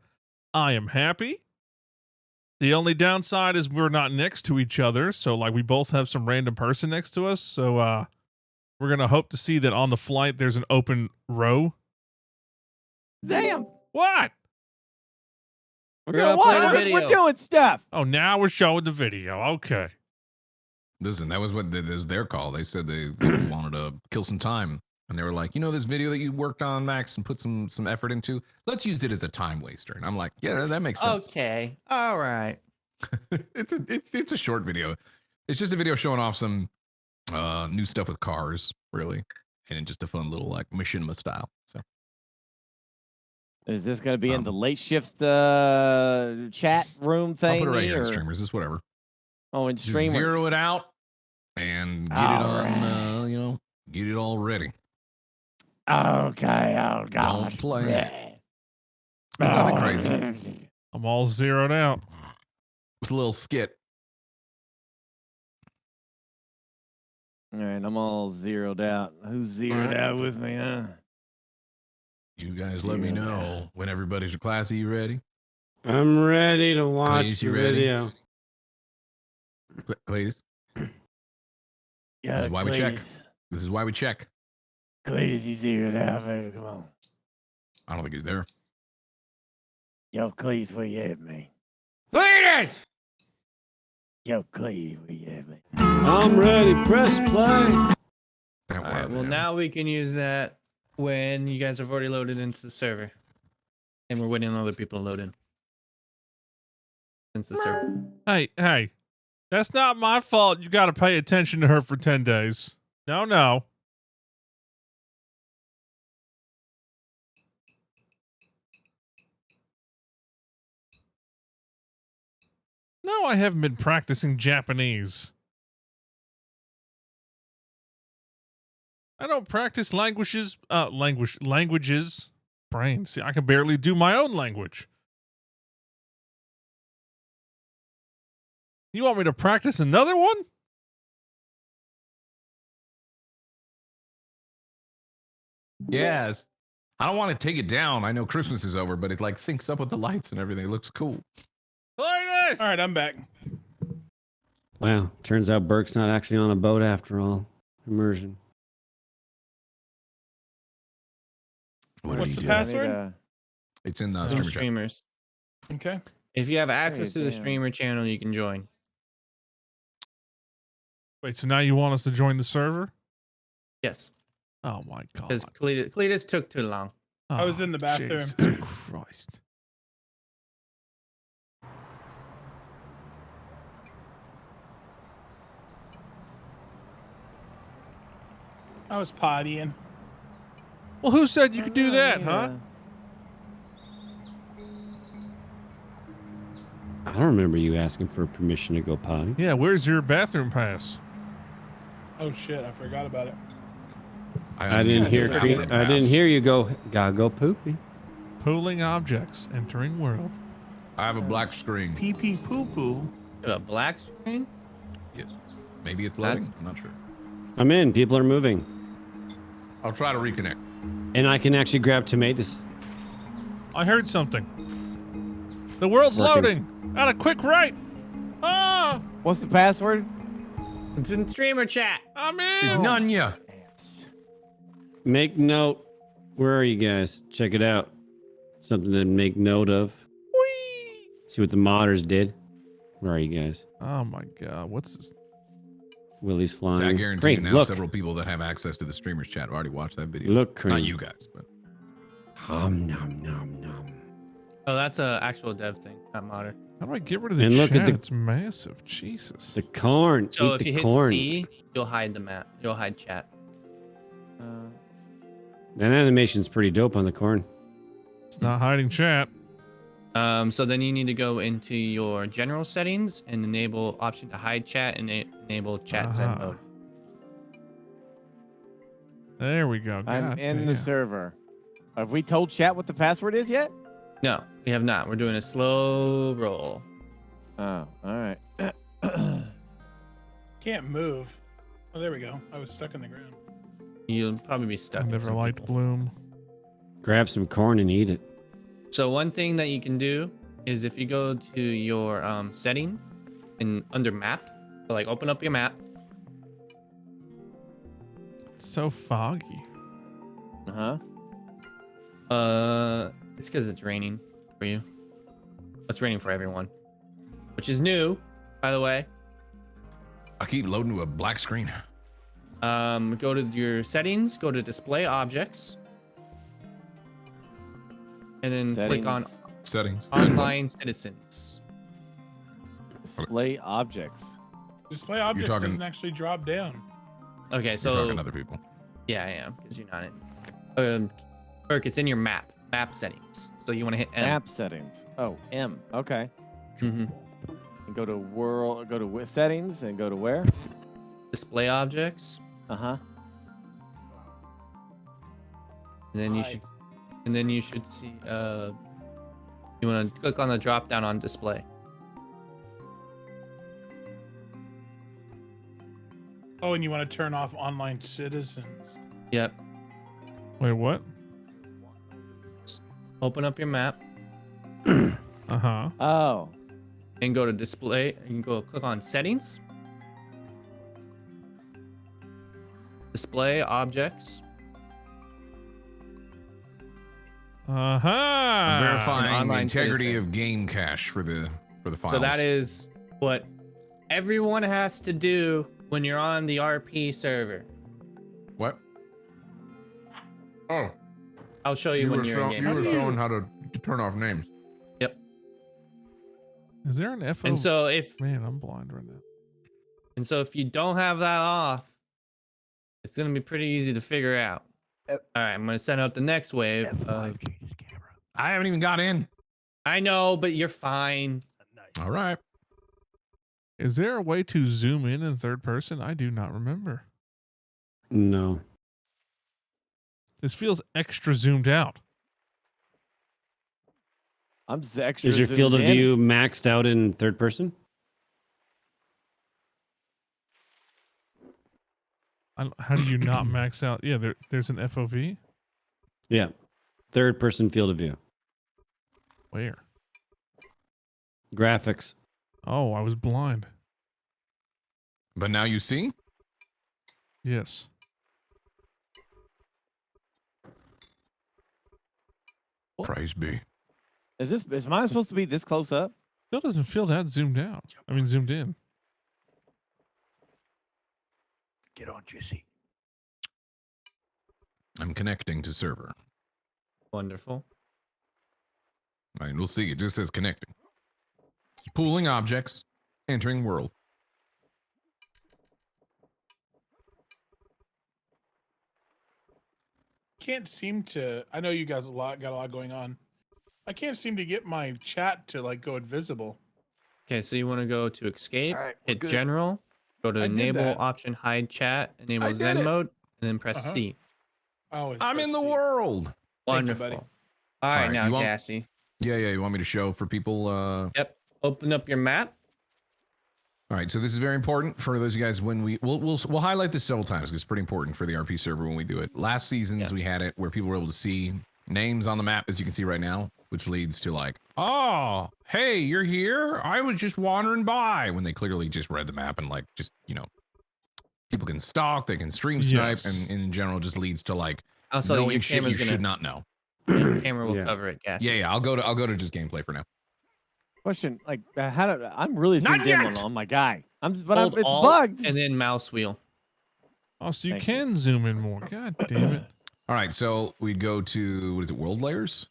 I am happy. The only downside is we're not next to each other. So like we both have some random person next to us. So we're going to hope to see that on the flight there's an open row. Damn. What? We're gonna play the video. We're doing stuff. Oh, now we're showing the video. Okay. Listen, that was what was their call. They said they wanted to kill some time. And they were like, you know, this video that you worked on, Max, and put some effort into, let's use it as a time waster. And I'm like, yeah, that makes sense. Okay. All right. It's a short video. It's just a video showing off some new stuff with cars, really. And just a fun little like machinima style. So is this gonna be in the late shift chat room thing? I'll put it right here in streamers, it's whatever. Oh, in streamers. Just zero it out and get it on get it all ready. Okay, oh god. Don't play it. It's nothing crazy. I'm all zeroed out. It's a little skit. All right, I'm all zeroed out. Who's zeroed out with me, huh? You guys let me know when everybody's class. Are you ready? I'm ready to watch Clayus, the you ready? video. Clayus? Yeah, this is why we check. This is why we check. Clayus, he's zeroed out, baby. Come on. I don't think he's there. Yo, Clayus, where you at, man? Clayus! Yo, Clayus, where you at, man? I'm ready. Press play. All right. Well, now we can use that when you guys have already loaded into the server, and we're waiting on other people to load in. Into the server. Hey, that's not my fault. You got to pay attention to her for 10 days. No. No, I haven't been practicing Japanese. I don't practice languages. Brain. See, I can barely do my own language. You want me to practice another one? Yes. I don't want to take it down. I know Christmas is over, but it like syncs up with the lights and everything. It looks cool. All right, I'm back. Wow. Turns out Burke's not actually on a boat after all. Immersion. What's the password? It's in the It's streamer in streamers. Okay. If you have access to the damn. streamer channel, you can join. Wait, so now you want us to join the server? Yes. Oh my god. Because Cletus took too long. I was in the bathroom. Jesus Christ. I was pottying. Well, who said you could do that, huh? I don't remember you asking for permission to go potty. Yeah, where's your bathroom pass? Oh shit! I forgot about it. I didn't hear. I didn't hear you go. Gotta go poopy. Pooling objects entering world. I have a black screen. Pee pee poo poo. A black screen? Yes. Maybe it's loading. I'm not sure. I'm in. People are moving. I'll try to reconnect. And I can actually grab tomatoes. I heard something. The world's Working. loading. At a quick rate. Ah! What's the password? It's in streamer chat. I'm in. It's Nunya. Make note. Where are you guys? Check it out. Something to make note of. Whee! See what the modders did. Where are you guys? Oh my god, what's this? Willie's flying. So I guarantee Great, you now, look. several people that have access to the streamers chat have already watched that video. Look, Cream. Not you guys, but Nom nom nom nom. Oh, that's a actual dev thing, not modder. How do I get rid of the And chat? look at the- It's massive. Jesus. The corn. So Eat if the you hit corn. C, you'll hide the map. You'll hide chat. That animation's pretty dope on the corn. It's not hiding chat. So then you need to go into your general settings and enable option to hide chat and enable chat send Uh-huh. mode. There we go. I'm God in damn. the server. Have we told chat what the password is yet? No, we have not. We're doing a slow roll. Oh, all right. Can't move. Oh, there we go. I was stuck in the ground. You'll probably be stuck. I with never some liked people. Bloom. Grab some corn and eat it. So one thing that you can do is if you go to your settings and under map, so like open up your map. It's so foggy. Uh-huh. It's because it's raining for you. It's raining for everyone, which is new, by the way. I keep loading to a black screen. Go to your settings, go to display objects, and then click on Settings. online citizens. Display objects. Display objects talking- doesn't actually drop down. Okay, so You're talking other people. yeah, I am because you're not in. Burke, it's in your map settings. So you want to hit M. Map settings. Oh, M. Okay. Mm-hmm. And go to world. Go to settings and go to where? Display objects, Uh-huh. and then you should see. You want to click on the drop down on display. Oh, and you want to turn off online citizens. Yep. Wait, what? Open up your map Uh-huh. Oh. and go to display. You can go click on settings. Display objects. Uh-huh. I'm verifying the online integrity citizen. of game cache for the files. So that is what everyone has to do when you're on the RP server. What? Oh, I'll show you, when you're in game. you were showing how to turn off names. Yep. Is there an FO? And so if Man, I'm blind right now. if you don't have that off, it's gonna be pretty easy to figure out. All right, I'm gonna send out the next wave. I haven't even got in. I know, but you're fine. All right. Is there a way to zoom in third person? I do not remember. No. This feels extra zoomed out. I'm extra. Is your field of zoomed in. view maxed out in third person? How do you not max out? Yeah, there's an FOV. Yeah. Third person field of view. Where? Graphics. Oh, I was blind. But now you see? Yes. Praise be. Is mine supposed to be this close up? Still doesn't feel that zoomed out. I mean, zoomed in. Get on, Jesse. I'm connecting to server. Wonderful. I mean, we'll see. It just says connecting. Pooling objects, entering world. Can't seem to. I know you guys got a lot going on. I can't seem to get my chat to like go invisible. Okay, so you want to go to escape, All right, we're hit good. general, Go to I did enable that. option hide chat, I enable did Zen it. mode, and then press Uh-huh. C. Oh, I'm in the world. Thank you, Wonderful. buddy. All right, right, now you want- Gassy. Yeah. You want me to show for people? Yep. Open up your map. All right, so this is very important for those of you guys when we'll highlight this several times because it's pretty important for the RP server when we do it. Last seasons we had it where people were able to see names on the map, as you can see right now, which leads to like, oh, hey, you're here? I was just wandering by, when they clearly just read the map and like just, people can stalk, they can stream snipe, and in general just leads to like Also, knowing your shit you camera's should gonna- not know. Your camera will cover it, Gassy. Yeah, I'll go to just gameplay for now. Question, like, I'm really Not zoomed in yet! on my guy. It's Hold bugged. Alt and then mouse wheel. Oh, so you can zoom in more. God damn it. All right, so we'd go to, what is it, world layers?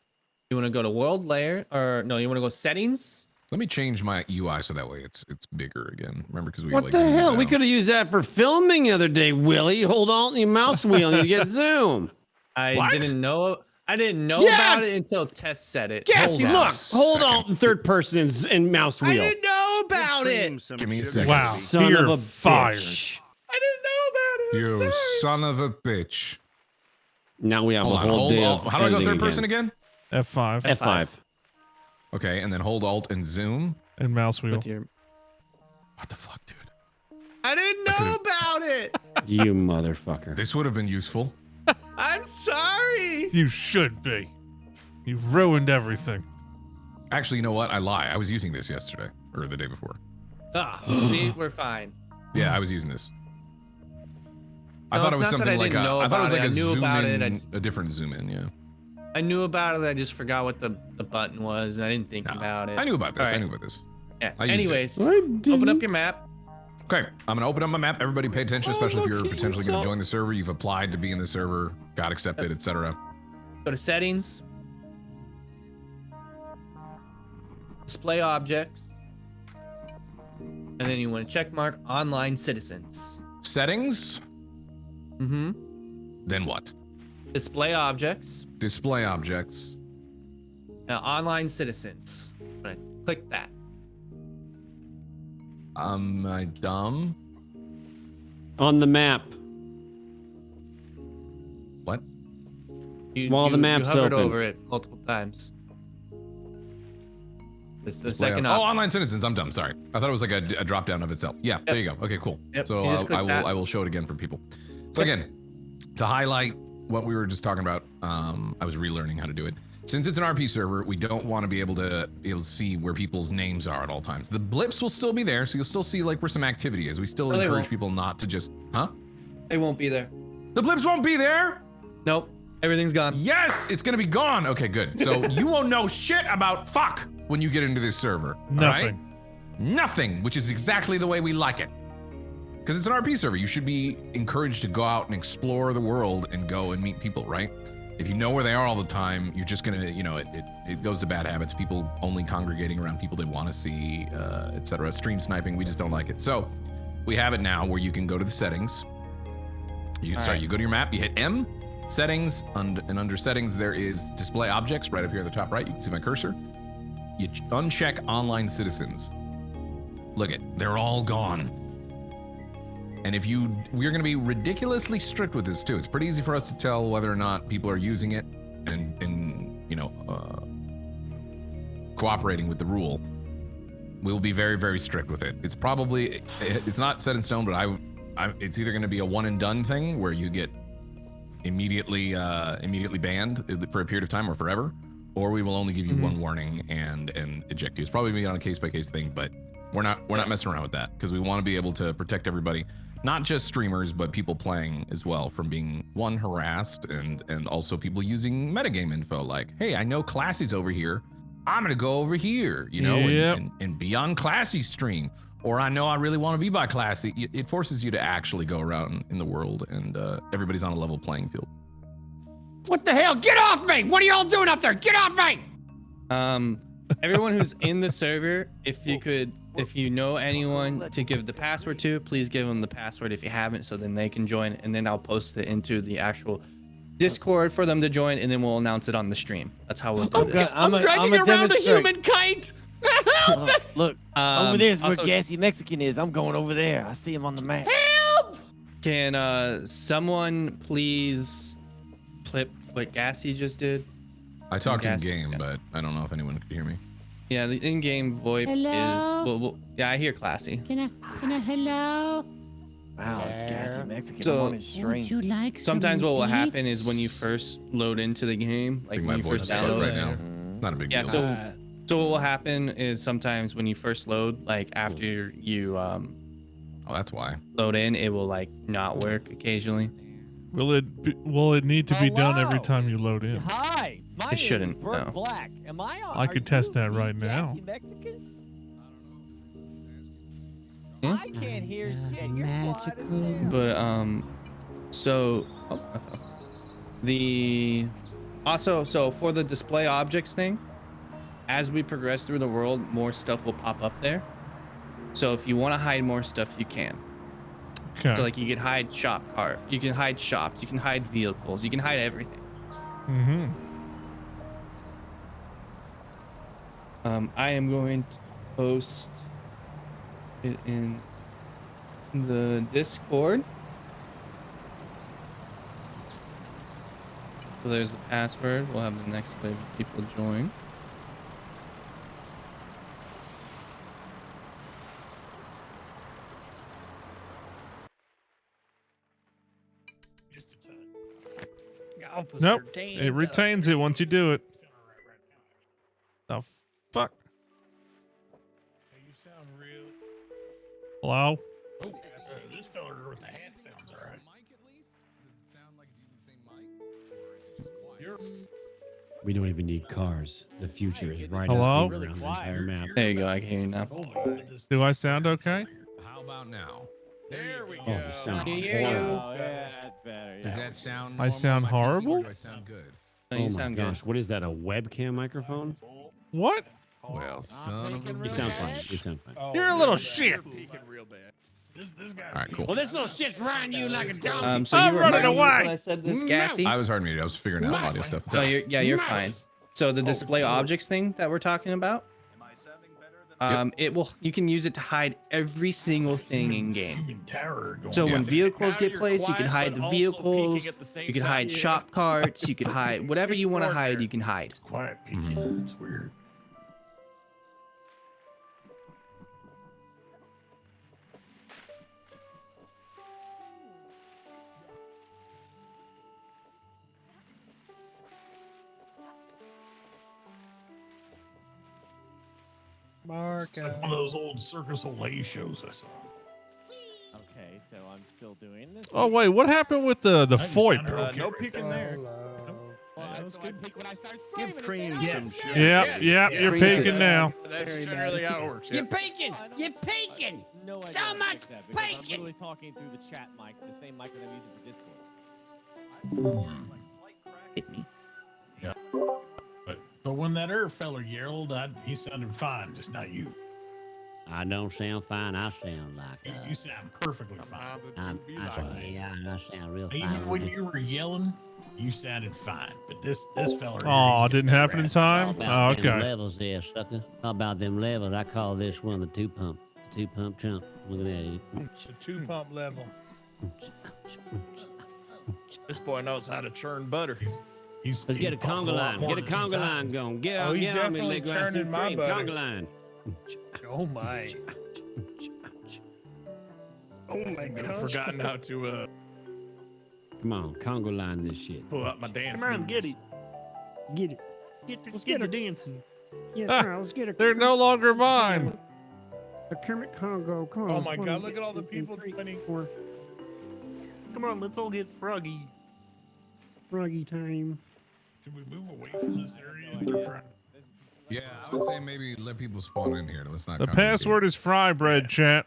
You want to go to world layer, or no, you want to go settings? Let me change my UI so that way it's bigger again. Remember, because we What like the zoomed hell? We out. could have used that for filming the other day, Willie. Hold on to your mouse wheel and you get zoom. I didn't know Yeah! about it until Tess said it. Gassy, look. Hold on, third person and mouse wheel. I didn't know about it. Give me a second. Wow. Son You're of a fired. bitch. I didn't know about it. You son of a bitch. Now we have Hold a on, whole hold day Alt. of How do I go editing third person again? F5. F5. Okay, and then hold Alt and zoom. And mouse wheel. What the fuck, dude? I didn't know about it. You motherfucker. This would have been useful. I'm sorry. You should be. You ruined everything. Actually, you know what? I lie. I was using this yesterday or the day before. Ah, see, we're fine. Yeah, I was using this. I No, thought it it's was not that I something like didn't know I thought it was about like it. I a knew zoom about in, it. a different zoom in. Yeah. I knew about it. I just forgot what the button was, and I didn't think about it. I knew about this. All I right. knew about this. Yeah. I used it. Anyways, open up your map. Okay, I'm gonna open up my map. Everybody pay attention, especially if you're potentially gonna join the server. You've applied to be in the server, got accepted, etc. Go to settings. Display objects. And then you want to check mark online citizens. Settings. Mm-hmm. Then what? Display objects. Display objects. Now online citizens. I'm gonna click that. Am I dumb? On the map. What? While the map's you hovered open. over it multiple times. This the Display second op- option. online citizens. I'm dumb. Sorry. I thought it was like a drop down of itself. Yeah, there you go. Okay, cool. Yep, So you just click that. I will show it again for people. So again, to highlight what we were just talking about, I was relearning how to do it. Since it's an RP server, we don't want to be able to see where people's names are at all times. The blips will still be there, so you'll still see like where some activity is. We still No, they encourage won't. people not to just, huh? They won't be there. The blips won't be there. Nope. Everything's gone. Yes, it's gonna be gone. Okay, good. So you won't know shit about fuck when you get into this server. all right? Nothing. Nothing, which is exactly the way we like it. Because it's an RP server, you should be encouraged to go out and explore the world and go and meet people, right? If you know where they are all the time, you're just gonna, it goes to bad habits. People only congregating around people they want to see, etc. Stream sniping, we just don't like it. So we have it now where you can go to the settings. You go to your map, you hit M, settings, and under settings there is display objects right up here at the top right. You can see my cursor. You uncheck online citizens. Look it, they're all gone. And we're going to be ridiculously strict with this too. It's pretty easy for us to tell whether or not people are using it and cooperating with the rule. We will be very, very strict with it. It's not set in stone, but it's either going to be a one and done thing where you get immediately banned for a period of time or forever, or we will only give you one warning and eject you. It's probably going to be on a case by case thing, but we're not messing around with that because we want to be able to protect everybody, not just streamers, but people playing as well from being harassed and also people using metagame info like, hey, I know Classy's over here. I'm going to go over here, and be on Classy's stream. Or I know I really want to be by Classy. It forces you to actually go around in the world and everybody's on a level playing field. What the hell? Get off me! What are y'all doing up there? Get off me! Everyone who's in the server, if you know anyone to give the password to, please give them the password if you haven't, so then they can join, and then I'll post it into the actual Discord for them to join, and then we'll announce it on the stream. That's how we'll do this. I'm dragging around a human kite. Look, over there's where also, Gassy Mexican is. I'm going over there. I see him on the map. Can someone please clip what Gassy just did? I talked in Gassy, game, but I don't know if anyone could hear me. Yeah, the in-game VoIP Hello? is. Well, yeah, I hear Classy. Can I, hello? Wow, it's Gassy Mexican. So- I'm on his string. Would you like Sometimes some what will happen is eats? when you first load into the game, I like think when my you voice first is loud download. right now. Not a big Yeah, deal. so what will happen is sometimes when you first load, like after you Oh, that's why. load in, it will like not work occasionally. Will it need to be done every time you load in? Hi, my It shouldn't, name is Bert no. Black. Am I on? I could test that right now. Gassy Mexican? Hmm? I can't hear shit. You're quiet as hell. But so so for the display objects thing, as we progress through the world, more stuff will pop up there. So if you want to hide more stuff, you can. Okay. So like you can hide shop cart, you can hide shops, you can hide vehicles, you can hide everything. Mm-hmm. I am going to post it in the Discord. So there's the password. We'll have the next wave of people join. Nope. It retains it once you do it. The fuck? You sound real. Hello? This fella with the hat sounds all right. We don't even need cars. The future is right Hello? up here around the entire map. There you go. I can hear you now. Do I sound okay? How about now? There we go. Oh, you sound hear you. horrible. Oh, yeah, that's better. Does yeah. that sound I normal sound on my PC, or horrible? do I sound good? No, Oh you my sound gosh, what is that? A webcam microphone? What? Well, son of a You sound fine. You sound fine. You're a little shit. All right, cool. Well, this little shit's riding you like a donkey. So I'm you were running hearing away. when I said this, Gassy? I was hard muted. I was figuring out audio stuff. No, you're fine. So the display objects thing that we're talking about, you can use it to hide every single thing in game. So when vehicles get placed, you can hide the vehicles. You can hide shop carts. You can hide whatever you want to hide. You can hide. Quiet peeking. It's weird. Mark. It's like one of those old Circus Olay shows I saw. Okay, so I'm still doing this. Oh wait, what happened with the FOIP? No peeking there. Give Cream some sugar. Yeah, you're peeking now. That's generally how it works. You're peeking! You're peeking! No idea So what much you said, because I'm bacon! literally talking through the chat mic, the same mic that I'm using for Discord. Hit me. Yeah. But when that other feller yelled, he sounded fine, just not you. I don't sound fine. I sound like You sound perfectly fine. I sound real Even fine. when you were yelling, you sounded fine. But this feller. here, Oh, he's didn't got happen in raspy. time? How Oh, about them okay. levels there, sucker? How about them levels? I call this one the two pump chump. Look at that. The 2-pump level. This boy knows how to churn butter. Let's get a conga line. Get a conga line going. Get out. he's get out, definitely let me grab some churning my cream. butter. Conga line. Oh my. Oh my God! I've forgotten how to Come on, conga line this shit. pull out my dance. Come on, moves. get it. Get it. Let's get the dancing. Yes, Ah, sir. Let's get it. They're no longer mine. The Kermit Congo. Come on. Oh my one, God! Look at all the two, people three, joining. four. Come on, let's all get froggy. Froggy time. Should we move away from this area if they're trying? Yeah, I would say maybe let people spawn in here. Let's not. The congregate. password is fry bread, chat.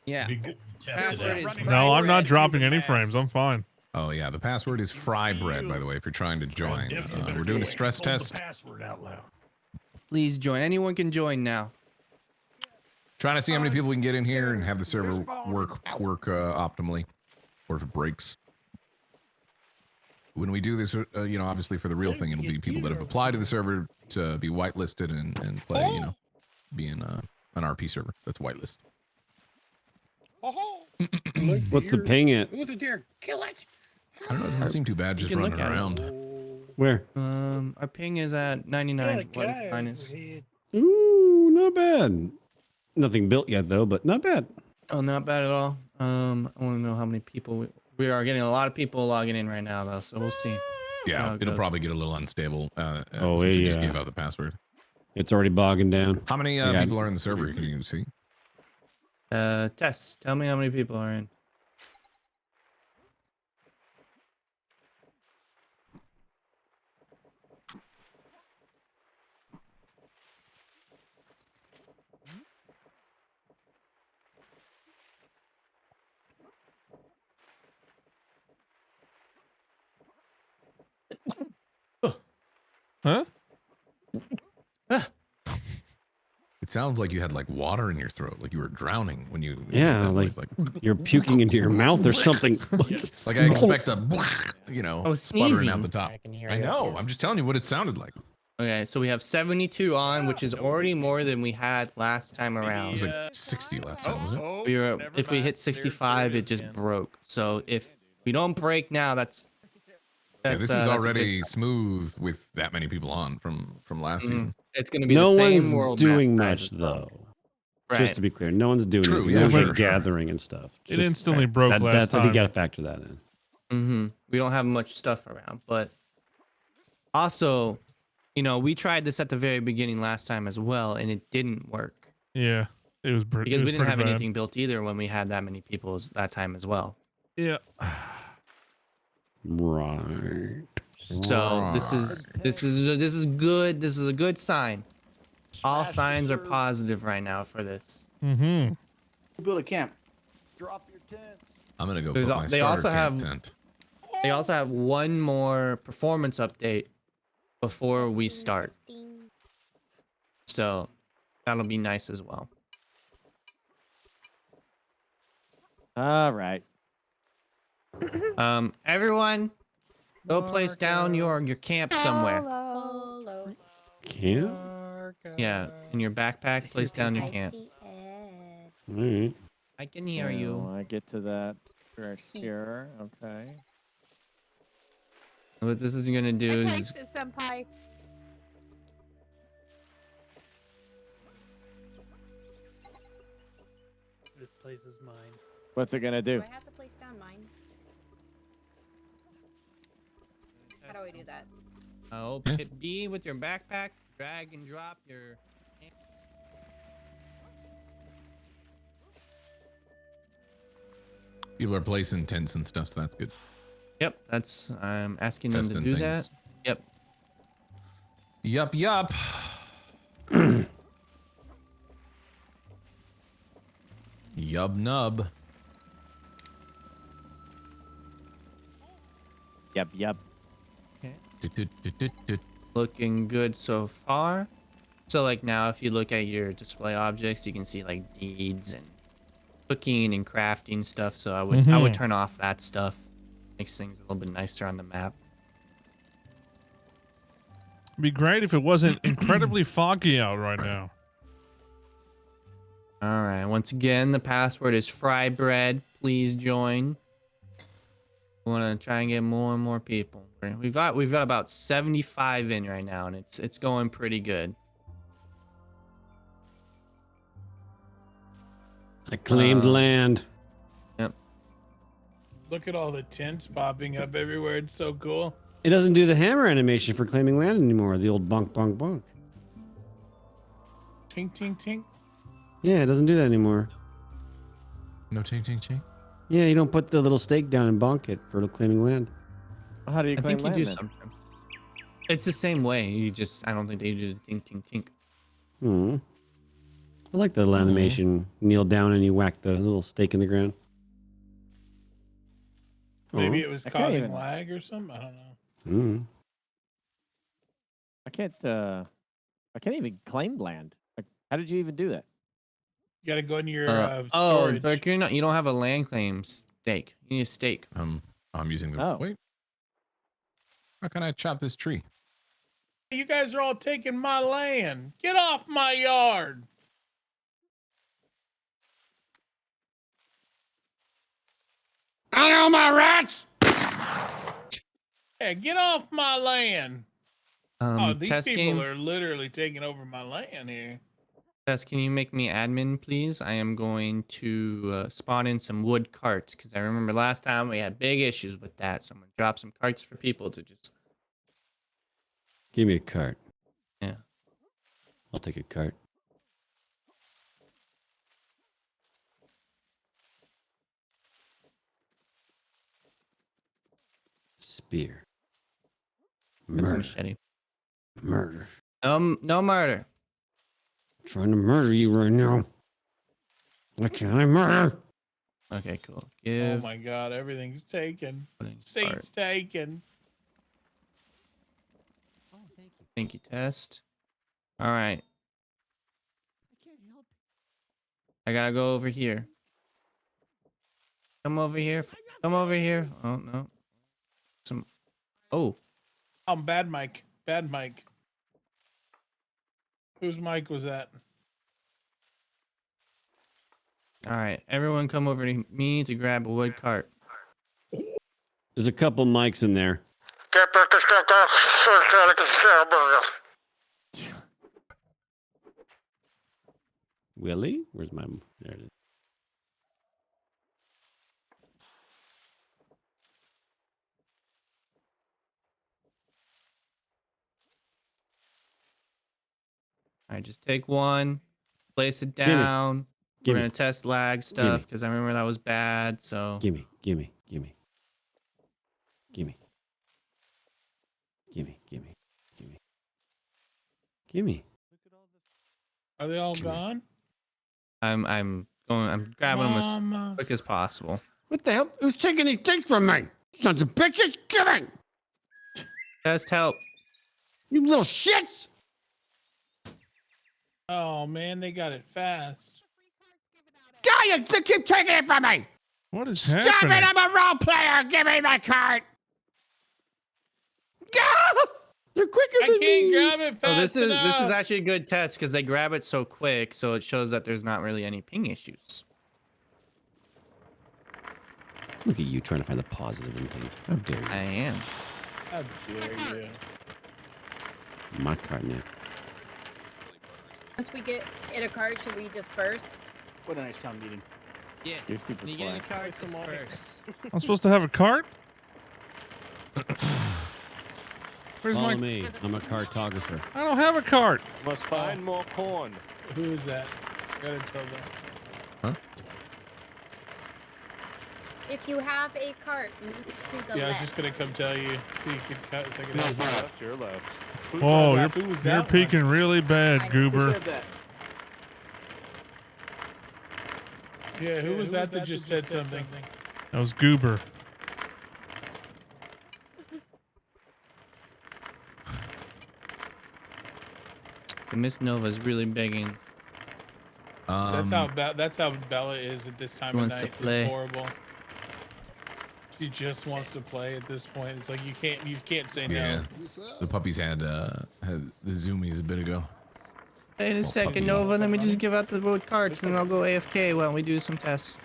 Yeah. Be good to test it Password is out. fry No, I'm not bread. dropping any frames. I'm fine. Oh yeah, the password is fry bread. By the way, if you're trying to join, Definitely better we're doing a go stress hold the test. password out loud. Please join. Anyone can join now. Trying to see how many people we can get in here and have the server work optimally, or if it breaks. when we do this, obviously for the real thing, it'll be people that have applied to the server to be whitelisted and play, be in an RP server that's whitelisted. What's the ping at? Who's it there? Kill it. I don't know. It doesn't seem too bad You just can running look at it. around. Where? Our ping is at 99. What is mine is? Ooh, not bad. Nothing built yet though, but not bad. Oh, not bad at all. I want to know how many people we are getting. A lot of people logging in right now though, so we'll see. Yeah, it'll probably get a little unstable. Oh, since we yeah. just gave out the password. It's already bogging down. How many people are in the server? Can you see? Tess, tell me how many people are in. Huh? It sounds like you had like water in your throat, like you were drowning when you. Yeah, like you're puking into your mouth or something. Like I expect a, sputtering out the top. I know. you. I'm just telling you what it sounded like. Okay, so we have 72 on, which is already more than we had last time around. It was like 60 last time, wasn't it? We were, if we hit 65, it just broke. So if we don't break now, that's Yeah, this is that's a already good sign. smooth with that many people on from last season. It's going to be No the same one's world doing map much size as well. though. Right. Just to be clear, no one's doing True, anything. yeah, No one's sure, like sure. gathering and stuff. It instantly broke last I think time. you got to factor that in. We don't have much stuff around, but also, we tried this at the very beginning last time as well, and it didn't work Yeah, it was because we didn't have bad. anything built either when we had that many people that time as well. Yeah. Right. So this is good. This is a good sign. All signs are positive right now for this. Mm-hmm. Build a camp. Drop your tents. I'm gonna go There's put al- my they starter also camp have- tent. They also have one more performance update before we start. So that'll be nice as well. All right. Everyone, go place down your camp somewhere. Camp? Yeah, in your backpack, place down your camp. All right. I can hear you. I get to that right here. Okay. What this is gonna do is Senpai. This place is mine. What's it gonna do? Do I have to place down mine? How do I do that? hit B with your backpack, drag and drop your. People are placing tents and stuff, so that's good. Yep, that's I'm asking them to Testing do things. that. Yep. Yup. Yub nub. Yep. Looking good so far. So like now if you look at your display objects, you can see like deeds and cooking and crafting stuff. So I would turn off that stuff. Makes things a little bit nicer on the map. It'd be great if it wasn't incredibly foggy out right now. All right. Once again, the password is fry bread. Please join. We want to try and get more and more people. We've got about 75 in right now, and it's going pretty good. I claimed land. Yep. Look at all the tents popping up everywhere. It's so cool. It doesn't do the hammer animation for claiming land anymore. The old bonk, bonk, bonk. Tink, tink, tink. Yeah, it doesn't do that anymore. No ching ching ching. Yeah, you don't put the little stake down and bonk it for claiming land. How do you I claim think you land do then? sometimes. It's the same way. I don't think they do the tink, tink, tink. Hmm. I like the little animation. Kneel down and you whack the little stake in the ground. Maybe Aw. it was I can't causing even- lag or something. I don't know. I can't even claim land. Like, how did you even do that? You got to go into your Oh, storage. but you don't have a land claim stake. You need a stake. I'm using the Oh. wait. How can I chop this tree? You guys are all taking my land. Get off my yard. I know my rights. Yeah, get off my land. Oh, these Test people game. are literally taking over my land here. Tess, can you make me admin, please? I am going to spawn in some wood carts because I remember last time we had big issues with that. So I'm gonna drop some carts for people to just. Give me a cart. Yeah. I'll take a cart. Spear. That's a Murder. machete. Murder. No murder. I'm trying to murder you right now. What can I murder? Okay, cool. Oh Give. my God, everything's taken. Putting Seats cart. taken. Thank you, Test. All right. I gotta go over here. Come over here. Come over here. Oh no. Some. Oh. Bad mic. Bad mic. Whose mic was that? All right. Everyone, come over to me to grab a wood cart. There's a couple mics in there. Willie? Where's my... There it is. All right, just take one, place it Gimme. down. We're Gimme. gonna test lag stuff because I remember that was bad. So Gimme. Gimme. Gimme. Gimme. Gimme. Gimme. Gimme. Gimme. Are they all gone? I'm grabbing them Mama. as quick as possible. What the hell? Who's taking these things from me? Sons of bitches, giving! Test help. You little shits! Oh man, they got it fast. God, you keep taking it from me! What is Stop happening? it! I'm a role player! Give me my card! Go! They're quicker I than can't me! grab it fast Oh, this is enough. actually a good test because they grab it so quick, so it shows that there's not really any ping issues. Look at you trying to find the positive in things. How dare you? I am. How dare you? My card now. Once we get in a cart, should we disperse? What a nice town meeting. Yes. You're super You get in a quiet. car, disperse. I'm supposed to have a cart? Where's Follow my... me. I'm a cartographer. I don't have a cart. Must find more corn. Who is that? Gotta tell them. If you have a cart, move to the Yeah, I was left. just gonna come tell you so you could cut so I could No, ask you. left, your left. Who's Whoa, that? Who was you're that peeking really bad, I know. Who Goober. said that? Yeah, who was that that just said something? That was Goober. The Miss Nova's really begging. That's how Bella is at this time of Wants to night. play. It's horrible. She just wants to play at this point. It's like you can't say Yeah. no. The puppies had the zoomies a bit ago. Wait a Well, second, puppy. Nova. Let me just give out the road cards and then I'll go AFK while we do some tests.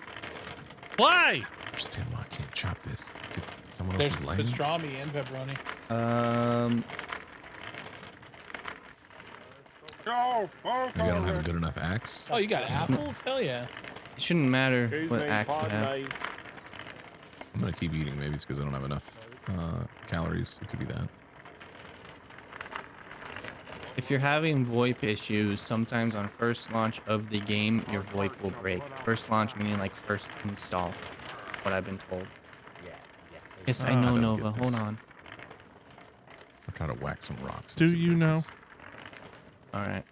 Why? I understand why I can't chop this. Is it someone There's else's land? pastrami and pepperoni. Maybe I don't have a good enough axe. Oh, you got apples? Hell yeah. It shouldn't matter Excuse what me, axe you pardon have. me. I'm gonna keep eating. Maybe it's because I don't have enough calories. It could be that. If you're having VoIP issues, sometimes on first launch of the game, your VoIP will break. First launch meaning like first install. That's what I've been told. Yes, I I know, don't Nova. get Hold this. on. I'll try to whack some rocks. and Do see what you know? happens. All right.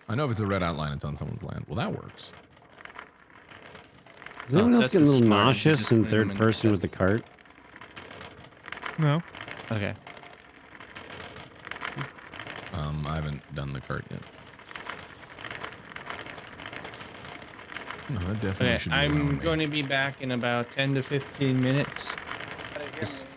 I know if it's a red outline, it's on someone's land. Well, that works. Does anyone else Tess get a is little smart. She's nauseous just in putting them third in person Tess. with the cart? No. Okay. I haven't done the cart yet. No, that definitely Okay, should be allowing I'm me. going to be back in about 10 to 15 minutes. Just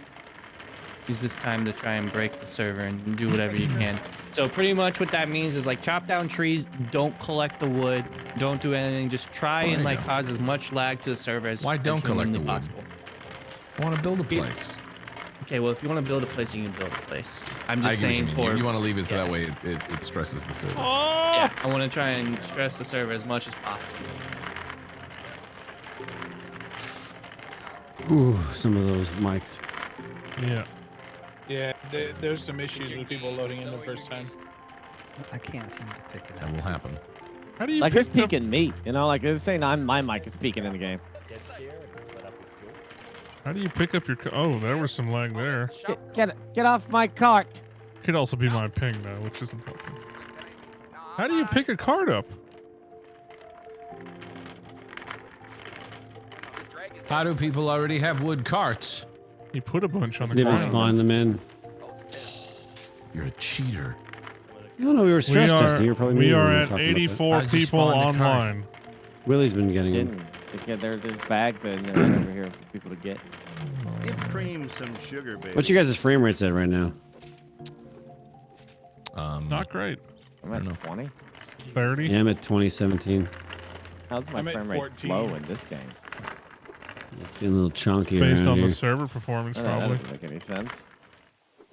use this time to try and break the server and do whatever you can. So pretty much what that means is like chop down trees, don't collect the wood, don't do anything, just try and like cause as much lag to the server as Why don't collect the wood? possible. I want to build a place. Okay, well if you want to build a place, you can build a place. I'm just I get what saying you mean. for You want to leave it so that way it stresses the server. yeah, I want to try and stress the server as much as possible. Ooh, some of those mics. Yeah. Yeah, there's some issues with people loading in the first time. I can't seem to pick it up. That will happen. How do you Like pick it's peeking me, you know, like it's saying my mic is peeking in the game. How do you pick up your? Oh, there was some lag there. Get off my cart. Could also be my ping though, which isn't helping. How do you pick a card up? How do people already have wood carts? You put a bunch on the Didn't ground. spawn them in. You're a cheater. No, we were stress testing. You're probably we mean are when we were at talking about 84 that. people online. Willie's been getting them. There's bags in there over here for people to get. Give cream some sugar, baby. What's your guys' frame rates at right now? Not great. I'm at 20. 30. Yeah, I'm at 2017. How's my I'm at frame rate 14. low in this game? It's getting a little chunky Based around on here. the server performance, That probably. doesn't make any sense.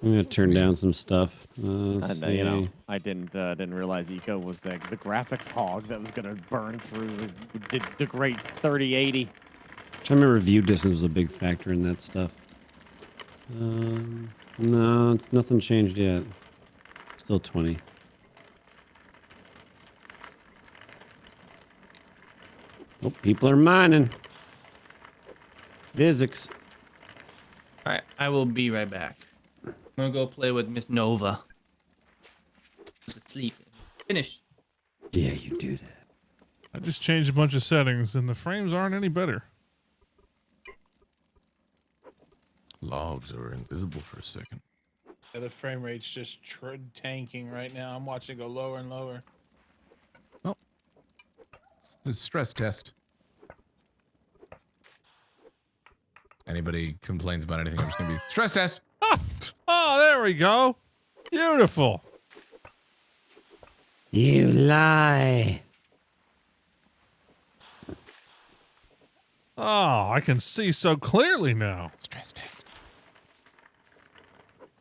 I'm gonna turn down some stuff. And, you know, I didn't realize Eco was the graphics hog that was gonna burn through the great 3080. I remember view distance was a big factor in that stuff. No, it's nothing changed yet. Still 20. Oh, people are mining. Physics. All right, I will be right back. I'm gonna go play with Miss Nova. She's asleep. Finish. Yeah, you do that. I just changed a bunch of settings, and the frames aren't any better. Logs are invisible for a second. Yeah, the frame rate's just tanking right now. I'm watching it go lower and lower. This is stress test. Anybody complains about anything, I'm just gonna be stress test. Oh, there we go. Beautiful. You lie. Oh, I can see so clearly now. Stress test.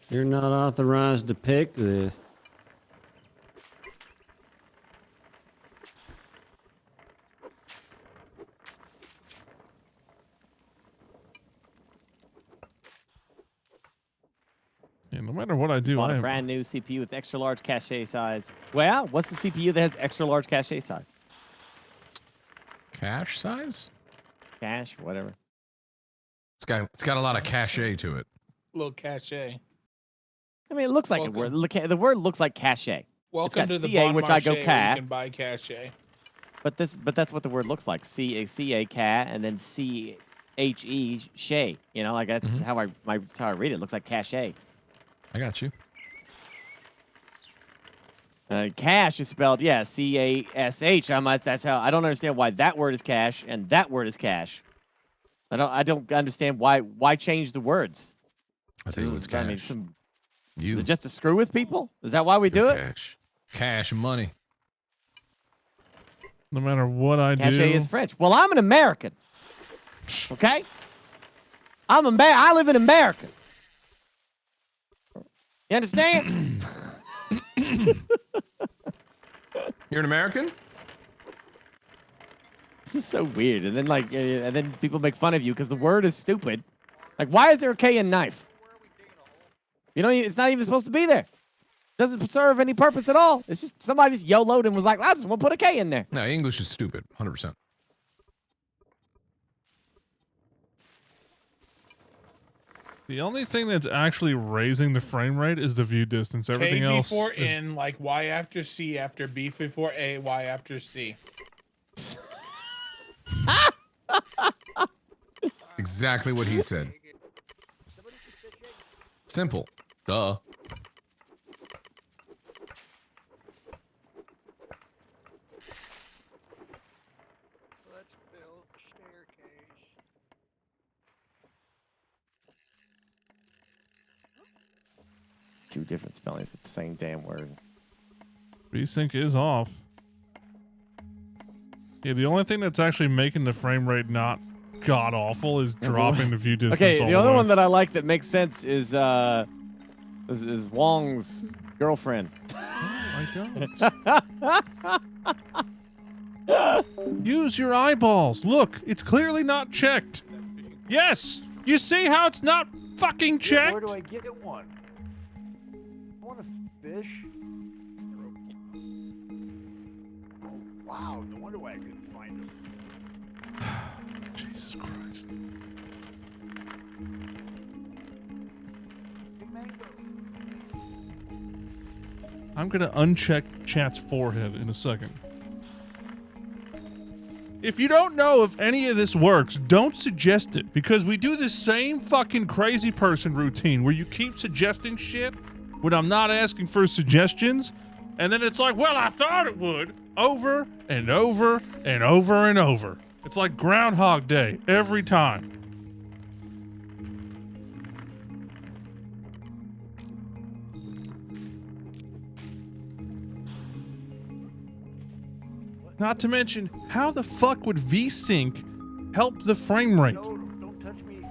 You're not authorized to pick this. Yeah, no matter what I do, Bought I a am. brand new CPU with extra large cache size. Well, what's the CPU that has extra large cache size? Cache size? Cache, whatever. It's got a lot of cachet to it. Little cachet. I mean, it looks like a word. The word looks like cache. Welcome it's got to the CA, Bon which I go Marché where ca. you can buy cachet. But that's what the word looks like. C-A ca, and then C-H-E shay. You know, like that's how that's how I read it. It looks like cache. I got you. Cash is spelled, yeah, C-A-S-H. That's how I don't understand why that word is cash and that word is cash. I don't understand why change the words. I'll tell you what's cash. Is it just to screw with people? Is that why we do it? Cash money. No matter what I do. Cachet is French. Well, I'm an American. Okay? I live in America. You understand? You're an American? This is so weird. And then people make fun of you because the word is stupid. Like, why is there a K in knife? You know, it's not even supposed to be there. Doesn't serve any purpose at all. It's just somebody just YOLO'd and was like, I just want to put a K in there. No, English is stupid. 100%. The only thing that's actually raising the frame rate is the view distance. Everything K else before is N, like Y after C after B before A, Y after C. Exactly what he said. Simple. Duh. Let's build a staircase. two different spellings with the same damn word. Resync is off. Yeah, the only thing that's actually making the frame rate not god awful is dropping the view distance. Okay, all the other way. one that I like that makes sense is Wong's girlfriend. I don't. Use your eyeballs. Look, it's clearly not checked. Yes, you see how it's not fucking checked? Where do I get one? I want to fish. Oh, wow. No wonder why I couldn't find them. Jesus Christ. I'm gonna uncheck chat's forehead in a second. If you don't know if any of this works, don't suggest it, because we do the same fucking crazy person routine where you keep suggesting shit when I'm not asking for suggestions, and then it's like, well, I thought it would, over and over and over and over. It's like Groundhog Day every time. Not to mention, how the fuck would VSync help the frame rate? No, don't touch me.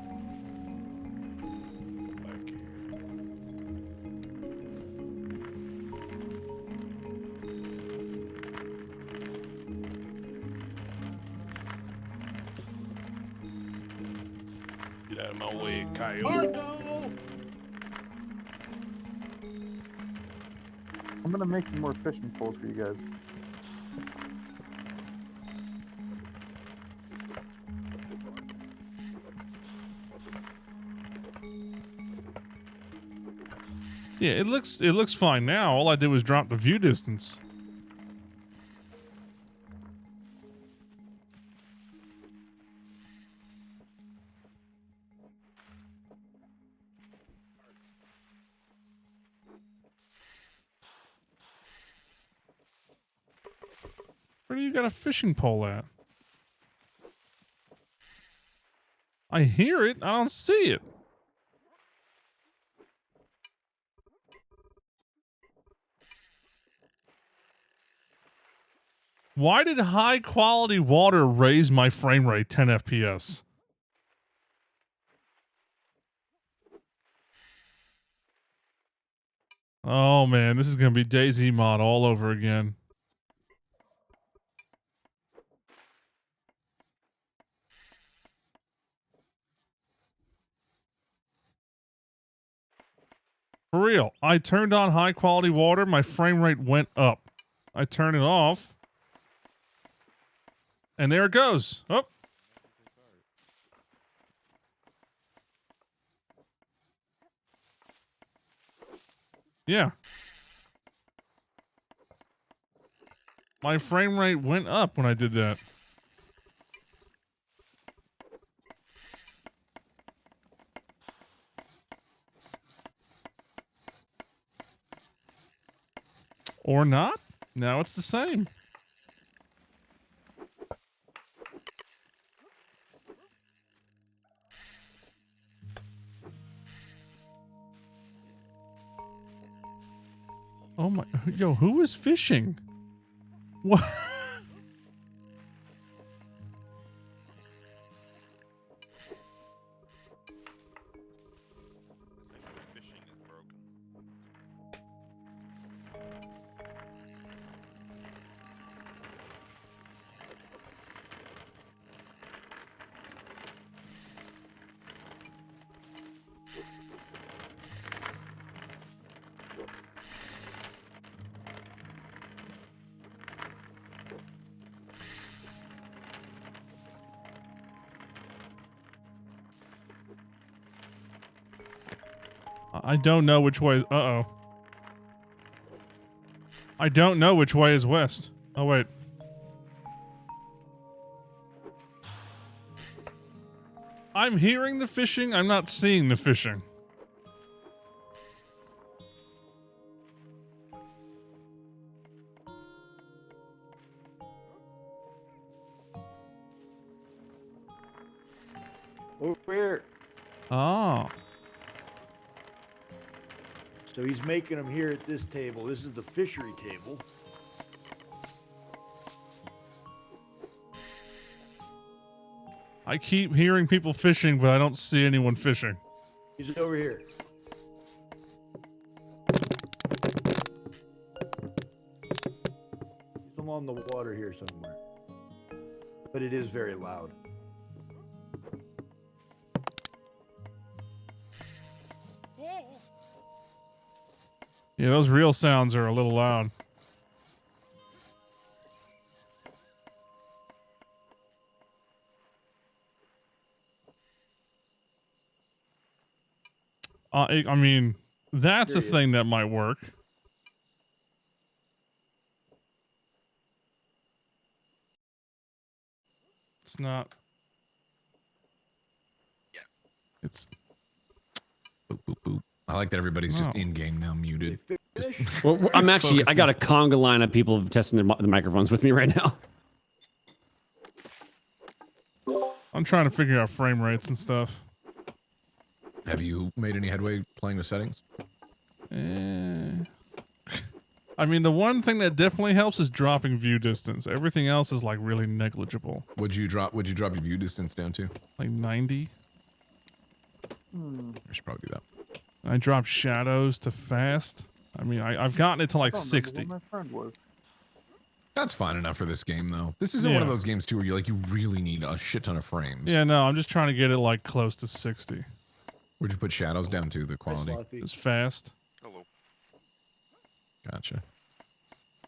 Get out of my way, coyote. Marco! I'm gonna make some more fishing poles for you guys. Yeah, it looks fine now. All I did was drop the view distance. Where do you got a fishing pole at? I hear it. I don't see it. Why did high quality water raise my frame rate 10 FPS? Oh man, this is gonna be DayZ mod all over again. For real, I turned on high quality water, my frame rate went up. I turn it off, and there it goes. Oh. Yeah. My frame rate went up when I did that. Or not. Now it's the same. Oh my, yo, who is fishing? What? I don't know which way is, uh-oh. I don't know which way is west. Oh, wait. I'm hearing the fishing. I'm not seeing the fishing. Over here. Oh. So he's making them here at this table. This is the fishery table. I keep hearing people fishing, but I don't see anyone fishing. He's over here. He's along the water here somewhere. But it is very loud. Yeah, those real sounds are a little loud. I mean, that's a thing that might work. It's not. Yeah. It's. Boop, boop, boop. I like that everybody's just in game now muted. Well, I'm actually. I got a conga line of people testing the microphones with me right now. I'm trying to figure out frame rates and stuff. Have you made any headway playing the settings? I mean, the one thing that definitely helps is dropping view distance. Everything else is like really negligible. Would you drop your view distance down to? Like 90. I should probably do that. I dropped shadows to fast. I mean, I've gotten it to like 60. My friend was. That's fine enough for this game, though. This isn't one of those games too where you really need a shit ton of frames. Yeah, no, I'm just trying to get it like close to 60. Where'd you put shadows down to, the quality? It's fast. Hello. Gotcha. If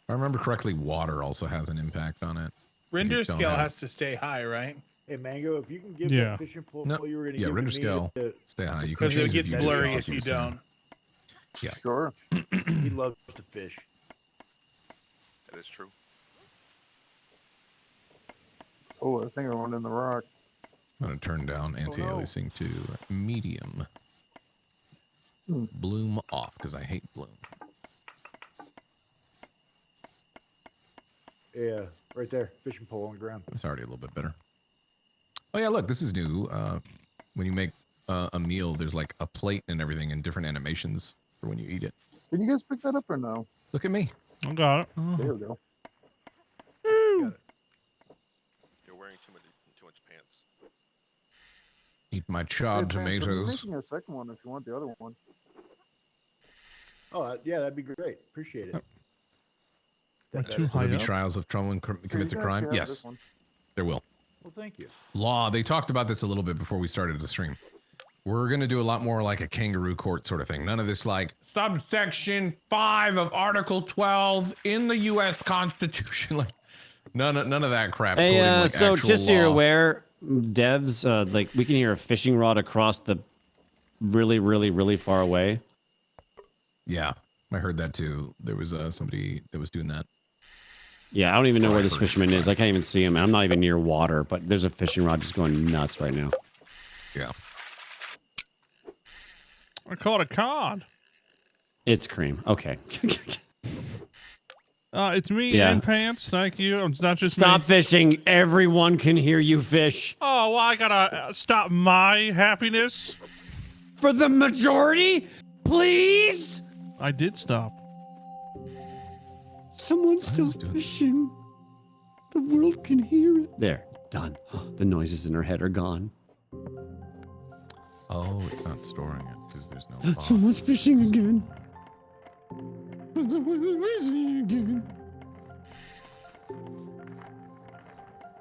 I remember correctly, water also has an impact on it. Render scale has to stay high, right? Hey, Mango, if you can give Yeah. that fishing pole No, you were going to yeah, give render me scale, stay high. You can Because it change the gets view blurry distance if like you were saying. don't. Yeah. Sure. He loves to fish. That is true. Oh, I think I went in the rock. I'm going to turn down anti-aliasing to medium. Bloom off, because I hate bloom. Yeah, right there. Fishing pole on the ground. It's already a little bit better. Oh yeah, look, this is new. When you make a meal, there's like a plate and everything and different animations for when you eat it. Did you guys pick that up or no? Look at me. I got it. There we go. You're wearing too much pants. Eat my charred Hey, Vance, I'm tomatoes. making a second one if you want the other one. Oh, yeah, that'd be great. Appreciate it. Too Will there be up. trials if someone commits a crime? Yes, there will. Well, thank you. Law, they talked about this a little bit before we started the stream. We're going to do a lot more like a kangaroo court sort of thing. None of this like subsection 5 of Article 12 in the U.S. Constitution. Like none of that crap. Hey, quoting, like, so actual just so you're law. aware, devs, like we can hear a fishing rod across the really far away. Yeah, I heard that too. There was somebody that was doing that. Yeah, I don't even know where this fisherman is. I can't even see him. I'm not even near water, but there's a fishing rod just going nuts right now. Yeah. I caught a cod. It's cream. Okay. It's me Yeah. and pants. Thank you. It's not just Stop me. fishing. Everyone can hear you fish. Oh, well, I gotta stop my happiness. For the majority, please. I did stop. Someone's still fishing. The world can hear it. There. Done. The noises in her head are gone. Oh, it's not storing it because there's no pause. Someone's fishing again.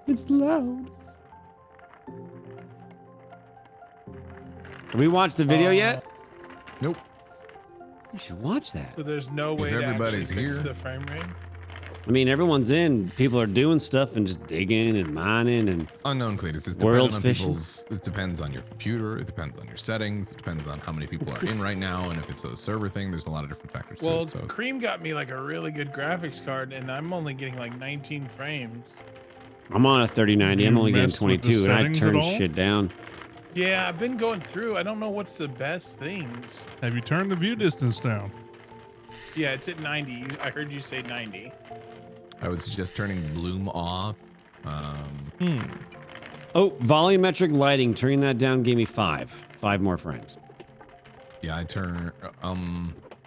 It's loud. Have we watched the video yet? Nope. You should watch that. So there's no If way to actually everybody's fix here. the frame rate. I mean, everyone's in. People are doing stuff and just digging and mining and Unknown, Cletus. It's world dependent on fishing. people's. It depends on your computer. It depends on your settings. It depends on how many people are in right now, and if it's a server thing. There's a lot of different factors to Well, it. So Cream got me like a really good graphics card, and I'm only getting like 19 frames. I'm on a 3090. I'm You only getting messed with the 22, and I settings at turned all? shit down. Yeah, I've been going through. I don't know what's the best things. Have you turned the view distance down? Yeah, it's at 90. I heard you say 90. I would suggest turning bloom off. Oh, volumetric lighting. Turning that down gave me 5 more frames. Yeah, I turn.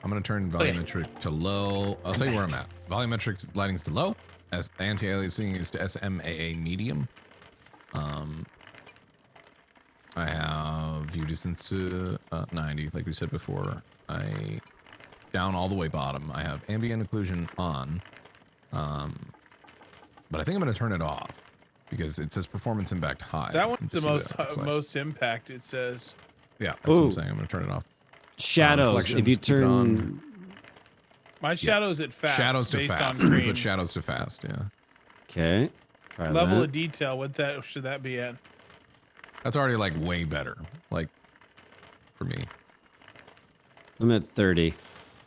I'm gonna turn volumetric to low. I'll tell you where I'm at. Volumetric lighting's to low. As anti-aliasing is to SMAA medium. I have view distance to 90, like we said before. I down all the way bottom. I have ambient occlusion on. But I think I'm gonna turn it off because it says performance impact high. That one's the Just see what that looks like. most impact. It says. Yeah, that's what I'm saying. I'm gonna turn it off. Shadows. If you Reflections, keep it on. turn. My shadows at fast. Shadows to based fast. On green. Put shadows to fast. Yeah. Okay. Try Level that. of detail. What that should that be at? That's already like way better. Like for me. I'm at 30.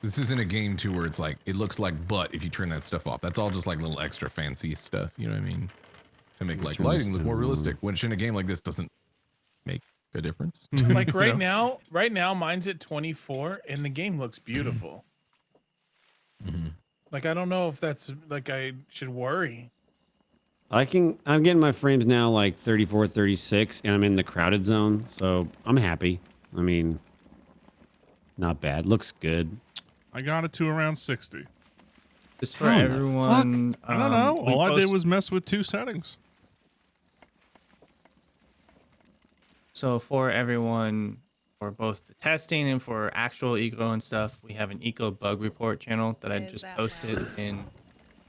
This isn't a game too where it's like it looks like butt if you turn that stuff off. That's all just like little extra fancy stuff. You know what I mean? To make like lighting look more realistic, which in a game like this doesn't make a difference. Like right now, mine's at 24, and the game looks beautiful. Like I don't know if that's like I should worry. I'm getting my frames now like 34, 36, and I'm in the crowded zone, so I'm happy. I mean, not bad. Looks good. I got it to around 60. Just for everyone. I don't know. All I did post- was mess with 2 settings. So for everyone, for both the testing and for actual eco and stuff, we have an eco bug report channel that I just posted in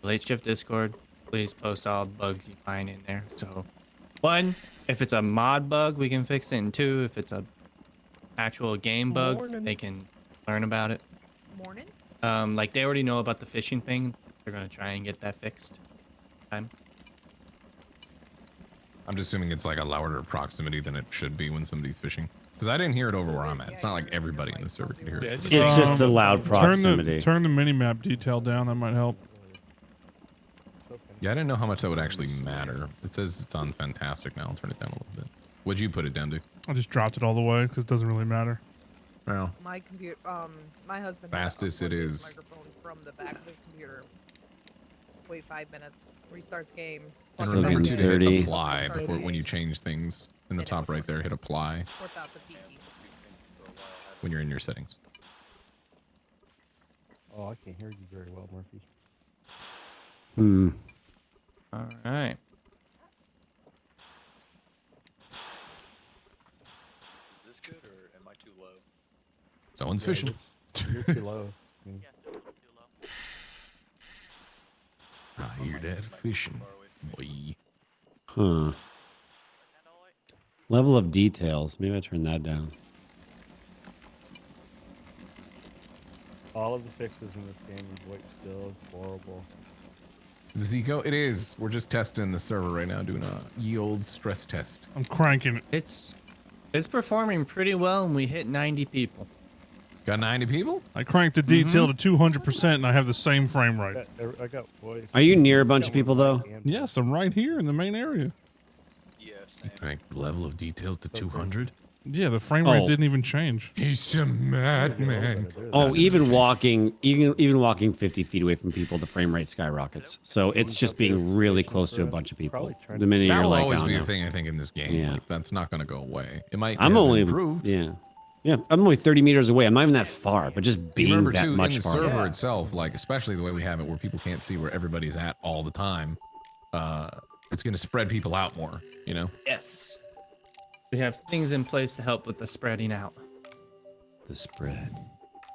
the Late Shift Discord. Please post all the bugs you find in there. So 1, if it's a mod bug, we can fix it. And 2, if it's a actual game bug, they can learn about it. Morning. Like they already know about the fishing thing. They're gonna try and get that fixed. I'm just assuming it's like a louder proximity than it should be when somebody's fishing. Because I didn't hear it over where I'm at. It's not like everybody in the server can hear it. It's just a loud proximity. Turn the mini-map detail down. That might help. Yeah, I didn't know how much that would actually matter. It says it's on fantastic now. I'll turn it down a little bit. What'd you put it down to? I just dropped it all the way because it doesn't really matter. Well, My computer, my husband. fastest it is. Microphone from the back of his computer. Wait 5 minutes. Restart the game. And remember to hit 30. apply before when you change things in the top right there. Hit apply Without the peaky. when you're in your settings. Oh, I can't hear you very well, Murphy. All right. Is this good or am I too low? Someone's fishing. You're too low. I hear that fishing, boy. Huh. Level of details. Maybe I turn that down. All of the fixes in this game are wait still. It's horrible. Is this eco? It is. We're just testing the server right now, doing a ye old stress test. I'm cranking it. It's performing pretty well, and we hit 90 people. Got 90 people? I cranked the detail to 200%, and I have the same frame rate. I got boy. Are you near a bunch of people though? Yes, I'm right here in the main area. You cranked level of details to 200? Yeah, the frame rate Oh. didn't even change. He's a madman. Oh, even walking 50 feet away from people, the frame rate skyrockets. So it's just being really close to a bunch of people. The minute That you're will like, always oh, be no. a thing, I think, in this game. Yeah. Like, that's not going to go away. It might I'm have only improved. Yeah, I'm only 30 meters away. I'm not even that far, but just being Remember that too, much in the farther. server itself, like especially the way we have it, where people can't see where everybody's at all the time, it's going to spread people out more. You know. Yes. We have things in place to help with the spreading out. The spread.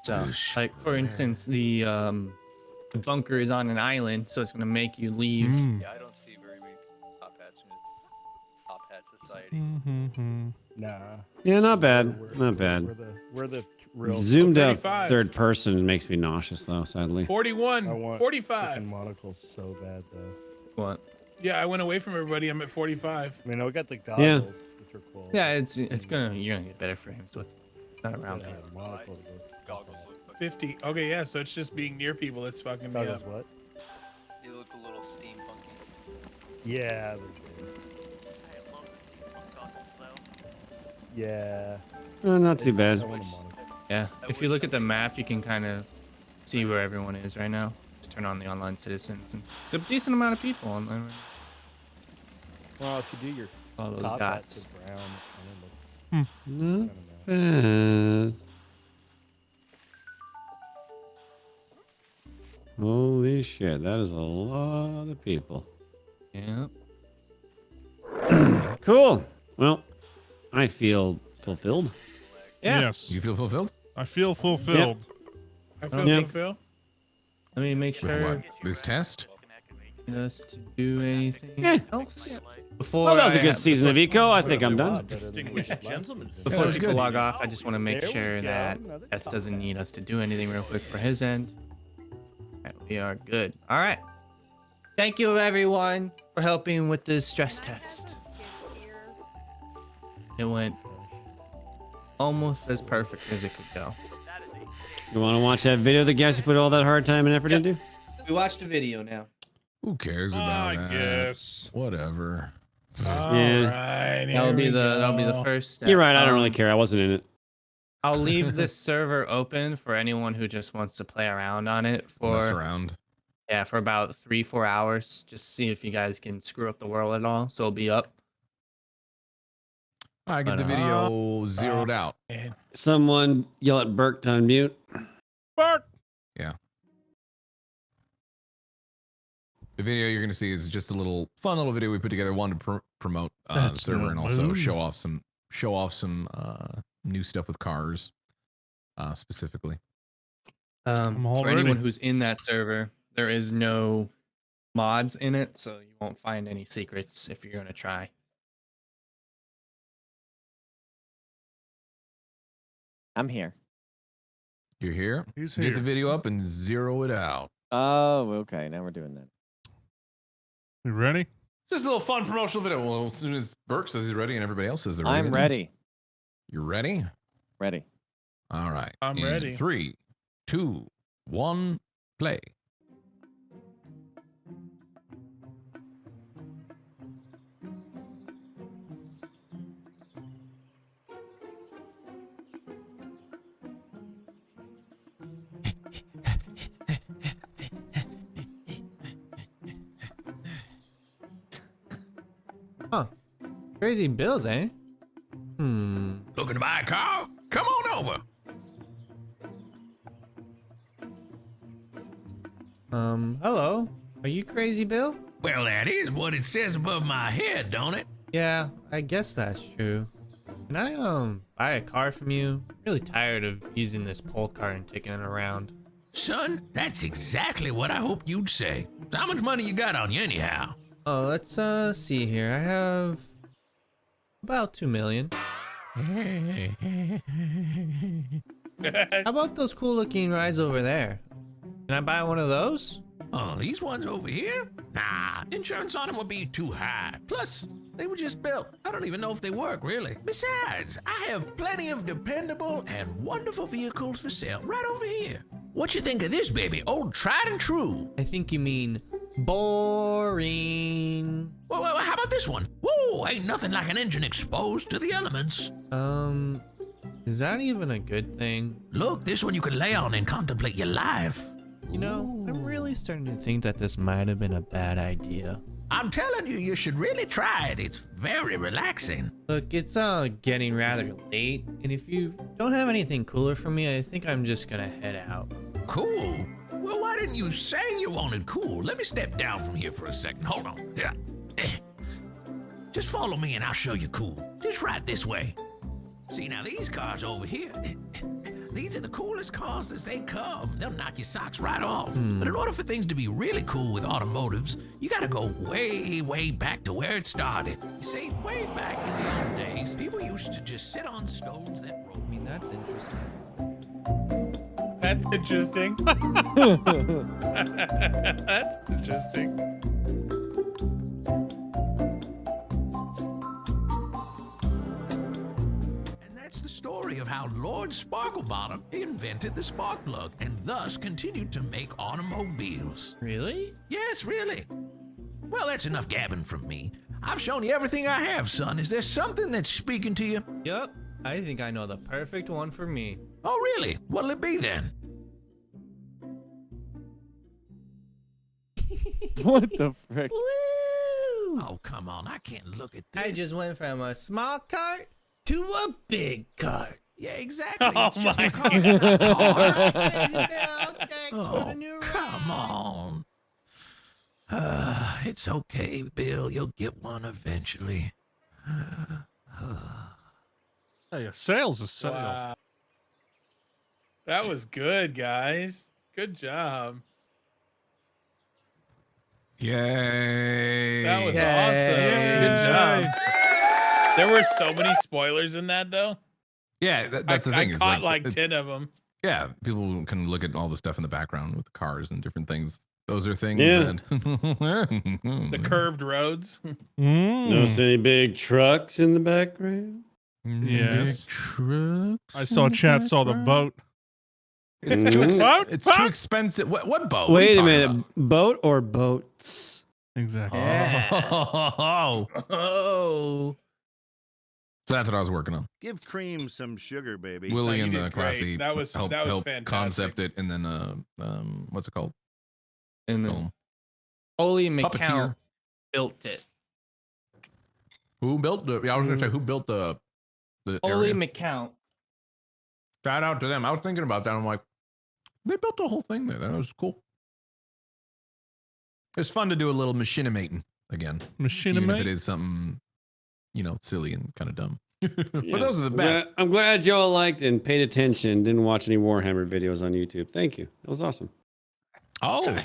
So, like for instance, the bunker is on an island, so it's gonna make you leave. Yeah, I don't see very many top hats in the top hat society. Nah. Yeah, not bad. Not bad. We're the real. Zoomed out 35. third person makes me nauseous though, sadly. 41, I want 45. frickin' monocles so bad though. What? Yeah, I went away from everybody. I'm at 45. I mean, I got the goggles, Yeah. which are cool. Yeah, you're gonna get better frames with not around Yeah, here. monocles are- 50. Okay, yeah, so it's just being near people that's fucking me Goggles up. what? They look a little steampunky. Yeah. Yeah. Not too bad. I want a monocle. Yeah, if you look at the map, you can kind of see where everyone is right now. Just turn on the online citizens, and there's a decent amount of people online. Right now. Well, if you do your All those top dots. hats are brown, and it looks Not bad. Holy shit, that is a lot of people. Yeah. Cool. Well, I feel fulfilled. Yeah. Yes. You feel fulfilled? I feel fulfilled. I feel Yep. fulfilled. Let me make With sure what? This test? us to do anything Yeah. else. Before Well, that was a I good have- season of Eco. I think I'm done. Distinguished gentlemen. Before was people good. log off, I just want to make There we sure go. that Another Tess top. doesn't need us to do anything real quick for his end. Alright, we are good. All right. Thank you, everyone, for helping with this stress test. It went almost as perfect as it could go. You want to watch that video the guys who put all that hard time and effort into? We watched the video now. Who cares about I that? guess. Whatever. Alright, That'll be here we the go. first step. You're right. I don't really care. I wasn't in it. I'll leave this server open for anyone who just wants to play around on it Mess for around. for about 3-4 hours. Just see if you guys can screw up the world at all. So it'll be up. I get the video zeroed out. Someone yell at Burke to unmute. Burke! Yeah. The video you're going to see is just a fun little video we put together. One to promote the server and also show off some new stuff with cars, specifically. For anyone who's in that server, there is no mods in it, so you won't find any secrets if you're gonna try. I'm here. You're here. He's Get here. the video up and zero it out. Oh, okay. Now we're doing that. You ready? Just a little fun promotional video. Well, as soon as Burke says he's ready and everybody else says they're ready. I'm ready. You're ready? Ready. All right. I'm In ready. 3, 2, 1, play. Huh. Crazy bills, eh? Looking to buy a car? Come on over. Hello. Are you Crazy Bill? Well, that is what it says above my head, don't it? Yeah, I guess that's true. Can I buy a car from you? I'm really tired of using this pole car and taking it around. Son, that's exactly what I hoped you'd say. How much money you got on you anyhow? Oh, let's see here. I have about 2 million. How about those cool looking rides over there? Can I buy one of those? Oh, these ones over here? Nah, insurance on them would be too high. Plus, they were just built. I don't even know if they work, really. Besides, I have plenty of dependable and wonderful vehicles for sale right over here. What you think of this, baby? Old tried and true. I think you mean boring. Well, how about this one? Whoa, ain't nothing like an engine exposed to the elements. Is that even a good thing? Look, this one you can lay on and contemplate your life. You know, I'm really starting to think that this might have been a bad idea. I'm telling you, you should really try it. It's very relaxing. Look, it's getting rather late, and if you don't have anything cooler for me, I think I'm just gonna head out. Cool? Well, why didn't you say you wanted cool? Let me step down from here for a second. Hold on. Yeah. Just follow me and I'll show you cool. Just right this way. See, now these cars over here, these are the coolest cars as they come. They'll knock your socks right off. But in order for things to be really cool with automotives, you gotta go way, way back to where it started. You see, way back in the old days, people used to just sit on stones that rolled. I mean, that's interesting. That's interesting. That's interesting. And that's the story of how Lord Sparklebottom invented the spark plug and thus continued to make automobiles. Really? Yes, really. Well, that's enough gabbing from me. I've shown you everything I have, son. Is there something that's speaking to you? Yup. I think I know the perfect one for me. Oh, really? What'll it be then? What the frick? Oh, come on. I can't look at this. I just went from a small cart to a big cart. Yeah, exactly. Oh It's just my a car. It's not a car. Crazy Bill, thanks for the Oh, new come on. It's okay, Bill. You'll get one eventually. Hey, a sale's a sale. Wow. That was good, guys. Good job. Yay. That was awesome. Good job. There were so many spoilers in that, though. Yeah, that's the thing. I is caught like it's- 10 of them. Yeah, people can look at all the stuff in the background with the cars and different things. Those are things Yeah. that The curved roads. Notice any big trucks in the background? Yes. Trucks. I saw chat saw the boat. It's too, Mhm. it's too expensive. What boat? What are you Wait a talking minute. about? Boat or boats? Exactly. Oh. Oh. So that's what I was working on. Give Cream some sugar, baby. Willie you and did Classy great. That was help fantastic. concept it, and then what's it called? And then Holy McCount built it. Who built the? Yeah, I was gonna say who built the Holy area. McCount. Shout out to them. I was thinking about that. I'm like, they built the whole thing there. That was cool. It's fun to do a little machinimating again. Even if it is something, silly and kind of dumb. But those are the best. I'm glad y'all liked and paid attention. Didn't watch any Warhammer videos on YouTube. Thank you. That was awesome. Oh,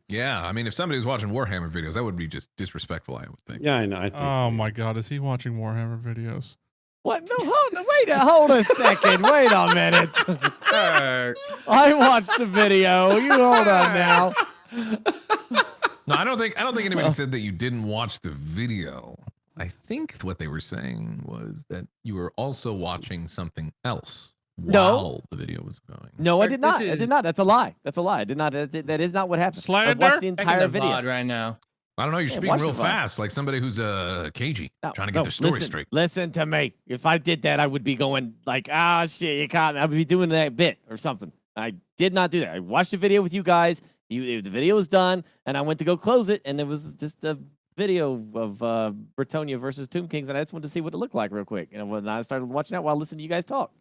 yeah. I mean, if somebody was watching Warhammer videos, that would be just disrespectful, I would think. Yeah, I know. I think Oh my God, is he watching Warhammer videos? What? No, hold a second. Wait a minute. I watched the video. You hold on now. No, I don't think anybody said that you didn't watch the video. I think what they were saying was that you were also watching something else while the video was going. No, I did not. I did not. That's a lie. That's a lie. I did not. That is not what happened. I watched the entire video right now. I don't know. You're Yeah, speaking watch real the VOD. fast, like somebody who's cagey, trying to get their story listen, straight. Listen to me. If I did that, I would be going like, shit, you caught me. I would be doing that bit or something. I did not do that. I watched the video with you guys. The video was done, and I went to go close it, and it was just a video of Bretonia versus Tomb Kings, and I just wanted to see what it looked like real quick. And when I started watching that while listening to you guys talk.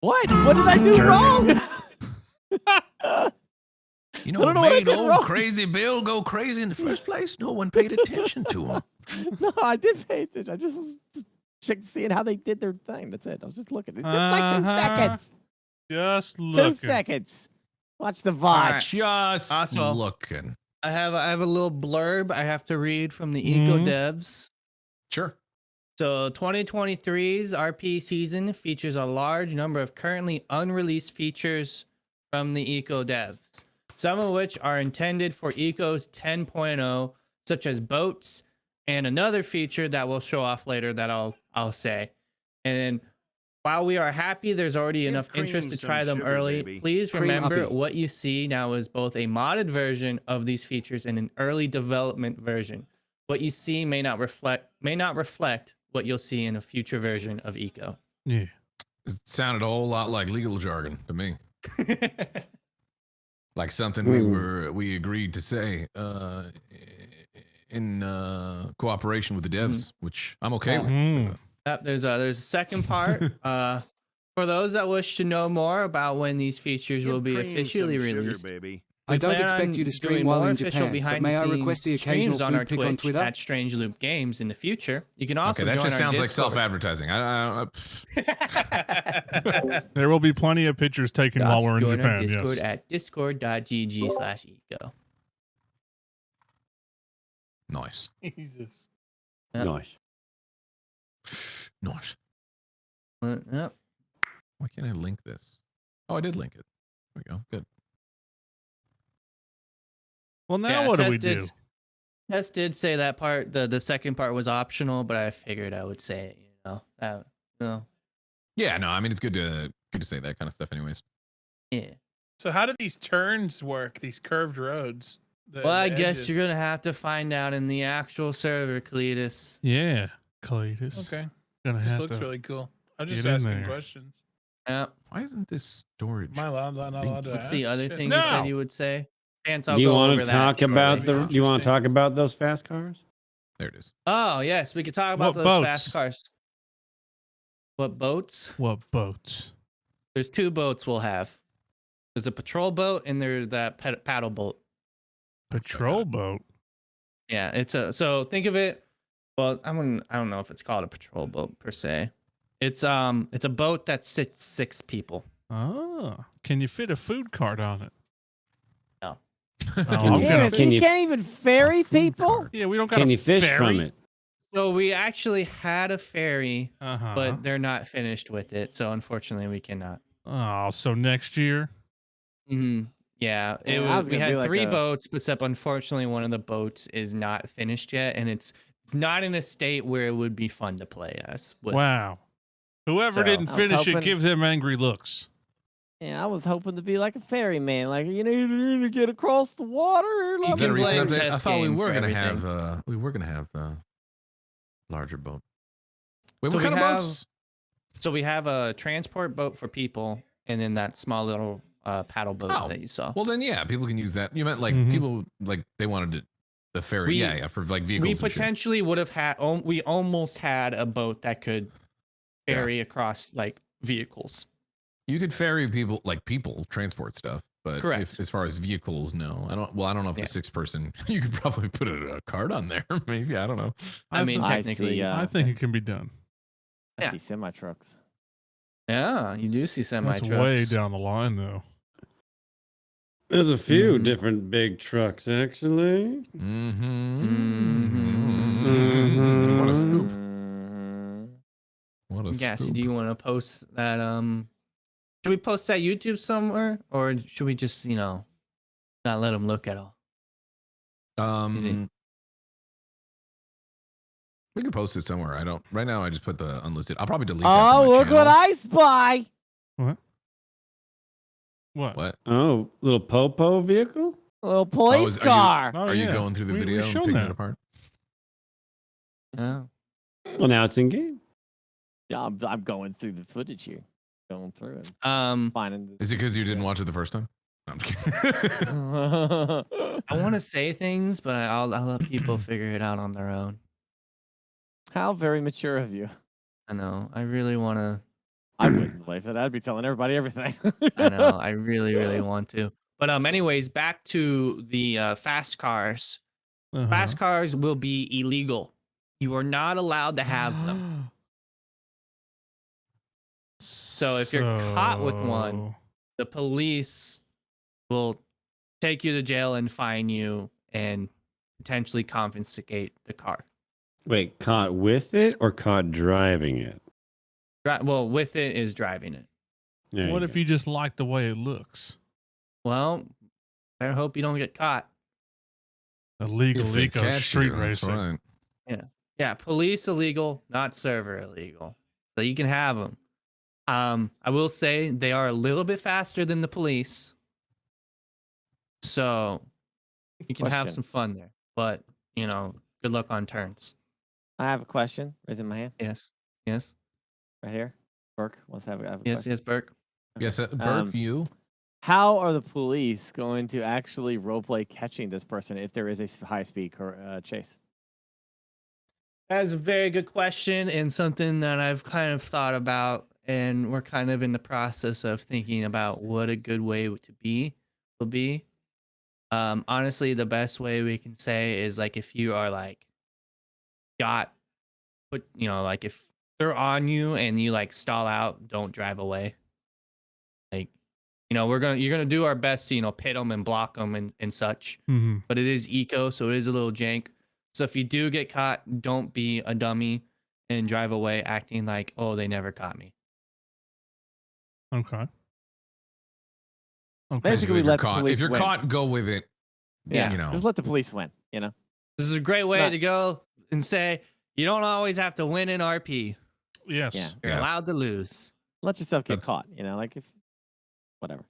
What? What did I do wrong? You know I what don't know what I made did old wrong. Crazy Bill go crazy in the first place? No one paid attention to him. No, I did pay attention. I just was seeing how they did their thing. That's it. I was just looking. It took like 2 seconds. Just 2 looking. seconds. Watch the VOD. Alright. Just Also, looking. I have a little blurb I have to read from the Eco Mhm. devs. Sure. So 2023's RP season features a large number of currently unreleased features from the Eco devs, some of which are intended for Eco's 10.0, such as boats, and another feature that we'll show off later that I'll say. And while we are happy there's already enough interest to Cream try some them sugar, early, baby. please Cream remember uppy. what you see now is both a modded version of these features and an early development version. What you see may not reflect what you'll see in a future version of Eco. Yeah. It sounded a whole lot like legal jargon to me. Like something we agreed to say in cooperation with the devs, which I'm okay with. Yep, there's a second part. For those that wish to know more about when these features will be Cream officially some sugar, released, baby. I don't plan expect on you to stream doing while more in official Japan, but behind may the I scenes request the occasional streams on our food pic on Twitch Twitter? at Strange Loop Games in the future. You can also Okay, that join just our sounds like Discord. self-advertising. There will be plenty of pictures taken while we're in Join our Japan. Discord Yes. at discord.gg/eco. Nice. Jesus. Yep. Nice. Nice. Yep. Why can't I link this? Oh, I did link it. There we go. Good. Well, now Yeah, what do Tess we do? Tess did say that part, the second part was optional, but I figured I would say it, Yeah, no, I mean it's good to say that kind of stuff anyways. Yeah. So how do these turns work? These curved roads? Well, I guess you're gonna have to find out in the actual server, Cletus. Yeah, Cletus. Okay. Gonna This have looks to really cool. I'm just get in asking there. questions. Yeah. Why isn't this storage? Am I not allowed to What's ask? the other Shit. thing you said you would say? Vance, I'll Do you go want over to that talk about shortly. do you want to talk about those fast cars? There it is. Oh yes, we could talk about What those fast boats? cars. What boats? What boats? There's 2 boats we'll have. There's a patrol boat and there's that paddle boat. Patrol boat. Yeah, so think of it. Well, I don't know if it's called a patrol boat per se. It's a boat that sits 6 people. Oh, can you fit a food cart on it? No. Oh, you can't even ferry people? Cart. Yeah, we don't got. Can a you fish ferry? from it? So we actually had a ferry, Uh-huh. but they're not finished with it. So unfortunately, we cannot. Oh, so next year? Mm-hmm. Yeah, we had 3 boats, but unfortunately, one of the boats is not finished yet, and it's not in a state where it would be fun to play us. With. Wow. Whoever didn't finish it, give them angry looks. Yeah, I was hoping to be like a ferryman, like you need to get across the water. Is that a recent update? I test thought we game were for gonna everything. have the larger boat. Wait, So what kind of boats? So we have a transport boat for people, and then that small little paddle boat that you saw. Well, then yeah, people can use that. You meant like people like they wanted the ferry. Yeah, for like vehicles. We and shit. potentially would have had. We almost had a boat that could ferry across like vehicles. You could ferry people, like people transport stuff, but Correct. as far as vehicles, no. I don't know if the 6-person. You could probably put a cart on there. Maybe I don't know. I mean, technically, I think it can be done. I see semi trucks. Yeah, you do see semi That's trucks. way down the line, though. There's a few different big trucks, actually. What a scoop. What a Yes. scoop. Do you want to post that? Should we post that YouTube somewhere, or should we just not let them look at all? We could post it somewhere. I don't. Right now, I just put the unlisted. I'll probably delete. Oh, look what I spy! What? What? What? Oh, little Popo vehicle? A little police car. Are you going through the video and picking it apart? Oh. Well, now it's in game. Yeah, I'm going through the footage here. Going through it. Finding this. Is it because you didn't watch it the first time? No, I'm just kidding. I want to say things, but I'll let people figure it out on their own. How very mature of you. I know. I really want to. I wouldn't believe that. I'd be telling everybody everything. I know. I really, really want to. But anyways, back to the fast cars. Fast cars will be illegal. You are not allowed to have them. So if you're caught with one, the police will take you to jail and fine you and potentially confiscate the car. Wait, caught with it or caught driving it? Well, with it is driving it. There What you if you just like the way it looks? Well, I hope you don't get caught. Illegal If they eco catch street you, that's racing. right. Yeah. Yeah. Police illegal, not server illegal. So you can have them. I will say they are a little bit faster than the police. So you can have Question. some fun there. But, good luck on turns. I have a question. Raising my hand. Yes. Yes. Right here. Burke wants to have a Yes, question. yes, Burke. Yes, Burke, you. How are the police going to actually roleplay catching this person if there is a high-speed chase? That's a very good question and something that I've kind of thought about, and we're kind of in the process of thinking about what a good way will be. Honestly, the best way we can say is like if you are like like if they're on you and you like stall out, don't drive away. Like, you're gonna do our best to pit them and block them and such. Mm-hmm. But it is eco, so it is a little jank. So if you do get caught, don't be a dummy and drive away acting like, oh, they never caught me. Okay. Basically, if let the you're caught, police if you're win. caught, go with it. Yeah, just let the police win. This is a great way not- to go and say you don't always have to win in RP. Yes. Yeah. You're allowed to lose. Let yourself get caught. Like if whatever.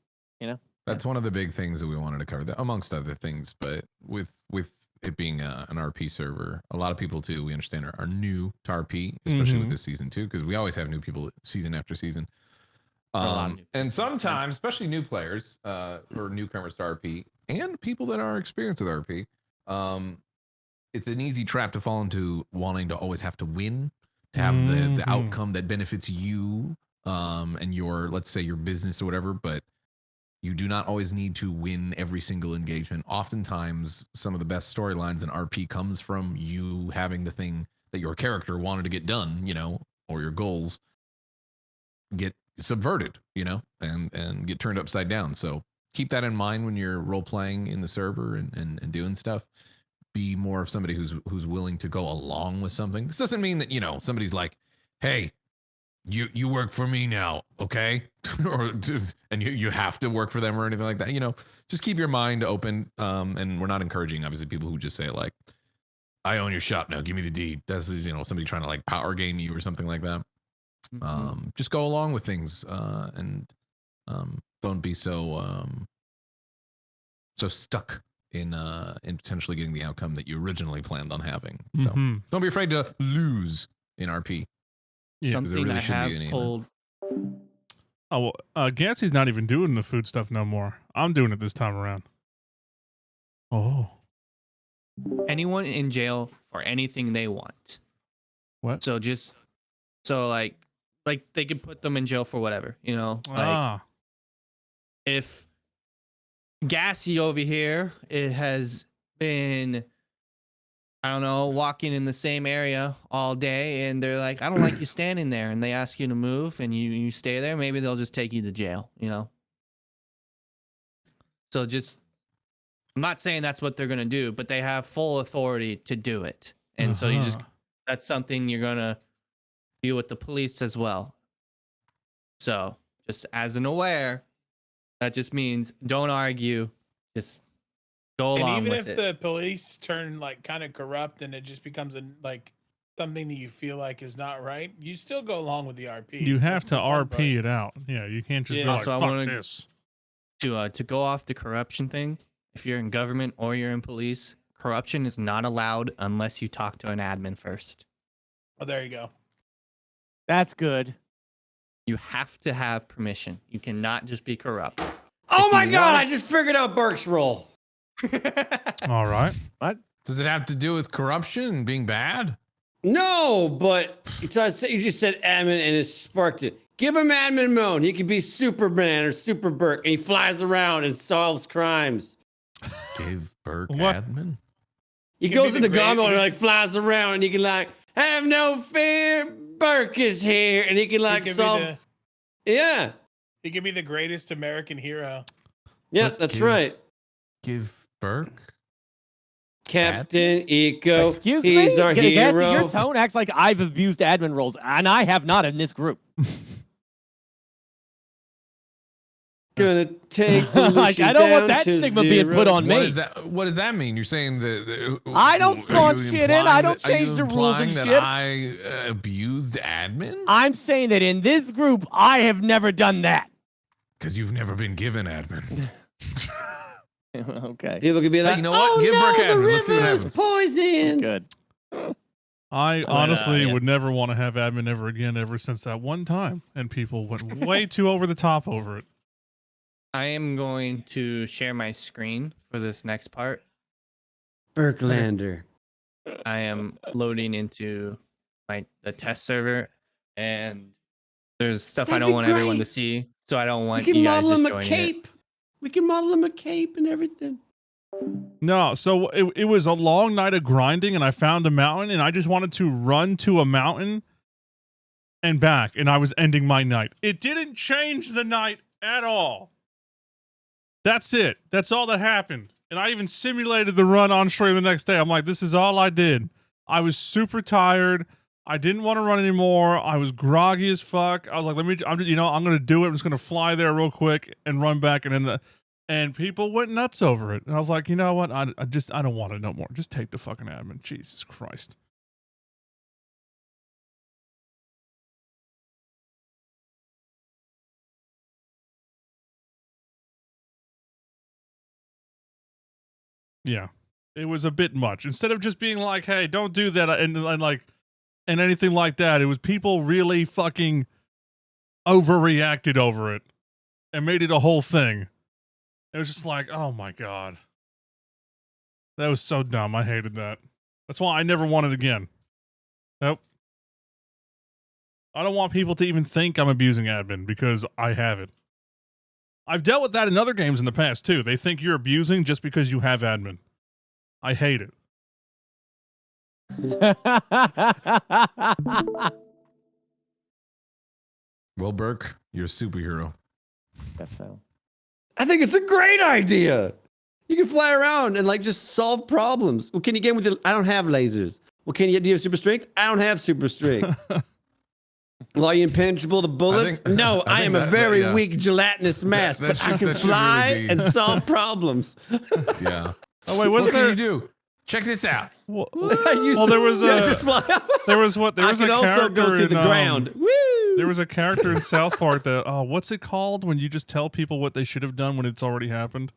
That's one of the big things that we wanted to cover, amongst other things. But with it being an RP server, a lot of people too, we understand, are new to RP, especially with this season too, because we always have new people season after season. And sometimes, especially new players or newcomers to RP, and people that are experienced with RP, it's an easy trap to fall into, wanting to always have to win, to have the outcome that benefits you and your, let's say, your business or whatever. But you do not always need to win every single engagement. Oftentimes, some of the best storylines in RP comes from you having the thing that your character wanted to get done, you know, or your goals get subverted, you know, and get turned upside down. So keep that in mind when you're role playing in the server and doing stuff. Be more of somebody who's willing to go along with something. This doesn't mean that, you know, somebody's like, hey, you work for me now, okay? And you have to work for them or anything like that. You know, just keep your mind open. And we're not encouraging, obviously, people who just say like, I own your shop now, give me the deed. That's, you know, somebody trying to like power game you or something like that. Just go along with things and don't be so so stuck in potentially getting the outcome that you originally planned on having. So don't be afraid to lose in RP. Something I have pulled. Oh, well, Gansey's not even doing the food stuff no more. I'm doing it this time around. Oh. Anyone in jail for anything they want. What? So like they could put them in jail for whatever, you know. Like if Gassy over here, it has been, I don't know, walking in the same area all day, and they're like, I don't like you standing there, and they ask you to move, and you stay there, maybe they'll just take you to jail, you know? So just, I'm not saying that's what they're going to do, but they have full authority to do it. And so that's something you're going to deal with the police as well. So just as an aware, that just means don't argue, just go along with it. And even if the police turn like kind of corrupt and it just becomes like something that you feel like is not right, you still go along with the RP. You have to RP it out. Yeah, you can't just be like, so fuck this. To go off the corruption thing, if you're in government or you're in police, corruption is not allowed unless you talk to an admin first. Oh, there you go. That's good. You have to have permission. You cannot just be corrupt. Oh my God, I just figured out Burke's role. All right. What? Does it have to do with corruption and being bad? No, but you just said admin and it sparked it. Give him admin mode. He could be Superman or Super Burke, and he flies around and solves crimes. Give Burke admin? He goes into God mode and like flies around, and he can like, have no fear, Burke is here, and he can like solve. Yeah. He could be the greatest American hero. Yeah, that's right. Give Burke Captain Eco. Excuse he's me? our hero. Your tone acts like I've abused admin roles, and I have not in this group. Gonna take like I don't want that stigma being put on me. What does that mean? You're saying that I don't spawn shit in. I don't change the rules and shit. I abused admin? I'm saying that in this group, I have never done that. Because you've never been given admin. Okay. People could be like, hey, you know what? oh, Give Burke no, admin. Let's see what the river's happens. poison. Good. I honestly would never want to have admin ever again, ever since that one time, and people went way too over the top over it. I am going to share my screen for this next part. Burklander. I am loading into the test server, and there's stuff I don't want everyone to see, so I don't want we can you guys model just him a joining cape. We can model him a cape and everything. No, so it was a long night of grinding, and I found a mountain, and I just wanted to run to a mountain and back, and I was ending my night. It didn't change the night at all. That's it. That's all that happened. And I even simulated the run on stream the next day. I'm like, this is all I did. I was super tired. I didn't want to run anymore. I was groggy as fuck. I was like, I'm going to do it. I'm just going to fly there real quick and run back. And people went nuts over it. And I was like, you know what? I don't want it no more. Just take the fucking admin. Jesus Christ. Yeah, it was a bit much. Instead of just being like, hey, don't do that and anything like that, it was people really fucking overreacted over it and made it a whole thing. It was just like, oh my God. That was so dumb. I hated that. That's why I never want it again. Nope. I don't want people to even think I'm abusing admin because I haven't. I've dealt with that in other games in the past too. They think you're abusing just because you have admin. I hate it. Well, Burke, you're a superhero. Guess so. I think it's a great idea. You can fly around and like just solve problems. Well, can you get with the? I don't have lasers. Well, do you have super strength? I don't have super strength. Well, are you impenetrable to bullets? No, I am a very weak gelatinous mass, but I can fly and solve problems. Yeah. Oh wait, wasn't what there? can you do? Check this out. Well, there was a. There was what? There was I a can also go character through the in, ground. Woo! There was a character in South Park that. Oh, what's it called when you just tell people what they should have done when it's already happened?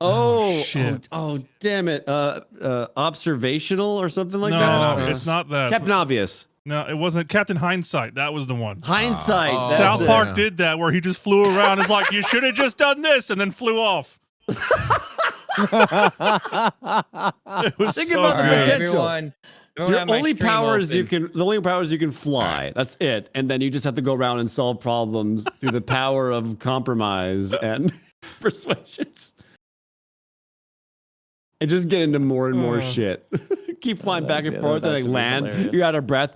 Shit. Oh, damn it. Observational or something like that? No, it's not that. Captain Obvious. No, it wasn't. Captain Hindsight. That was the one. Hindsight. South Park did that where he just flew around. It's like, you should have just done this and then flew off. It was Think so about the great. potential. The only powers you can fly. That's it. And then you just have to go around and solve problems through the power of compromise and persuasion. And just get into more and more shit. Keep flying back and forth and like land. You're out of breath.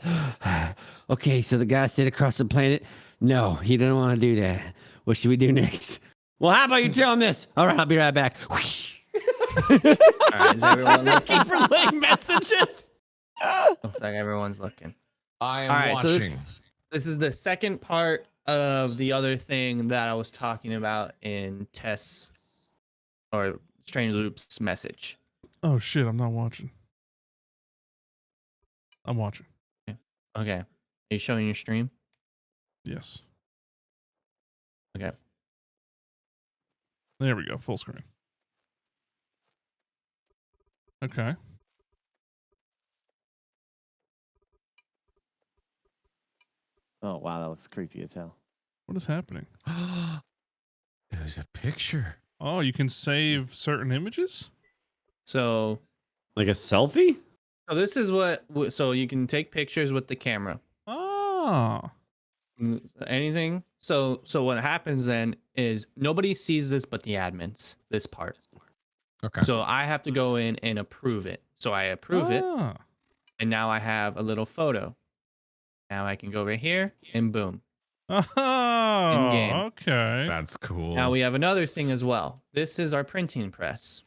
Okay, so the guy sit across the planet. No, he didn't want to do that. What should we do next? Well, how about you tell him this? All right, I'll be right back. All right, is everyone looking? Keep relaying messages. Looks like everyone's looking. I am All right, watching. So this is the second part of the other thing that I was talking about in Tess or Strange Loop's message. Oh shit! I'm not watching. I'm watching. Okay. Are you showing your stream? Yes. Okay. There we go. Full screen. Okay. Oh wow, that looks creepy as hell. What is happening? There's a picture. Oh, you can save certain images? So, like a selfie? So this is what. So you can take pictures with the camera. Oh. Anything. So what happens then is nobody sees this but the admins. This part. Okay. So I have to go in and approve it. So I approve it, and now I have a little photo. Now I can go right here and boom. Oh, In-game. okay. That's cool. Now we have another thing as well. This is our printing press.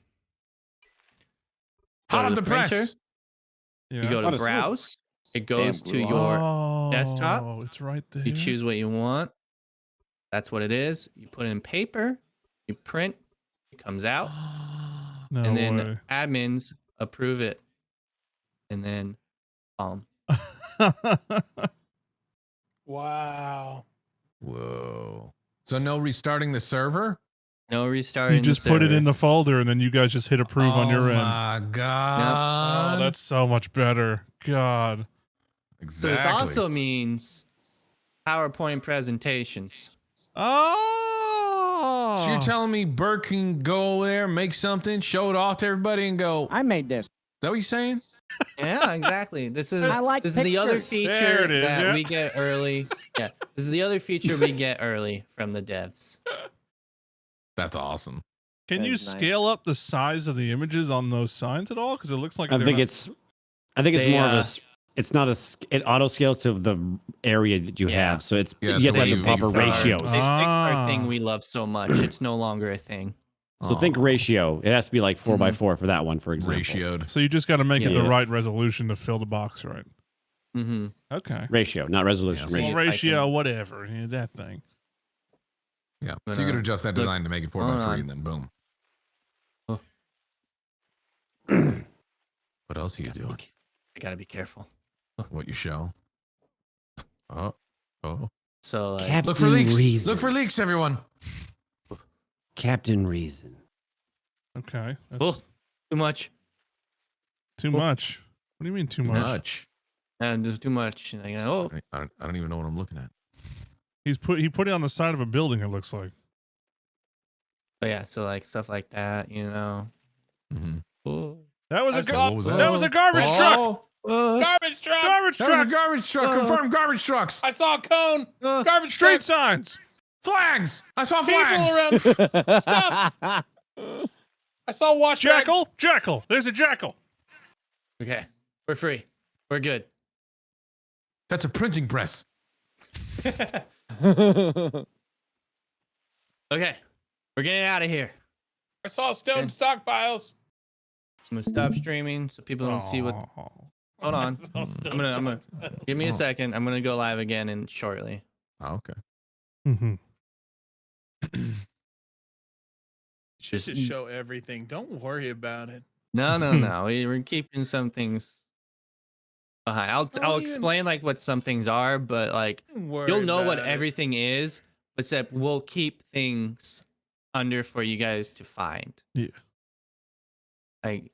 Hot off the printer, press. Yeah. You go to browse. It goes to your desktop. Oh, it's right there. You choose what you want. That's what it is. You put it in paper. You print. It comes out. No and then way. admins approve it. And then Wow. Whoa. So no restarting the server? No restarting. You just put it in the folder and then you guys just hit approve on your end. Oh my god. Oh, that's so much better. God. So this also means PowerPoint presentations. Oh. So you're telling me Burke can go over there, make something, show it off to everybody, and go, I made this. Is that what you're saying? Yeah, exactly. This is this is the other pictures. feature There it is, that yeah. we get early. Yeah, this is the other feature we get early from the devs. That's awesome. Can That you is nice. scale up the size of the images on those signs at all? Because it looks like I they're think not- it's more of a. It's not it auto scales to the area that you have, so it's Yeah, you have it's to have a the proper big star. ratios. They fixed our thing we love so much. It's no longer a thing. So think ratio. It has to be like 4x4 for that one, for example. Ratioed. So you just got to make it Yeah. the right resolution to fill the box right. Mm-hmm. Okay. Ratio, not resolution. Yeah. Ratio. Well, ratio, whatever. Yeah, that thing. Yeah. So you could adjust that design to make it 4x3 and then boom. What else are you doing? I gotta be careful. What you show? Oh. So Captain Look for leaks. Reason. Look for leaks, everyone. Captain Reason. Okay. That's too much. too much. What do you mean too much? Much. And there's too much. And I don't even know what I'm looking at. He put it on the side of a building. It looks like. But yeah, so like stuff like that, you know. Mm-hmm. Oh. That was I a saw- that was a garbage truck. Garbage truck. Garbage That was a truck. garbage truck. Confirm garbage trucks. I saw a cone. Garbage Street truck. signs. Flags. I saw People flags. around stuff. I saw wash rags. Jackal. Jackal. There's a jackal. Okay, we're free. We're good. That's a printing press. Okay, we're getting out of here. I saw stone stockpiles. I'm gonna stop streaming so people don't see what. Hold on. I'm gonna give me a second. I'm gonna go live again in shortly. Oh, okay. Mm-hmm. Just show everything. Don't worry about it. No. We're keeping some things behind. I'll explain like what some things are, but like you'll know what everything is, except we'll keep things under for you guys to find. Yeah. Like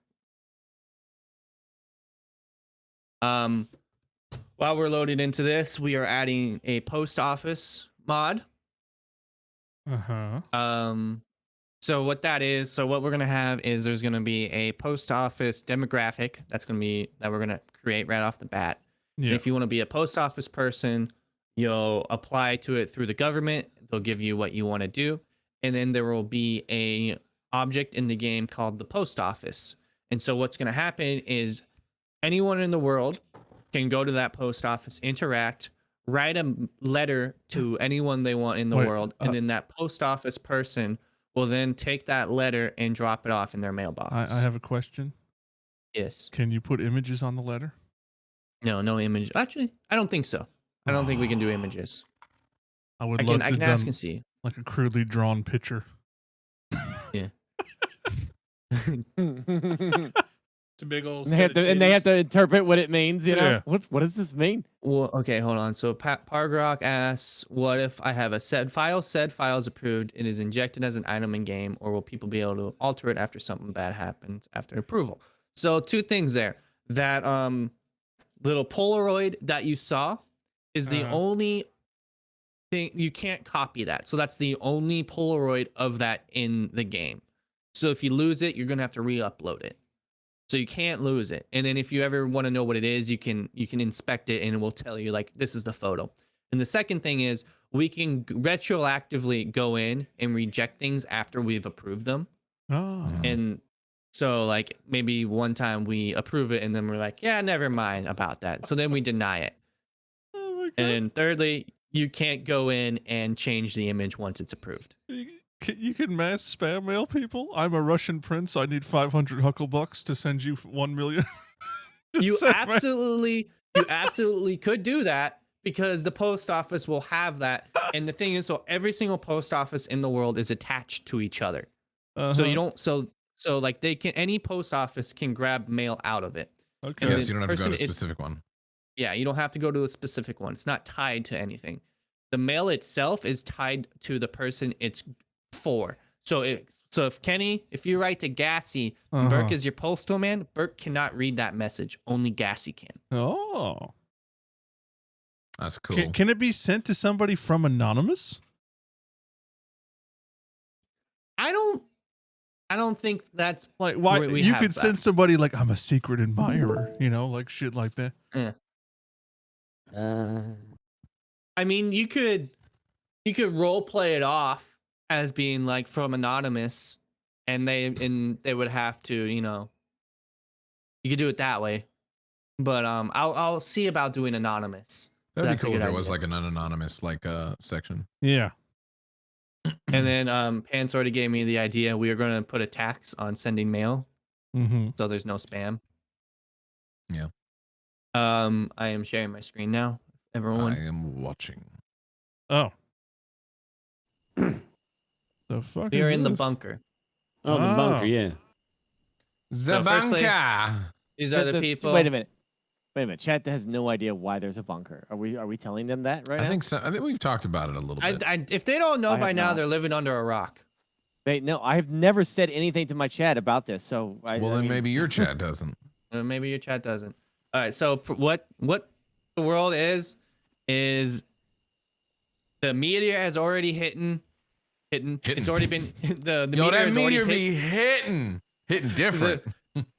while we're loaded into this, we are adding a post office mod. So what that is, so what we're gonna have is there's gonna be a post office demographic that we're gonna create right off the bat. Yeah. And if you want to be a post office person, you'll apply to it through the government. They'll give you what you want to do, and then there will be a object in the game called the post office. And so what's gonna happen is anyone in the world can go to that post office, interact, write a letter to anyone they want in the world, and then that post office person will then take that letter and drop it off in their mailbox. I have a question. Yes. Can you put images on the letter? No image. Actually, I don't think so. I don't think we can do images. I would I love can to ask done and see. like a crudely drawn picture. Yeah. It's a big old. And they have to interpret what it means. You know, Yeah. what does this mean? Well, okay, hold on. So Pargrok asks, what if I have a said file is approved, it is injected as an item in game, or will people be able to alter it after something bad happens after approval? So two things there. That little Polaroid that you saw is the only thing, you can't copy that. So that's the only Polaroid of that in the game. So if you lose it, you're gonna have to re-upload it. So you can't lose it. And then if you ever want to know what it is, you can inspect it and it will tell you like this is the photo. And the second thing is we can retroactively go in and reject things after we've approved them. Oh. And so like maybe one time we approve it and then we're like, yeah, never mind about that. So then we deny it. Oh my God. And then thirdly, you can't go in and change the image once it's approved. You can mass spam mail people. I'm a Russian prince. I need 500 hucklebucks to send you 1 million. You absolutely could do that because the post office will have that. And the thing is, so every single post office in the world is attached to each other. So you don't, so like they can, any post office can grab mail out of it. Okay. Yes, you don't have to go to a specific one. Yeah, you don't have to go to a specific one. It's not tied to anything. The mail itself is tied to the person it's for. So if Kenny, if you write to Gassy, and Burke is your postal man, Burke cannot read that message. Only Gassy can. Oh. That's cool. Can it be sent to somebody from Anonymous? I don't think that's like why we you have could that. send somebody like I'm a secret admirer, you know, like shit like that. Yeah. I mean, you could role play it off as being like from Anonymous, and they would have to, you know, you could do it that way. But I'll see about doing Anonymous. That'd That's a be cool if good there was idea. like an anonymous like section. Yeah. And then Pants already gave me the idea. We are going to put a tax on sending mail, so there's no spam. Yeah. I am sharing my screen now. Everyone. I am watching. Oh. The fuck We are is in the this? bunker. Oh, the bunker, yeah. So firstly, these are the people. Wait a minute. Chat has no idea why there's a bunker. Are we telling them that right now? I think so. I think we've talked about it a little bit. If they don't know I by have now, not. they're living under a rock. I have never said anything to my chat about this. So then maybe your chat doesn't. Maybe your chat doesn't. All right. So what the world is the meteor has already hitting. It's already been the Yo, meteor that has meteor already be hitting different.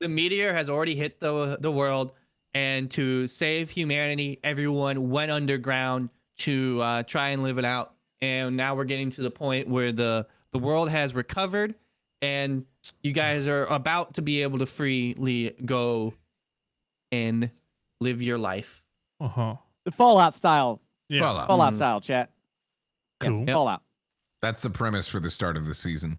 The meteor has already hit the world, and to save humanity, everyone went underground to try and live it out. And now we're getting to the point where the world has recovered, and you guys are about to be able to freely go and live your life. Uh-huh. The Fallout style. Yeah. Fallout style, chat. Cool. Yeah, Fallout. That's the premise for the start of the season.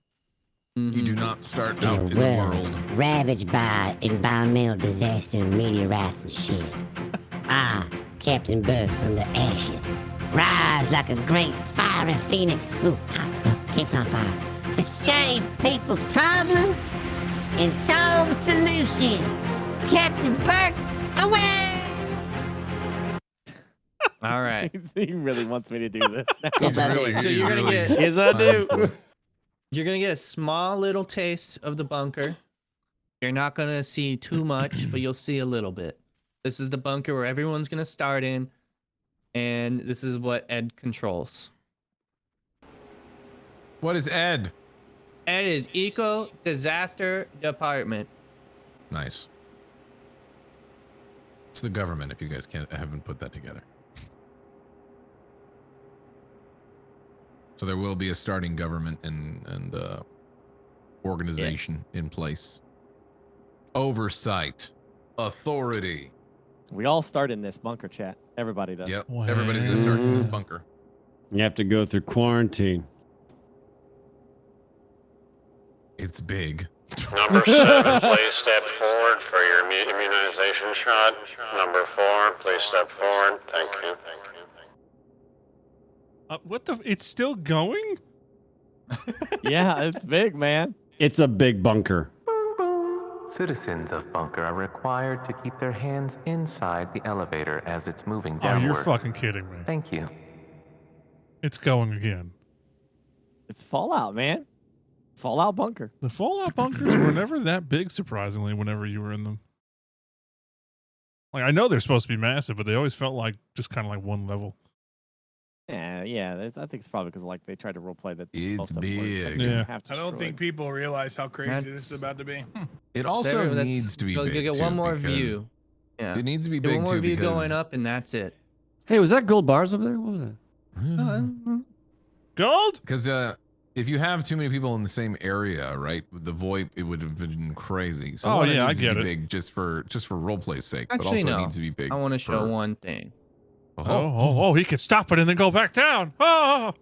You Mm-hmm. do not start In out a in the world. ravaged by environmental disaster and meteorites and shit. I, Captain Bird from the ashes, rise like a great fiery phoenix who keeps on fire to save people's problems and solve solutions. Captain Burke, away! All right. He really wants me to do this. Yes, I do. So you're gonna get. Yes, I do. You're gonna get a small little taste of the bunker. You're not gonna see too much, but you'll see a little bit. This is the bunker where everyone's gonna start in, and this is what Ed controls. What is Ed? Ed is Eco Disaster Department. Nice. It's the government. If you guys haven't put that together. So there will be a starting government and organization in place. Oversight, authority. We all start in this bunker, chat. Everybody does. Yep. Everybody's gonna start in this bunker. You have to go through quarantine. It's big. Number 7, please step forward for your immunization shot. Number 4, please step forward. Thank you. What the? It's still going? Yeah, it's big, man. It's a big bunker. Citizens of Bunker are required to keep their hands inside the elevator as it's moving Oh, downward. you're fucking kidding me. Thank you. It's going again. It's Fallout, man. Fallout bunker. The Fallout bunkers were never that big, surprisingly, whenever you were in them. Like, I know they're supposed to be massive, but they always felt like just kind of like one level. Yeah. I think it's probably because like they tried to roleplay that. It's big. Yeah. I don't think people realize how crazy this is about to be. It also needs to be you'll big. get too, one more because view. Yeah. It needs to be Get big one more too view because going up, and that's it. Hey, was that gold bars over there? What was that? Gold? Because if you have too many people in the same area, right, the VoIP, it would have been crazy. So Oh, one, yeah, it I needs get to be it. big just for roleplay's sake, but Actually, also no. it needs to be big. I want to show for- one thing. Oh, he could stop it and then go back down. Oh.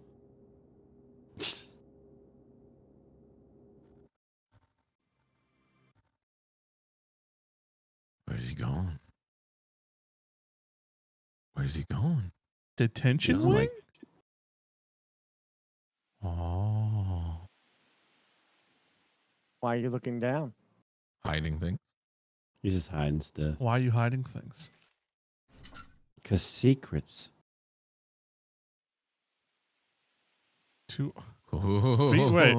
Where's he going? Where's he going? Detention It's wing? like- Oh. Why are you looking down? Hiding thing. He's just hiding stuff. Why are you hiding things? Because secrets. Feet, wait.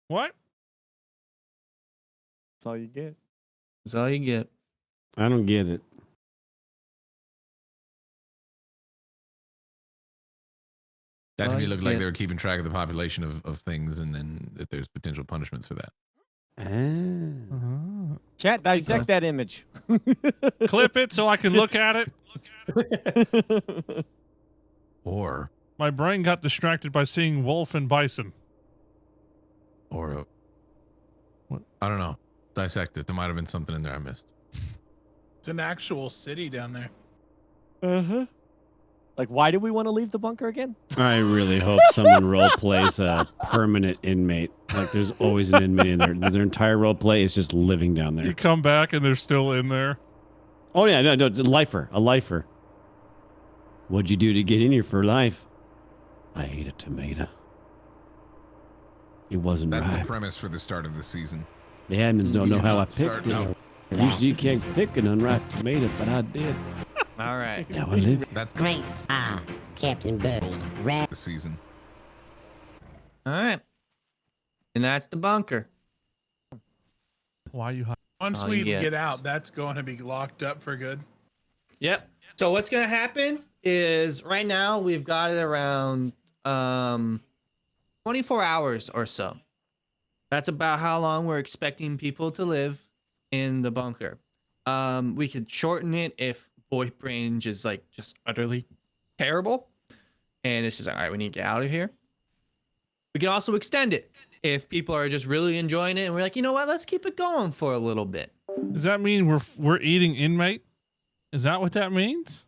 What? That's all you get. That's all you get. I don't get it. That to me looked like yeah. they were keeping track of the population of things, and then that there's potential punishments for that. Uh-huh. Chat, dissect that image. Clip it so I can look at it. Or My brain got distracted by seeing wolf and bison. Or what? I don't know. Dissect it. There might have been something in there I missed. It's an actual city down there. Uh-huh. Like, why do we want to leave the bunker again? I really hope someone role plays a permanent inmate. Like, there's always an inmate in there. Their entire role play is just living down You there. come back and they're still in there. Oh yeah, no, it's a lifer. What'd you do to get in here for life? I ate a tomato. It wasn't That's right. the premise for the start of the season. The admins don't You know do how I not start picked it. out- Usually you can't pick an unripe tomato, but I did. All right. Yeah, I live. That's Great. Captain Bird. the season. All right. And that's the bunker. Why are you hiding? Once Oh, we yeah. get out, that's going to be locked up for good. Yep. So what's gonna happen is right now we've got it around 24 hours or so. That's about how long we're expecting people to live in the bunker. We could shorten it if VoIP range is like just utterly terrible, and it's just all right. We need to get out of here. We can also extend it if people are just really enjoying it, and we're like, you know what? Let's keep it going for a little bit. Does that mean we're eating inmate? Is that what that means?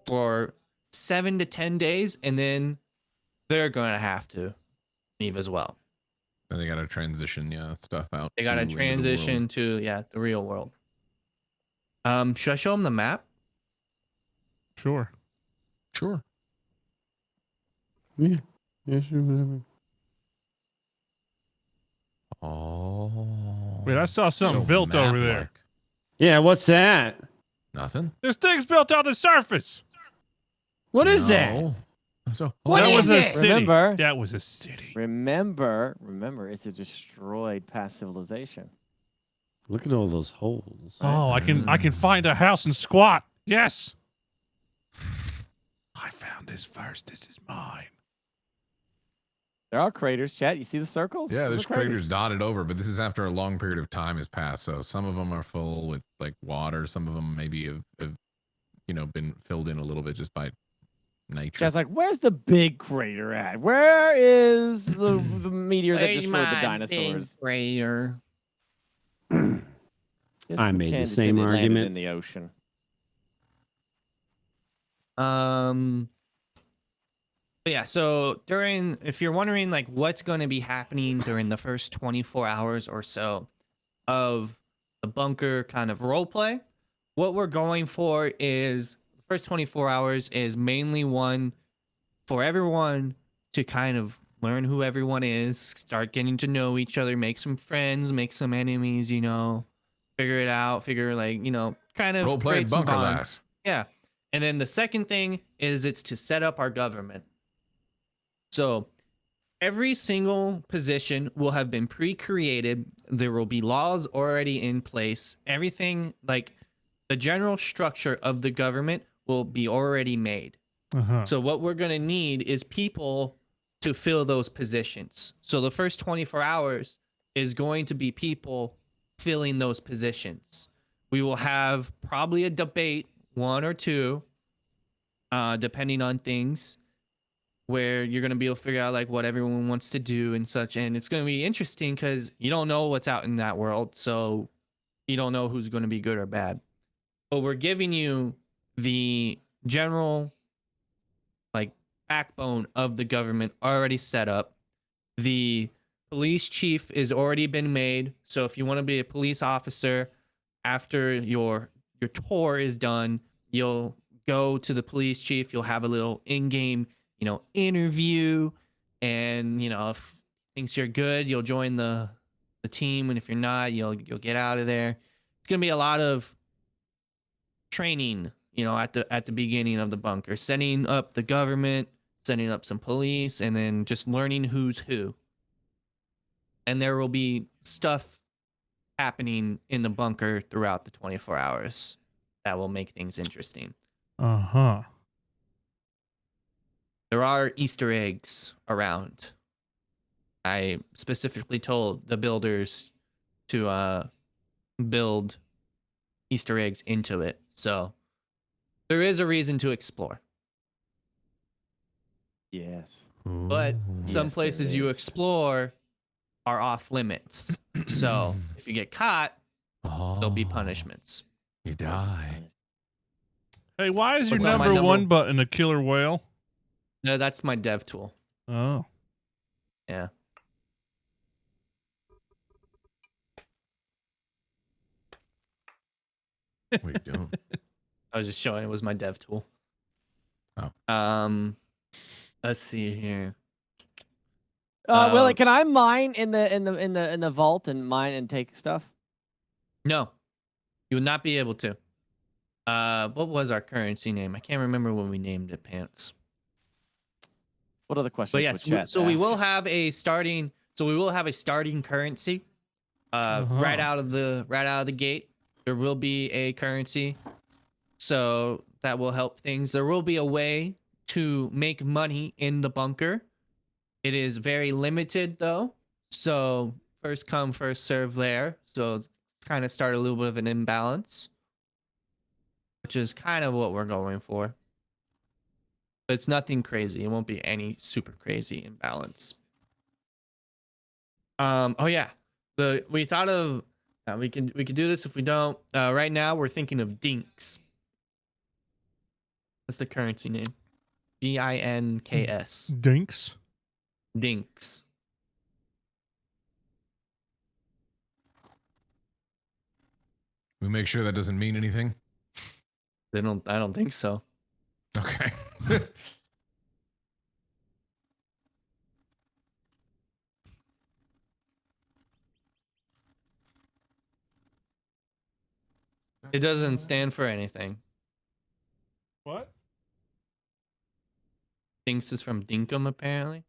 For 7 to 10 days, and then they're gonna have to leave as well. And they got to transition, stuff out. They gotta into the transition world. to the real world. Should I show them the map? Sure. Sure. Yeah. Yeah, sure, whatever. Oh. Wait, I saw something built over there. map-like. Yeah, what's that? Nothing. This thing's built on the surface. What is that? No. So, What that is was a it? city. Remember? That was a city. Remember, it's a destroyed past civilization. Look at all those holes. Oh, I can find a house and squat. Yes. I found this first. This is mine. There are craters, chat. You see the circles? Yeah, Those there's are craters dotted over, but this is after a long period of time has passed. So some of them are full with like water. Some of them maybe have been filled in a little bit just by nature. Chat's like, where's the big crater at? Where is the meteor that Where's destroyed the my dinosaurs? big crater? Just I made the pretend it's same landed argument. in the ocean. But yeah, so if you're wondering like what's going to be happening during the first 24 hours or so of the bunker kind of role play, what we're going for is the first 24 hours is mainly one for everyone to kind of learn who everyone is, start getting to know each other, make some friends, make some enemies, figure it out, kind of Role play create some bunker bonds. life. Yeah. And then the second thing is it's to set up our government. So every single position will have been pre-created. There will be laws already in place. Everything, like the general structure of the government, will be already made. So what we're going to need is people to fill those positions. So the first 24 hours is going to be people filling those positions. We will have probably a debate, one or two, depending on things, where you're going to be able to figure out like what everyone wants to do and such. And it's going to be interesting because you don't know what's out in that world. So you don't know who's going to be good or bad. But we're giving you the general like backbone of the government already set up. The police chief is already been made. So if you want to be a police officer after your tour is done, you'll go to the police chief. You'll have a little in-game, interview, and if he thinks you're good, you'll join the team, and if you're not, you'll get out of there. It's gonna be a lot of training, at the beginning of the bunker, setting up the government, setting up some police, and then just learning who's who. And there will be stuff happening in the bunker throughout the 24 hours that will make things interesting. There are Easter eggs around. I specifically told the builders to build Easter eggs into it. So there is a reason to explore. Yes. But some places you explore are off limits. So if you get caught, there'll be punishments. You die. Hey, why is your What's on my number one button a killer whale? No, that's my dev tool. Oh. Yeah. What are you doing? I was just showing it was my dev tool. Oh. Let's see here. Willie, can I mine in the vault and mine and take stuff? No, you would not be able to. What was our currency name? I can't remember when we named it. Pants. What other questions? But yes, so we will have a starting. So we will have a starting currency. Right out of the gate, there will be a currency. so that will help things. There will be a way to make money in the bunker. It is very limited though, so first come, first serve there. So kind of start a little bit of an imbalance, which is kind of what we're going for. But it's nothing crazy. It won't be any super crazy imbalance. Oh yeah, we thought of we can do this if we don't. Right now we're thinking of dinks. What's the currency name? DINKS. Dinks. Dinks. We make sure that doesn't mean anything. I don't think so. Okay. It doesn't stand for anything. What? Dinks is from dinkum apparently.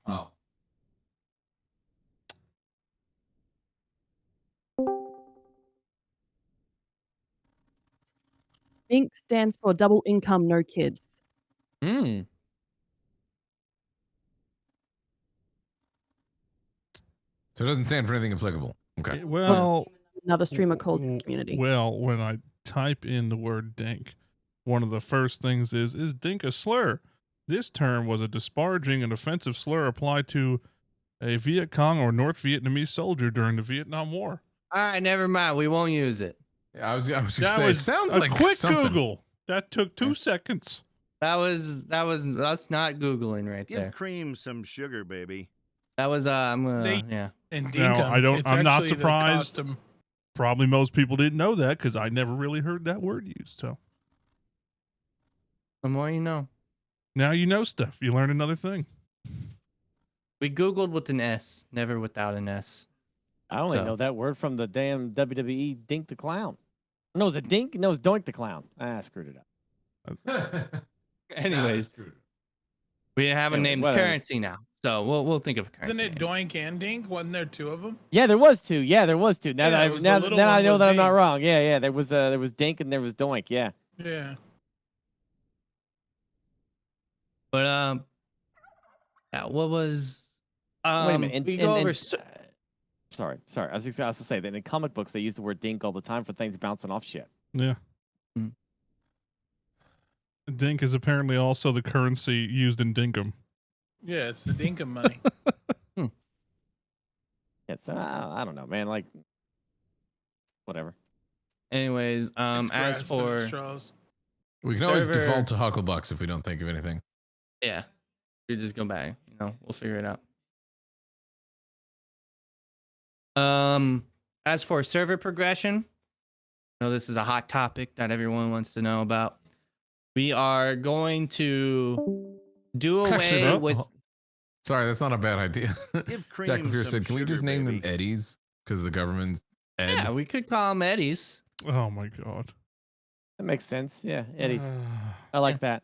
Oh. DINK stands for double income, no kids. Hmm. So it doesn't stand for anything applicable. Okay. Well, Another streamer calls his community. Well, when I type in the word dink, one of the first things is dink a slur? This term was a disparaging and offensive slur applied to a Viet Cong or North Vietnamese soldier during the Vietnam War. All right, never mind. We won't use it. Yeah, I was gonna That say, was it sounds a like quick something. Google. That took 2 seconds. That's not Googling right Give there. cream some sugar, baby. That was yeah. And Now, dinkum, it's I'm not actually the surprised. costume. Probably most people didn't know that because I never really heard that word used. So The more you know. now you know stuff. You learn another thing. We Googled with an S, never without an S. I only So- know that word from the damn WWE Dink the Clown. No, is it Dink? No, it's Doink the Clown. I screwed it up. Anyways, we haven't Anyway, named whatever. currency now, so we'll think of a currency. Isn't it Doink and Dink? Wasn't there 2 of them? Yeah, there was 2. Yeah, there was 2. Now Yeah, that it was now, the little now I one know was that I'm not Dink. wrong. Yeah, there was Dink and there was Doink. Yeah. Yeah. But yeah, what was Wait a minute. we go over sorry. I was just going to say that in comic books they use the word dink all the time for things bouncing off shit. Yeah. Dink is apparently also the currency used in Dinkum. Yeah, it's the dinkum money. It's I don't know, man. Like, whatever. Anyways, It's as grasping at for straws. We can always Server- default to Hucklebucks if we don't think of anything. yeah, you just go back. We'll figure it out. As for server progression, I know this is a hot topic that everyone wants to know about. We are going to do Actually, away no. with. Sorry, that's not a bad idea. Give cream Jack Fear some said, "Can we just sugar, name baby." them Eddies because the government's Ed?" Yeah, we could call them Eddies. Oh my god. That makes sense. Yeah, Eddie's. I like that.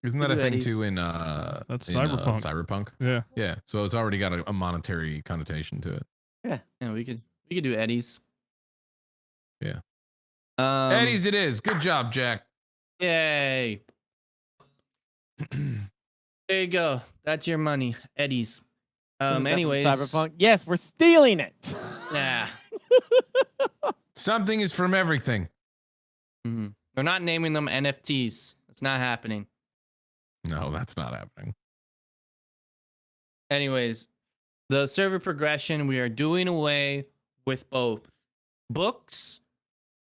Isn't We that a do thing Eddies. too in That's in, Cyberpunk. Cyberpunk? Yeah. Yeah. So it's already got a monetary connotation to it. Yeah, we could do Eddies. Yeah. Eddies. Eddies it is. Good job, Jack. Yay. There you go. That's your money, Eddies. Isn't that from Anyways, Cyberpunk. Yes, we're stealing it. yeah. Something is from everything. We're not naming them NFTs. It's not happening. No, that's not happening. Anyways, the server progression, we are doing away with both books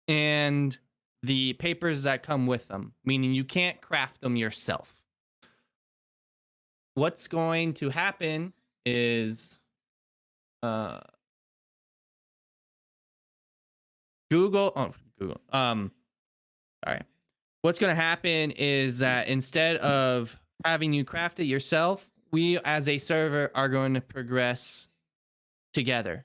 and the papers that come with them, meaning you can't craft them yourself. What's going to happen is Google. Sorry. What's going to happen is that instead of having you craft it yourself, we as a server are going to progress together.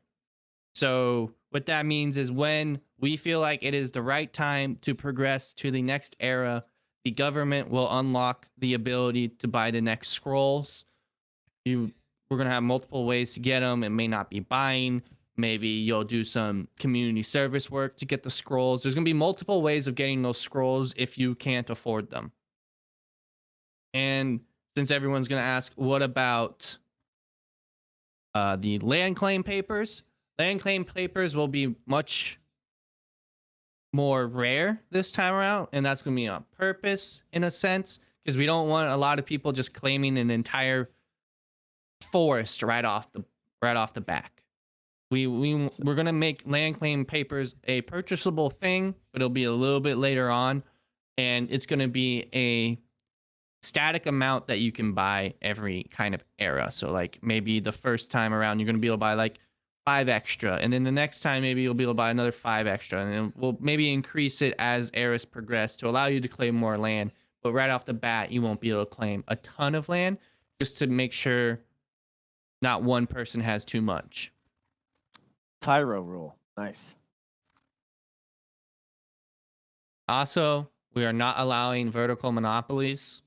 So what that means is when we feel like it is the right time to progress to the next era, the government will unlock the ability to buy the next scrolls. We're going to have multiple ways to get them. It may not be buying. Maybe you'll do some community service work to get the scrolls. There's going to be multiple ways of getting those scrolls if you can't afford them. And since everyone's going to ask, what about the land claim papers? Land claim papers will be much more rare this time around, and that's going to be on purpose in a sense, because we don't want a lot of people just claiming an entire forest right off the back. We're going to make land claim papers a purchasable thing, but it'll be a little bit later on, and it's going to be a static amount that you can buy every kind of era. So like maybe the first time around you're going to be able to buy like 5 extra, and then the next time maybe you'll be able to buy another 5 extra, and then we'll maybe increase it as eras progress to allow you to claim more land. But right off the bat you won't be able to claim a ton of land, just to make sure not one person has too much. Tyro rule. Nice. Also, we are not allowing vertical monopolies.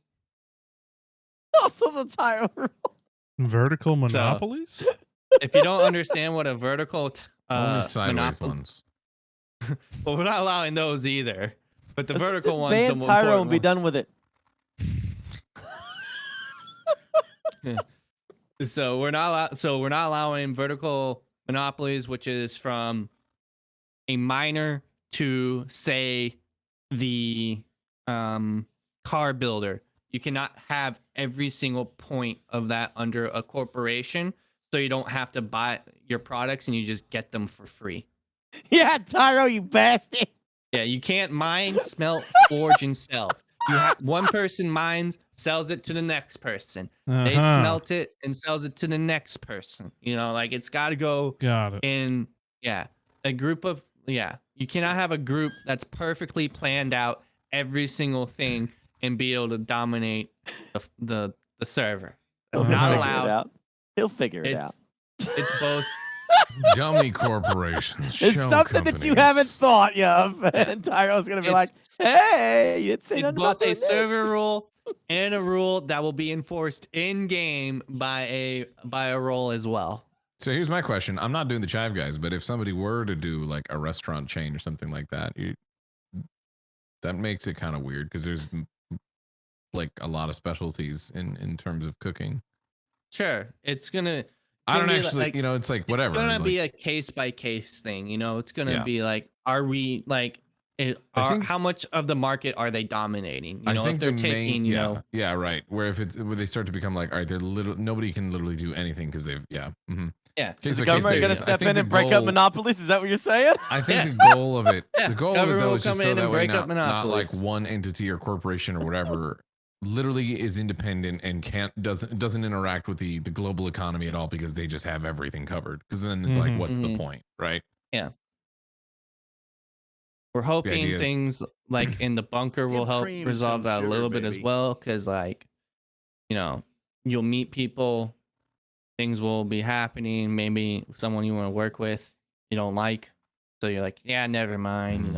Also the Tyro rule. Vertical monopolies? So, if you don't understand what a vertical only sideways monopoly, ones. well, we're not allowing those either. But the vertical Just ones, ban the Tyro and be important done with it. ones. So we're not allowing vertical monopolies, which is from a miner to, say, the car builder. You cannot have every single point of that under a corporation, so you don't have to buy your products and you just get them for free. Yeah, Tyro, you bastard. Yeah, you can't mine, smelt, forge, and sell. You have one person mines, sells it to the next person. They smelt it and sells it to the next person. You know, like it's got to go. Got it. In a group of you cannot have a group that's perfectly planned out every single thing and be able to dominate the server. That's not allowed. He'll figure it out. It's both. Dummy corporations. It's shell something that you companies. haven't thought of. And Tyro's going to be like, hey, you didn't say It's nothing about both a that. server rule and a rule that will be enforced in game by a role as well. So here's my question. I'm not doing the Chive Guys, but if somebody were to do like a restaurant chain or something like that, that makes it kind of weird because there's like a lot of specialties in terms of cooking. Sure, it's gonna. I don't actually, it's like whatever. It's gonna like, be a case by case thing. It's gonna Yeah. be like, are we like, how much of the market are they dominating? I think if they're the taking, main, yeah, right. Where they start to become like, all right, nobody can literally do anything because they've, Yeah. Is the government going to step in and break up monopolies? Is that what you're saying? I think the goal of it, Yeah, the goal of it government though will is just come so in that and way break up not like monopolies. one entity or corporation or whatever literally is independent and doesn't interact with the global economy at all because they just have everything covered. Because then it's like, what's the point, right? Yeah. We're hoping idea- things like in the bunker will Give help cream resolve some that a sugar, little bit as baby. well, because you'll meet people, things will be happening. Maybe someone you want to work with you don't like, so you're like, yeah, never mind.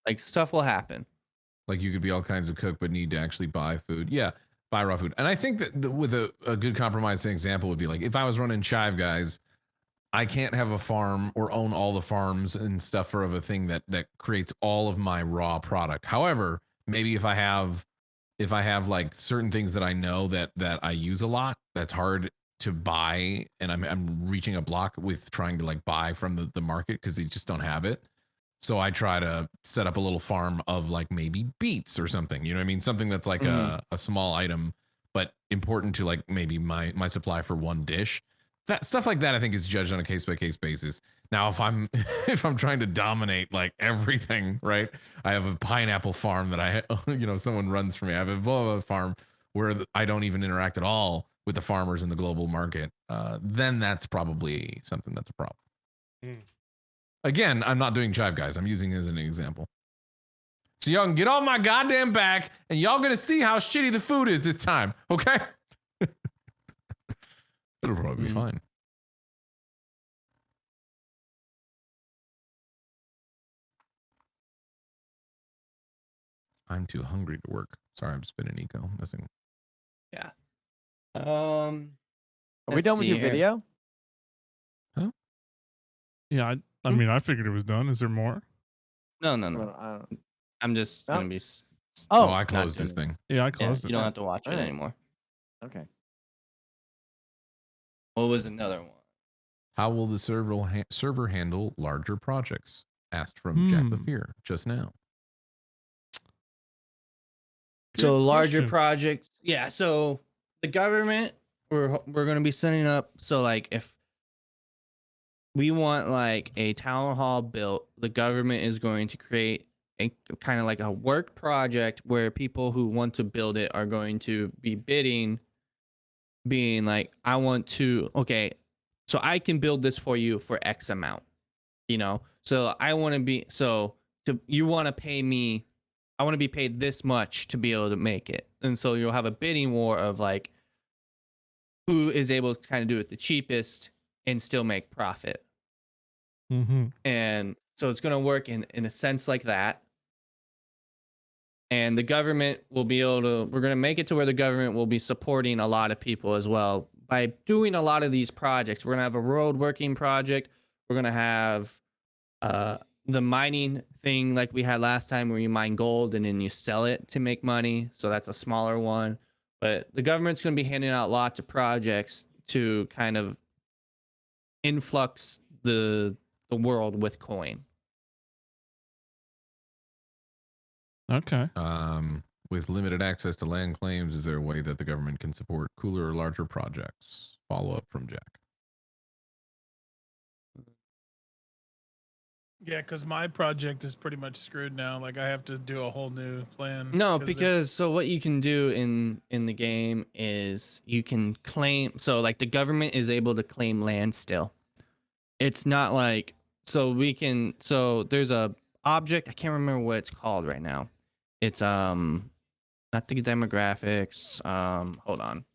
Like stuff will happen. Like you could be all kinds of cook, but need to actually buy food. Yeah, buy raw food. And I think that with a good compromising example would be like if I was running Chive Guys, I can't have a farm or own all the farms and stuff of a thing that creates all of my raw product. However, maybe if I have like certain things that I know that I use a lot, that's hard to buy, and I'm reaching a block with trying to like buy from the market because they just don't have it. So I try to set up a little farm of like maybe beets or something, you know what I mean? Something that's like a small item, but important to like maybe my supply for one dish. That stuff like that, I think is judged on a case by case basis. Now, if I'm trying to dominate like everything, right? I have a pineapple farm that someone runs for me. I have a Volvo farm where I don't even interact at all with the farmers in the global market. Then that's probably something that's a problem. Again, I'm not doing Chive Guys. I'm using it as an example. So y'all can get on my goddamn back and y'all gonna see how shitty the food is this time, okay? It'll probably be fine. I'm too hungry to work. Sorry, I'm just been in eco. Nothing. Yeah. Are we done with your video? Huh? Yeah, I mean, I figured it was done. Is there more? No, no, no. I'm just gonna be. Oh, I not closed this gonna- thing. Yeah, I closed You it. don't have to watch it Alright. anymore. Okay. What was another one? How will the server handle larger projects? Asked from Jack the Fear just now. So Good larger question. projects, yeah. So the government, we're going to be setting up. So like, if we want like a town hall built, the government is going to create a kind of like a work project where people who want to build it are going to be bidding, being like, I want to, okay, so I can build this for you for X amount, you know. So I want to be, so to you want to pay me, I want to be paid this much to be able to make it. And so you'll have a bidding war of like who is able to kind of do it the cheapest and still make profit. Mm-hmm. And so it's going to work in a sense like that. And the government will be able to, we're going to make it to where the government will be supporting a lot of people as well. By doing a lot of these projects, we're going to have a road working project. We're going to have the mining thing like we had last time where you mine gold and then you sell it to make money. So that's a smaller one. But the government's going to be handing out lots of projects to kind of influx the world with coin. Okay. With limited access to land claims, is there a way that the government can support cooler or larger projects? Follow up from Jack. Yeah, because my project is pretty much screwed now. Like I have to do a whole new plan. No, 'cause because so what you can do in the game is you can claim, so like the government is able to claim land still. It's not like, so we can, so there's a object, I can't remember what it's called right now. It's not the demographics. Hold on.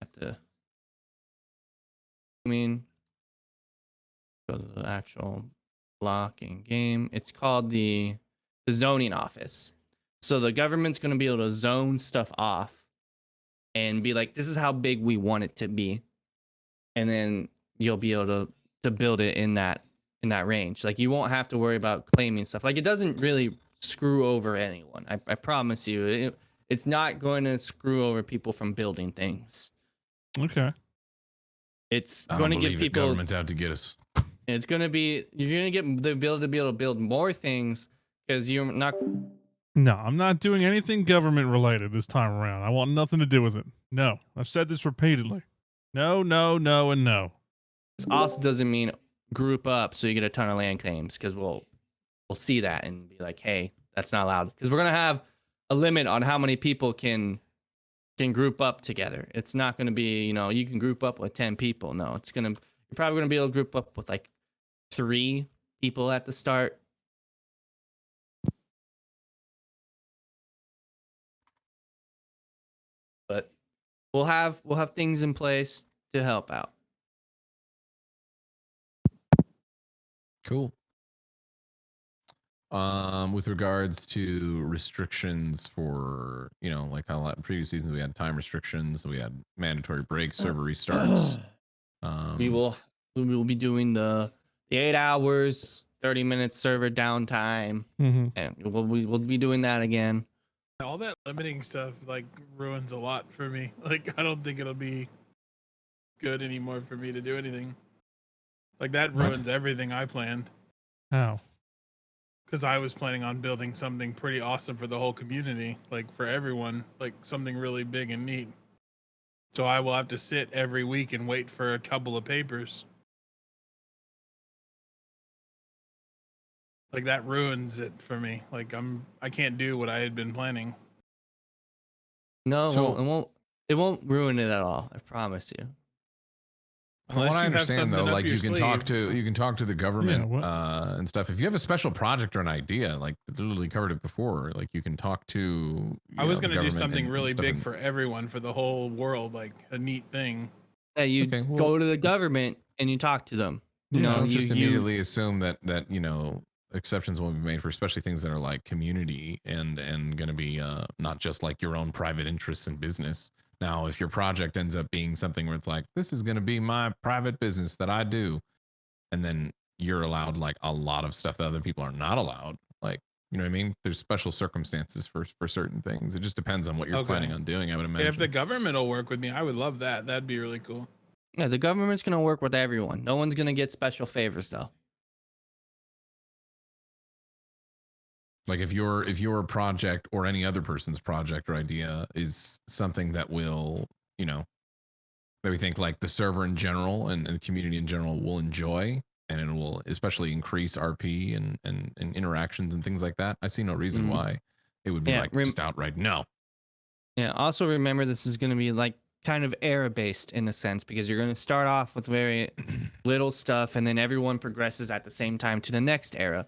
Have to, I mean, go to the actual block in game. It's called the zoning office. So the government's going to be able to zone stuff off and be like, this is how big we want it to be. And then you'll be able to build it in that range. Like you won't have to worry about claiming stuff. Like it doesn't really screw over anyone. I promise you. It's not going to screw over people from building things. Okay. It's I going to don't give believe people, government's out to get us. it's going to be, you're going to get the ability to be able to build more things because you're not. No, I'm not doing anything government related this time around. I want nothing to do with it. No, I've said this repeatedly. No, no, no, and no. This also doesn't mean group up so you get a ton of land claims because we'll see that and be like, hey, that's not allowed because we're gonna have a limit on how many people can group up together. It's not gonna be, you can group up with 10 people. No, you're probably gonna be able to group up with like 3 people at the start. But we'll have things in place to help out. Cool. With regards to restrictions for, like how previous seasons we had time restrictions, we had mandatory breaks, server restarts. We will be doing the 8 hours, 30 minutes server downtime, and we'll be doing that again. all that limiting stuff like ruins a lot for me. Like I don't think it'll be good anymore for me to do anything. Like that ruins everything I planned. How? Because I was planning on building something pretty awesome for the whole community, like for everyone, like something really big and neat. So I will have to sit every week and wait for a couple of papers. Like that ruins it for me. Like I can't do what I had been planning. No, it won't ruin it at all. I promise you. From what I understand, though, like you can talk to the government and stuff. If you have a special project or an idea, like literally covered it before, like you can talk to. I was going to do something really big for everyone, for the whole world, like a neat thing. Yeah, you go to the government and you talk to them. Don't just immediately assume that exceptions will be made for especially things that are like community and going to be not just like your own private interests in business. Now, if your project ends up being something where it's like, this is going to be my private business that I do, and then you're allowed like a lot of stuff that other people are not allowed, like, you know what I mean? There's special circumstances for certain things. It just depends on what you're planning on doing, I would imagine. If the government will work with me, I would love that. That'd be really cool. Yeah, the government's gonna work with everyone. No one's gonna get special favors though. Like if your project or any other person's project or idea is something that will, you know, that we think like the server in general and the community in general will enjoy, and it will especially increase RP and interactions and things like that, I see no reason why it would be like just outright no. Yeah. Also remember, this is gonna be like kind of era based in a sense, because you're gonna start off with very little stuff, and then everyone progresses at the same time to the next era.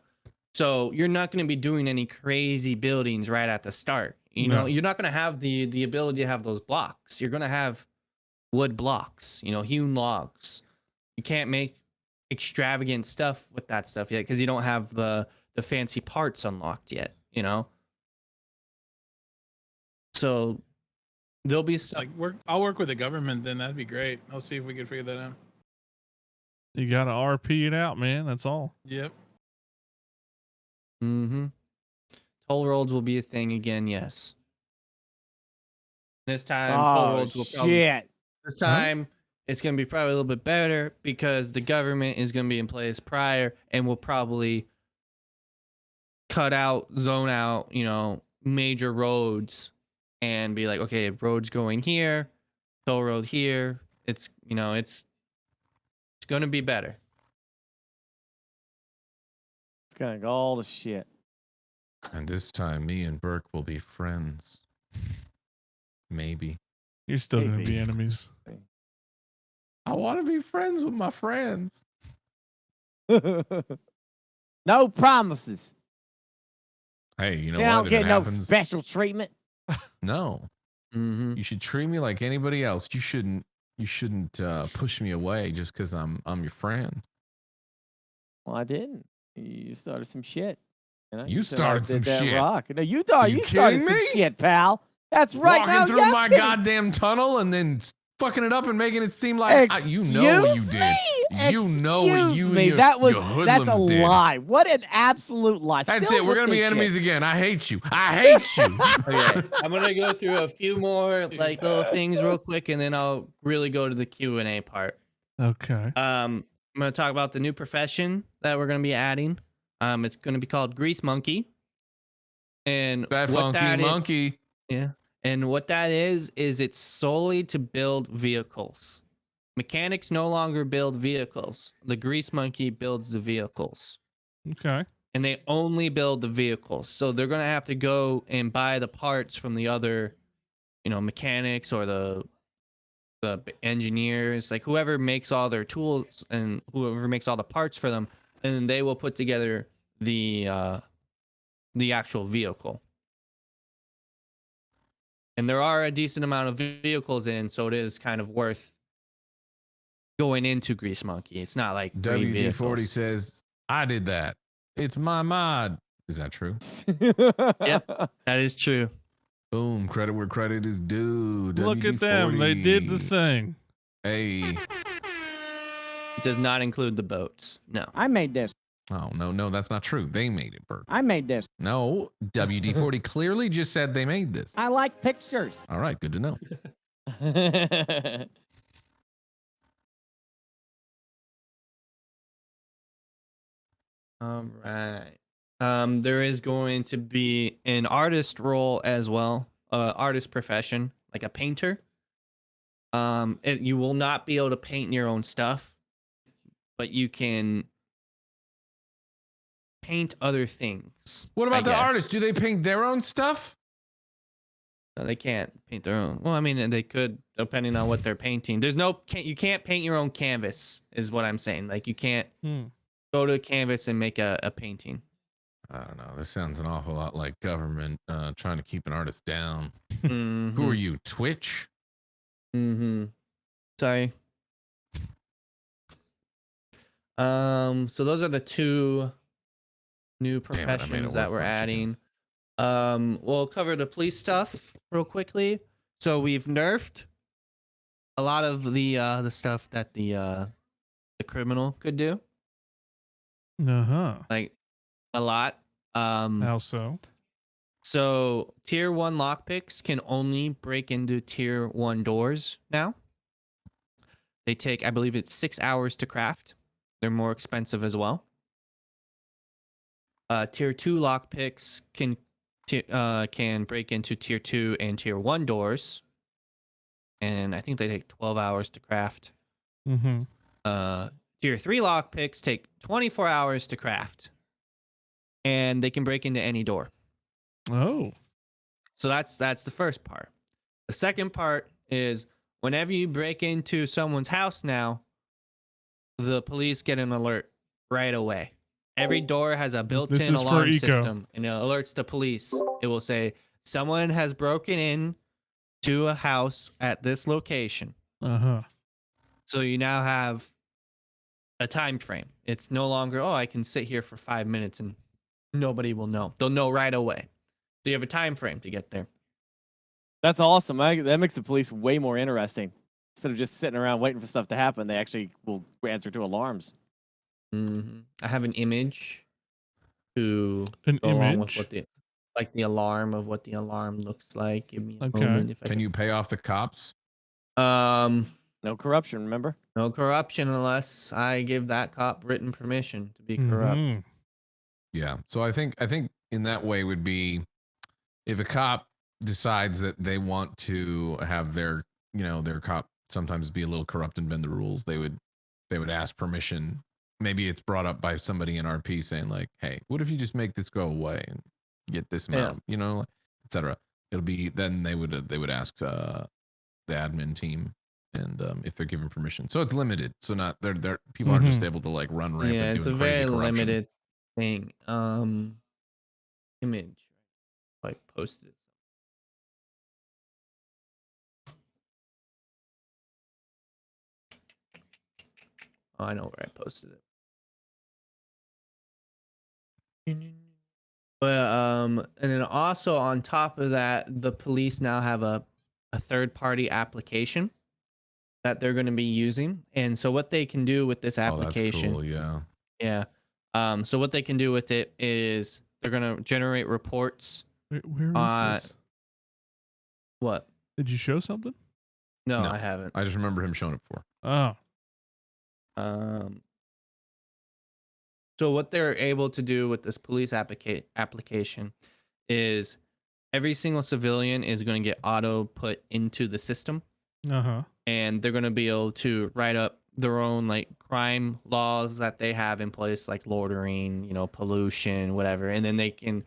So you're not going to be doing any crazy buildings right at the start. You know, you're not going to have the ability to have those blocks. You're going to have wood blocks, you know, hewn logs. You can't make extravagant stuff with that stuff yet because you don't have the fancy parts unlocked yet, you know? So there'll be stuff. Like I'll work with the government then. That'd be great. I'll see if we can figure that out. You got to RP it out, man. That's all. Yep. Mm-hmm. Toll roads will be a thing again, yes. This time, toll roads will probably... This time, it's going to be probably a little bit better because the government is going to be in place prior and will probably cut out, zone out, you know, major roads and be like, okay, roads going here, toll road here. It's, you know, it's going to be better. It's going to go all to shit. And this time, me and Burke will be friends. Maybe. You're still going to be enemies. I want to be friends with my friends. No promises. Hey, you know They what? don't If get it no happens, special treatment. no. You should treat me like anybody else. You shouldn't push me away just because I'm your friend. Well, I didn't. You started some shit. You started some shit. Rock. No, you started kidding some me? shit, pal. That's right. Walking now, through yeah, my goddamn tunnel and then fucking it up and making it seem like you know what you did. You know what you did. That's a lie. What an absolute lie. That's Still it. We're with gonna be this enemies shit. again. I hate you. I hate you. Okay, I'm gonna go through a few more like little things real quick, and then I'll really go to the Q&A part. Okay. I'm gonna talk about the new profession that we're gonna be adding. It's gonna be called Grease Monkey, and that what funky monkey. Yeah, and what that is it's solely to build vehicles. Mechanics no longer build vehicles. The Grease Monkey builds the vehicles. Okay. And they only build the vehicles. So they're going to have to go and buy the parts from the other, you know, mechanics or the engineers, like whoever makes all their tools and whoever makes all the parts for them, and they will put together the actual vehicle. And there are a decent amount of vehicles in, so it is kind of worth going into Grease Monkey. It's not like WD-40 says, I did that. It's my mod. Is that true? Yep, that is true. Boom. Credit where credit is due. Look WD-40. at them. They did the thing. Hey. It does not include the boats. No. I made this. Oh, no, that's not true. They made it, Bert. I made this. No, WD-40 clearly just said they made this. I like pictures. All right, good to know. All right. There is going to be an artist role as well, artist profession, like a painter. You will not be able to paint your own stuff, but you can paint other things. What about the artists? Do they paint their own stuff? No, they can't paint their own. Well, I mean, they could, depending on what they're painting. You can't paint your own canvas, is what I'm saying. Like, you can't go to a canvas and make a painting. I don't know. This sounds an awful lot like government trying to keep an artist down. Mm-hmm. Who are you, Twitch? Mm-hmm. Sorry. So those are the two new professions that we're adding. We'll cover the police stuff real quickly. So we've nerfed a lot of the stuff that the criminal could do. Uh-huh. Like a lot. How so? So tier 1 lockpicks can only break into tier 1 doors now. They take, I believe it's 6 hours to craft. They're more expensive as well. Tier 2 lockpicks can break into tier 2 and tier 1 doors. And I think they take 12 hours to craft. Mm-hmm. Tier 3 lockpicks take 24 hours to craft. And they can break into any door. Oh. So that's the first part. The second part is whenever you break into someone's house now, the police get an alert right away. Every door has a built-in alarm system, and it alerts the police. It will say, someone has broken in to a house at this location. Uh-huh. So you now have a time frame. It's no longer, oh, I can sit here for 5 minutes and nobody will know. They'll know right away. So you have a time frame to get there. That's awesome. That makes the police way more interesting. Instead of just sitting around waiting for stuff to happen, they actually will answer to alarms. Mm-hmm. I have an image to An go along with image? what the alarm of what the alarm looks like. Give me a Okay. moment. If I Can you pay off the cops? No corruption, remember? No corruption unless I give that cop written permission to be corrupt. Mhm. Yeah. So I think in that way would be if a cop decides that they want to have their cop sometimes be a little corrupt and bend the rules, they would ask permission. Maybe it's brought up by somebody in RP saying like, hey, what if you just make this go away and get this amount, etc. It'll be then they would ask the admin team and if they're given permission. So it's limited. So not they're people aren't just able to like run rampant. Yeah, it's a doing crazy very corruption. limited thing. Image, like posted. Oh, I know where I posted it. But and then also on top of that, the police now have a third party application that they're going to be using. And so what they can do with this application, Oh, that's cool, yeah. So what they can do with it is they're going to generate reports. Where is this? What? Did you show something? No, I haven't. I just remember him showing it before. Oh. So what they're able to do with this police application is every single civilian is going to get auto put into the system. Uh-huh. And they're going to be able to write up their own like crime laws that they have in place, like loitering, pollution, whatever. And then they can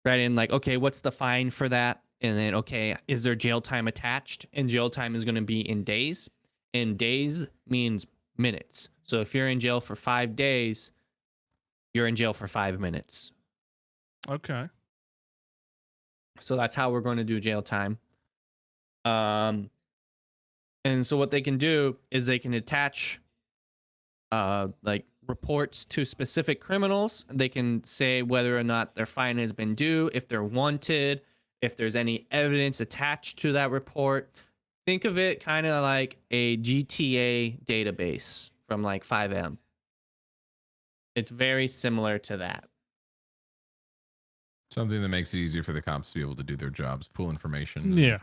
write in like, okay, what's the fine for that? And then, okay, is there jail time attached? And jail time is going to be in days. And days means minutes. So if you're in jail for 5 days, you're in jail for 5 minutes. Okay. So that's how we're going to do jail time. And so what they can do is they can attach like reports to specific criminals. They can say whether or not their fine has been due, if they're wanted, if there's any evidence attached to that report. Think of it kind of like a GTA database from like 5M. It's very similar to that. Something that makes it easier for the cops to be able to do their jobs, pull information. Yeah.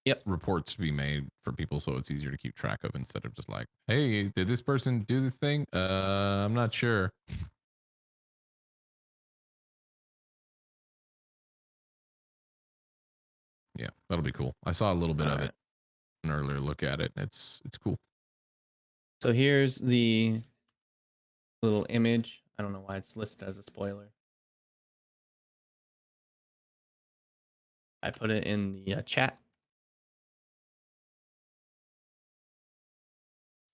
Yep. Reports to be made for people so it's easier to keep track of instead of just like, hey, did this person do this thing? I'm not sure. Yeah, that'll be cool. I saw a little bit of it, an earlier look at it. It's cool. So here's the little image. I don't know why it's listed as a spoiler. I put it in the chat.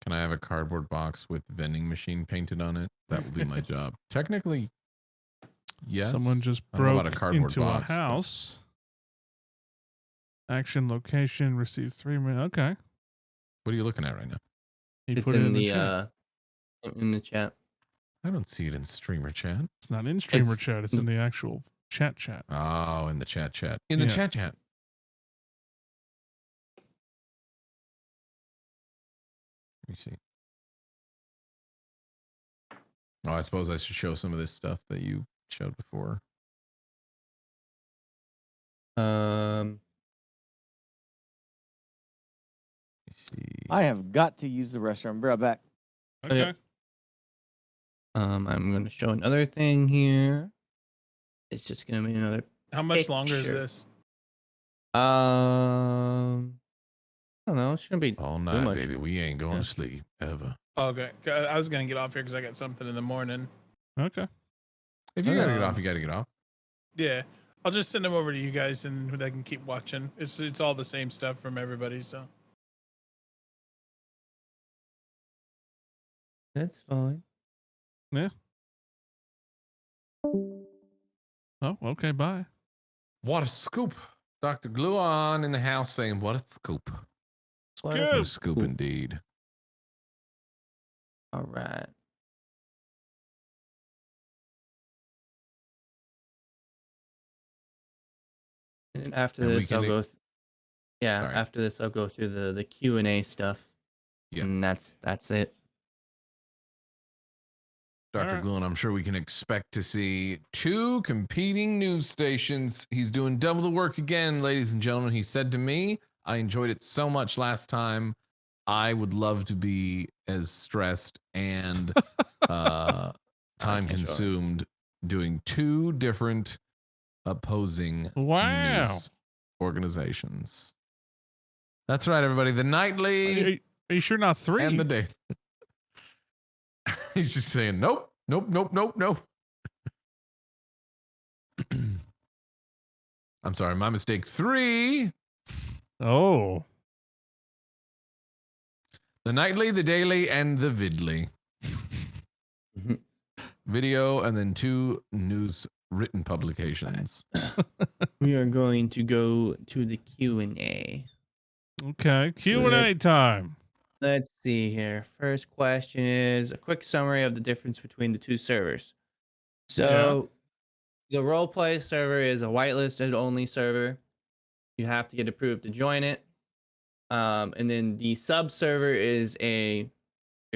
Can I have a cardboard box with vending machine painted on it? That will do my job. Technically, yes. Someone just I don't know broke about a cardboard into box, a house. Action location receives 3 minutes. Okay. What are you looking at right now? He It's put it in in the the chat. in the chat. I don't see it in streamer chat. It's not in streamer chat. It's in the actual chat. Oh, in the chat. In the Yeah. chat. Let me see. Oh, I suppose I should show some of this stuff that you showed before. I have got to use the restroom. Be right back. Okay. I'm going to show another thing here. It's just going to be another. How much longer is picture. this? I don't know. It shouldn't be all too night, much. baby. We ain't going to sleep ever. Okay, I was gonna get off here because I got something in the morning. Okay. If you gotta get off, you gotta get off. Yeah, I'll just send them over to you guys, and they can keep watching. It's all the same stuff from everybody, so. That's fine. Yeah. Oh, okay. Bye. What a scoop. Dr. Gluon in the house saying, what a scoop. What a scoop indeed. All right. And after And we this, I'll can- go. Yeah, Sorry. after this, I'll go through the Q&A stuff. Yeah. And that's it. Dr. All right. Gluon, I'm sure we can expect to see 2 competing news stations. He's doing double the work again, ladies and gentlemen. He said to me, I enjoyed it so much last time. I would love to be as stressed and time consumed doing 2 different opposing news organizations. That's right, everybody. The nightly. Are you sure not 3? And the day. He's just saying, nope, nope, nope, nope, nope. I'm sorry, my mistake. 3. Oh. The nightly, the daily, and the vidly. Video, and then 2 news written publications. We are going to go to the Q&A. Okay. Q&A time. Let's see here. First question is a quick summary of the difference between the 2 servers. So the roleplay server is a whitelisted only server. You have to get approved to join it. And then the sub server is you're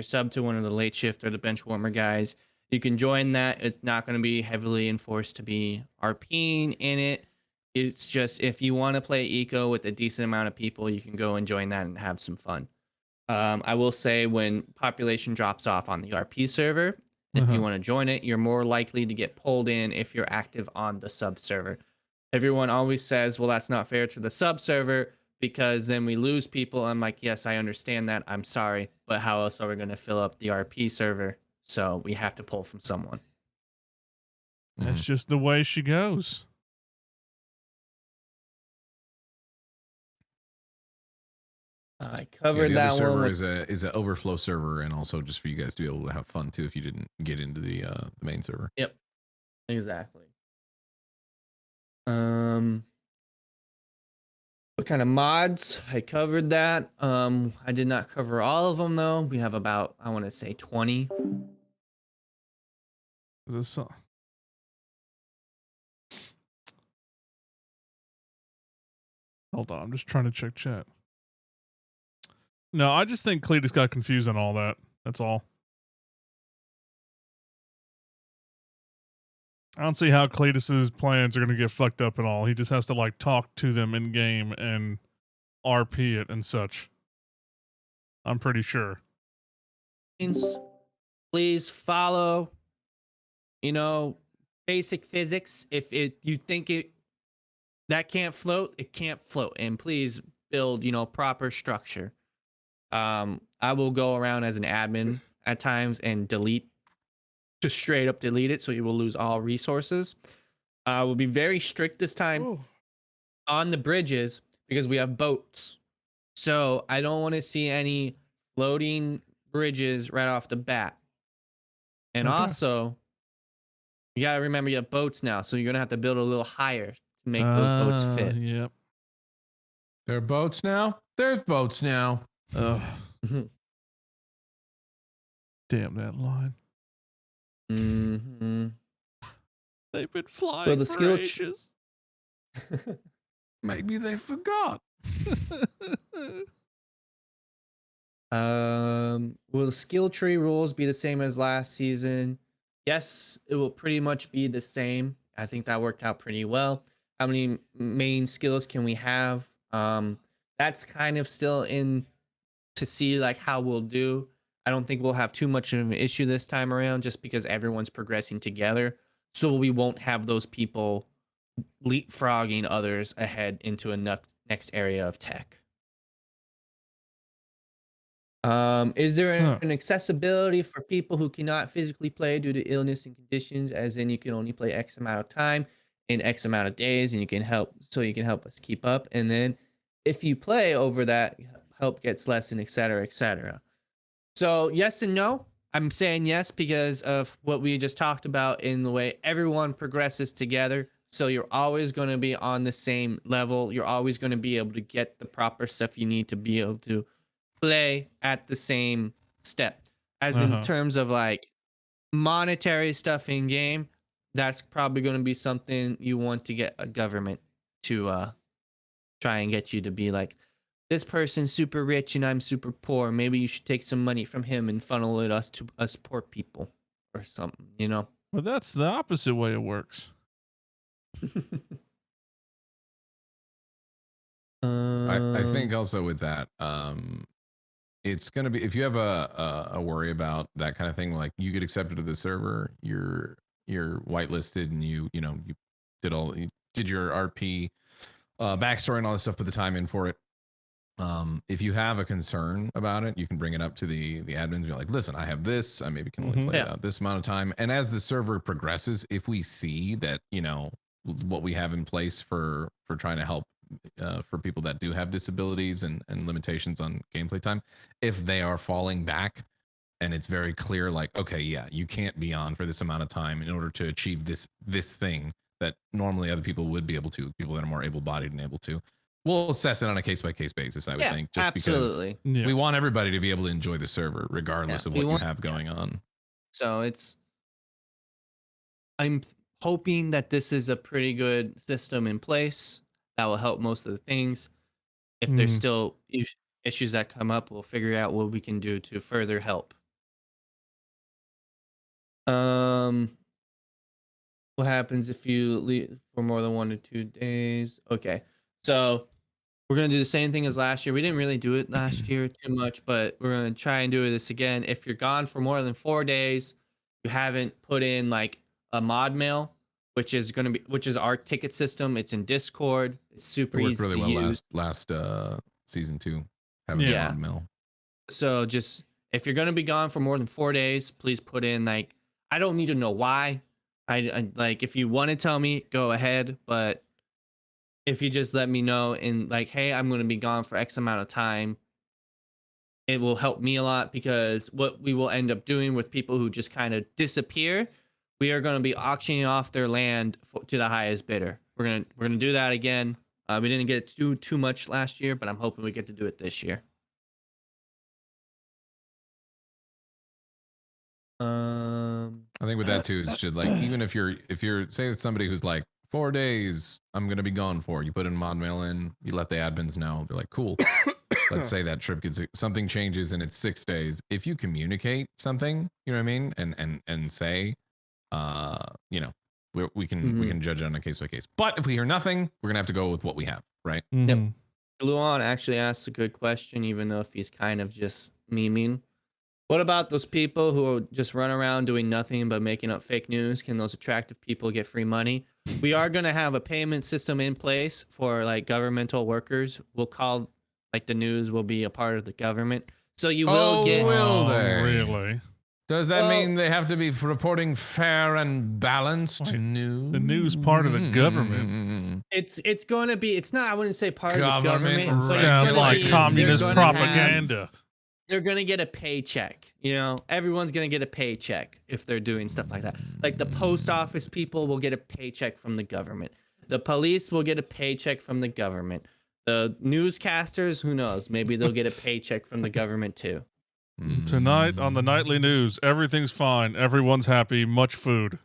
sub to one of the late shift or the bench warmer guys. You can join that. It's not going to be heavily enforced to be RPing in it. It's just if you want to play eco with a decent amount of people, you can go and join that and have some fun. I will say when population drops off on the RP server, if you want to join it, you're more likely to get pulled in if you're active on the sub server. Everyone always says, well, that's not fair to the sub server because then we lose people. I'm like, yes, I understand that. I'm sorry. But how else are we going to fill up the RP server? So we have to pull from someone. That's just the way she goes. I covered the that other server one. is an overflow server, and also just for you guys to be able to have fun too if you didn't get into the main server. Yep, exactly. What kind of mods? I covered that. I did not cover all of them though. We have about, I want to say 20. Is this so? Hold on, I'm just trying to check chat. No, I just think Cletus got confused on all that. That's all. I don't see how Cletus's plans are going to get fucked up at all. He just has to like talk to them in game and RP it and such. I'm pretty sure. Please follow, basic physics. If you think that can't float, it can't float. And please build, proper structure. I will go around as an admin at times and just straight up delete it, so you will lose all resources. We'll be very strict this time on the bridges because we have boats. So I don't want to see any floating bridges right off the bat. And also, you got to remember you have boats now, so you're going to have to build a little higher to make those boats fit. Yep. There are boats now? There's boats now. Ugh. Damn that line. Mm-hmm. They've been flying So the for skill ages. Maybe they forgot. Will the skill tree rules be the same as last season? Yes, it will pretty much be the same. I think that worked out pretty well. How many main skills can we have? That's kind of still in to see like how we'll do. I don't think we'll have too much of an issue this time around just because everyone's progressing together. So we won't have those people leapfrogging others ahead into a next area of tech. Is there an accessibility for people who cannot physically play due to illness and conditions, as in you can only play X amount of time in X amount of days, and you can help us keep up. And then if you play over that, help gets less, and et cetera, et cetera. So yes and no. I'm saying yes because of what we just talked about in the way everyone progresses together. So you're always going to be on the same level. You're always going to be able to get the proper stuff you need to be able to play at the same step. As in terms of like monetary stuff in game, that's probably going to be something you want to get a government to try and get you to be like, this person's super rich and I'm super poor. Maybe you should take some money from him and funnel it to us poor people or something, you know? But that's the opposite way it works. I think also with that, it's gonna be, if you have a worry about that kind of thing, like you get accepted to the server, you're whitelisted, and you did your RP backstory and all this stuff, put the time in for it. If you have a concern about it, you can bring it up to the admins. You're like, listen, I have this. I maybe can only play out this amount of time. And as the server progresses, if we see that, you know, what we have in place for trying to help for people that do have disabilities and limitations on gameplay time, if they are falling back and it's very clear, like, okay, yeah, you can't be on for this amount of time in order to achieve this thing that normally other people would be able to, people that are more able-bodied and able to. We'll assess it on a case-by-case basis, I would think, just absolutely. because we want everybody to be able to enjoy the server, regardless of what you have going on. So I'm hoping that this is a pretty good system in place that will help most of the things. If there's still issues that come up, we'll figure out what we can do to further help. What happens if you leave for more than 1 to 2 days? Okay, so we're going to do the same thing as last year. We didn't really do it last year too much, but we're going to try and do this again. If you're gone for more than 4 days, you haven't put in like a mod mail, which is our ticket system. It's in Discord. It's super easy really to well use. last season 2, having a mod mail. So just, if you're going to be gone for more than 4 days, please put in, like, I don't need to know why. I like, if you want to tell me, go ahead, but if you just let me know and like, hey, I'm going to be gone for X amount of time, it will help me a lot, because what we will end up doing with people who just kind of disappear, we are going to be auctioning off their land to the highest bidder. We're going to do that again. We didn't get to do too much last year, but I'm hoping we get to do it this year. I think with that too, is just like, even if you're say it's somebody who's like 4 days, I'm gonna be gone for, you put in mod mail in, you let the admins know, they're like, cool. Let's say that trip gets, something changes and it's 6 days. If you communicate something, you know what I mean, and say, you know, we can judge it on a case by case. But if we hear nothing, we're gonna have to go with what we have, right? Yep. Luan actually asked a good question, even though if he's kind of just memeing. What about those people who just run around doing nothing but making up fake news? Can those attractive people get free money? We are going to have a payment system in place for like governmental workers. We'll call, like, the news will be a part of the government. So you will get. Will they? Really? Does that mean they have to be reporting fair and balanced news? The news part of the government. It's going to be, it's not, I wouldn't say part of the government. But Sounds like communist propaganda. They're going to get a paycheck. You know, everyone's going to get a paycheck if they're doing stuff like that. Like the post office people will get a paycheck from the government. The police will get a paycheck from the government. The newscasters, who knows? Maybe they'll get a paycheck from the government too. Tonight on the nightly news, everything's fine. Everyone's happy. Much food.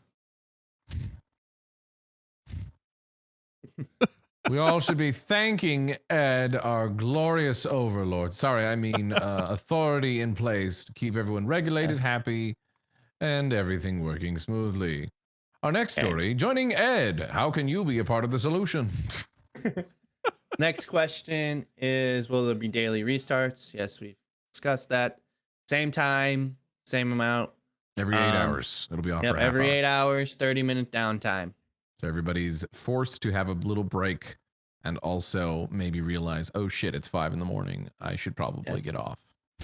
We all should be thanking Ed, our glorious overlord. Sorry, I mean authority in place to keep everyone regulated, happy, and everything working smoothly. Our next story, joining Ed. How can you be a part of the solution? Next question is, will there be daily restarts? Yes, we've discussed that. Same time, same amount. Every 8 hours. It'll be off for a half every hour. 8 hours, 30-minute downtime. So everybody's forced to have a little break and also maybe realize, oh shit, it's 5 in the morning. I should probably get off.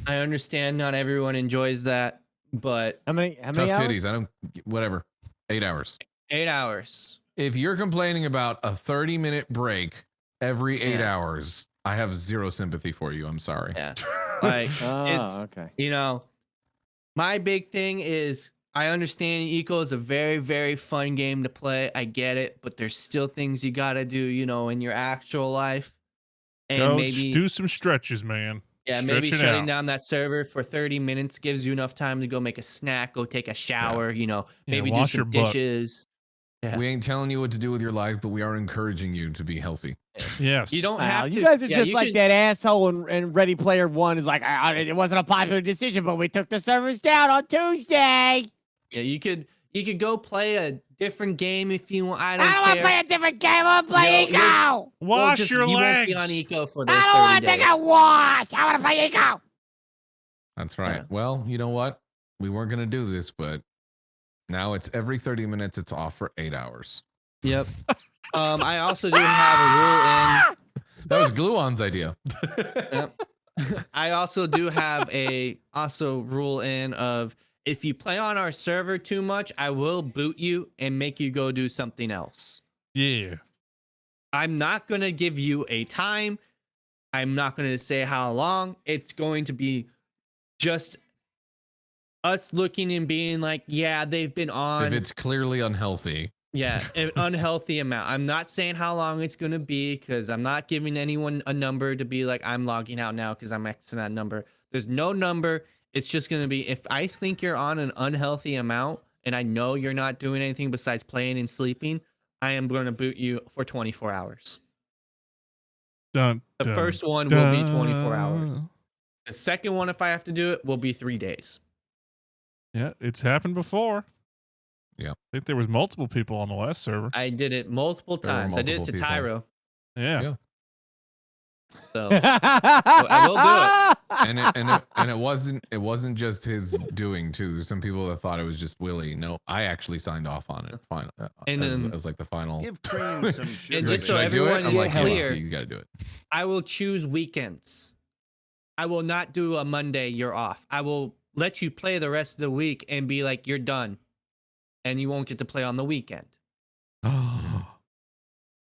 I understand not everyone enjoys that, but how many Tough hours? titties. I don't, whatever. 8 hours. 8 hours. If you're complaining about a 30-minute break every 8 hours, I have zero sympathy for you. I'm sorry. Yeah. Like, it's, okay. you know, my big thing is I understand Eco is a very, very fun game to play. I get it, but there's still things you got to do, you know, in your actual life. And Go maybe do some stretches, man. maybe Stretch it shutting out. down that server for 30 minutes gives you enough time to go make a snack, go take a shower, you know, maybe do wash your some butt. dishes. Yeah. We ain't telling you what to do with your life, but we are encouraging you to be healthy. Yes. You don't Wow, have to. you guys are yeah, just you like can- that asshole in Ready Player One is like, it wasn't a popular decision, but we took the servers down on Tuesday. Yeah, you could go play a different game if you want. I don't I don't want to care. play a different game. I want to play Eco. Wash your you legs. Won't be on Eco for those I don't 30 want to days. take a wash. I want to play Eco. That's right. Well, you know what? We weren't going to do this, but now it's every 30 minutes. It's off for 8 hours. Yep. I also do have a rule in. That was Gluon's idea. Yep. I also do have a rule in of if you play on our server too much, I will boot you and make you go do something else. Yeah. I'm not going to give you a time. I'm not going to say how long. It's going to be just us looking and being like, yeah, they've been on. If it's clearly unhealthy. Yeah, an unhealthy amount. I'm not saying how long it's going to be because I'm not giving anyone a number to be like, I'm logging out now because I'm Xing that number. There's no number. It's just going to be, if I think you're on an unhealthy amount and I know you're not doing anything besides playing and sleeping, I am going to boot you for 24 hours. Dun, The dun, first one dun. will be 24 hours. The second one, if I have to do it, will be 3 days. Yeah, it's happened before. Yeah. I think there was multiple people on the last server. I did it multiple There were times. I did it multiple to people. Tyro. Yeah. So I will do it. And it wasn't just his doing too. There's some people that thought it was just Willie. No, I actually signed off on it. Final And as like the final. Give cream some sugar. And just so Should I do it? everyone I'm is like, yes, clear, you gotta do it. I will choose weekends. I will not do a Monday, you're off. I will let you play the rest of the week and be like, you're done. And you won't get to play on the weekend. And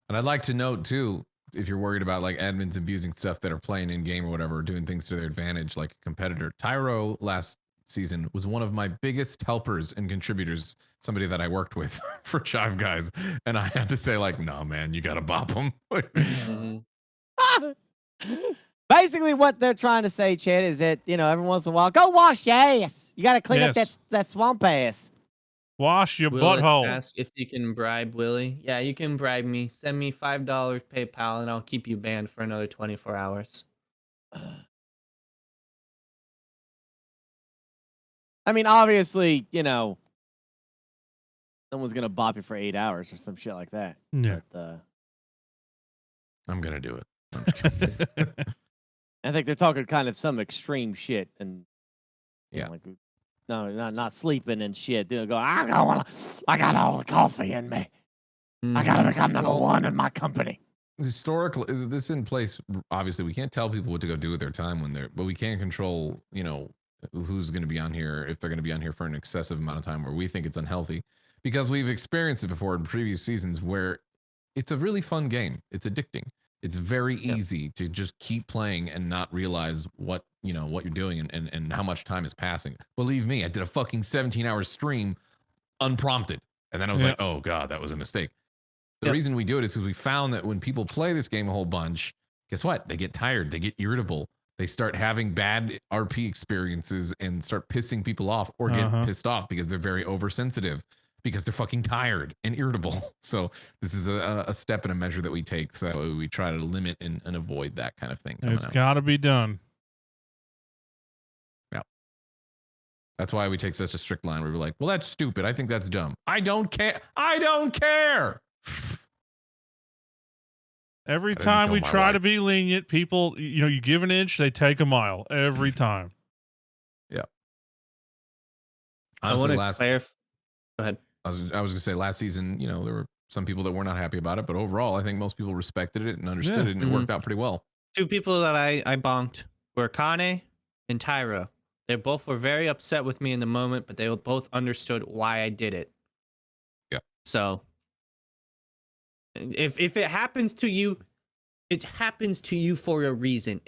I'd like to note too, if you're worried about like admins abusing stuff that are playing in game or whatever, doing things to their advantage, like a competitor, Tyro last season was one of my biggest helpers and contributors, somebody that I worked with for Chive Guys. And I had to say like, no, man, you got to bop them. Basically, what they're trying to say, Chad, is that, you know, every once in a while, go wash your ass. You got to clean up Yes. that swamp ass. Wash your Will, let's butthole. ask if you can bribe Willie. Yeah, you can bribe me. Send me $5 PayPal and I'll keep you banned for another 24 hours. I mean, obviously, you know, someone's going to bop you for 8 hours or some shit like that. Yeah. But, I'm going to do it. I think they're talking kind of some extreme shit. And, you Yeah. know, like, no, not sleeping and shit. They're going, I got all the coffee in me. I got to become number one in my company. Historically, this in place, obviously we can't tell people what to go do with their time when they're, but we can control, you know, who's going to be on here, if they're going to be on here for an excessive amount of time where we think it's unhealthy, because we've experienced it before in previous seasons where it's a really fun game. It's addicting. It's very easy to just keep playing and not realize what, you know, what you're doing and how much time is passing. Believe me, I did a fucking 17-hour stream unprompted. And then I was like, oh God, that was a mistake. The reason we do it is because we found that when people play this game a whole bunch, guess what? They get tired. They get irritable. They start having bad RP experiences and start pissing people off or get pissed off because they're very oversensitive. because they're fucking tired and irritable. So this is a step and a measure that we take, so we try to limit and avoid that kind of thing. It's got to be done. Yeah. That's why we take such a strict line where we're like, well, that's stupid. I think that's dumb. I don't care. I don't care. Every time we try to be lenient, people, you give an inch, they take a mile every time. Yeah. Honestly, I want to clarify. Go ahead. I was going to say last season, there were some people that were not happy about it, but overall, I think most people respected it and understood it, and it worked out pretty well. 2 people that I bonked were Kane and Tyro. They both were very upset with me in the moment, but they both understood why I did it. Yeah. So if it happens to you, it happens to you for a reason.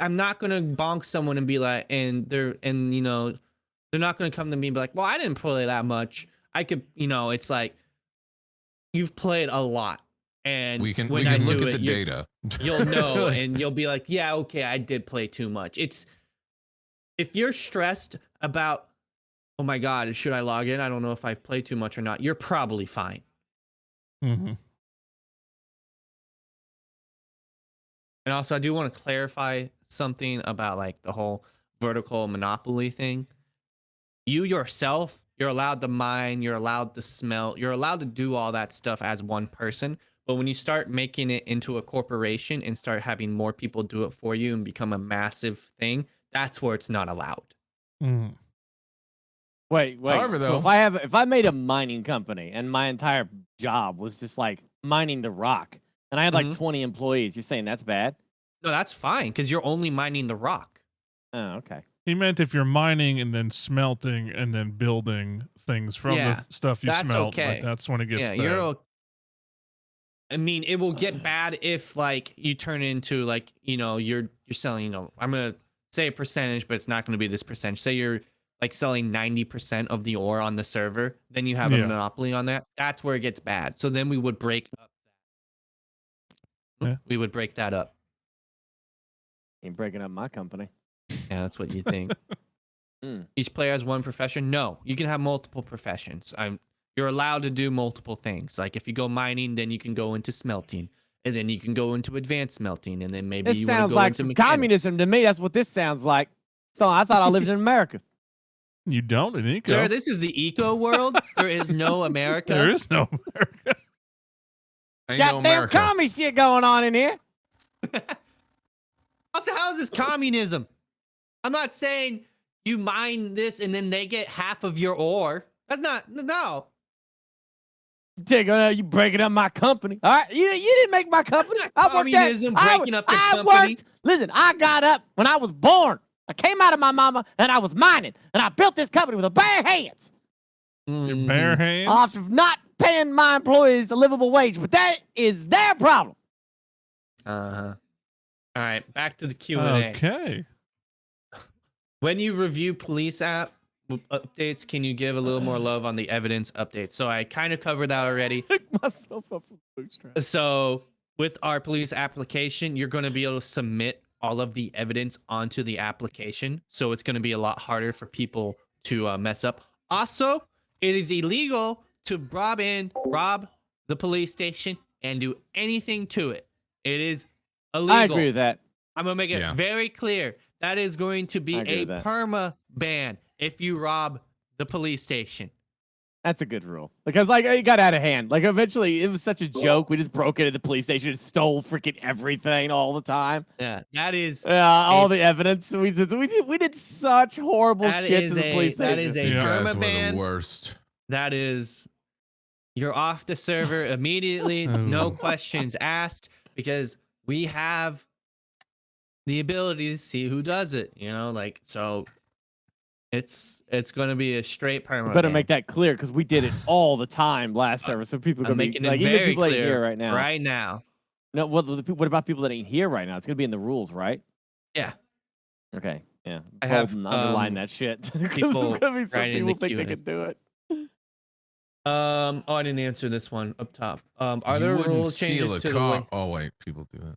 I'm not gonna bonk someone and be like, they're not gonna come to me and be like, well, I didn't play that much. I could, it's like you've played a lot. And we can look at the data. You'll know, and you'll be like, yeah, okay, I did play too much. If you're stressed about, oh my God, should I log in? I don't know if I've played too much or not. You're probably fine. Mm-hmm. And also, I do want to clarify something about like the whole vertical monopoly thing. You yourself, you're allowed to mine, you're allowed to smelt, you're allowed to do all that stuff as one person. But when you start making it into a corporation and start having more people do it for you and become a massive thing, that's where it's not allowed. Mm. Wait. However, so if I made a mining company and my entire job was just like mining the rock, and I had like 20 employees, you're saying that's bad? No, that's fine because you're only mining the rock. Oh, okay. He meant if you're mining and then smelting and then building things from the stuff you smelt, like, that's when it gets bad. I mean, it will get bad if like you turn into like, you're selling, I'm going to say a percentage, but it's not going to be this percentage. Say you're like selling 90% of the ore on the server, then you have a monopoly on that. That's where it gets bad. So then we would break up that. We would break that up. Ain't breaking up my company. Yeah, that's what you think. Each player has one profession. No, you can have multiple professions. You're allowed to do multiple things. Like if you go mining, then you can go into smelting, and then you can go into advanced smelting, and then maybe this you want to sounds go like into some mechanics. communism to me. That's what this sounds like. So I thought I lived in America. You don't in eco. Sir, this is the eco world. There is no America. There is no America. Ain't Got no damn America. commie shit going on in here. Also, how is this communism? I'm not saying you mine this and then they get half of your ore. That's not, no. You breaking up my company. All right, you didn't make my company. I worked Communism breaking up the company. Listen, I got up when I was born. I came out of my mama and I was mining, and I built this company with a bare hands. Your bare hands? After not paying my employees a livable wage, but that is their problem. All right, back to the Q&A. Okay. When you review police app updates, can you give a little more love on the evidence updates? So I kind of covered that already. Pick myself up from bootstrap. So with our police application, you're going to be able to submit all of the evidence onto the application. So it's going to be a lot harder for people to mess up. Also, it is illegal to rob the police station and do anything to it. It is illegal. I agree with that. I'm going to make it very clear. That is going to be a perma ban if you rob the police station. That's a good rule. Because, like, it got out of hand. Like, eventually, it was such a joke. We just broke into the police station and stole freaking everything all the time. Yeah, that is... all the evidence. We did such horrible shit to the police station. That is a perma ban. The worst. That is... You're off the server immediately. No questions asked. Because we have the ability to see who does it. So... It's going to be a straight perma. Better make that clear because we did it all the time last server, so people are going to be like, even people that ain't here right now. Right now. No, what about people that ain't here right now? It's going to be in the rules, right? Yeah. Okay. Yeah. I have underline that shit. People There's going to be some writing people the think they Q&A. can do it. I didn't answer this one up top. Are You there wouldn't rule steal changes a to the car. way? Oh wait, people do that.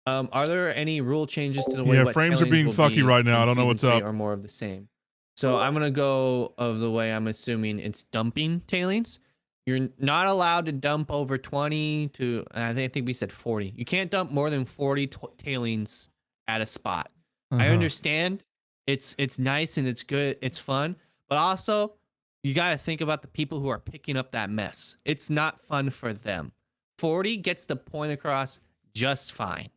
Are there any rule changes to the way? Yeah, what frames are tailings being will fucky be right now. I in don't know Season what's 3 up. Or more of the same. So I'm gonna go of the way I'm assuming it's dumping tailings. You're not allowed to dump over 20 to I think we said 40. You can't dump more than 40 tailings at a spot. I understand it's nice and it's good, it's fun, but also you got to think about the people who are picking up that mess. It's not fun for them. 40 gets the point across just fine.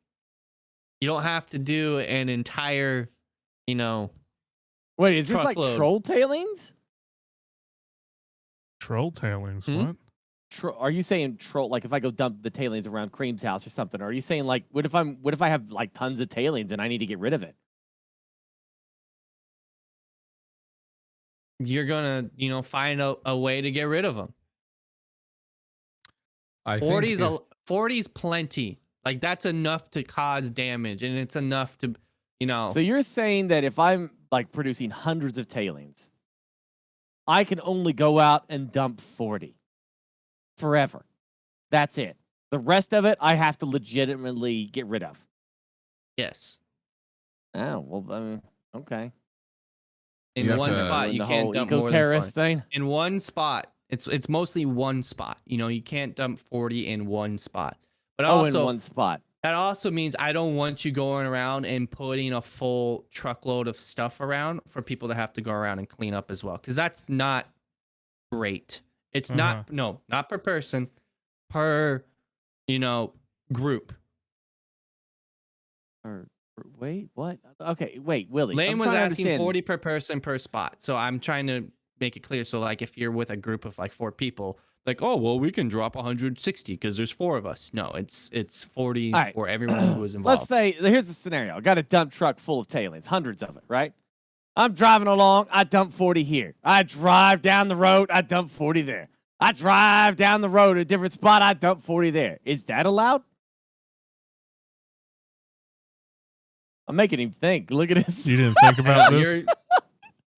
You don't have to do an entire, Wait, is this like truckload. troll tailings? Troll tailings, what? Are you saying troll? Like if I go dump the tailings around Cream's house or something? Or are you saying like what if I have like tons of tailings and I need to get rid of it? You're gonna, find a way to get rid of them. I 40's think 40's plenty. Like that's enough to cause damage, and it's enough to, So you're saying that if I'm like producing hundreds of tailings, I can only go out and dump 40 forever. That's it. The rest of it, I have to legitimately get rid of. Yes. Oh well, okay. In one spot, you can't dump more than 40. Thing. In one spot, it's mostly one spot. You can't dump 40 in one spot. But also, in one spot. That also means I don't want you going around and putting a full truckload of stuff around for people to have to go around and clean up as well, because that's not great. It's not per person, per group. Wait, what? Okay, wait, Willie. Lane was asking 40 per person per spot. So I'm trying to make it clear. So like if you're with a group of like 4 people, like, oh, well, we can drop 160 because there's 4 of us. No, it's 40 for everyone who is involved. Let's say, here's the scenario. I got a dump truck full of tailings, hundreds of it, right? I'm driving along. I dump 40 here. I drive down the road. I dump 40 there. I drive down the road to a different spot. I dump 40 there. Is that allowed? I'm making him think. Look at this. You didn't think about this?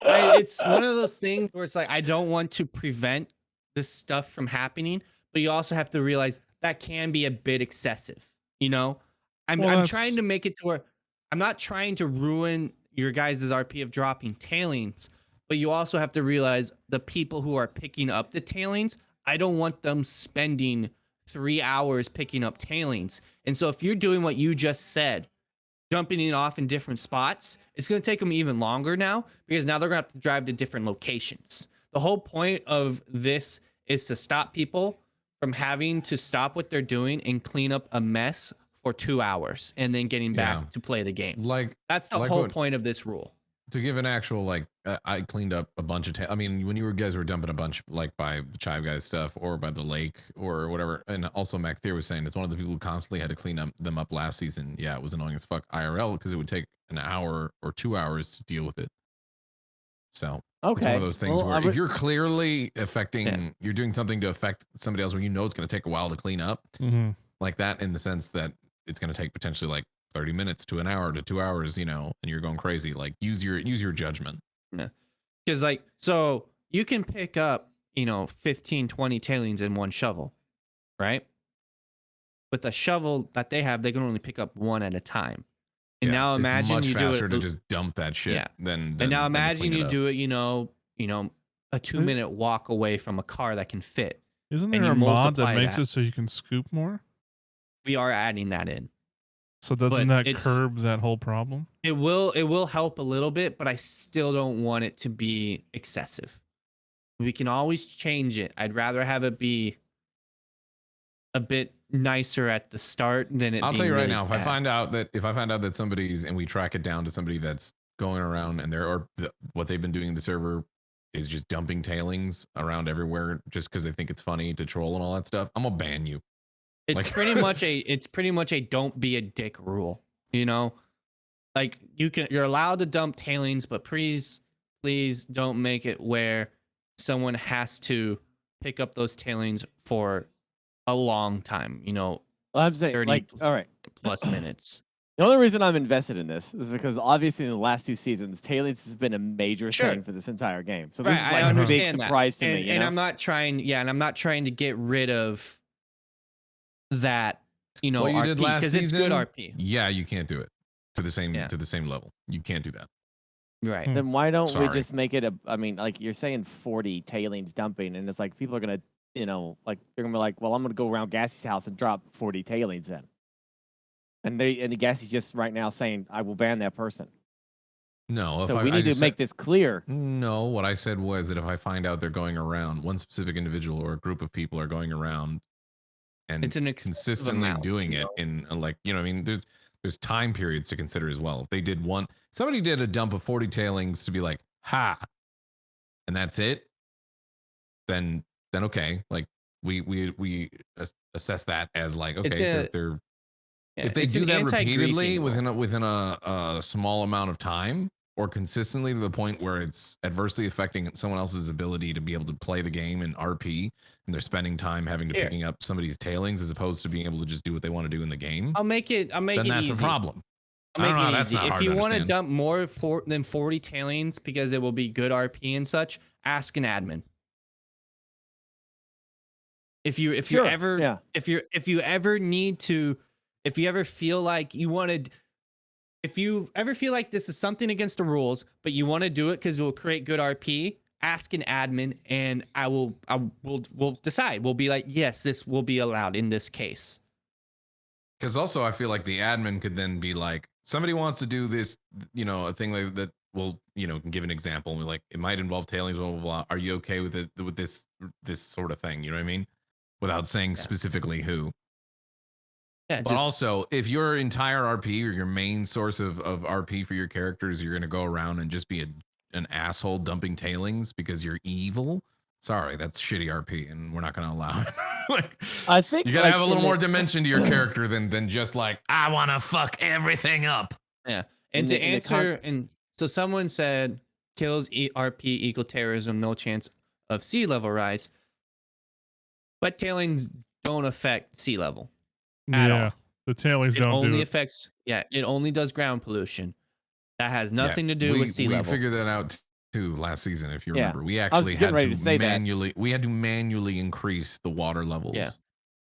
It's one of those things where it's like, I don't want to prevent this stuff from happening, but you also have to realize that can be a bit excessive. I'm trying to make it to where I'm not trying to ruin your guys' RP of dropping tailings, but you also have to realize the people who are picking up the tailings, I don't want them spending 3 hours picking up tailings. And so if you're doing what you just said, jumping it off in different spots, it's going to take them even longer now, because now they're going to have to drive to different locations. The whole point of this is to stop people from having to stop what they're doing and clean up a mess for 2 hours and then getting back to play the game. That's the whole point of this rule. To give an actual, I cleaned up a bunch of, when you guys were dumping a bunch, like by the Chive Guys stuff or by the lake or whatever. And also Mac Thier was saying it's one of the people who constantly had to clean them up last season. Yeah, it was annoying as fuck IRL because it would take an hour or 2 hours to deal with it. So it's one of those things where if you're clearly affecting, you're doing something to affect somebody else where it's going to take a while to clean up, like that, in the sense that it's going to take potentially like 30 minutes to an hour to 2 hours, and you're going crazy. Like use your judgment. Yeah. Because so you can pick up, 15, 20 tailings in one shovel, right? With the shovel that they have, they can only pick up one at a time. And now imagine it's much you faster do it to just dump that shit than and now imagine you do it, a 2-minute Hmm? walk away from a car that can fit. Isn't and there you a mod that multiply makes it so you can scoop more? We are adding that in. So doesn't But that curb that whole problem? It will help a little bit, but I still don't want it to be excessive. We can always change it. I'd rather have it be a bit nicer at the start than it. I'll tell you right now, bad. if I find out that somebody's, and we track it down to somebody that's going around and what they've been doing in the server is just dumping tailings around everywhere just because they think it's funny to troll and all that stuff, I'm gonna ban you. It's pretty much a don't be a dick rule, Like you're allowed to dump tailings, but please don't make it where someone has to pick up those tailings for a long time, I'm saying 30 all right, plus minutes. The only reason I'm invested in this is because obviously in the last 2 seasons, tailings has been a major thing for this entire game. So this is like a big surprise to me. And I'm not trying to get rid of that, what you RP, did last because season, it's good RP. Yeah, you can't do it to the same level. You can't do that. Right. Then why don't we Sorry. just make it a? I mean, like you're saying 40 tailings dumping, and it's like people are gonna, like they're gonna be like, well, I'm gonna go around Gassy's house and drop 40 tailings in, and the Gassy's just right now saying, I will ban that person. No, So we need to make this clear. No, what I said was that if I find out they're going around, one specific individual or a group of people are going around and It's an excessive consistently amount, doing you it know? in I mean, there's time periods to consider as well. If they did somebody did a dump of 40 tailings to be like, ha, and that's it, then okay, like we assess that as like, okay, they're if they do that repeatedly within a small amount of time or consistently to the point where it's adversely affecting someone else's ability to be able to play the game in RP and they're spending time having to picking up somebody's tailings as opposed to being able to just do what they want to do in the game, I'll make it then that's easy. a problem. I'll make it that's easy. not If hard you to want to understand. dump more than 40 tailings because it will be good RP and such, ask an admin. If you ever feel like you wanted, if you ever feel like this is something against the rules, but you want to do it because it will create good RP, ask an admin, and we'll decide. We'll be like, yes, this will be allowed in this case. Because also, I feel like the admin could then be like, somebody wants to do this, a thing like that. Will can give an example. And like, it might involve tailings, blah blah blah. Are you okay with it with this sort of thing? You know what I mean? Without saying specifically who. Yeah, but also, if your entire RP or your main source of RP for your characters, you're going to go around and just be an asshole dumping tailings because you're evil. Sorry, that's shitty RP, and we're not going to allow it. Like, I think you got to have a little more dimension to your character than just like, I want to fuck everything up. Yeah, and to answer, and so someone said kills RP equal terrorism, no chance of sea level rise. But tailings don't affect sea level at all. The tailings it don't only do it. affects, it only does ground pollution. That has nothing to do with sea level. We figured that out too last season, if you Yeah. remember. We I was actually getting had ready to to say that. we had to manually increase the water levels. Yeah.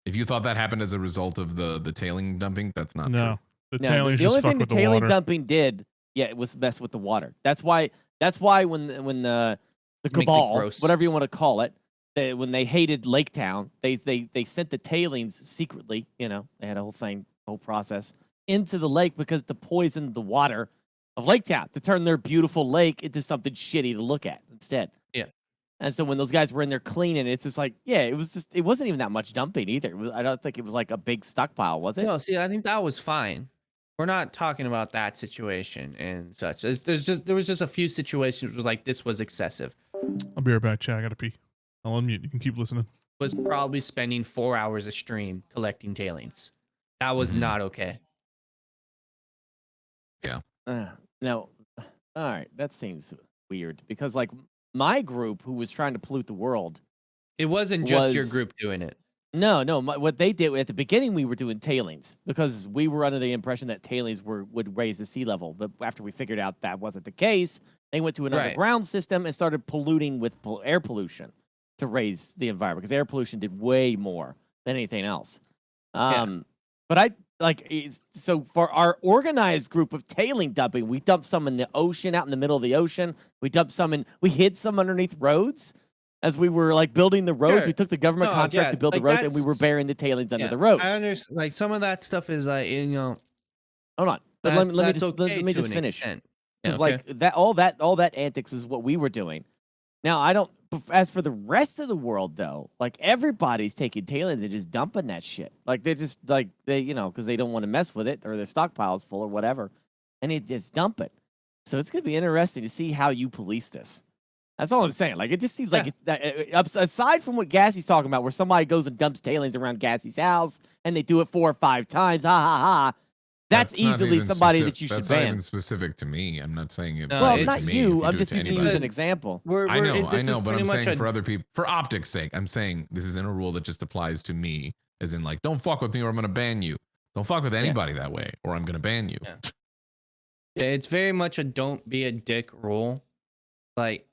If you thought that happened as a result of the tailing dumping, that's not true. No, the No, tailings the just only fuck thing the with the tailing water. dumping did, it was mess with the water. That's why when the Makes it cabal, gross. whatever you want to call it, when they hated Lake Town, they sent the tailings secretly. They had a whole process into the lake because to poison the water of Lake Town to turn their beautiful lake into something shitty to look at instead. Yeah. And so when those guys were in there cleaning, it's just like, it wasn't even that much dumping either. I don't think it was like a big stockpile, was it? No, see, I think that was fine. We're not talking about that situation and such. There was just a few situations where like this was excessive. I'll be right back, chat. I gotta pee. I'll unmute. You can keep listening. Was probably spending 4 hours a stream collecting tailings. That was not okay. Yeah. No. All right. That seems weird because like my group who was trying to pollute the world. It wasn't just your group doing it. No. What they did at the beginning, we were doing tailings because we were under the impression that tailings would raise the sea level. But after we figured out that wasn't the case, they went to an underground system and started polluting with air pollution to raise the environment because air pollution did way more than anything else. But so for our organized group of tailing dumping, we dumped some in the ocean, out in the middle of the ocean. We hid some underneath roads as we were like building the roads. Sure. We took the government contract to build the roads, and we were burying the tailings under the roads. I understand. Like some of that stuff is like Hold on, but let me just finish. Because like that, all that antics is what we were doing. Now I don't. As for the rest of the world, though, like everybody's taking tailings and just dumping that shit. Like they're just like because they don't want to mess with it or their stockpile's full or whatever, and they just dump it. So it's gonna be interesting to see how you police this. That's all I'm saying. Like it just seems like aside from what Gassy's talking about, where somebody goes and dumps tailings around Gassy's house and they do it 4 or 5 times, ha ha ha. That's easily somebody that you should That's ban. not even specific to me. I'm not saying it. Well, it's not me you. if I'm do it just to using you anybody. as an example. I know, but I'm saying for other people, for optics' sake, I'm saying this isn't a rule that just applies to me. As in, like, don't fuck with me or I'm gonna ban you. Don't fuck with anybody that way, or I'm gonna ban you. Yeah, it's very much a don't be a dick rule. Like,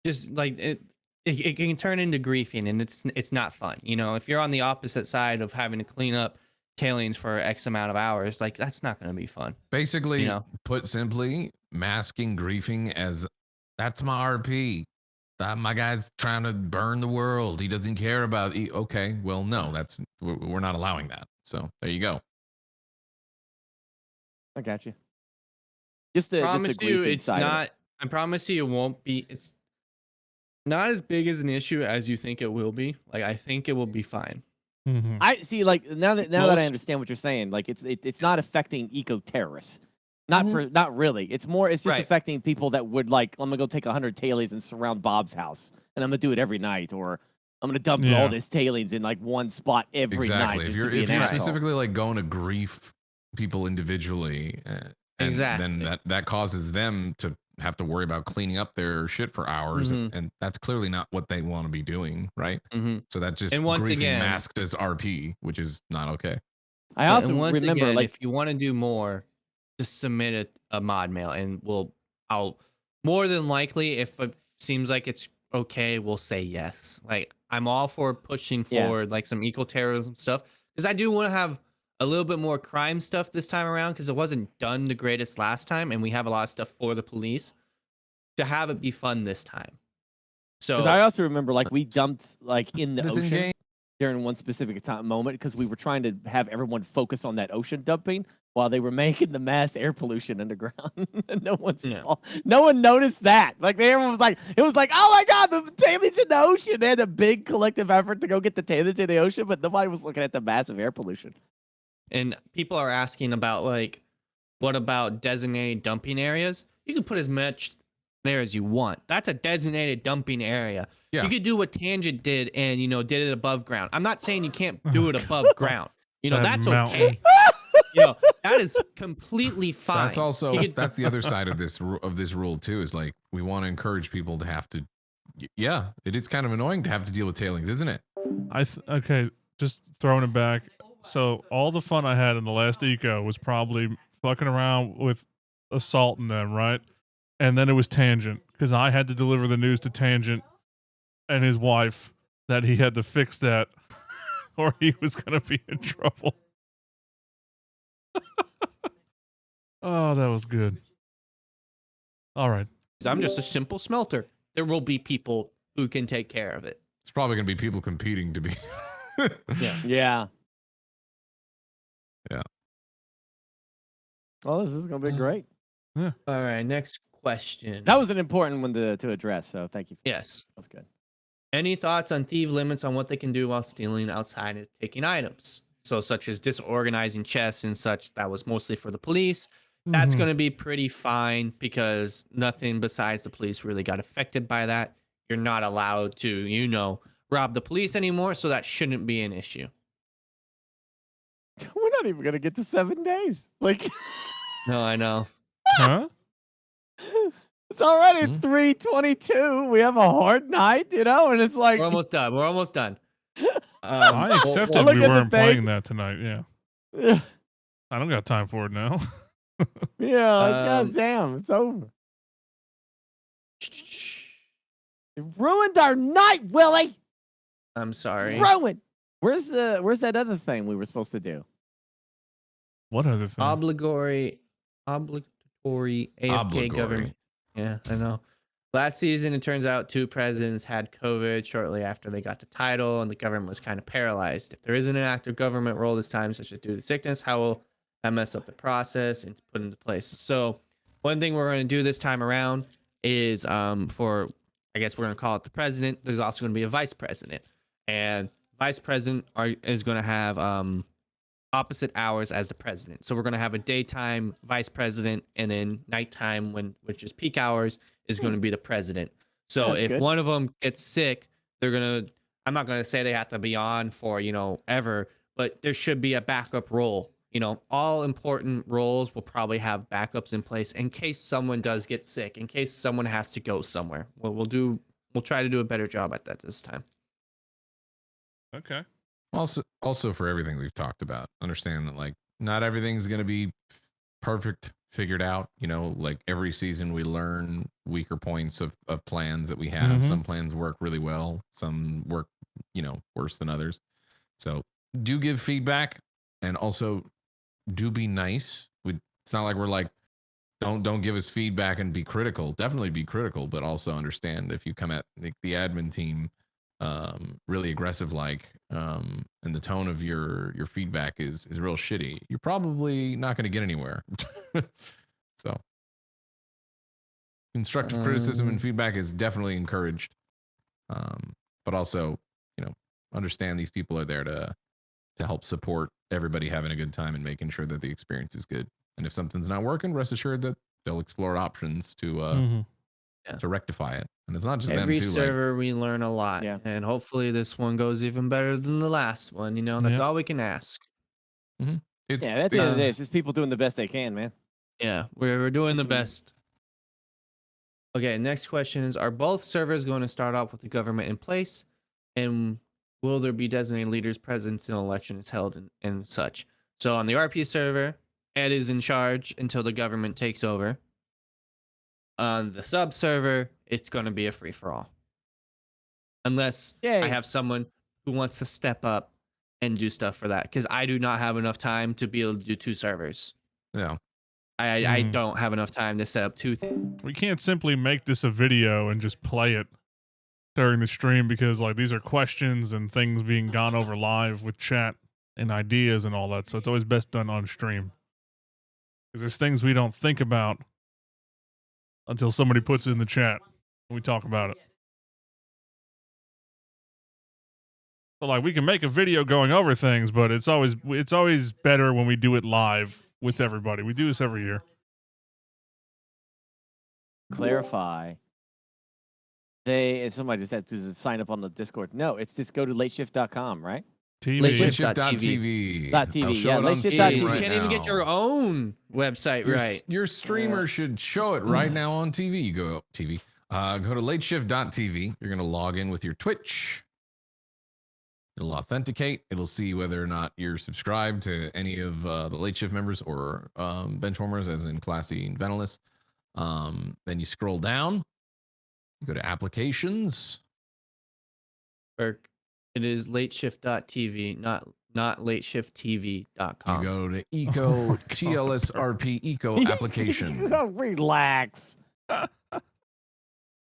just like it can turn into griefing, and it's not fun. If you're on the opposite side of having to clean up tailings for X amount of hours, like that's not going to be fun. Basically, put simply, masking griefing as that's my RP. My guy's trying to burn the world. He doesn't care about. Okay, well, no, we're not allowing that. So there you go. I got you. Just the promise you, griefing it's side of it. not. I promise you, it won't be. It's not as big as an issue as you think it will be. Like I think it will be fine. Mhm. I see. Like now that I Most- understand what you're saying, like it's not affecting eco terrorists. Not really. It's just Right. affecting people that would like. I'm gonna go take 100 tailings and surround Bob's house, and I'm gonna do it every night, or I'm gonna dump Yeah. all this tailings in like one spot every Exactly. night. If Just you're to be if an you're asshole. specifically like going to grief people individually, then that causes them to have to worry about cleaning up their shit for hours, and that's clearly not what they want to be doing, right? So that just And once griefing again- masked as RP, which is not okay. I also and once remember again, like if you want to do more, just submit a mod mail, and I'll more than likely, if it seems like it's okay, we'll say yes. Like I'm all for pushing Yeah. forward like some eco terrorism stuff because I do want to have a little bit more crime stuff this time around because it wasn't done the greatest last time, and we have a lot of stuff for the police to have it be fun this time. So because I also remember like we dumped like in the ocean Disengage. during one specific moment because we were trying to have everyone focus on that ocean dumping while they were making the mass air pollution underground. And no one saw, no one noticed that. Like everyone was like, it was like, oh my god, the tailings in the ocean. They had a big collective effort to go get the tailings in the ocean, but nobody was looking at the massive air pollution. And people are asking about like, what about designated dumping areas? You can put as much there as you want. That's a designated dumping area. Yeah. You could do what Tangent did and did it above ground. I'm not saying you can't do it above ground. That That's mountain. okay. That is completely fine. That's also You could- that's the other side of this rule too. Is like we want to encourage people to have to. Yeah, it is kind of annoying to have to deal with tailings, isn't it? Okay, just throwing it back. So all the fun I had in the last eco was probably fucking around with assaulting them, right? And then it was Tangent because I had to deliver the news to Tangent and his wife that he had to fix that or he was going to be in trouble. Oh, that was good. All right. I'm just a simple smelter. There will be people who can take care of it. It's probably going to be people competing to be. Yeah. Yeah. Yeah. Well, this is gonna be great. Yeah. All right. Next question. That was an important one to address. So thank you. Yes. That's good. Any thoughts on thief limits on what they can do while stealing outside and taking items? So, such as disorganizing chests and such, that was mostly for the police. That's Mhm. going to be pretty fine because nothing besides the police really got affected by that. You're not allowed to, rob the police anymore, so that shouldn't be an issue. We're not even gonna get to 7 days. Like, No, I know. Huh? it's already 3:22. We have a hard night, and it's like We're almost done. We're almost done. I accepted look we at the weren't thing. playing that tonight. Yeah. Yeah, I don't got time for it now. like, gosh damn, it's over. You ruined our night, Willie. I'm sorry. Ruined. Where's that other thing we were supposed to do? What other thing? Obligatory AFK government. Yeah, I know. Last season, it turns out 2 presidents had COVID shortly after they got the title, and the government was kind of paralyzed. If there isn't an active government role this time, such as due to sickness, how will that mess up the process and put into place? So, one thing we're going to do this time around is for, I guess we're going to call it the president. There's also going to be a vice president, and vice president is going to have opposite hours as the president. So we're going to have a daytime vice president, and then nighttime, which is peak hours, is going to be the president. So That's if good. one of them gets sick, I'm not going to say they have to be on for, ever, but there should be a backup role. All important roles will probably have backups in place in case someone does get sick, in case someone has to go somewhere. We'll try to do a better job at that this time. Okay. Also for everything we've talked about, understand that like not everything's going to be perfect figured out. Like every season we learn weaker points of plans that we have. Mhm. Some plans work really well, some work worse than others. So do give feedback, and also do be nice. It's not like we're like, don't give us feedback and be critical. Definitely be critical, but also understand if you come at the admin team really aggressive and the tone of your feedback is real shitty, you're probably not going to get anywhere. So constructive criticism and feedback is definitely encouraged, but also, understand these people are there to help support everybody having a good time and making sure that the experience is good. And if something's not working, rest assured that they'll explore options to rectify it. And it's not just Every them too. server we learn a lot, Yeah. and hopefully this one goes even better than the last one. That's all we can ask. It's Yeah, that's the end of this. It's people doing the best they can, man. Yeah, we're doing the Just to- best. Okay, next question is: are both servers going to start off with the government in place, and will there be designated leaders present in election is held and such? So on the RP server, Ed is in charge until the government takes over. On the sub server, it's going to be a free for all, unless I have someone who wants to step up and do stuff for that, because I do not have enough time to be able to do 2 servers. Yeah. I don't have enough time to set up 2 things. We can't simply make this a video and just play it during the stream, because like these are questions and things being gone over live with chat and ideas and all that. So it's always best done on stream, because there's things we don't think about until somebody puts it in the chat and we talk about it. So like we can make a video going over things, but it's always better when we do it live with everybody. We do this every year. Clarify. Somebody just had to sign up on the Discord. No, it's just go to lateshift.com, right? Lateshift.tv. Yeah, lateshift.tv. You can't even get your own website right. Your streamer should show it right now on TV. You go TV. Go to lateshift.tv. You're going to log in with your Twitch. It'll authenticate. It'll see whether or not you're subscribed to any of the Late Shift members or benchwarmers, as in Classy and Venalus. Then you scroll down. You go to applications. Burke, it is lateshift.tv, not lateshifttv.com. You go to Eco TLSRP Eco application. Relax. You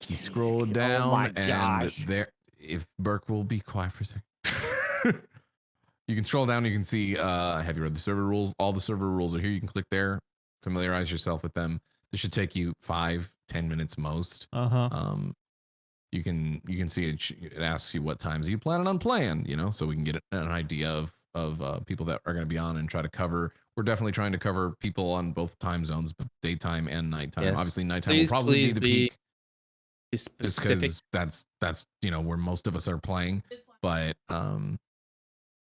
scroll down my and gosh. there, if Burke will be quiet for a second. You can scroll down, you can see have you read the server rules? All the server rules are here. You can click there, familiarize yourself with them. This should take you 5-10 minutes most. You can see it asks you what times you planning on playing, so we can get an idea of people that are going to be on and try to cover. We're definitely trying to cover people on both time zones, but daytime and nighttime. Yes. Obviously nighttime will probably be the peak. Just Specific. because that's where most of us are playing, but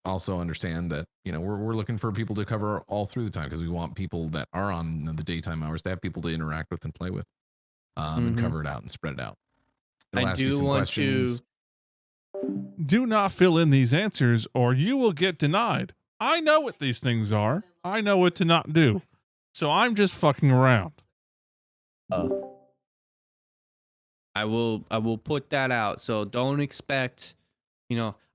also understand that we're looking for people to cover all through the time, because we want people that are on the daytime hours to have people to interact with and play with, and cover it out and spread it out. It'll I ask you do some want questions. Do not fill in these answers or you will get denied. I know what these things are. I know what to not do. So I'm just fucking around. I will put that out. So don't expect,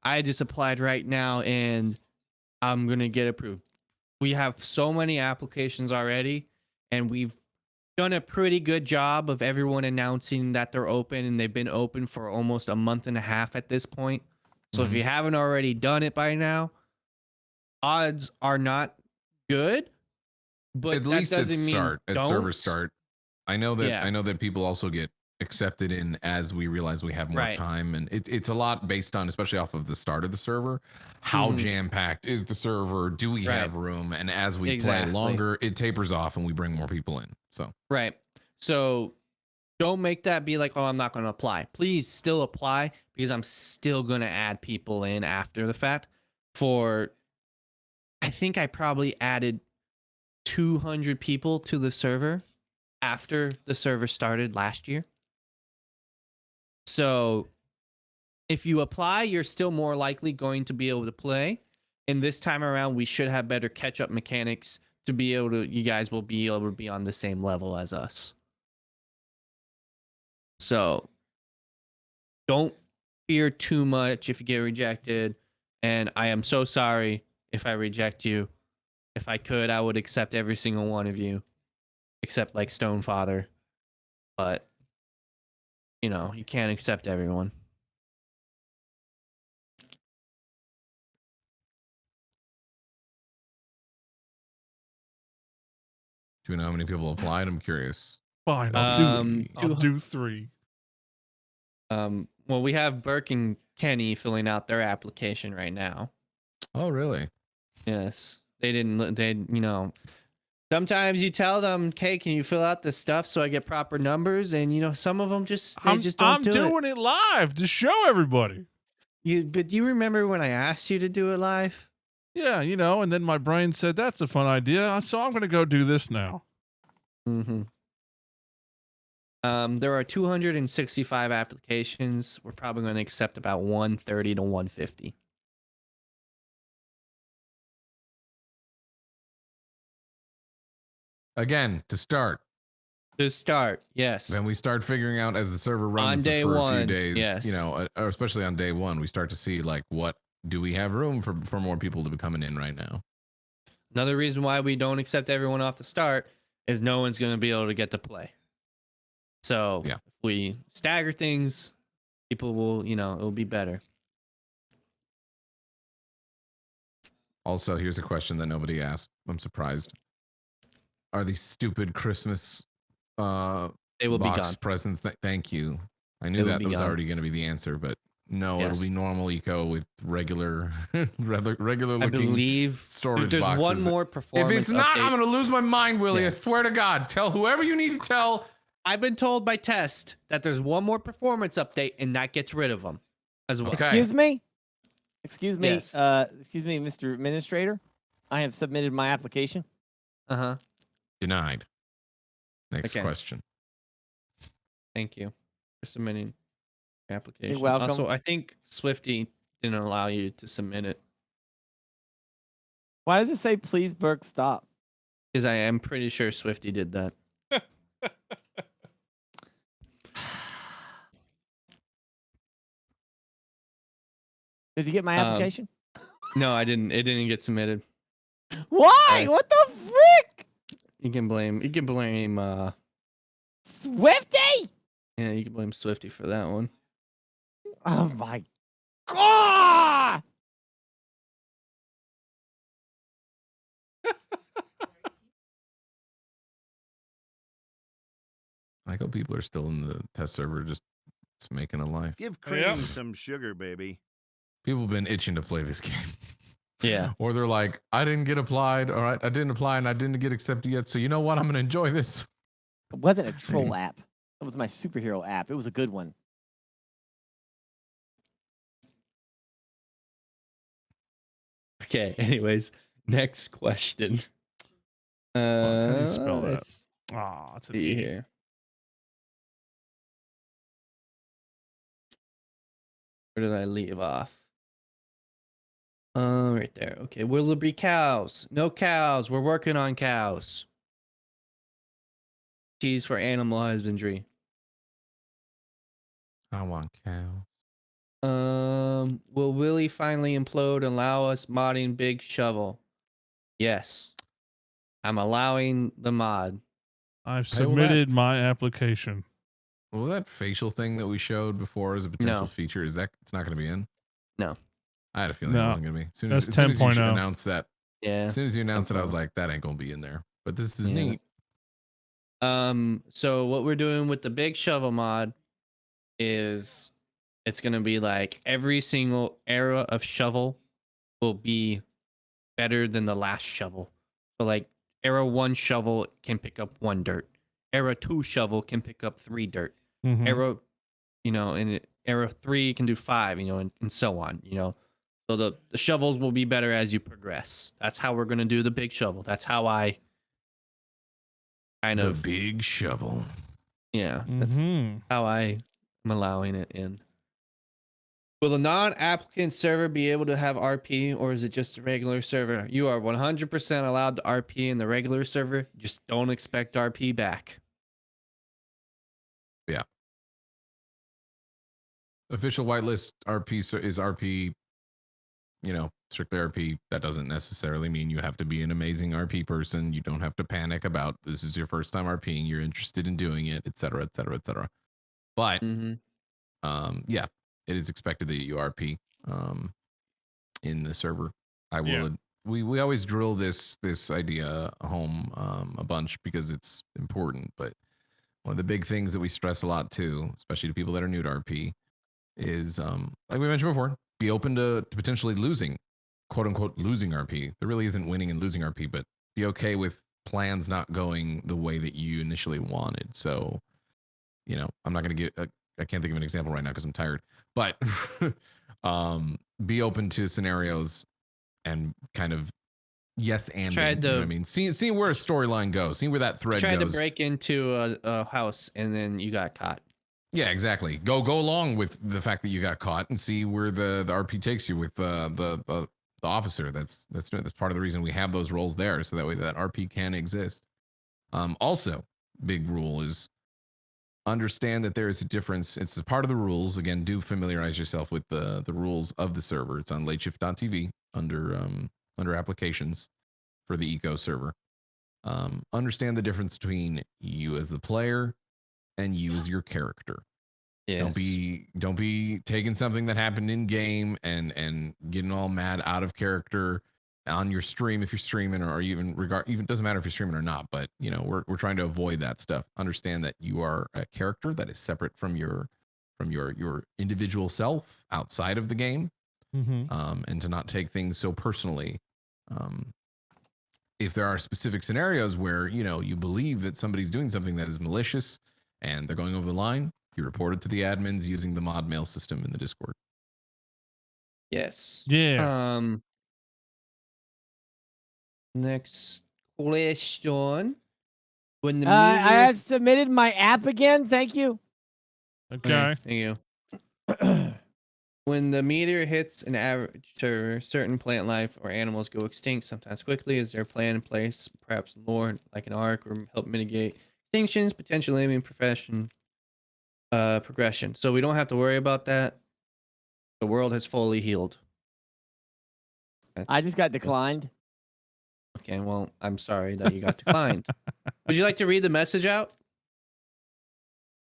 I just applied right now and I'm going to get approved. We have so many applications already, and we've done a pretty good job of everyone announcing that they're open, and they've been open for almost a month and a half at this point. So if you haven't already done it by now, odds are not good, but At that least doesn't at mean start, at don't. server start. I know that Yeah. people also get accepted in as we realize we have more Right. time, and it's a lot based on, especially off of the start of the server, how jam packed is the server, do we have room, and as we Exactly. play longer, it tapers off and we bring more people in. So Right. So don't make that be like, oh, I'm not going to apply. Please still apply, because I'm still going to add people in after the fact. I think I probably added 200 people to the server after the server started last year. So if you apply, you're still more likely going to be able to play. And this time around, we should have better catch-up mechanics to be able to, you guys will be able to be on the same level as us. So don't fear too much if you get rejected. And I am so sorry if I reject you. If I could, I would accept every single one of you. except like Stonefather. But you can't accept everyone. Do you know how many people applied? I'm curious. Fine, I'll do 3. Well, we have Burke and Kenny filling out their application right now. Oh, really? Yes. They didn't, sometimes you tell them, okay, can you fill out this stuff so I get proper numbers? And, some of them just don't I'm do doing it live to show everybody. But do you remember when I asked you to do it live? Yeah, and then my brain said, that's a fun idea. So I'm going to go do this now. Mm-hmm. There are 265 applications. We're probably going to accept about 130 to 150. Again, to start. Yes. Then we start figuring out as the server runs On day for a one, few days, yes. or especially on day one, we start to see like what do we have room for more people to be coming in right now. Another reason why we don't accept everyone off the start is no one's going to be able to get to play. So if we stagger things, people will, it'll be better. Also, here's a question that nobody asked. I'm surprised. Are these stupid Christmas they will box be gone. presents? Thank you. I knew that was gone. already going to be the answer, but no, Yes. it'll be normal eco with regular regular I looking believe storage there's boxes. one more performance. If it's not, update. I'm going to lose my mind, Willie. Yeah. I swear to God. Tell whoever you need to tell. I've been told by Test that there's one more performance update, and that gets rid of them as well. Okay. Excuse me? Excuse me, Yes. excuse me, Mr. Administrator. I have submitted my application. Uh-huh. Denied. Next Okay. question. Thank you for submitting your application. You're welcome. Also, I think Swifty didn't allow you to submit it Why does it say please Burke stop? because I am pretty sure Swifty did that. Did you get my application? No, I didn't. It didn't get submitted. Why? What the frick? You can blame Swifty? yeah, you can blame Swifty for that one. Oh my god! I hope people are still in the test server just making a life. Give cream some sugar, baby. People have been itching to play this game. Yeah. Or they're like, I didn't get applied. All right, I didn't apply and I didn't get accepted yet. So you know what? I'm going to enjoy this. It wasn't a troll app. It was my superhero app. It was a good one. Okay. Anyways, next question. How do you spell that? Let's It's an see E. here. Where did I leave off? Right there. Okay. Will there be cows? No cows. We're working on cows. Cheese for animal husbandry. I want cow. Will Willie finally implode and allow us modding Big Shovel? Yes. I'm allowing the mod. I've Hey, well, submitted my application. Well, that facial thing that we showed before as a potential No. feature, it's not going to be in? No. I had a feeling it No. wasn't going to be. That's As soon as you 10.0. announced that, Yeah. as soon as you it's announced it, I 10.0. was like, that ain't going to be in there. But this is Yeah. neat. So what we're doing with the Big Shovel mod is it's gonna be like every single era of shovel will be better than the last shovel. So like era 1 shovel can pick up 1 dirt. Era 2 shovel can pick up 3 dirt. Mhm. Era, and era 3 can do 5, and so on, So the shovels will be better as you progress. That's how we're gonna do the Big Shovel. That's how I kind The of big shovel. Yeah, that's Mhm. how I am allowing it in. Will the non-applicant server be able to have RP, or is it just a regular server? You are 100% allowed to RP in the regular server. Just don't expect RP back. Yeah. Official whitelist RP is RP, strictly RP. That doesn't necessarily mean you have to be an amazing RP person. You don't have to panic about this is your first time RPing. You're interested in doing it, et cetera, et cetera, et cetera. But yeah, it is expected that you RP in the server. I will. Yeah. We always drill this idea home a bunch because it's important. But one of the big things that we stress a lot too, especially to people that are new to RP, is like we mentioned before, be open to potentially losing, quote unquote, losing RP. There really isn't winning and losing RP, but be okay with plans not going the way that you initially wanted. So, you know, I'm not going to get. I can't think of an example right now because I'm tired. But be open to scenarios and kind of yes and you know what I mean. Seeing where a storyline goes, seeing where that thread Tried goes. to break into a house and then you got caught. Yeah, exactly. Go along with the fact that you got caught and see where the RP takes you with the officer. That's part of the reason we have those roles there, so that way that RP can exist. Also, big rule is understand that there is a difference. It's a part of the rules. Again, do familiarize yourself with the rules of the server. It's on lateshift.tv under applications for the eco server. Understand the difference between you as the player and you as your character. Yes. Don't be taking something that happened in game and getting all mad out of character on your stream if you're streaming, or even doesn't matter if you're streaming or not, but you know, we're trying to avoid that stuff. Understand that you are a character that is separate from your individual self outside of the game. And to not take things so personally. If there are specific scenarios where, you know, you believe that somebody's doing something that is malicious and they're going over the line, you report it to the admins using the mod mail system in the Discord. Yes. Yeah. Next question. When the I meteor... have submitted my app again. Thank you. Okay. Thank you. When the meteor hits an average, certain plant life or animals go extinct, sometimes quickly. Is there a plan in place, perhaps lore like an arc, or help mitigate extinctions, potential aiming progression? So we don't have to worry about that. The world has fully healed. I just got declined. Okay, well, I'm sorry that you got declined. Would you like to read the message out?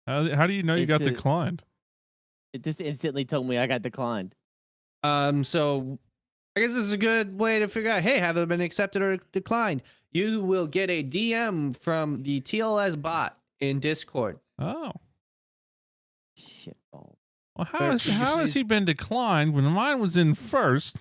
How do you know you got declined? It just instantly told me I got declined. So I guess this is a good way to figure out, hey, have they been accepted or declined? You will get a DM from the TLS bot in Discord. Oh. Shit ball. Well, how has he been declined when mine was in first?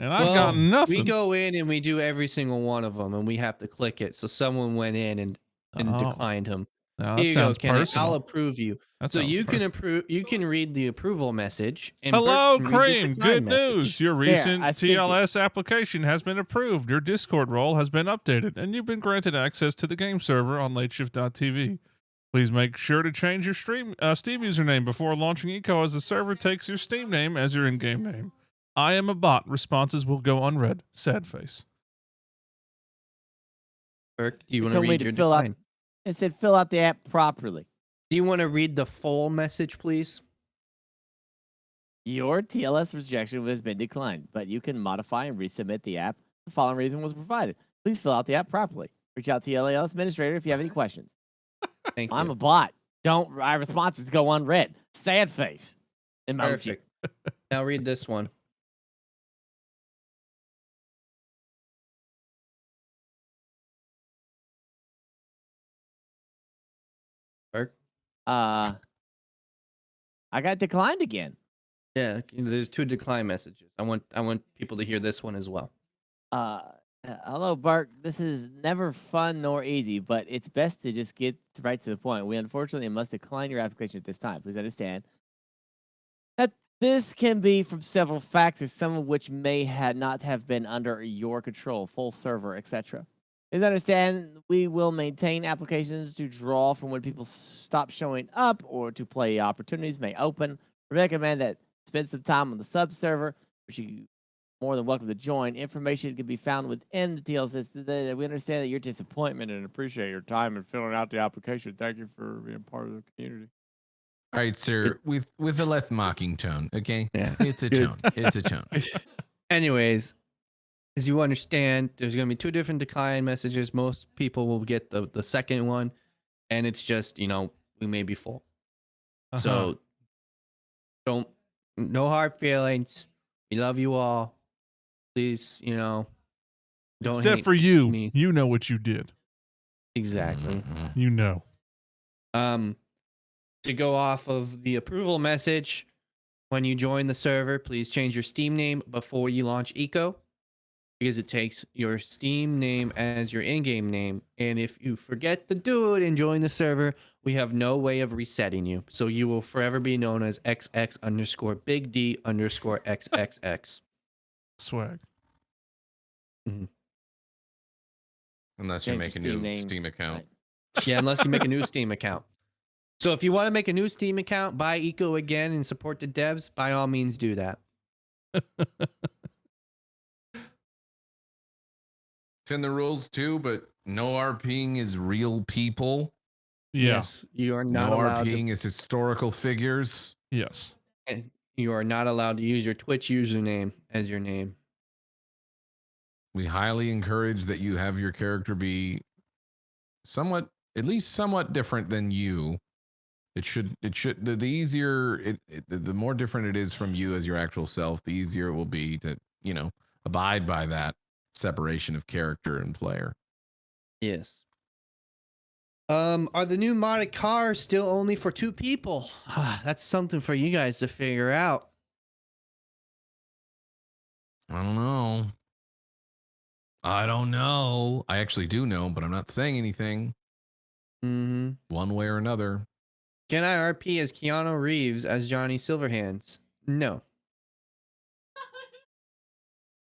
And I've got nothing. We go in and we do every single one of them, and we have to click it. So someone went in and declined him. No, Here that you sounds go, Kenny. personal. I'll approve you. That So sounds you can personal. approve. You can read the approval message. And Hello, Bert can read the Cream. decline Good message. news. Your recent TLS application has been approved. Your Discord role has been updated, and you've been granted access to the game server on lateshift.tv. Please make sure to change your Steam username before launching Eco, as the server takes your Steam name as your in-game name. I am a bot. Responses will go unread. Sad face. Burke, do you It want to told me read to your fill out. decline? It said fill out the app properly. Do you want to read the full message, please? Your TLS rejection has been declined, but you can modify and resubmit the app. The following reason was provided. Please fill out the app properly. Reach out to the LALS administrator if you have any questions. Thank you. I'm a bot. My responses go unread. Sad face. Emoji. Perfect. Now read this one. Burke? I got declined again. Yeah, there's 2 decline messages. I want people to hear this one as well. Hello, Bart. This is never fun nor easy, but it's best to just get right to the point. We unfortunately must decline your application at this time. Please understand that this can be from several factors, some of which may not have been under your control, full server, etc. Please understand we will maintain applications to draw from when people stop showing up or to play opportunities may open. We recommend that spend some time on the sub server, which you more than welcome to join. Information can be found within the TLS. We understand that your disappointment and appreciate your time in filling out the application. Thank you for being part of the community. All right, sir. With a less mocking tone, okay? Yeah. It's a tone. It's a tone. Anyways, as you understand, there's going to be 2 different decline messages. Most people will get the second one, and it's just, we may be full. So no hard feelings. We love you all. Please, don't Except hate for you. me. You know what you did. Exactly. You know. To go off of the approval message, when you join the server, please change your Steam name before you launch Eco, because it takes your Steam name as your in-game name. And if you forget to do it and join the server, we have no way of resetting you. So you will forever be known as XX_Big D_XXX. Swag. Unless you Change make a your new Steam name. Steam account. Yeah, unless you make a new Steam account. So if you want to make a new Steam account, buy Eco again and support the devs, by all means do that. It's in the rules too, but no RPing is real people. Yeah. Yes, you are not No allowed RPing to. is historical figures. Yes. And you are not allowed to use your Twitch username as your name. We highly encourage that you have your character be at least somewhat different than you. The easier the more different it is from you as your actual self, the easier it will be to, abide by that separation of character and player. Yes. Are the new modded cars still only for 2 people? That's something for you guys to figure out. I don't know. I actually do know, but I'm not saying anything. One way or another. Can I RP as Keanu Reeves as Johnny Silverhands? No.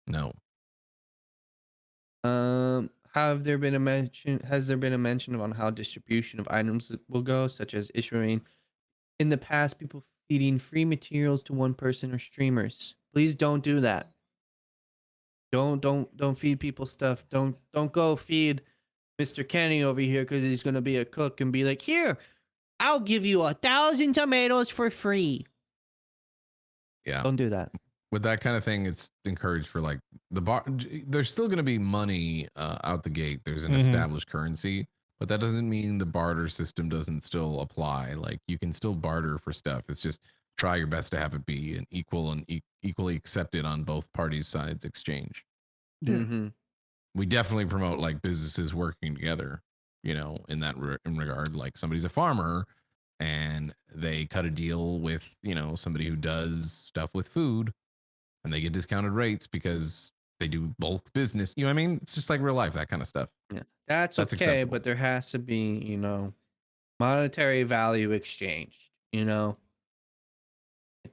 No. Has there been a mention on how distribution of items will go, such as issuing in the past people feeding free materials to one person or streamers? Please don't do that. Don't feed people stuff. Don't go feed Mr. Kenny over here because he's gonna be a cook and be like, here, I'll give you 1,000 tomatoes for free. Yeah. Don't do that. With that kind of thing, it's encouraged for like the bar. There's still going to be money out the gate. There's an established currency, but that doesn't mean the barter system doesn't still apply. Like you can still barter for stuff. It's just try your best to have it be an equal and equally accepted on both parties' sides exchange. Yeah. We definitely promote like businesses working together, in that in regard. Like somebody's a farmer and they cut a deal with, somebody who does stuff with food. And they get discounted rates because they do bulk business. You know what I mean? It's just like real life, that kind of stuff. Yeah. That's okay, acceptable. but there has to be, monetary value exchanged,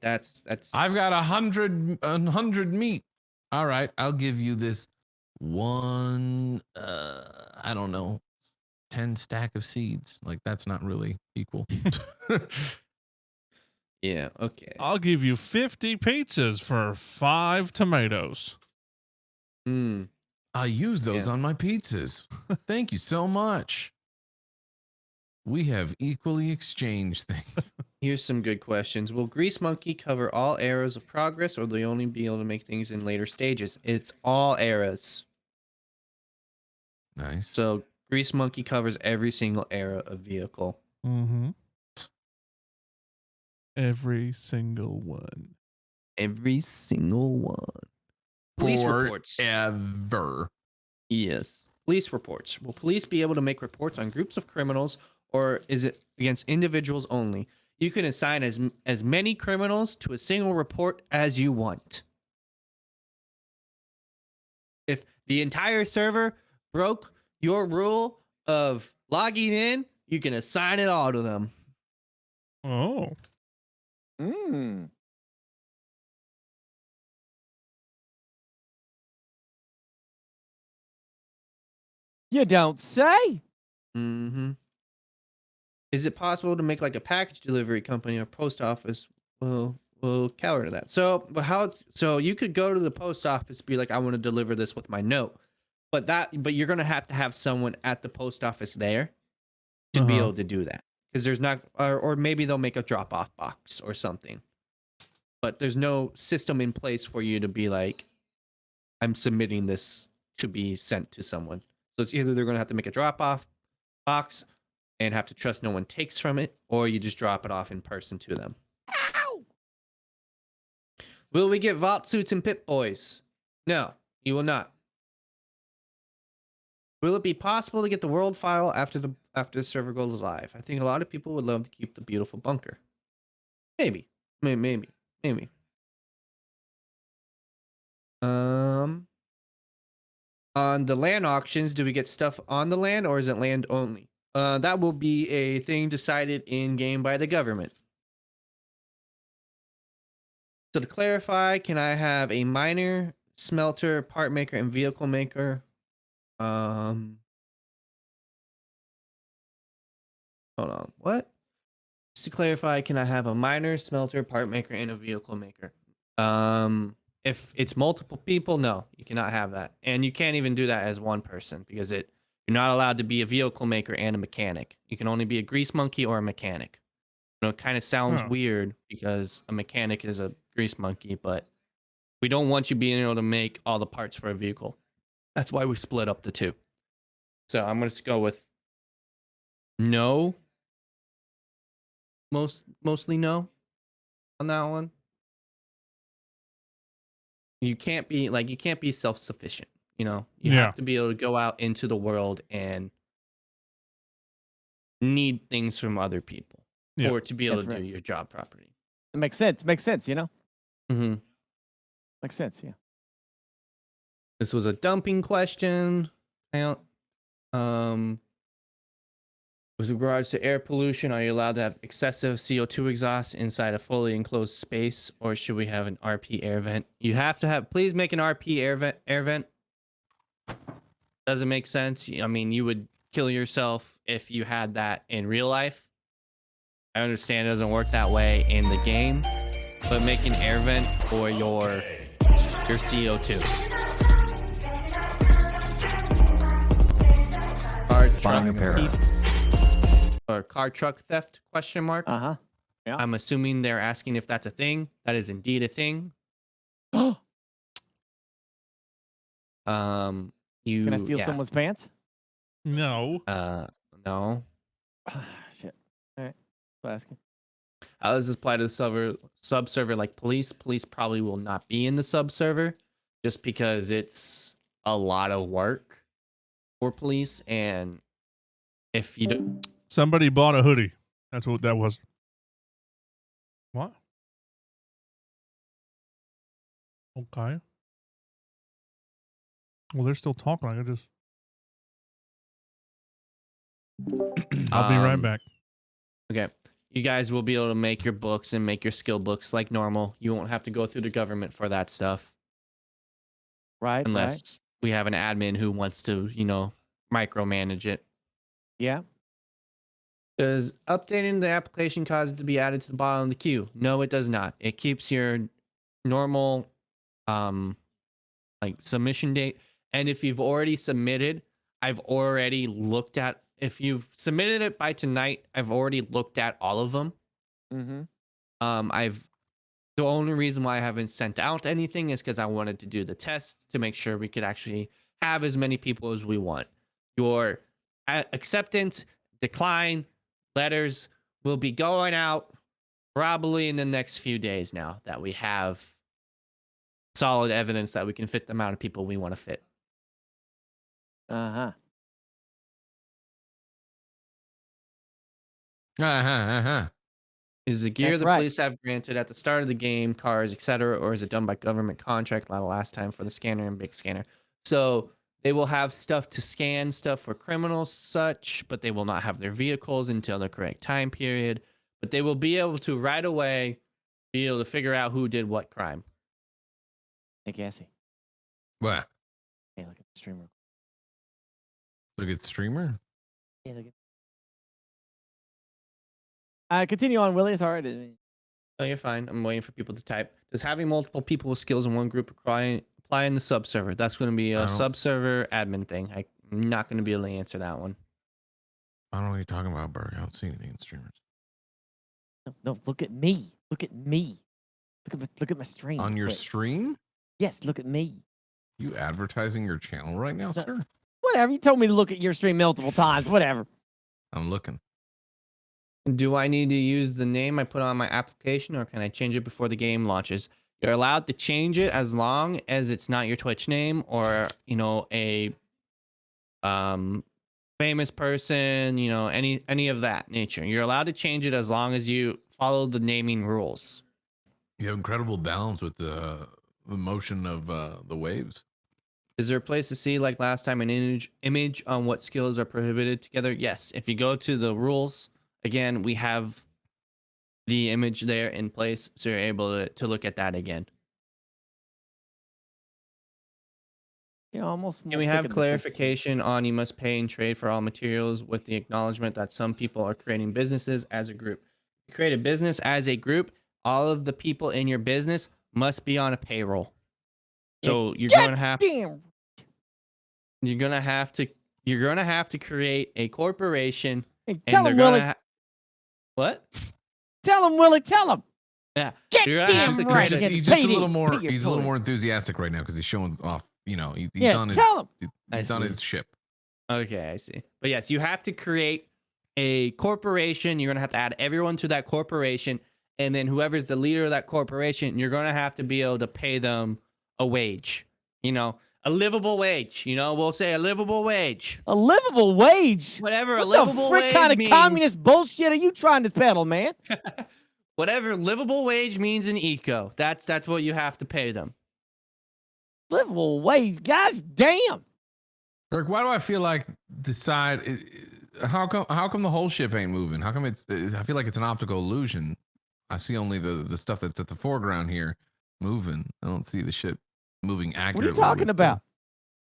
That's I've got 100 meat. All right, I'll give you this one I don't know, 10 stack of seeds. Like that's not really equal. Yeah, okay. I'll give you 50 pizzas for 5 tomatoes. I use those on my pizzas. Thank you so much. We have equally exchanged things. Here's some good questions. Will Grease Monkey cover all eras of progress, or will they only be able to make things in later stages? It's all eras. Nice. So Grease Monkey covers every single era of vehicle. Every single one. Every single one. Police reports. Ever. Yes. Police reports. Will police be able to make reports on groups of criminals, or is it against individuals only? You can assign as many criminals to a single report as you want. If the entire server broke your rule of logging in, you can assign it all to them. Oh. You don't say. Is it possible to make like a package delivery company or post office will counter that? So you could go to the post office, be like, I want to deliver this with my note, but you're gonna have to have someone at the post office there to be able to do that, because there's not, or maybe they'll make a drop off box or something, but there's no system in place for you to be like, I'm submitting this to be sent to someone. So it's either they're going to have to make a drop off box and have to trust no one takes from it, or you just drop it off in person to them. Ow! Will we get vault suits and Pip Boys? No, you will not. Will it be possible to get the world file after the server goes live? I think a lot of people would love to keep the beautiful bunker. Maybe. Maybe. On the land auctions, do we get stuff on the land or is it land only? That will be a thing decided in game by the government. So to clarify, can I have a miner, smelter, part maker, and vehicle maker? Hold on. What? Just to clarify, can I have a miner, smelter, part maker, and a vehicle maker? If it's multiple people, no, you cannot have that. And you can't even do that as one person because you're not allowed to be a vehicle maker and a mechanic. You can only be a grease monkey or a mechanic. You know, it kind of sounds weird because a mechanic is a grease monkey, but we don't want you being able to make all the parts for a vehicle. That's why we split up the two. So I'm going to go with no. Mostly no on that one. You can't be self-sufficient, you know. You have to be able to go out into the world and need things from other people for it to be able to do your job properly. It makes sense, you know? Mm-hmm. Makes sense, yeah. This was a dumping question. With regards to air pollution, are you allowed to have excessive CO2 exhaust inside a fully enclosed space, or should we have an RP air vent? You have to have. Please make an RP air vent. Doesn't make sense. I mean, you would kill yourself if you had that in real life. I understand it doesn't work that way in the game, but make an air vent for your CO2. Buying a pair. Or car truck theft question mark. Yeah. I'm assuming they're asking if that's a thing. That is indeed a thing. Can I steal someone's pants? No. No. Shit. All right. I'll ask him. How does this apply to the subserver like police? Police probably will not be in the subserver just because it's a lot of work for police. And if you don't. Somebody bought a hoodie. That's what that was. What? Okay. Well, they're still talking. I just. I'll be right back. Okay. You guys will be able to make your books and make your skill books like normal. You won't have to go through the government for that stuff. Right. Unless we have an admin who wants to, micromanage it. Yeah. Does updating the application cause it to be added to the bottom of the queue? No, it does not. It keeps your normal submission date. And if you've already submitted, I've already looked at. If you've submitted it by tonight, I've already looked at all of them. Mm-hmm. The only reason why I haven't sent out anything is because I wanted to do the test to make sure we could actually have as many people as we want. Your acceptance, decline letters will be going out probably in the next few days now that we have solid evidence that we can fit the amount of people we want to fit. Uh-huh. Is the gear That's the right. police have granted at the start of the game, cars, etc., or is it done by government contract like the last time for the scanner and big scanner? So they will have stuff to scan stuff for criminals, such, but they will not have their vehicles until the correct time period. But they will be able to right away be able to figure out who did what crime. Hey, Gassy. What? Hey, look at the streamer. Look at the streamer? Yeah, look at. Continue on, Willie. It's all right. Oh, you're fine. I'm waiting for people to type. Does having multiple people with skills in one group apply in the subserver? That's going to be a subserver admin thing. I'm not going to be able to answer that one. I don't know what you're talking about, Berg. I don't see anything in streamers. No, look at me. Look at me. Look at my stream. On your Wait. stream? Yes, look at me. You advertising your channel right now, sir? Whatever. You told me to look at your stream multiple times. Whatever. I'm looking. Do I need to use the name I put on my application, or can I change it before the game launches? You're allowed to change it as long as it's not your Twitch name or, you know, a famous person, you know, any of that nature. You're allowed to change it as long as you follow the naming rules. You have incredible balance with the motion of the waves. Is there a place to see, like last time, an image on what skills are prohibited together? Yes. If you go to the rules, again, we have the image there in place, so you're able to look at that again. You know, almost. And we have clarification on you must pay and trade for all materials with the acknowledgement that some people are creating businesses as a group. You create a business as a group, all of the people in your business must be on a payroll. So you're going to have you're going to have to create a corporation. Hey, and they're gonna what? Tell him, Willie. Tell him. Yeah. Get You're gonna have damn to right. create He's just a little more. He's a little more enthusiastic right now because he's showing off. You know, he's Yeah, on his. tell him. He's on his ship. Okay, I see. But yes, you have to create a corporation. You're going to have to add everyone to that corporation. And then whoever's the leader of that corporation, you're going to have to be able to pay them a wage. You know, a livable wage. You know, we'll say a livable wage. A livable wage? Whatever What a livable the frick wage kind of means. communist bullshit are you trying to peddle, man? Whatever livable wage means in eco. That's what you have to pay them. Livable wage? Gosh damn. Eric, why do I feel like the side? How come the whole ship ain't moving? How come it's? I feel like it's an optical illusion. I see only the stuff that's at the foreground here moving. I don't see the ship moving accurately. What are you talking about?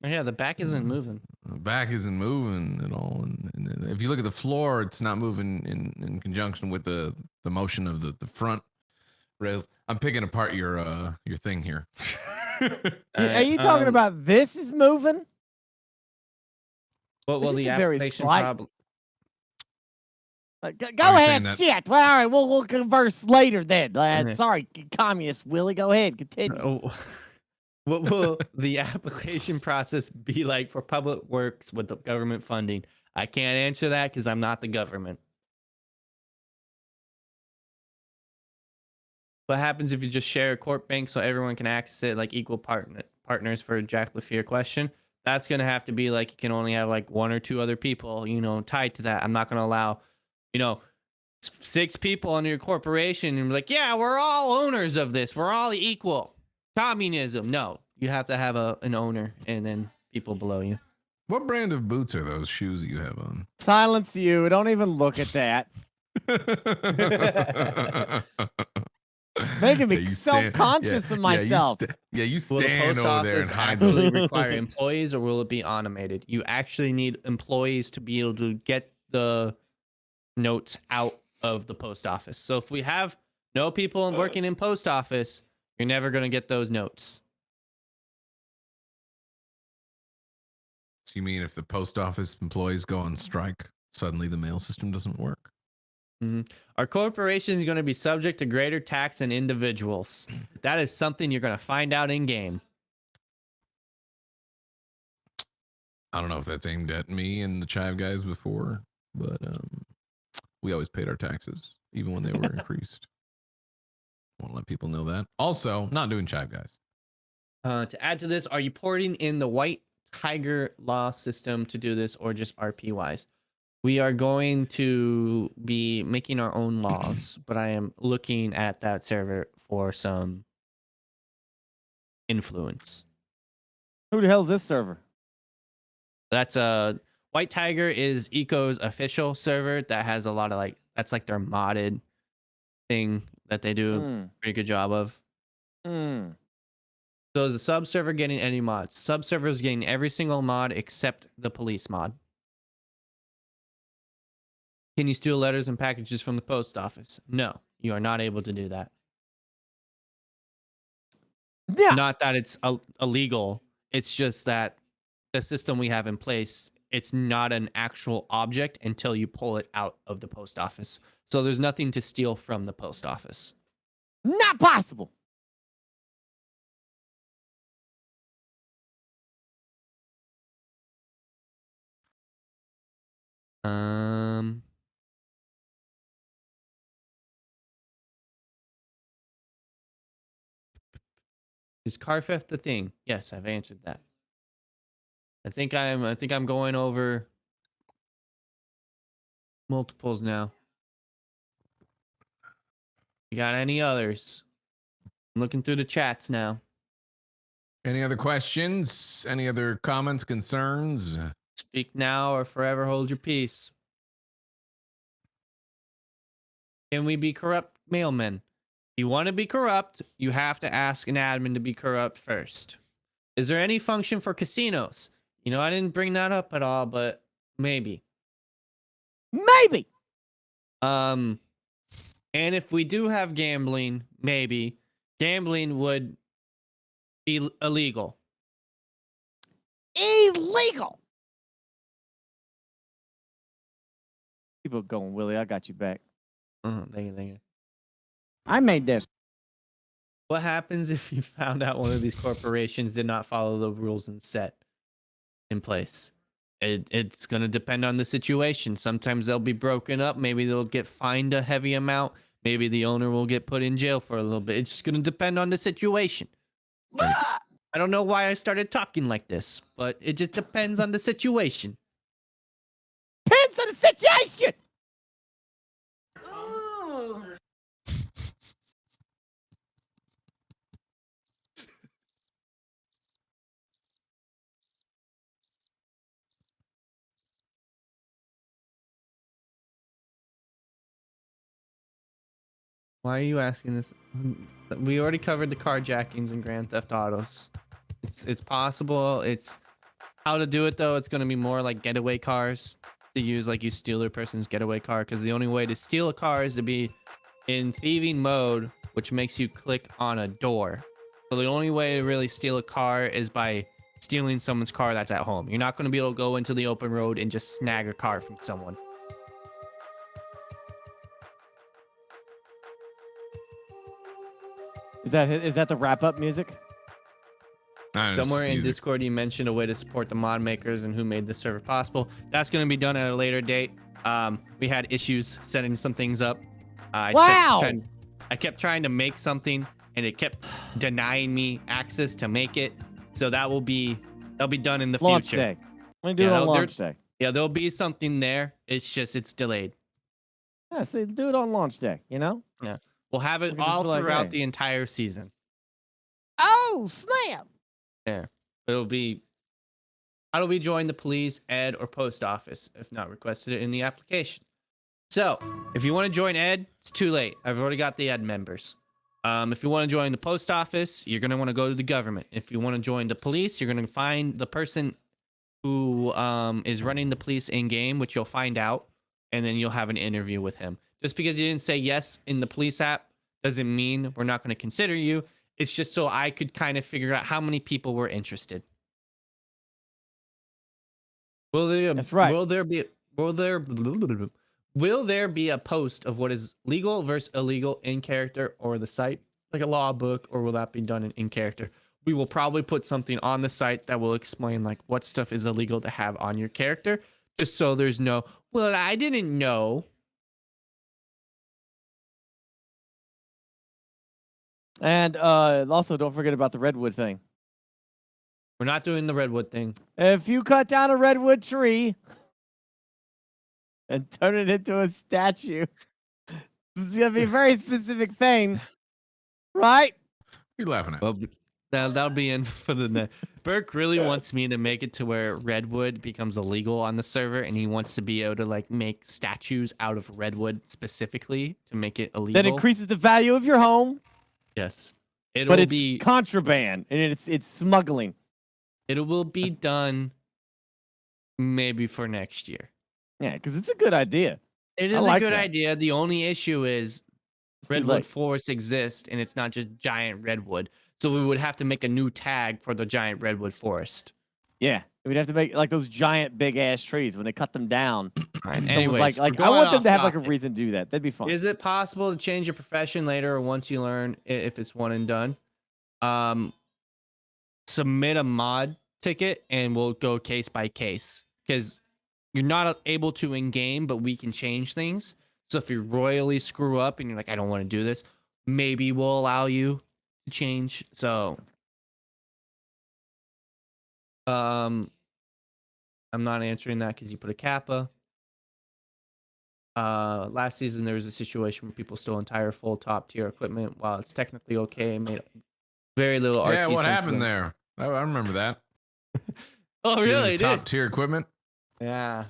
Oh, yeah, the back isn't moving. The back isn't moving at all. And if you look at the floor, it's not moving in conjunction with the motion of the front rails. I'm picking apart your thing here. Are you talking about this is moving? Well, This the is very application slight. problem. Go Are you saying ahead, that- shit. Well, all right, we'll converse later then. Okay. Sorry, communist Willie. Go ahead, continue. What will the application process be like for public works with the government funding? I can't answer that because I'm not the government. What happens if you just share a corp bank so everyone can access it like equal partners for Jack LaFear question? That's going to have to be like you can only have like one or two other people, you know, tied to that. I'm not going to allow, you know, 6 people under your corporation and be like, yeah, we're all owners of this. We're all equal. Communism. No, you have to have an owner and then people below you. What brand of boots are those shoes that you have on? Silence you. Don't even look at that. Making me Yeah, you stand- self-conscious of myself. You Will the stand post over there and office hide actually those. require employees or will it be automated? You actually need employees to be able to get the notes out of the post office. So if we have no people working in post office, you're never going to get those notes. So you mean if the post office employees go on strike, suddenly the mail system doesn't work? Our corporation is going to be subject to greater tax than individuals. That is something you're going to find out in game. I don't know if that's aimed at me and the Chive guys before, but we always paid our taxes, even when they were increased. Want to let people know that. Also, not doing Chive guys. To add to this, are you porting in the White Tiger law system to do this or just RP wise? We are going to be making our own laws, but I am looking at that server for some influence. Who the hell is this server? That's White Tiger is Eco's official server that has a lot of like that's like their modded thing that they do a pretty good job of. So is the sub server getting any mods? Sub server is getting every single mod except the police mod. Can you steal letters and packages from the post office? No, you are not able to do that. Yeah. Not that it's illegal. It's just that the system we have in place, it's not an actual object until you pull it out of the post office. So there's nothing to steal from the post office. Not possible. Um. Is car theft the thing? Yes, I've answered that. I think I'm going over multiples now. You got any others? I'm looking through the chats now. Any other questions? Any other comments, concerns? Speak now or forever hold your peace. Can we be corrupt mailmen? If you want to be corrupt, you have to ask an admin to be corrupt first. Is there any function for casinos? You know, I didn't bring that up at all, but maybe. Maybe. And if we do have gambling, maybe gambling would be illegal. Illegal. People going, Willie, I got you back. Thank you. I made this. What happens if you found out one of these corporations did not follow the rules and set in place? It's going to depend on the situation. Sometimes they'll be broken up. Maybe they'll get fined a heavy amount. Maybe the owner will get put in jail for a little bit. It's just going to depend on the situation. I don't know why I started talking like this, but it just depends on the situation. Depends on the situation. Why are you asking this? We already covered the carjackings and Grand Theft Autos. It's possible. It's how to do it though. It's gonna be more like getaway cars to use, like you steal a person's getaway car, because the only way to steal a car is to be in thieving mode, which makes you click on a door. So the only way to really steal a car is by stealing someone's car that's at home. You're not gonna be able to go into the open road and just snag a car from someone. Is that the wrap up music? Somewhere in Discord, you mentioned a way to support the mod makers and who made the server possible. That's going to be done at a later date. We had issues setting some things up. I kept trying to make something, and it kept denying me access to make it. So that'll be done in the Launch future. day. I'm gonna do it on launch day. Yeah, there'll be something there. It's delayed. Yeah, so do it on launch day. You know. Yeah, we'll have it We can just all be like, throughout hey. the entire season. Oh snap! Yeah, it'll be. How do we join the police, ed, or post office if not requested it in the application? So, if you want to join ed, it's too late. I've already got the ed members. If you want to join the post office, you're going to want to go to the government. If you want to join the police, you're going to find the person who is running the police in game, which you'll find out, and then you'll have an interview with him. Just because you didn't say yes in the police app doesn't mean we're not going to consider you. It's just so I could kind of figure out how many people were interested. That's right. Will there be a post of what is legal versus illegal in character or the site, like a law book, or will that be done in character? We will probably put something on the site that will explain like what stuff is illegal to have on your character, just so there's no, well, I didn't know. And also, don't forget about the redwood thing. We're not doing the redwood thing. If you cut down a redwood tree and turn it into a statue, it's gonna be a very specific thing, right? You're laughing at. Well, that'll be in for the net. Burke really wants me to make it to where redwood becomes illegal on the server, and he wants to be able to like make statues out of redwood specifically to make it illegal. That increases the value of your home. Yes, But it's contraband and it's smuggling. It will be done maybe for next year. Yeah, because it's a good idea. It is a good idea. The only issue is redwood forests exist, and it's not just giant redwood. So we would have to make a new tag for the giant redwood forest. Yeah, we'd have to make like those giant big ass trees when they cut them down. Right. Anyways, like we're I want going them to off have like a topic. reason to do that. That'd be fun. Is it possible to change your profession later or once you learn if it's one and done? Submit a mod ticket and we'll go case by case. Because you're not able to in game, but we can change things. So if you royally screw up and you're like, I don't want to do this, maybe we'll allow you to change. So, I'm not answering that because you put a kappa. Last season there was a situation where people stole entire full top tier equipment. While it's technically okay, it made very little RP Yeah, what sense for happened them. there? I remember that. Oh, Stealing really? Top tier equipment. Yeah.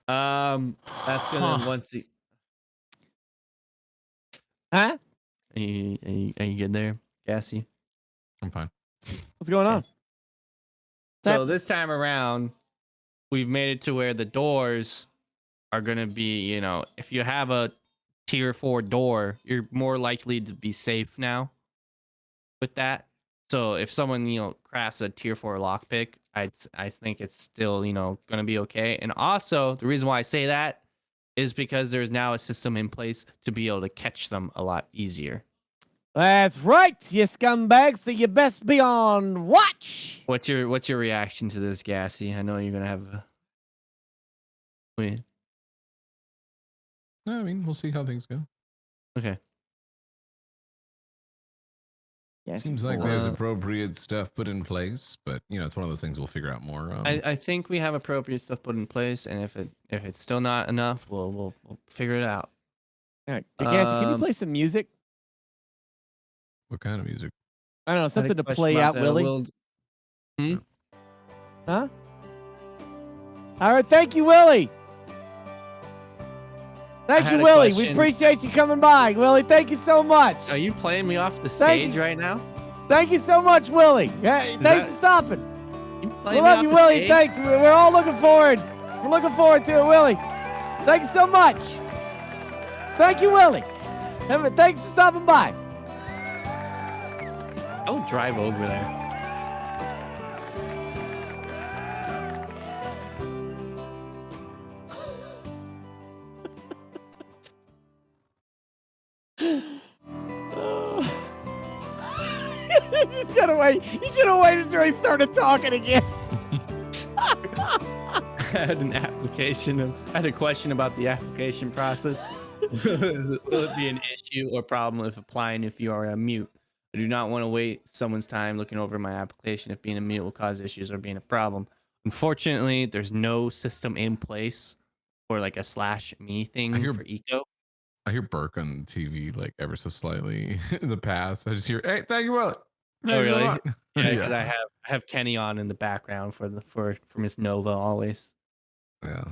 That's gonna once. Huh? Are you good there, Gassy? I'm fine. What's going on? So this time around, we've made it to where the doors are gonna be, you know, if you have a tier 4 door, you're more likely to be safe now with that. So if someone, you know, crafts a tier 4 lockpick, I think it's still, you know, gonna be okay. And also the reason why I say that is because there's now a system in place to be able to catch them a lot easier. That's right, you scumbags. So you best be on watch. What's your reaction to this, Gassy? I know you're gonna have a... Wait. No, I mean, we'll see how things go. Okay. Seems like there's appropriate stuff put in place, but you know, it's one of those things we'll figure out more. I think we have appropriate stuff put in place, and if it's still not enough, we'll figure it out. All right, hey, Gassy, can you play some music? What kind of music? I don't know, something to play out, Willie. Huh? All right, thank you, Willie. Thank you, Willie. We appreciate you coming by, Willie. Thank you so much. Are you playing me off the stage right now? Thank you so much, Willie. Hey, thanks for stopping. We playing love me you, off the Willie. stage? Thanks. We're all looking forward. We're looking forward to it, Willie. Thank you so much. Thank you, Willie. Thanks for stopping by. Don't drive over there. You just gotta wait. You should have waited until he started talking again. I had an I had a question about the application process. Will it be an issue or problem if applying if you are a mute? I do not want to wait someone's time looking over my application if being a mute will cause issues or being a problem. Unfortunately, there's no system in place for like a /me thing for eco. I hear Burke on TV like ever so slightly in the past. I just hear, "Hey, thank you, Willie." Oh, really? Yeah, Yeah, because I have Kenny on in the background for Miss Nova always. Yeah.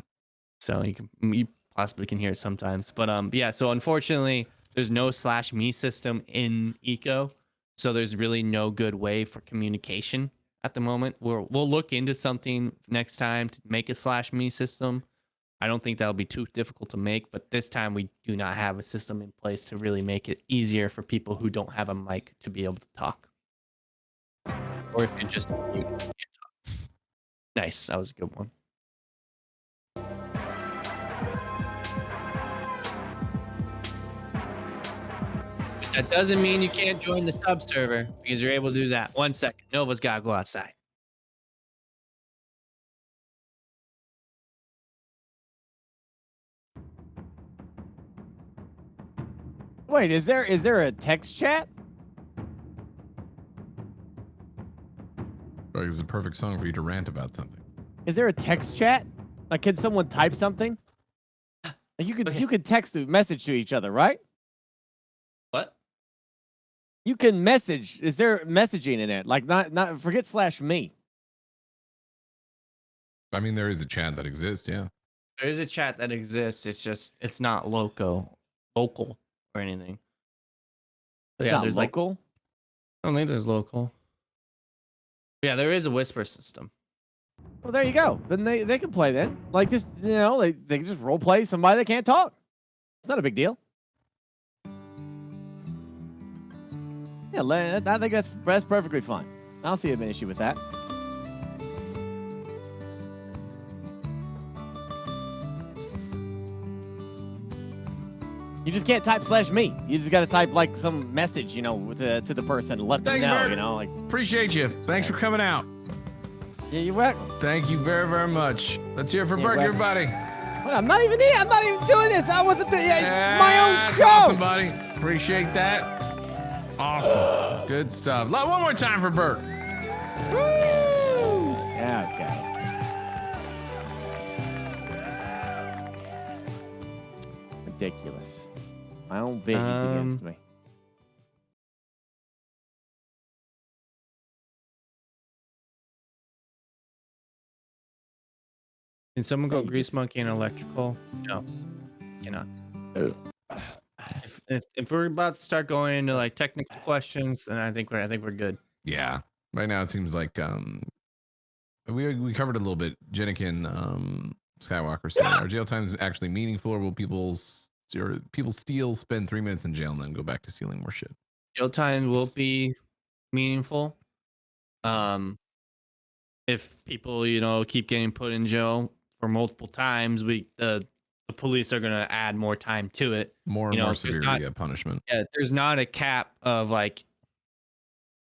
So you possibly can hear it sometimes, but yeah. So unfortunately, there's no /me system in eco, so there's really no good way for communication at the moment. We'll look into something next time to make a /me system. I don't think that'll be too difficult to make, but this time we do not have a system in place to really make it easier for people who don't have a mic to be able to talk. Or if you're just mute, you can't talk. Nice, that was a good one. But that doesn't mean you can't join the sub server because you're able to do that. 1 second, Nova's gotta go outside. Wait, is there a text chat? Like, it's a perfect song for you to rant about something. Is there a text chat? Like, can someone type something? Like you could text a message to each other, right? What? You can message. Is there messaging in it? Like not forget /me. I mean, there is a chat that exists. Yeah. There is a chat that exists. It's not local or anything. But It's yeah, not there's local? I don't think there's local. Yeah, there is a whisper system. Well, there you go. Then they can play then. Like just they can just role play somebody that can't talk. It's not a big deal. Yeah, I think that's perfectly fine. I don't see an issue with that. You just can't type /me. You just got to type like some message, to the person, let them know, like. Appreciate you. Thanks for coming out. Yeah, you're welcome. Thank you very, very much. Let's hear it for You're Burke, welcome. everybody. Well, I'm not even here. I'm not even doing this. I wasn't there. It's my own That's show. awesome, buddy. Appreciate that. Awesome. Good stuff. One more time for Burke. Woo! Yeah, okay. Ridiculous. My own bit he's against me. Can someone go Yeah, you grease just- monkey and electrical? No, cannot. If we're about to start going into like technical questions, then I think we're good. Yeah. Right now it seems like we covered it a little bit. Jennikin Skywalker said, "Are jail times actually meaningful, or will people steal, spend 3 minutes in jail, and then go back to stealing more shit?" Jail time will be meaningful. If people, keep getting put in jail for multiple times, the police are gonna add more time to it. More and more severe punishment. Yeah, there's not a cap of like,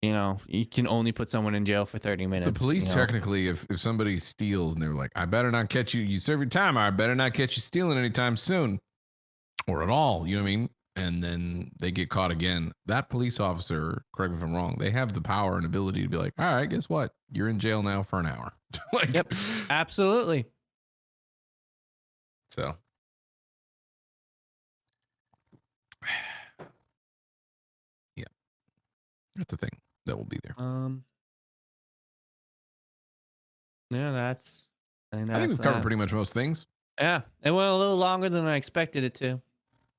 you can only put someone in jail for 30 minutes. The police technically, if somebody steals and they're like, "I better not catch you. You serve your time. Or I better not catch you stealing anytime soon, or at all." You know what I mean? And then they get caught again. That police officer, correct me if I'm wrong, they have the power and ability to be like, "All right, guess what? You're in jail now for an hour." Yep, absolutely. So, yeah, that's the thing that will be there. Yeah, I think we've covered pretty much most things. Yeah, it went a little longer than I expected it to.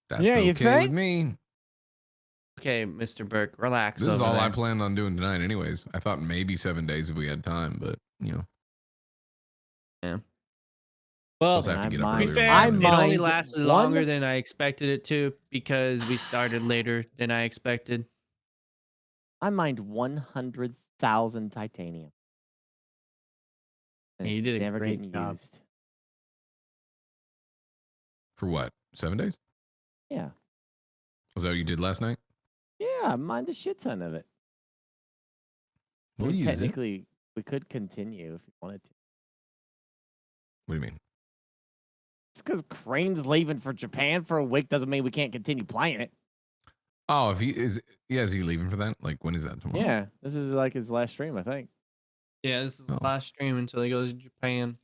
That's okay with me. Okay, Mr. Burke, relax. This is over all I there. planned on doing tonight, anyways. I thought maybe 7 days if we had time, but Yeah. we'll Well, just have to get up to be earlier. fair, in the it morning. only lasted longer than I expected it to because we started later than I expected. I mined 100,000 titanium. Yeah, you did a Never great getting job. used. For what? 7 days? Yeah. Was that what you did last night? Yeah, I mined a shit ton of it. We'll use it. Technically, we could continue if you wanted to. What do you mean? It's because Krame's leaving for Japan for a week doesn't mean we can't continue playing it. Oh, if he is, is he leaving for that? Like, when is that tomorrow? Yeah, this is like his last stream, I think. Yeah, this is the last stream until he goes to Japan.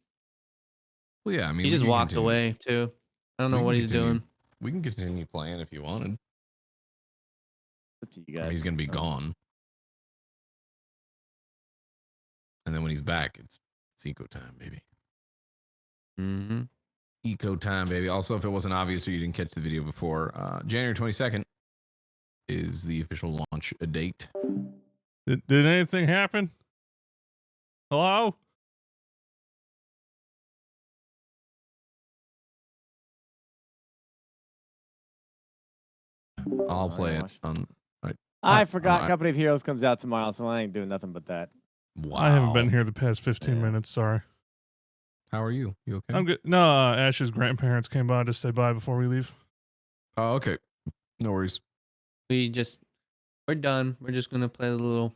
Well, yeah, I mean, He we just can walked continue. away too. I don't We know can what he's continue. doing. We can continue playing if you wanted. Up to you I mean, guys. he's gonna be gone, and then when he's back, it's eco time, baby. Mm-hmm. Eco time, baby. Also, if it wasn't obvious or you didn't catch the video before, January 22nd is the official launch date. Did anything happen? Hello? I'll play it on. I forgot Company of Heroes comes out tomorrow, so I ain't doing nothing but that. Wow. I haven't been here the past 15 minutes. Sorry. How are you? You okay? I'm good. No, Ash's grandparents came by to say bye before we leave. Oh, okay. No worries. We're done. We're just gonna play the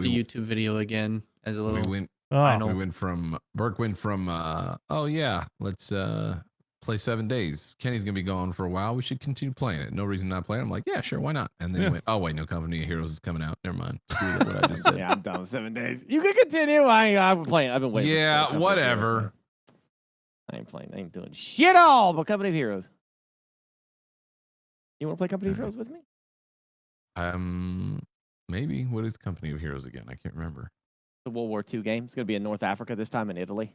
YouTube video again as a little. Burke went from oh yeah, let's play 7 days. Kenny's gonna be gone for a while. We should continue playing it. No reason not playing. I'm like, yeah, sure, why not? And then he went, oh wait, no, Company of Heroes is coming out. Never mind. Screw what I just said. Yeah, I'm done with 7 days. You can continue. I've been playing. I've been waiting. Yeah, for Company of Heroes, whatever. man. I ain't playing. I ain't doing shit all but Company of Heroes. You want to play Company of Heroes with me? Maybe. What is Company of Heroes again? I can't remember. The World War II game. It's gonna be in North Africa this time in Italy.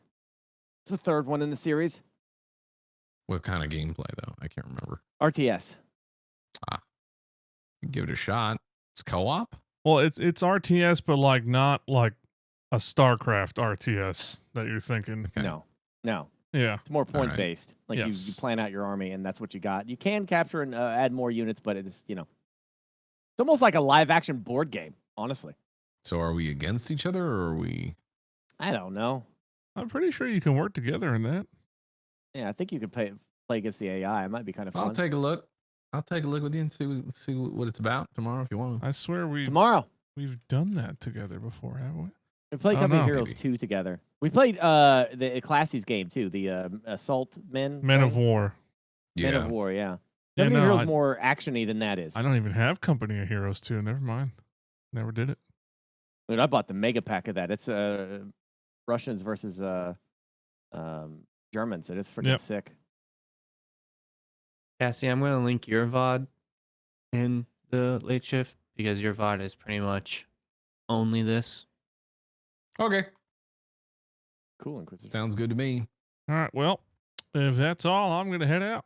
It's the third one in the series. What kind of gameplay though? I can't remember. RTS. Give it a shot. It's co-op. Well, it's RTS, but like not like a StarCraft RTS that you're thinking. No. Yeah. It's more point based. Like you Yes. plan out your army and that's what you got. You can capture and add more units, but it's it's almost like a live action board game, honestly. So are we against each other or are we? I don't know. I'm pretty sure you can work together in that. Yeah, I think you could play against the AI. It might be kind of fun. I'll take a look. I'll take a look with you and see what it's about tomorrow if you want. I swear tomorrow we've done that together before, haven't we? We played I don't Company know. Heroes Maybe. 2 together. We played the Classy's game too, the Assault Men. Men of thing. War. Men Yeah. of War, yeah. Yeah, Company no, Heroes I- more actiony than that is. I don't even have Company of Heroes 2. Never mind. Never did it. Dude, I bought the mega pack of that. It's Russians versus Germans. It is freaking Yep. sick. Cassie, I'm going to link your VOD in the late shift because your VOD is pretty much only this. Okay. Cool, Inquisitor. Sounds good to me. All right. Well, if that's all, I'm going to head out.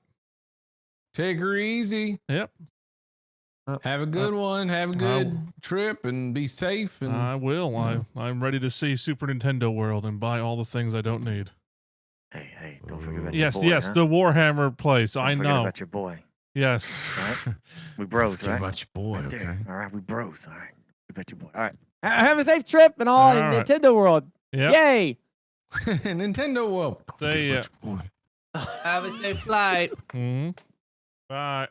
Take her easy. Yep. Have a good one. Have a good trip and be safe. And I will. you know. I'm ready to see Super Nintendo World and buy all the things I don't need. Hey, don't forget about Yes, your boy, yes, huh? the Warhammer place. Don't I forget know. about your boy. Yes. All right? We bros, Too right? much boy. Right there. Okay. All right, we bros. All right. About your boy. All right. Have a safe trip and all, in All right. Nintendo World. Yep. Yay! Nintendo World. They, Have a safe flight. Bye.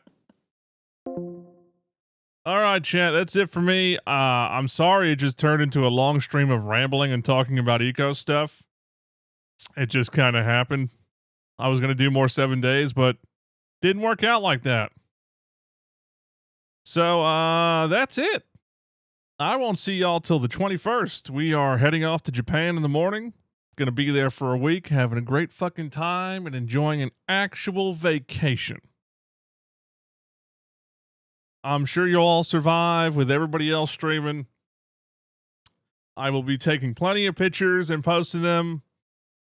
All right, chat. That's it for me. I'm sorry it just turned into a long stream of rambling and talking about eco stuff. It just kind of happened. I was going to do more 7 days, but didn't work out like that. So, that's it. I won't see y'all till the 21st. We are heading off to Japan in the morning. Going to be there for a week, having a great fucking time and enjoying an actual vacation. I'm sure you'll all survive with everybody else streaming. I will be taking plenty of pictures and posting them.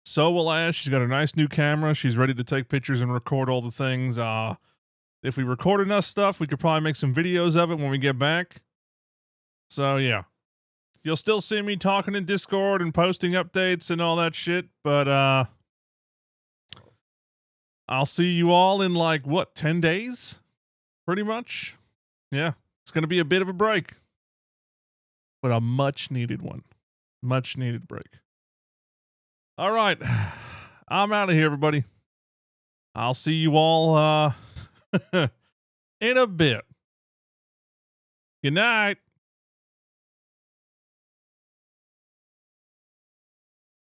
So will Ash. She's got a nice new camera. She's ready to take pictures and record all the things. If we record enough stuff, we could probably make some videos of it when we get back. So, yeah. You'll still see me talking in Discord and posting updates and all that shit, but I'll see you all in 10 days? Pretty much. Yeah, it's going to be a bit of a break, but a much needed one. Much needed break. All right. I'm out of here, everybody. I'll see you all in a bit. Good night.